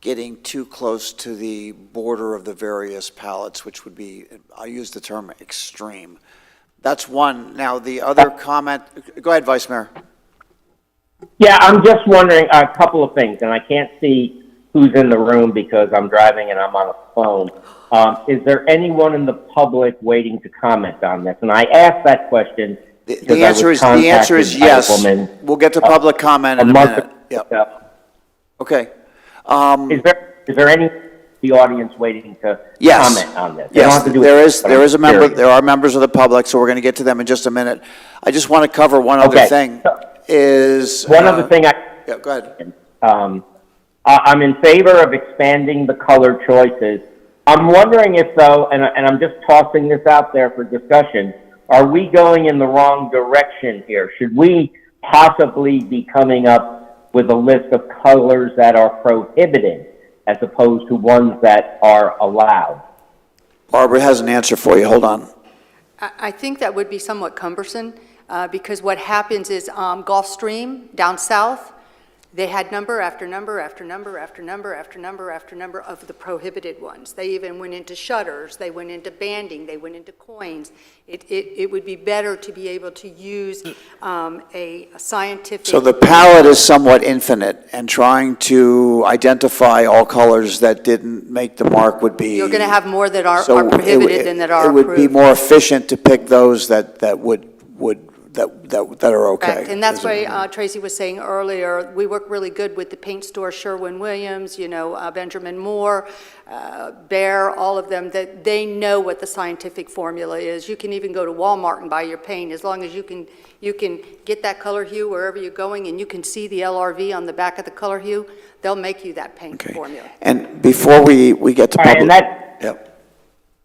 getting too close to the border of the various palettes, which would be, I'll use the term extreme. That's one. Now, the other comment, go ahead, Vice Mayor. Yeah, I'm just wondering a couple of things, and I can't see who's in the room because I'm driving and I'm on a phone. Is there anyone in the public waiting to comment on this? And I asked that question because The I answer was is contacted by a yes. woman We'll get to public comment in a month minute. Yep. ago. Okay. Is there any the audience waiting to Yes. comment on this? They don't Yes, have to do it, there is, but there I'm is a member, curious. there are members of the public, so we're going to get to them in just a minute. I just want to cover one other Okay. thing, is... One other thing Yeah, go ahead. I'm in favor of expanding the color choices. I'm wondering if though, and I'm just tossing this out there for discussion, are we going in the wrong direction here? Should we possibly be coming up with a list of colors that are prohibited as opposed to ones that are allowed? Barbara has an answer for you, hold on. I think that would be somewhat cumbersome, because what happens is Gulfstream down south, they had number after number after number after number after number after number of the prohibited ones. They even went into shutters, they went into banding, they went into coins. It would be better to be able to use a scientific... So the palette is somewhat infinite, and trying to identify all colors that didn't make the mark would be... You're going to have more that are So prohibited than that are It approved. would be more efficient to pick those that are okay. Correct, and that's why Tracy was saying earlier, we work really good with the paint store, Sherwin-Williams, Benjamin Moore, Behr, all of them, that they know what the scientific formula is. You can even go to Walmart and buy your paint, as long as you can get that color hue wherever you're going, and you can see the LRV on the back of the color hue, they'll make you that paint formula. And before we get to All right, public... and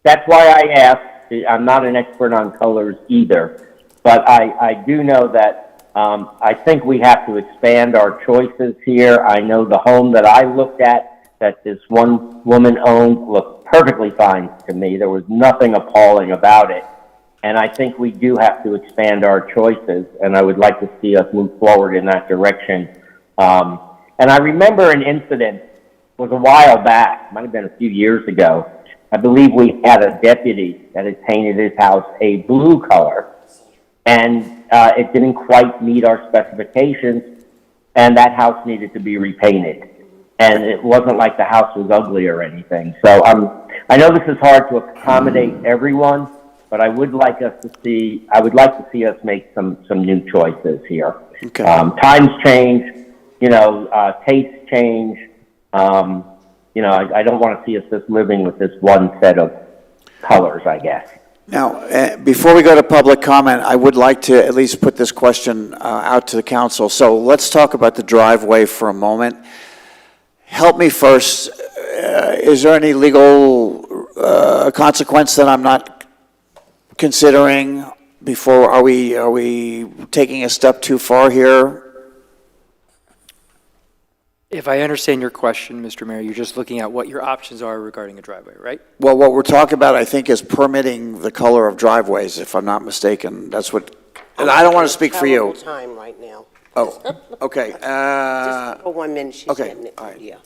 that's why I asked. I'm not an expert on colors either, but I do know that I think we have to expand our choices here. I know the home that I looked at that this one woman owned looked perfectly fine to me. There was nothing appalling about it. And I think we do have to expand our choices, and I would like to see us move forward in that direction. And I remember an incident, it was a while back, might have been a few years ago. I believe we had a deputy that had painted his house a blue color, and it didn't quite meet our specifications, and that house needed to be repainted. And it wasn't like the house was ugly or anything. So I know this is hard to accommodate everyone, but I would like to see us make some new choices here. Okay. Times change, tastes change. I don't want to see us just living with this one set of colors, I guess. Now, before we go to public comment, I would like to at least put this question out to the council. So let's talk about the driveway for a moment. Help me first, is there any legal consequence that I'm not considering before? Are we taking a step too far here? If I understand your question, Mr. Mayor, you're just looking at what your options are regarding a driveway, right? Well, what we're talking about, I think, is permitting the color of driveways, if I'm not mistaken. That's what, and I don't want to speak for you. Terrible time right now. Oh, okay. Just for 1 minute, she's okay, getting it. all right. Yeah.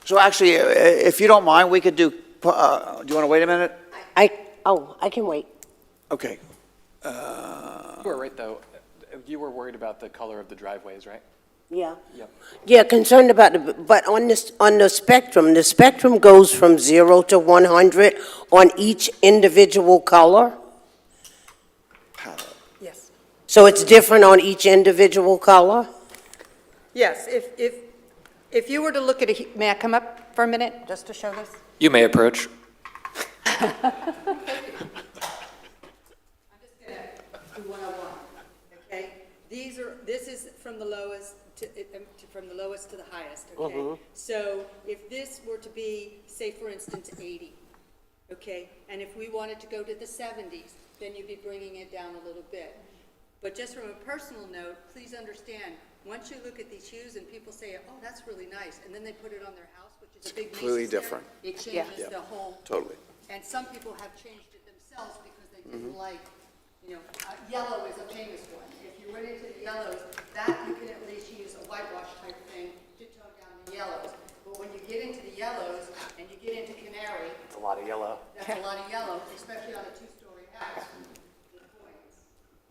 So actually, if you don't mind, we could do, do you want to wait a minute? I can wait. Okay. You were right, though. You were worried about the color of the driveways, right? Yeah. Yep. Yeah, concerned about but on the spectrum goes from 0 to 100 on each individual color? Yes. So it's different on each individual color? Yes, if you were to look at may I come up for a minute, just to show this? You may approach. I'm just gonna do 101, okay? This is from the lowest to the highest, okay? Mhm. So if this were to be, say for instance, 80, okay? And if we wanted to go to the 70s, then you'd be bringing it down a little bit. But just from a personal note, please understand, once you look at these hues and people say, oh, that's really nice, and then they put it on their house, which is a big completely Macy's different. It changes the whole. Totally. And some people have changed it themselves because they didn't like, yellow is a famous one. If you went into the yellows, that you can at least use a whitewash type thing to tone down the yellows. But when you get into the yellows and you get into canary, It's a lot of yellow. that's a lot of yellow, especially on a two-story house with coins.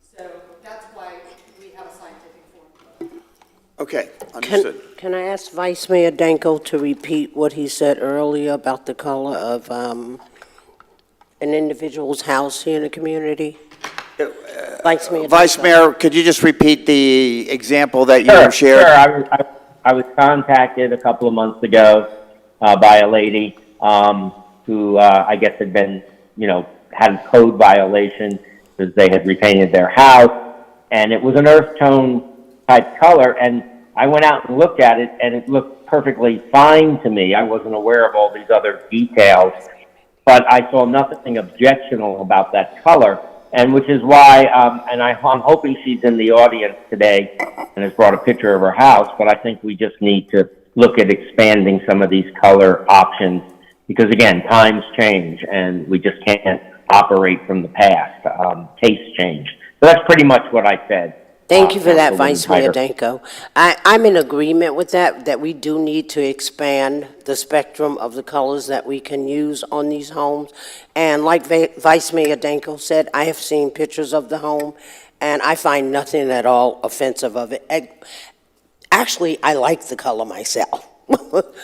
So that's why we have a scientific formula. Okay, understood. Can I ask Vice Mayor Danko to repeat what he said earlier about the color of an individual's house here in the community? Vice Mayor Vice Danko. Mayor, could you just repeat the example that you Sure, shared? sure. I was contacted a couple of months ago by a lady who I guess had been, had a code violation because they had repainted their house, and it was an earth tone type color, and I went out and looked at it, and it looked perfectly fine to me. I wasn't aware of all these other details, but I saw nothing objectionable about that color, and which is why, and I'm hoping she's in the audience today and has brought a picture of her house, but I think we just need to look at expanding some of these color options, because again, times change, and we just can't operate from the past. Tastes change. So that's pretty much what I said. Thank you for that, Councilwoman Vice Mayor Hyder. Danko. I'm in agreement with that we do need to expand the spectrum of the colors that we can use on these homes. And like Vice Mayor Danko said, I have seen pictures of the home, and I find nothing at all offensive of it. Actually, I like the color myself.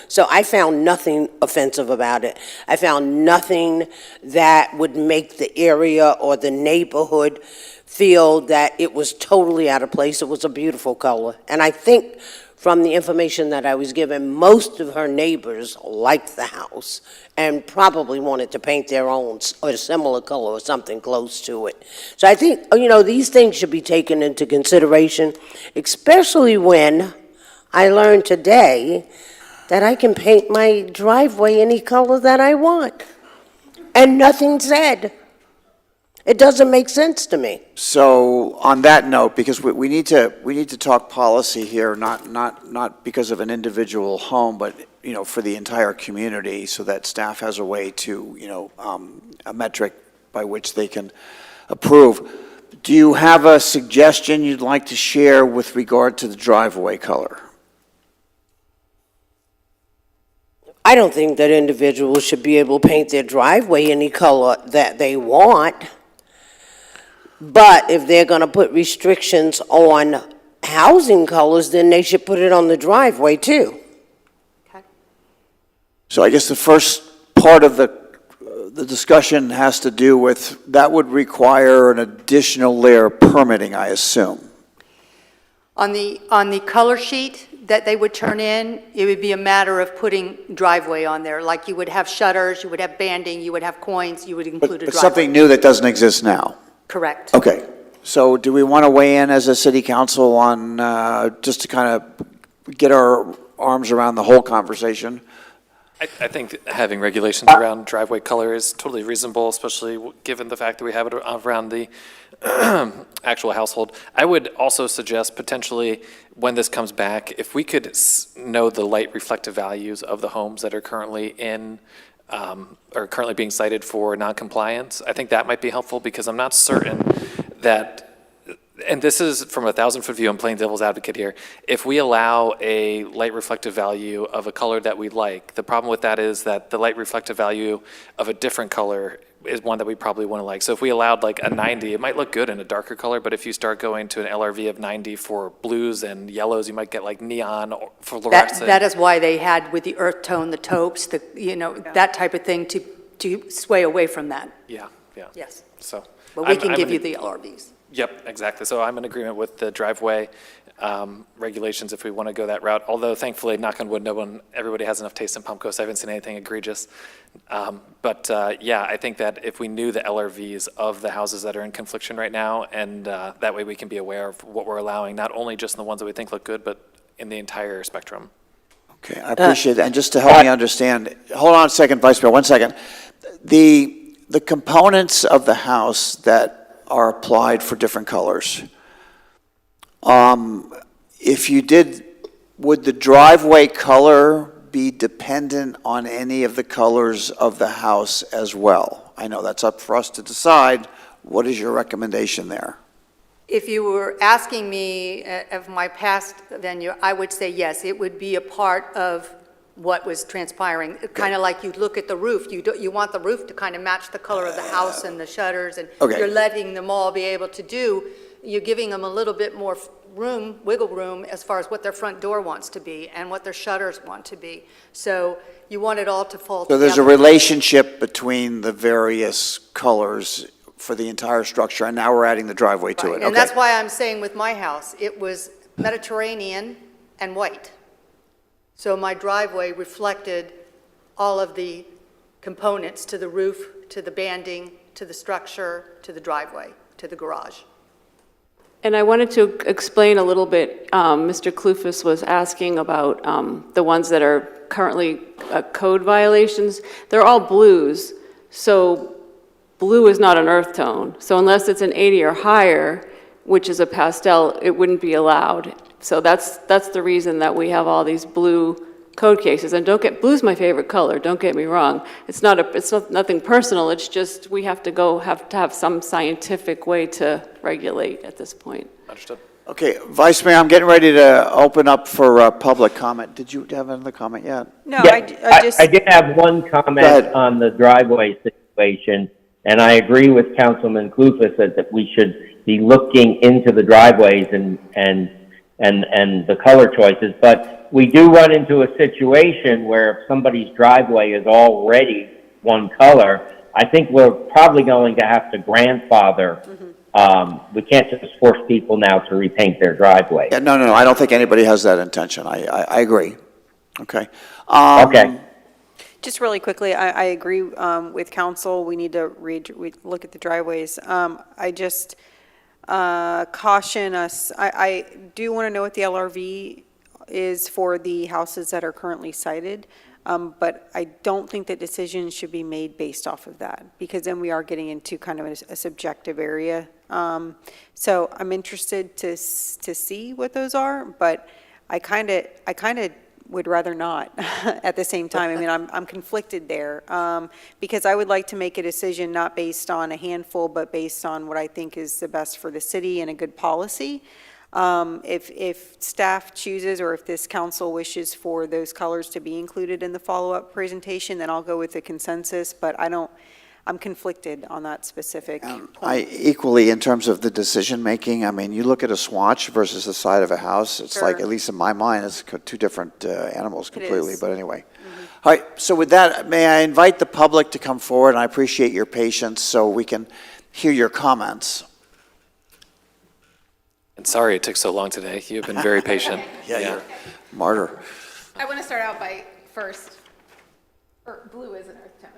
So I found nothing offensive about it. I found nothing that would make the area or the neighborhood feel that it was totally out of place. It was a beautiful color. And I think from the information that I was given, most of her neighbors liked the house and probably wanted to paint their own or a similar color or something close to it. So I think, these things should be taken into consideration, especially when I learned today that I can paint my driveway any color that I want. And nothing said. It doesn't make sense to me. So on that note, because we need to talk policy here, not because of an individual home, but, for the entire community, so that staff has a way to, a metric by which they can approve. Do you have a suggestion you'd like to share with regard to the driveway color? I don't think that individuals should be able to paint their driveway any color that they want. But if they're going to put restrictions on housing colors, then they should put it on the driveway too. So I guess the first part of the discussion has to do with, that would require an additional layer of permitting, I assume. On the color sheet that they would turn in, it would be a matter of putting driveway on there. Like you would have shutters, you would have banding, you would have coins, you would include a But driveway. something new that doesn't exist now. Correct. Okay, so do we want to weigh in as a city council on, just to kind of get our arms around the whole conversation? I think having regulations around driveway color is totally reasonable, especially given the fact that we have it around the actual household. I would also suggest potentially, when this comes back, if we could know the light reflective values of the homes that are currently in, or currently being cited for noncompliance, I think that might be helpful, because I'm not certain that, and this is from a 1,000-foot view, I'm playing devil's advocate here. If we allow a light reflective value of a color that we like, the problem with that is that the light reflective value of a different color is one that we probably wouldn't like. So if we allowed like a 90, it might look good in a darker color, but if you start going to an LRV of 90 for blues and yellows, you might get like neon or fluorescent. That is why they had with the earth tone, the taupes, that type of thing to sway away from that. Yeah. Yes. So. But we can give you the LRVs. Yep, exactly. So I'm in agreement with the driveway regulations if we want to go that route. Although thankfully, knock on wood, everybody has enough taste in Palm Coast. I haven't seen anything egregious. But I think that if we knew the LRVs of the houses that are in confliction right now, and that way we can be aware of what we're allowing, not only just in the ones that we think look good, but in the entire spectrum. Okay, I appreciate that. And just to help me understand, hold on a second, Vice Mayor, 1 second. The components of the house that are applied for different colors. If you did, would the driveway color be dependent on any of the colors of the house as well? I know that's up for us to decide. What is your recommendation there? If you were asking me of my past venue, I would say yes, it would be a part of what was transpiring. Kind of like you look at the roof, you want the roof to kind of match the color of the house and the shutters, and Okay. you're letting them all be able to you're giving them a little bit more wiggle room as far as what their front door wants to be and what their shutters want to be. So you want it all to fall So together. there's a relationship between the various colors for the entire structure, and now we're adding the driveway to it. And Okay. that's why I'm saying with my house, it was Mediterranean and white. So my driveway reflected all of the components to the roof, to the banding, to the structure, to the driveway, to the garage. And I wanted to explain a little bit, Mr. Clufus was asking about the ones that are currently code violations. They're all blues, so blue is not an earth tone. So unless it's an 80 or higher, which is a pastel, it wouldn't be allowed. So that's the reason that we have all these blue code cases. And blue's my favorite color, don't get me wrong. It's nothing personal, it's just we have to have some scientific way to regulate at this point. Understood. Okay, Vice Mayor, I'm getting ready to open up for public comment. Did you have another comment yet? No, Yeah, I did have one Go comment ahead. on the driveway situation, and I agree with Councilman Clufus that we should be looking into the driveways and the color choices, but we do run into a situation where if somebody's driveway is already one color, I think we're probably going to have to grandfather. We can't just force people now to repaint their driveway. Yeah, no, I don't think anybody has that intention. I agree. Okay. Okay. Just really quickly, I agree with council. We need to look at the driveways. I just caution us. I do want to know what the LRV is for the houses that are currently cited, but I don't think that decisions should be made based off of that, because then we are getting into kind of a subjective area. So I'm interested to see what those are, but I kind of would rather not at the same time. I mean, I'm conflicted there, because I would like to make a decision not based on a handful, but based on what I think is the best for the city and a good policy. If staff chooses, or if this council wishes for those colors to be included in the follow-up presentation, then I'll go with the consensus, but I'm conflicted on that specific point. Equally, in terms of the decision-making, I mean, you look at a swatch versus the side of a house, it's like, at least in my mind, it's two different animals completely, is. but anyway. All right, so with that, may I invite the public to come forward, and I appreciate your patience so we can hear your comments. And sorry it took so long today. You've been very patient. Yeah, you're a martyr. I want to start out by blue is an earth tone.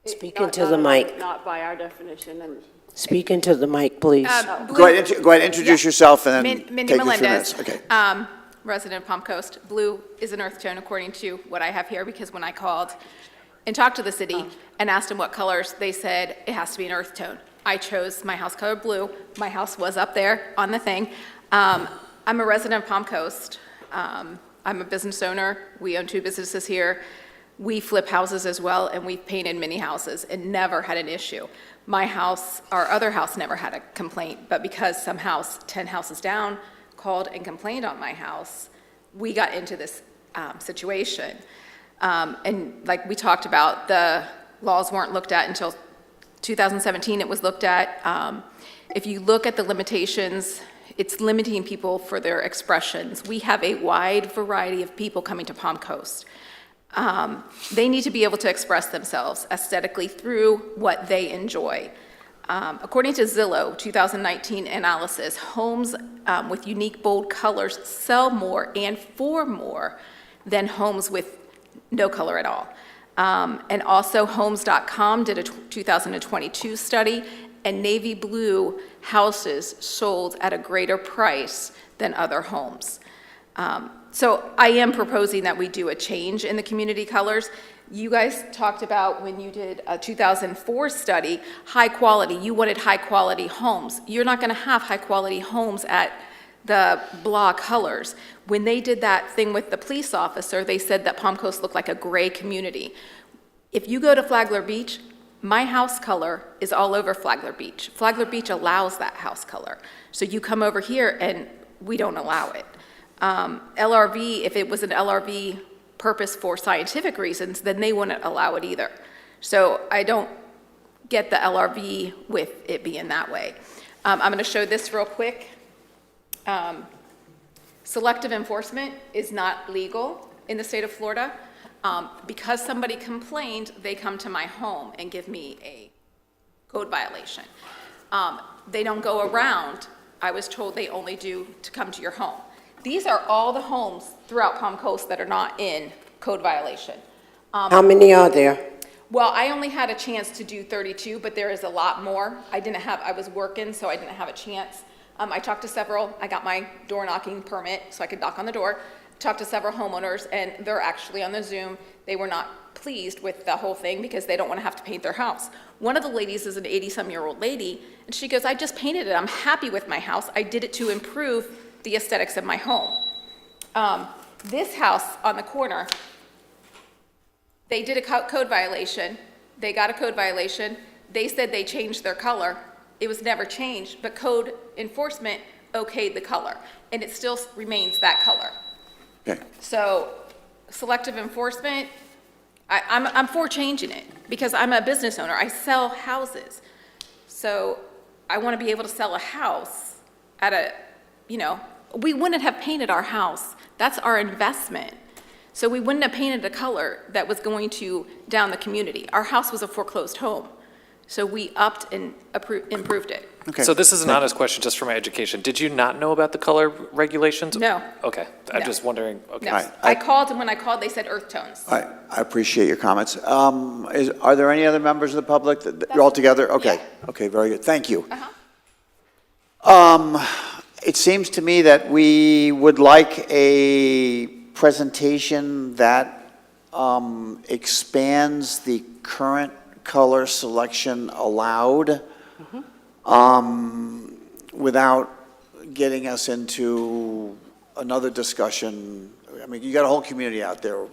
Speak into the mic. Not by our definition, and Speak into the mic, please. Go ahead, introduce yourself, and then Mindy take your 3 Melendez. minutes. Okay. Resident of Palm Coast. Blue is an earth tone according to what I have here, because when I called and talked to the city and asked them what colors, they said it has to be an earth tone. I chose my house color blue. My house was up there on the thing. I'm a resident of Palm Coast. I'm a business owner. We own 2 businesses here. We flip houses as well, and we've painted many houses and never had an issue. My house, our other house never had a complaint, but because some house, 10 houses down, called and complained on my house, we got into this situation. And like we talked about, the laws weren't looked at until 2017. It was looked at. If you look at the limitations, it's limiting people for their expressions. We have a wide variety of people coming to Palm Coast. They need to be able to express themselves aesthetically through what they enjoy. According to Zillow 2019 analysis, homes with unique bold colors sell more and for more than homes with no color at all. And also Homes.com did a 2022 study, and navy blue houses sold at a greater price than other homes. So I am proposing that we do a change in the community colors. You guys talked about, when you did a 2004 study, high quality. You wanted high quality homes. You're not going to have high quality homes at the blah colors. When they did that thing with the police officer, they said that Palm Coast looked like a gray community. If you go to Flagler Beach, my house color is all over Flagler Beach. Flagler Beach allows that house color. So you come over here and we don't allow it. LRV, if it was an LRV purpose for scientific reasons, then they wouldn't allow it either. So I don't get the LRV with it being that way. I'm going to show this real quick. Selective enforcement is not legal in the state of Florida. Because somebody complained, they come to my home and give me a code violation. They don't go around. I was told they only do to come to your home. These are all the homes throughout Palm Coast that are not in code violation. How many are there? Well, I only had a chance to do 32, but there is a lot more. I was working, so I didn't have a chance. I talked to several. I got my door knocking permit so I could knock on the door. Talked to several homeowners, and they're actually on the Zoom. They were not pleased with the whole thing because they don't want to have to paint their house. One of the ladies is an 80-some-year-old lady, and she goes, I just painted it. I'm happy with my house. I did it to improve the aesthetics of my home. This house on the corner, they did a code violation. They got a code violation. They said they changed their color. It was never changed, but code enforcement okayed the color, and it still remains that color. Okay. So selective enforcement, I'm for changing it because I'm a business owner. I sell houses. So I want to be able to sell a house at a, we wouldn't have painted our house. That's our investment. So we wouldn't have painted a color that was going to down the community. Our house was a foreclosed home. So we upped and improved it. Okay. So this is an honest question just for my education. Did you not know about the color regulations? No. Okay, I'm No. just wondering, okay. No, I called, and when I called, they said earth tones. I appreciate your comments. Are there any other members of the public that you're all together? Okay, okay, very good, thank you. It seems to me that we would like a presentation that expands the current color selection allowed without getting us into another discussion. I mean, you got a whole community out there,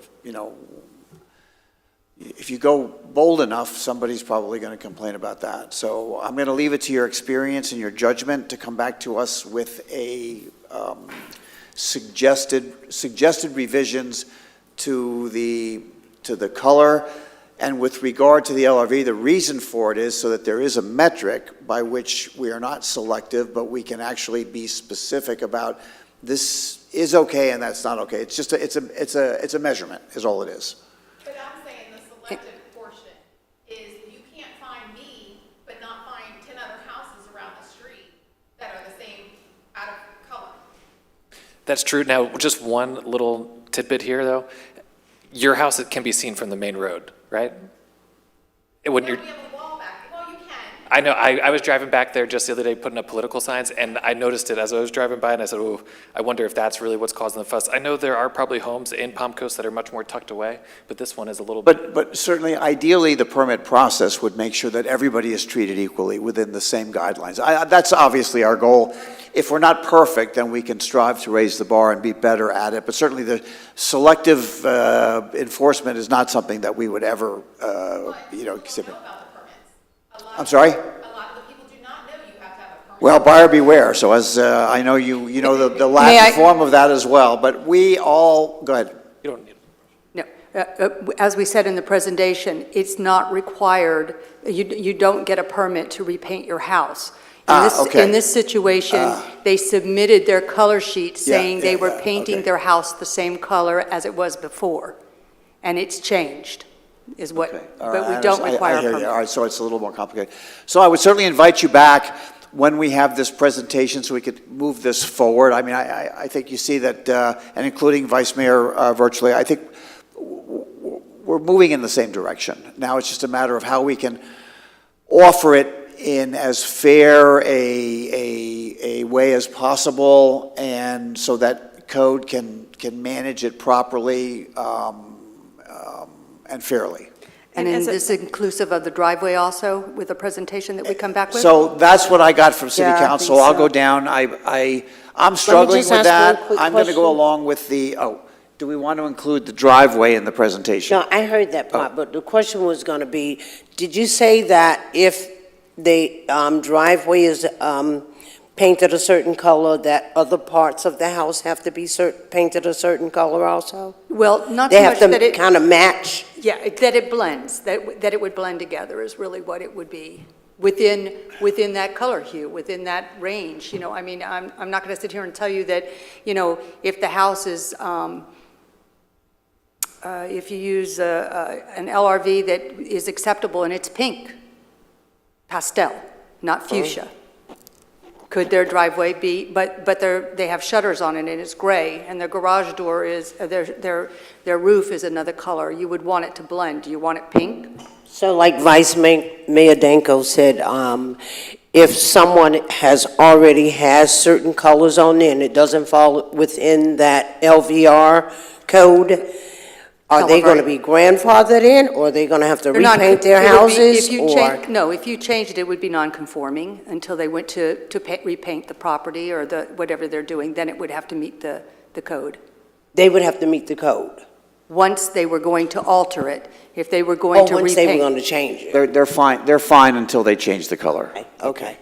if you go bold enough, somebody's probably going to complain about that. So I'm going to leave it to your experience and your judgment to come back to us with a suggested revisions to the color. And with regard to the LRV, the reason for it is so that there is a metric by which we are not selective, but we can actually be specific about this is okay and that's not okay. It's just it's a measurement is all it is. But I'm saying the selective portion is you can't find me, but not find 10 other houses around the street that are the same out of color. That's true. Now, just one little tidbit here, though. Your house can be seen from the main road, right? When you're, I know, I was driving back there just the other day putting up political signs, and I noticed it as I was driving by, and I said, oh, I wonder if that's really what's causing the fuss. I know there are probably homes in Palm Coast that are much more tucked away, but this one is a little bit. But certainly, ideally, the permit process would make sure that everybody is treated equally within the same guidelines. That's obviously our goal. If we're not perfect, then we can strive to raise the bar and be better at it. But certainly, the selective enforcement is not something that we would ever, consider. I'm sorry? Well, buyer beware. So as I know you know the Latin form of that as well. But we all, go ahead. You don't need No, as we said in the presentation, it's not required, you don't get a permit to repaint your house. In this situation, they submitted their color sheet saying they were painting their house the same color as it was before. And it's changed, is what, but we don't require a permit. All right, so it's a little more complicated. So I would certainly invite you back when we have this presentation so we could move this forward. I mean, I think you see that, and including Vice Mayor virtually, I think we're moving in the same direction. Now it's just a matter of how we can offer it in as fair a way as possible, and so that code can manage it properly and fairly. And is this inclusive of the driveway also, with the presentation that we come back with? So that's what I got from City Council. I'll go down. I'm struggling with that. I'm going to go along with the, do we want to include the driveway in the presentation? No, I heard that part, but the question was going to be, did you say that if the driveway is painted a certain color, that other parts of the house have to be painted a certain color also? Well, not They so have much that to it... kind of match? Yeah, that it blends, that it would blend together is really what it would be. within that color hue, within that range. You know, I mean, I'm not going to sit here and tell you that, you know, if the house is, if you use an LRV that is acceptable and it's pink, pastel, not fuchsia. Could their driveway be, but they have shutters on it and it's gray, and their garage door is, their roof is another color. You would want it to blend. Do you want it pink? So like Vice Mayor Danko said, if someone already has certain colors on there and it doesn't fall within that LVR code, are they going to be grandfathered in, or are they going to have to They're not- repaint their it would be- houses? if you or- change- No, if you changed it, it would be non-conforming until they went to repaint the property or whatever they're doing, then it would have to meet the code. They would have to meet the code. Once they were going to alter it, if they were going to repaint. Once they were going to change it. They're fine until they change the color. Okay.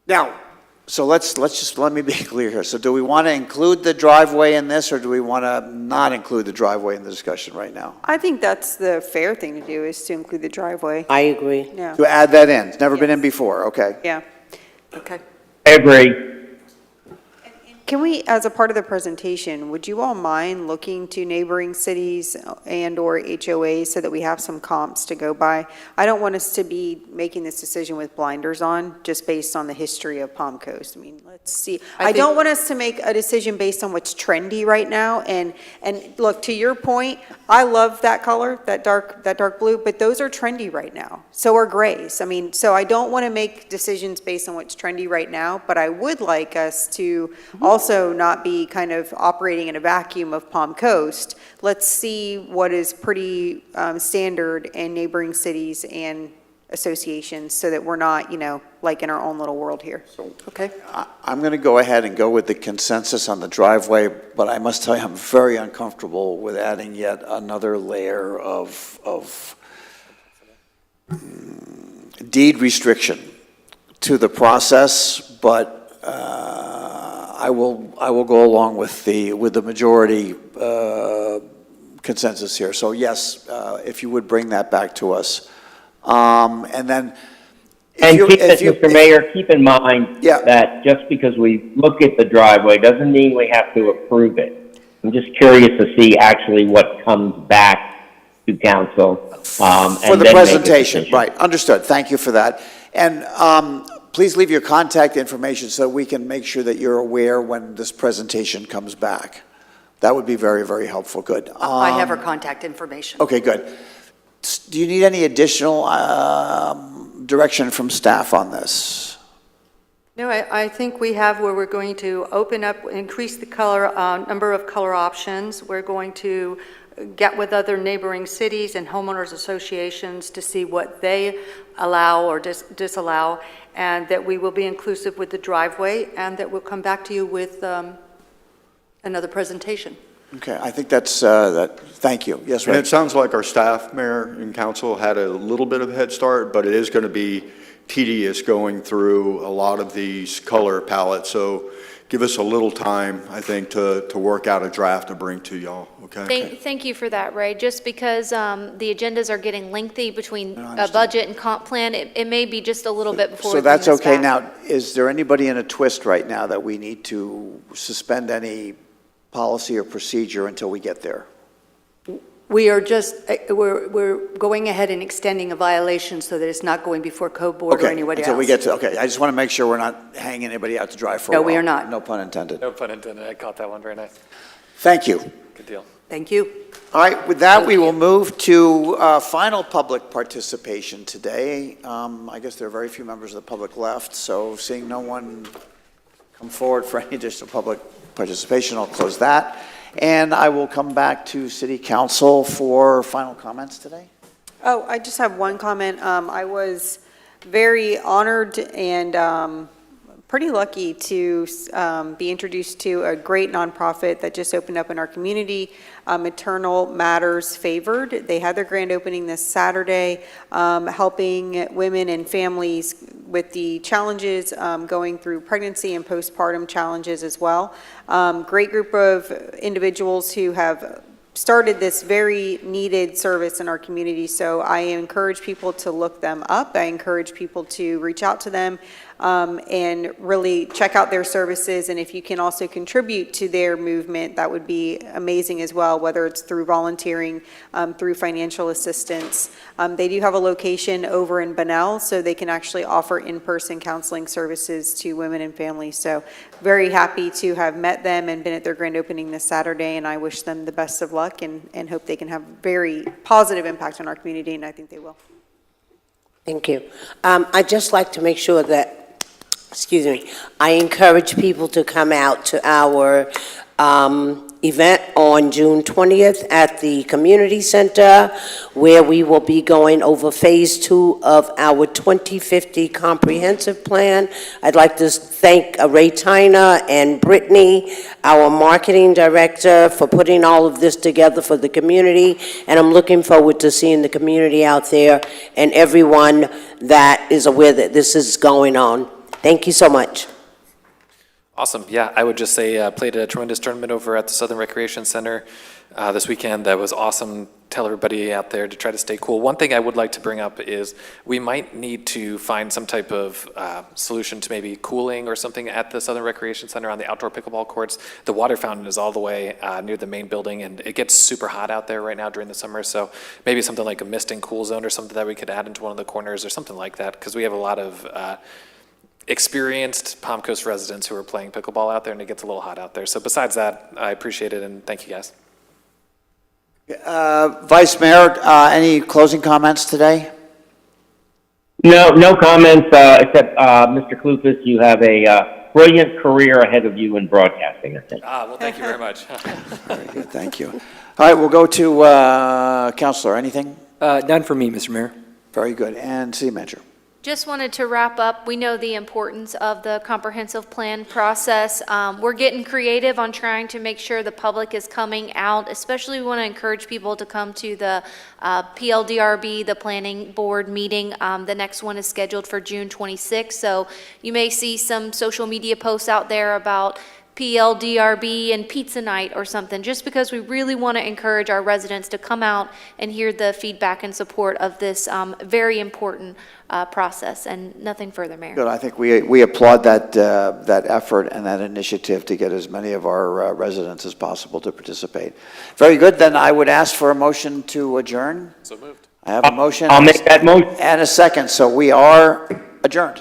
Now, so let me be clear here. So do we want to include the driveway in this, or do we want to not include the driveway in the discussion right now? I think that's the fair thing to do, is to include the driveway. I agree. Yeah. To add that in? It's never been in before, okay. Yeah. Okay. I agree. Can we, as a part of the presentation, would you all mind looking to neighboring cities and/or HOAs so that we have some comps to go by? I don't want us to be making this decision with blinders on, just based on the history of Palm Coast. I mean, let's see. I don't want us to make a decision based on what's trendy right now. And look, to your point, I love that color, that dark blue, but those are trendy right now. So are grays. I mean, so I don't want to make decisions based on what's trendy right now, but I would like us to also not be kind of operating in a vacuum of Palm Coast. Let's see what is pretty standard in neighboring cities and associations, so that we're not, you know, like in our own little world here. Okay? I'm going to go ahead and go with the consensus on the driveway, but I must tell you, I'm very uncomfortable with adding yet another layer of deed restriction to the process, but I will go along with the majority consensus here. So yes, if you would bring that back to us. And then, Mr. Mayor, keep in mind that just because we look at the driveway doesn't mean we have to approve it. I'm just curious to see actually what comes back to council. For the presentation, right, understood. Thank you for that. And please leave your contact information so we can make sure that you're aware when this presentation comes back. That would be very, very helpful. Good. I have her contact information. Okay, good. Do you need any additional direction from staff on this? No, I think we have where we're going to open up, increase the color, number of color options. We're going to get with other neighboring cities and homeowners associations to see what they allow or disallow, and that we will be inclusive with the driveway, and that we'll come back to you with another presentation. Okay, I think that's, thank you. Yes, And Ray? it sounds like our staff, Mayor and Council, had a little bit of a head start, but it is going to be tedious going through a lot of these color palettes. So give us a little time, I think, to work out a draft to bring to y'all, okay? Thank you for that, Ray. Just because the agendas are getting lengthy between a budget and comp plan, it may be just a little bit before we So bring that's this okay. back. Now, is there anybody in a twist right now that we need to suspend any policy or procedure until we get there? We are just, we're going ahead and extending a violation so that it's not going before code board or anybody else. Until we get to, okay, I just want to make sure we're not hanging anybody out to dry for a No, while. we are not. No pun intended. No pun intended. I caught that one. Very nice. Thank you. Good deal. Thank you. All right, with that, we will move to final public participation today. I guess there are very few members of the public left, so seeing no one come forward for any additional public participation, I'll close that. And I will come back to City Council for final comments today. Oh, I just have one comment. I was very honored and pretty lucky to be introduced to a great nonprofit that just opened up in our community, Maternal Matters Favored. They had their grand opening this Saturday, helping women and families with the challenges going through pregnancy and postpartum challenges as well. Great group of individuals who have started this very needed service in our community. So I encourage people to look them up. I encourage people to reach out to them and really check out their services. And if you can also contribute to their movement, that would be amazing as well, whether it's through volunteering, through financial assistance. They do have a location over in Bunnell, so they can actually offer in-person counseling services to women and families. So very happy to have met them and been at their grand opening this Saturday, and I wish them the best of luck and hope they can have very positive impact on our community, and I think they will. Thank you. I'd just like to make sure that, I encourage people to come out to our event on June 20th at the Community Center, where we will be going over Phase 2 of our 2050 Comprehensive Plan. I'd like to thank Ray Tyner and Brittany, our Marketing Director, for putting all of this together for the community, and I'm looking forward to seeing the community out there and everyone that is aware that this is going on. Thank you so much. Awesome. Yeah, I would just say played a tremendous tournament over at the Southern Recreation Center this weekend. That was awesome. Tell everybody out there to try to stay cool. One thing I would like to bring up is we might need to find some type of solution to maybe cooling or something at the Southern Recreation Center on the outdoor pickleball courts. The water fountain is all the way near the main building, and it gets super hot out there right now during the summer. So maybe something like a mist and cool zone or something that we could add into one of the corners or something like that, because we have a lot of experienced Palm Coast residents who are playing pickleball out there, and it gets a little hot out there. So besides that, I appreciate it, and thank you guys. Vice Mayor, any closing comments today? No comments, except, Mr. Kloufas, you have a brilliant career ahead of you in broadcasting, I think. Well, thank you very much. Very good, thank you. All right, we'll go to Counselor. Anything? None for me, Mr. Mayor. Very good. And City Manager. Just wanted to wrap up. We know the importance of the comprehensive plan process. We're getting creative on trying to make sure the public is coming out. Especially, we want to encourage people to come to the PLDRB, the Planning Board meeting. The next one is scheduled for June 26th. So you may see some social media posts out there about PLDRB and pizza night or something, just because we really want to encourage our residents to come out and hear the feedback and support of this very important process. And nothing further, Mayor. Good. I think we applaud that effort and that initiative to get as many of our residents as possible to participate. Very good. Then I would ask for a motion to adjourn. So moved. I have a motion. I'll make that motion. And a second. So we are adjourned.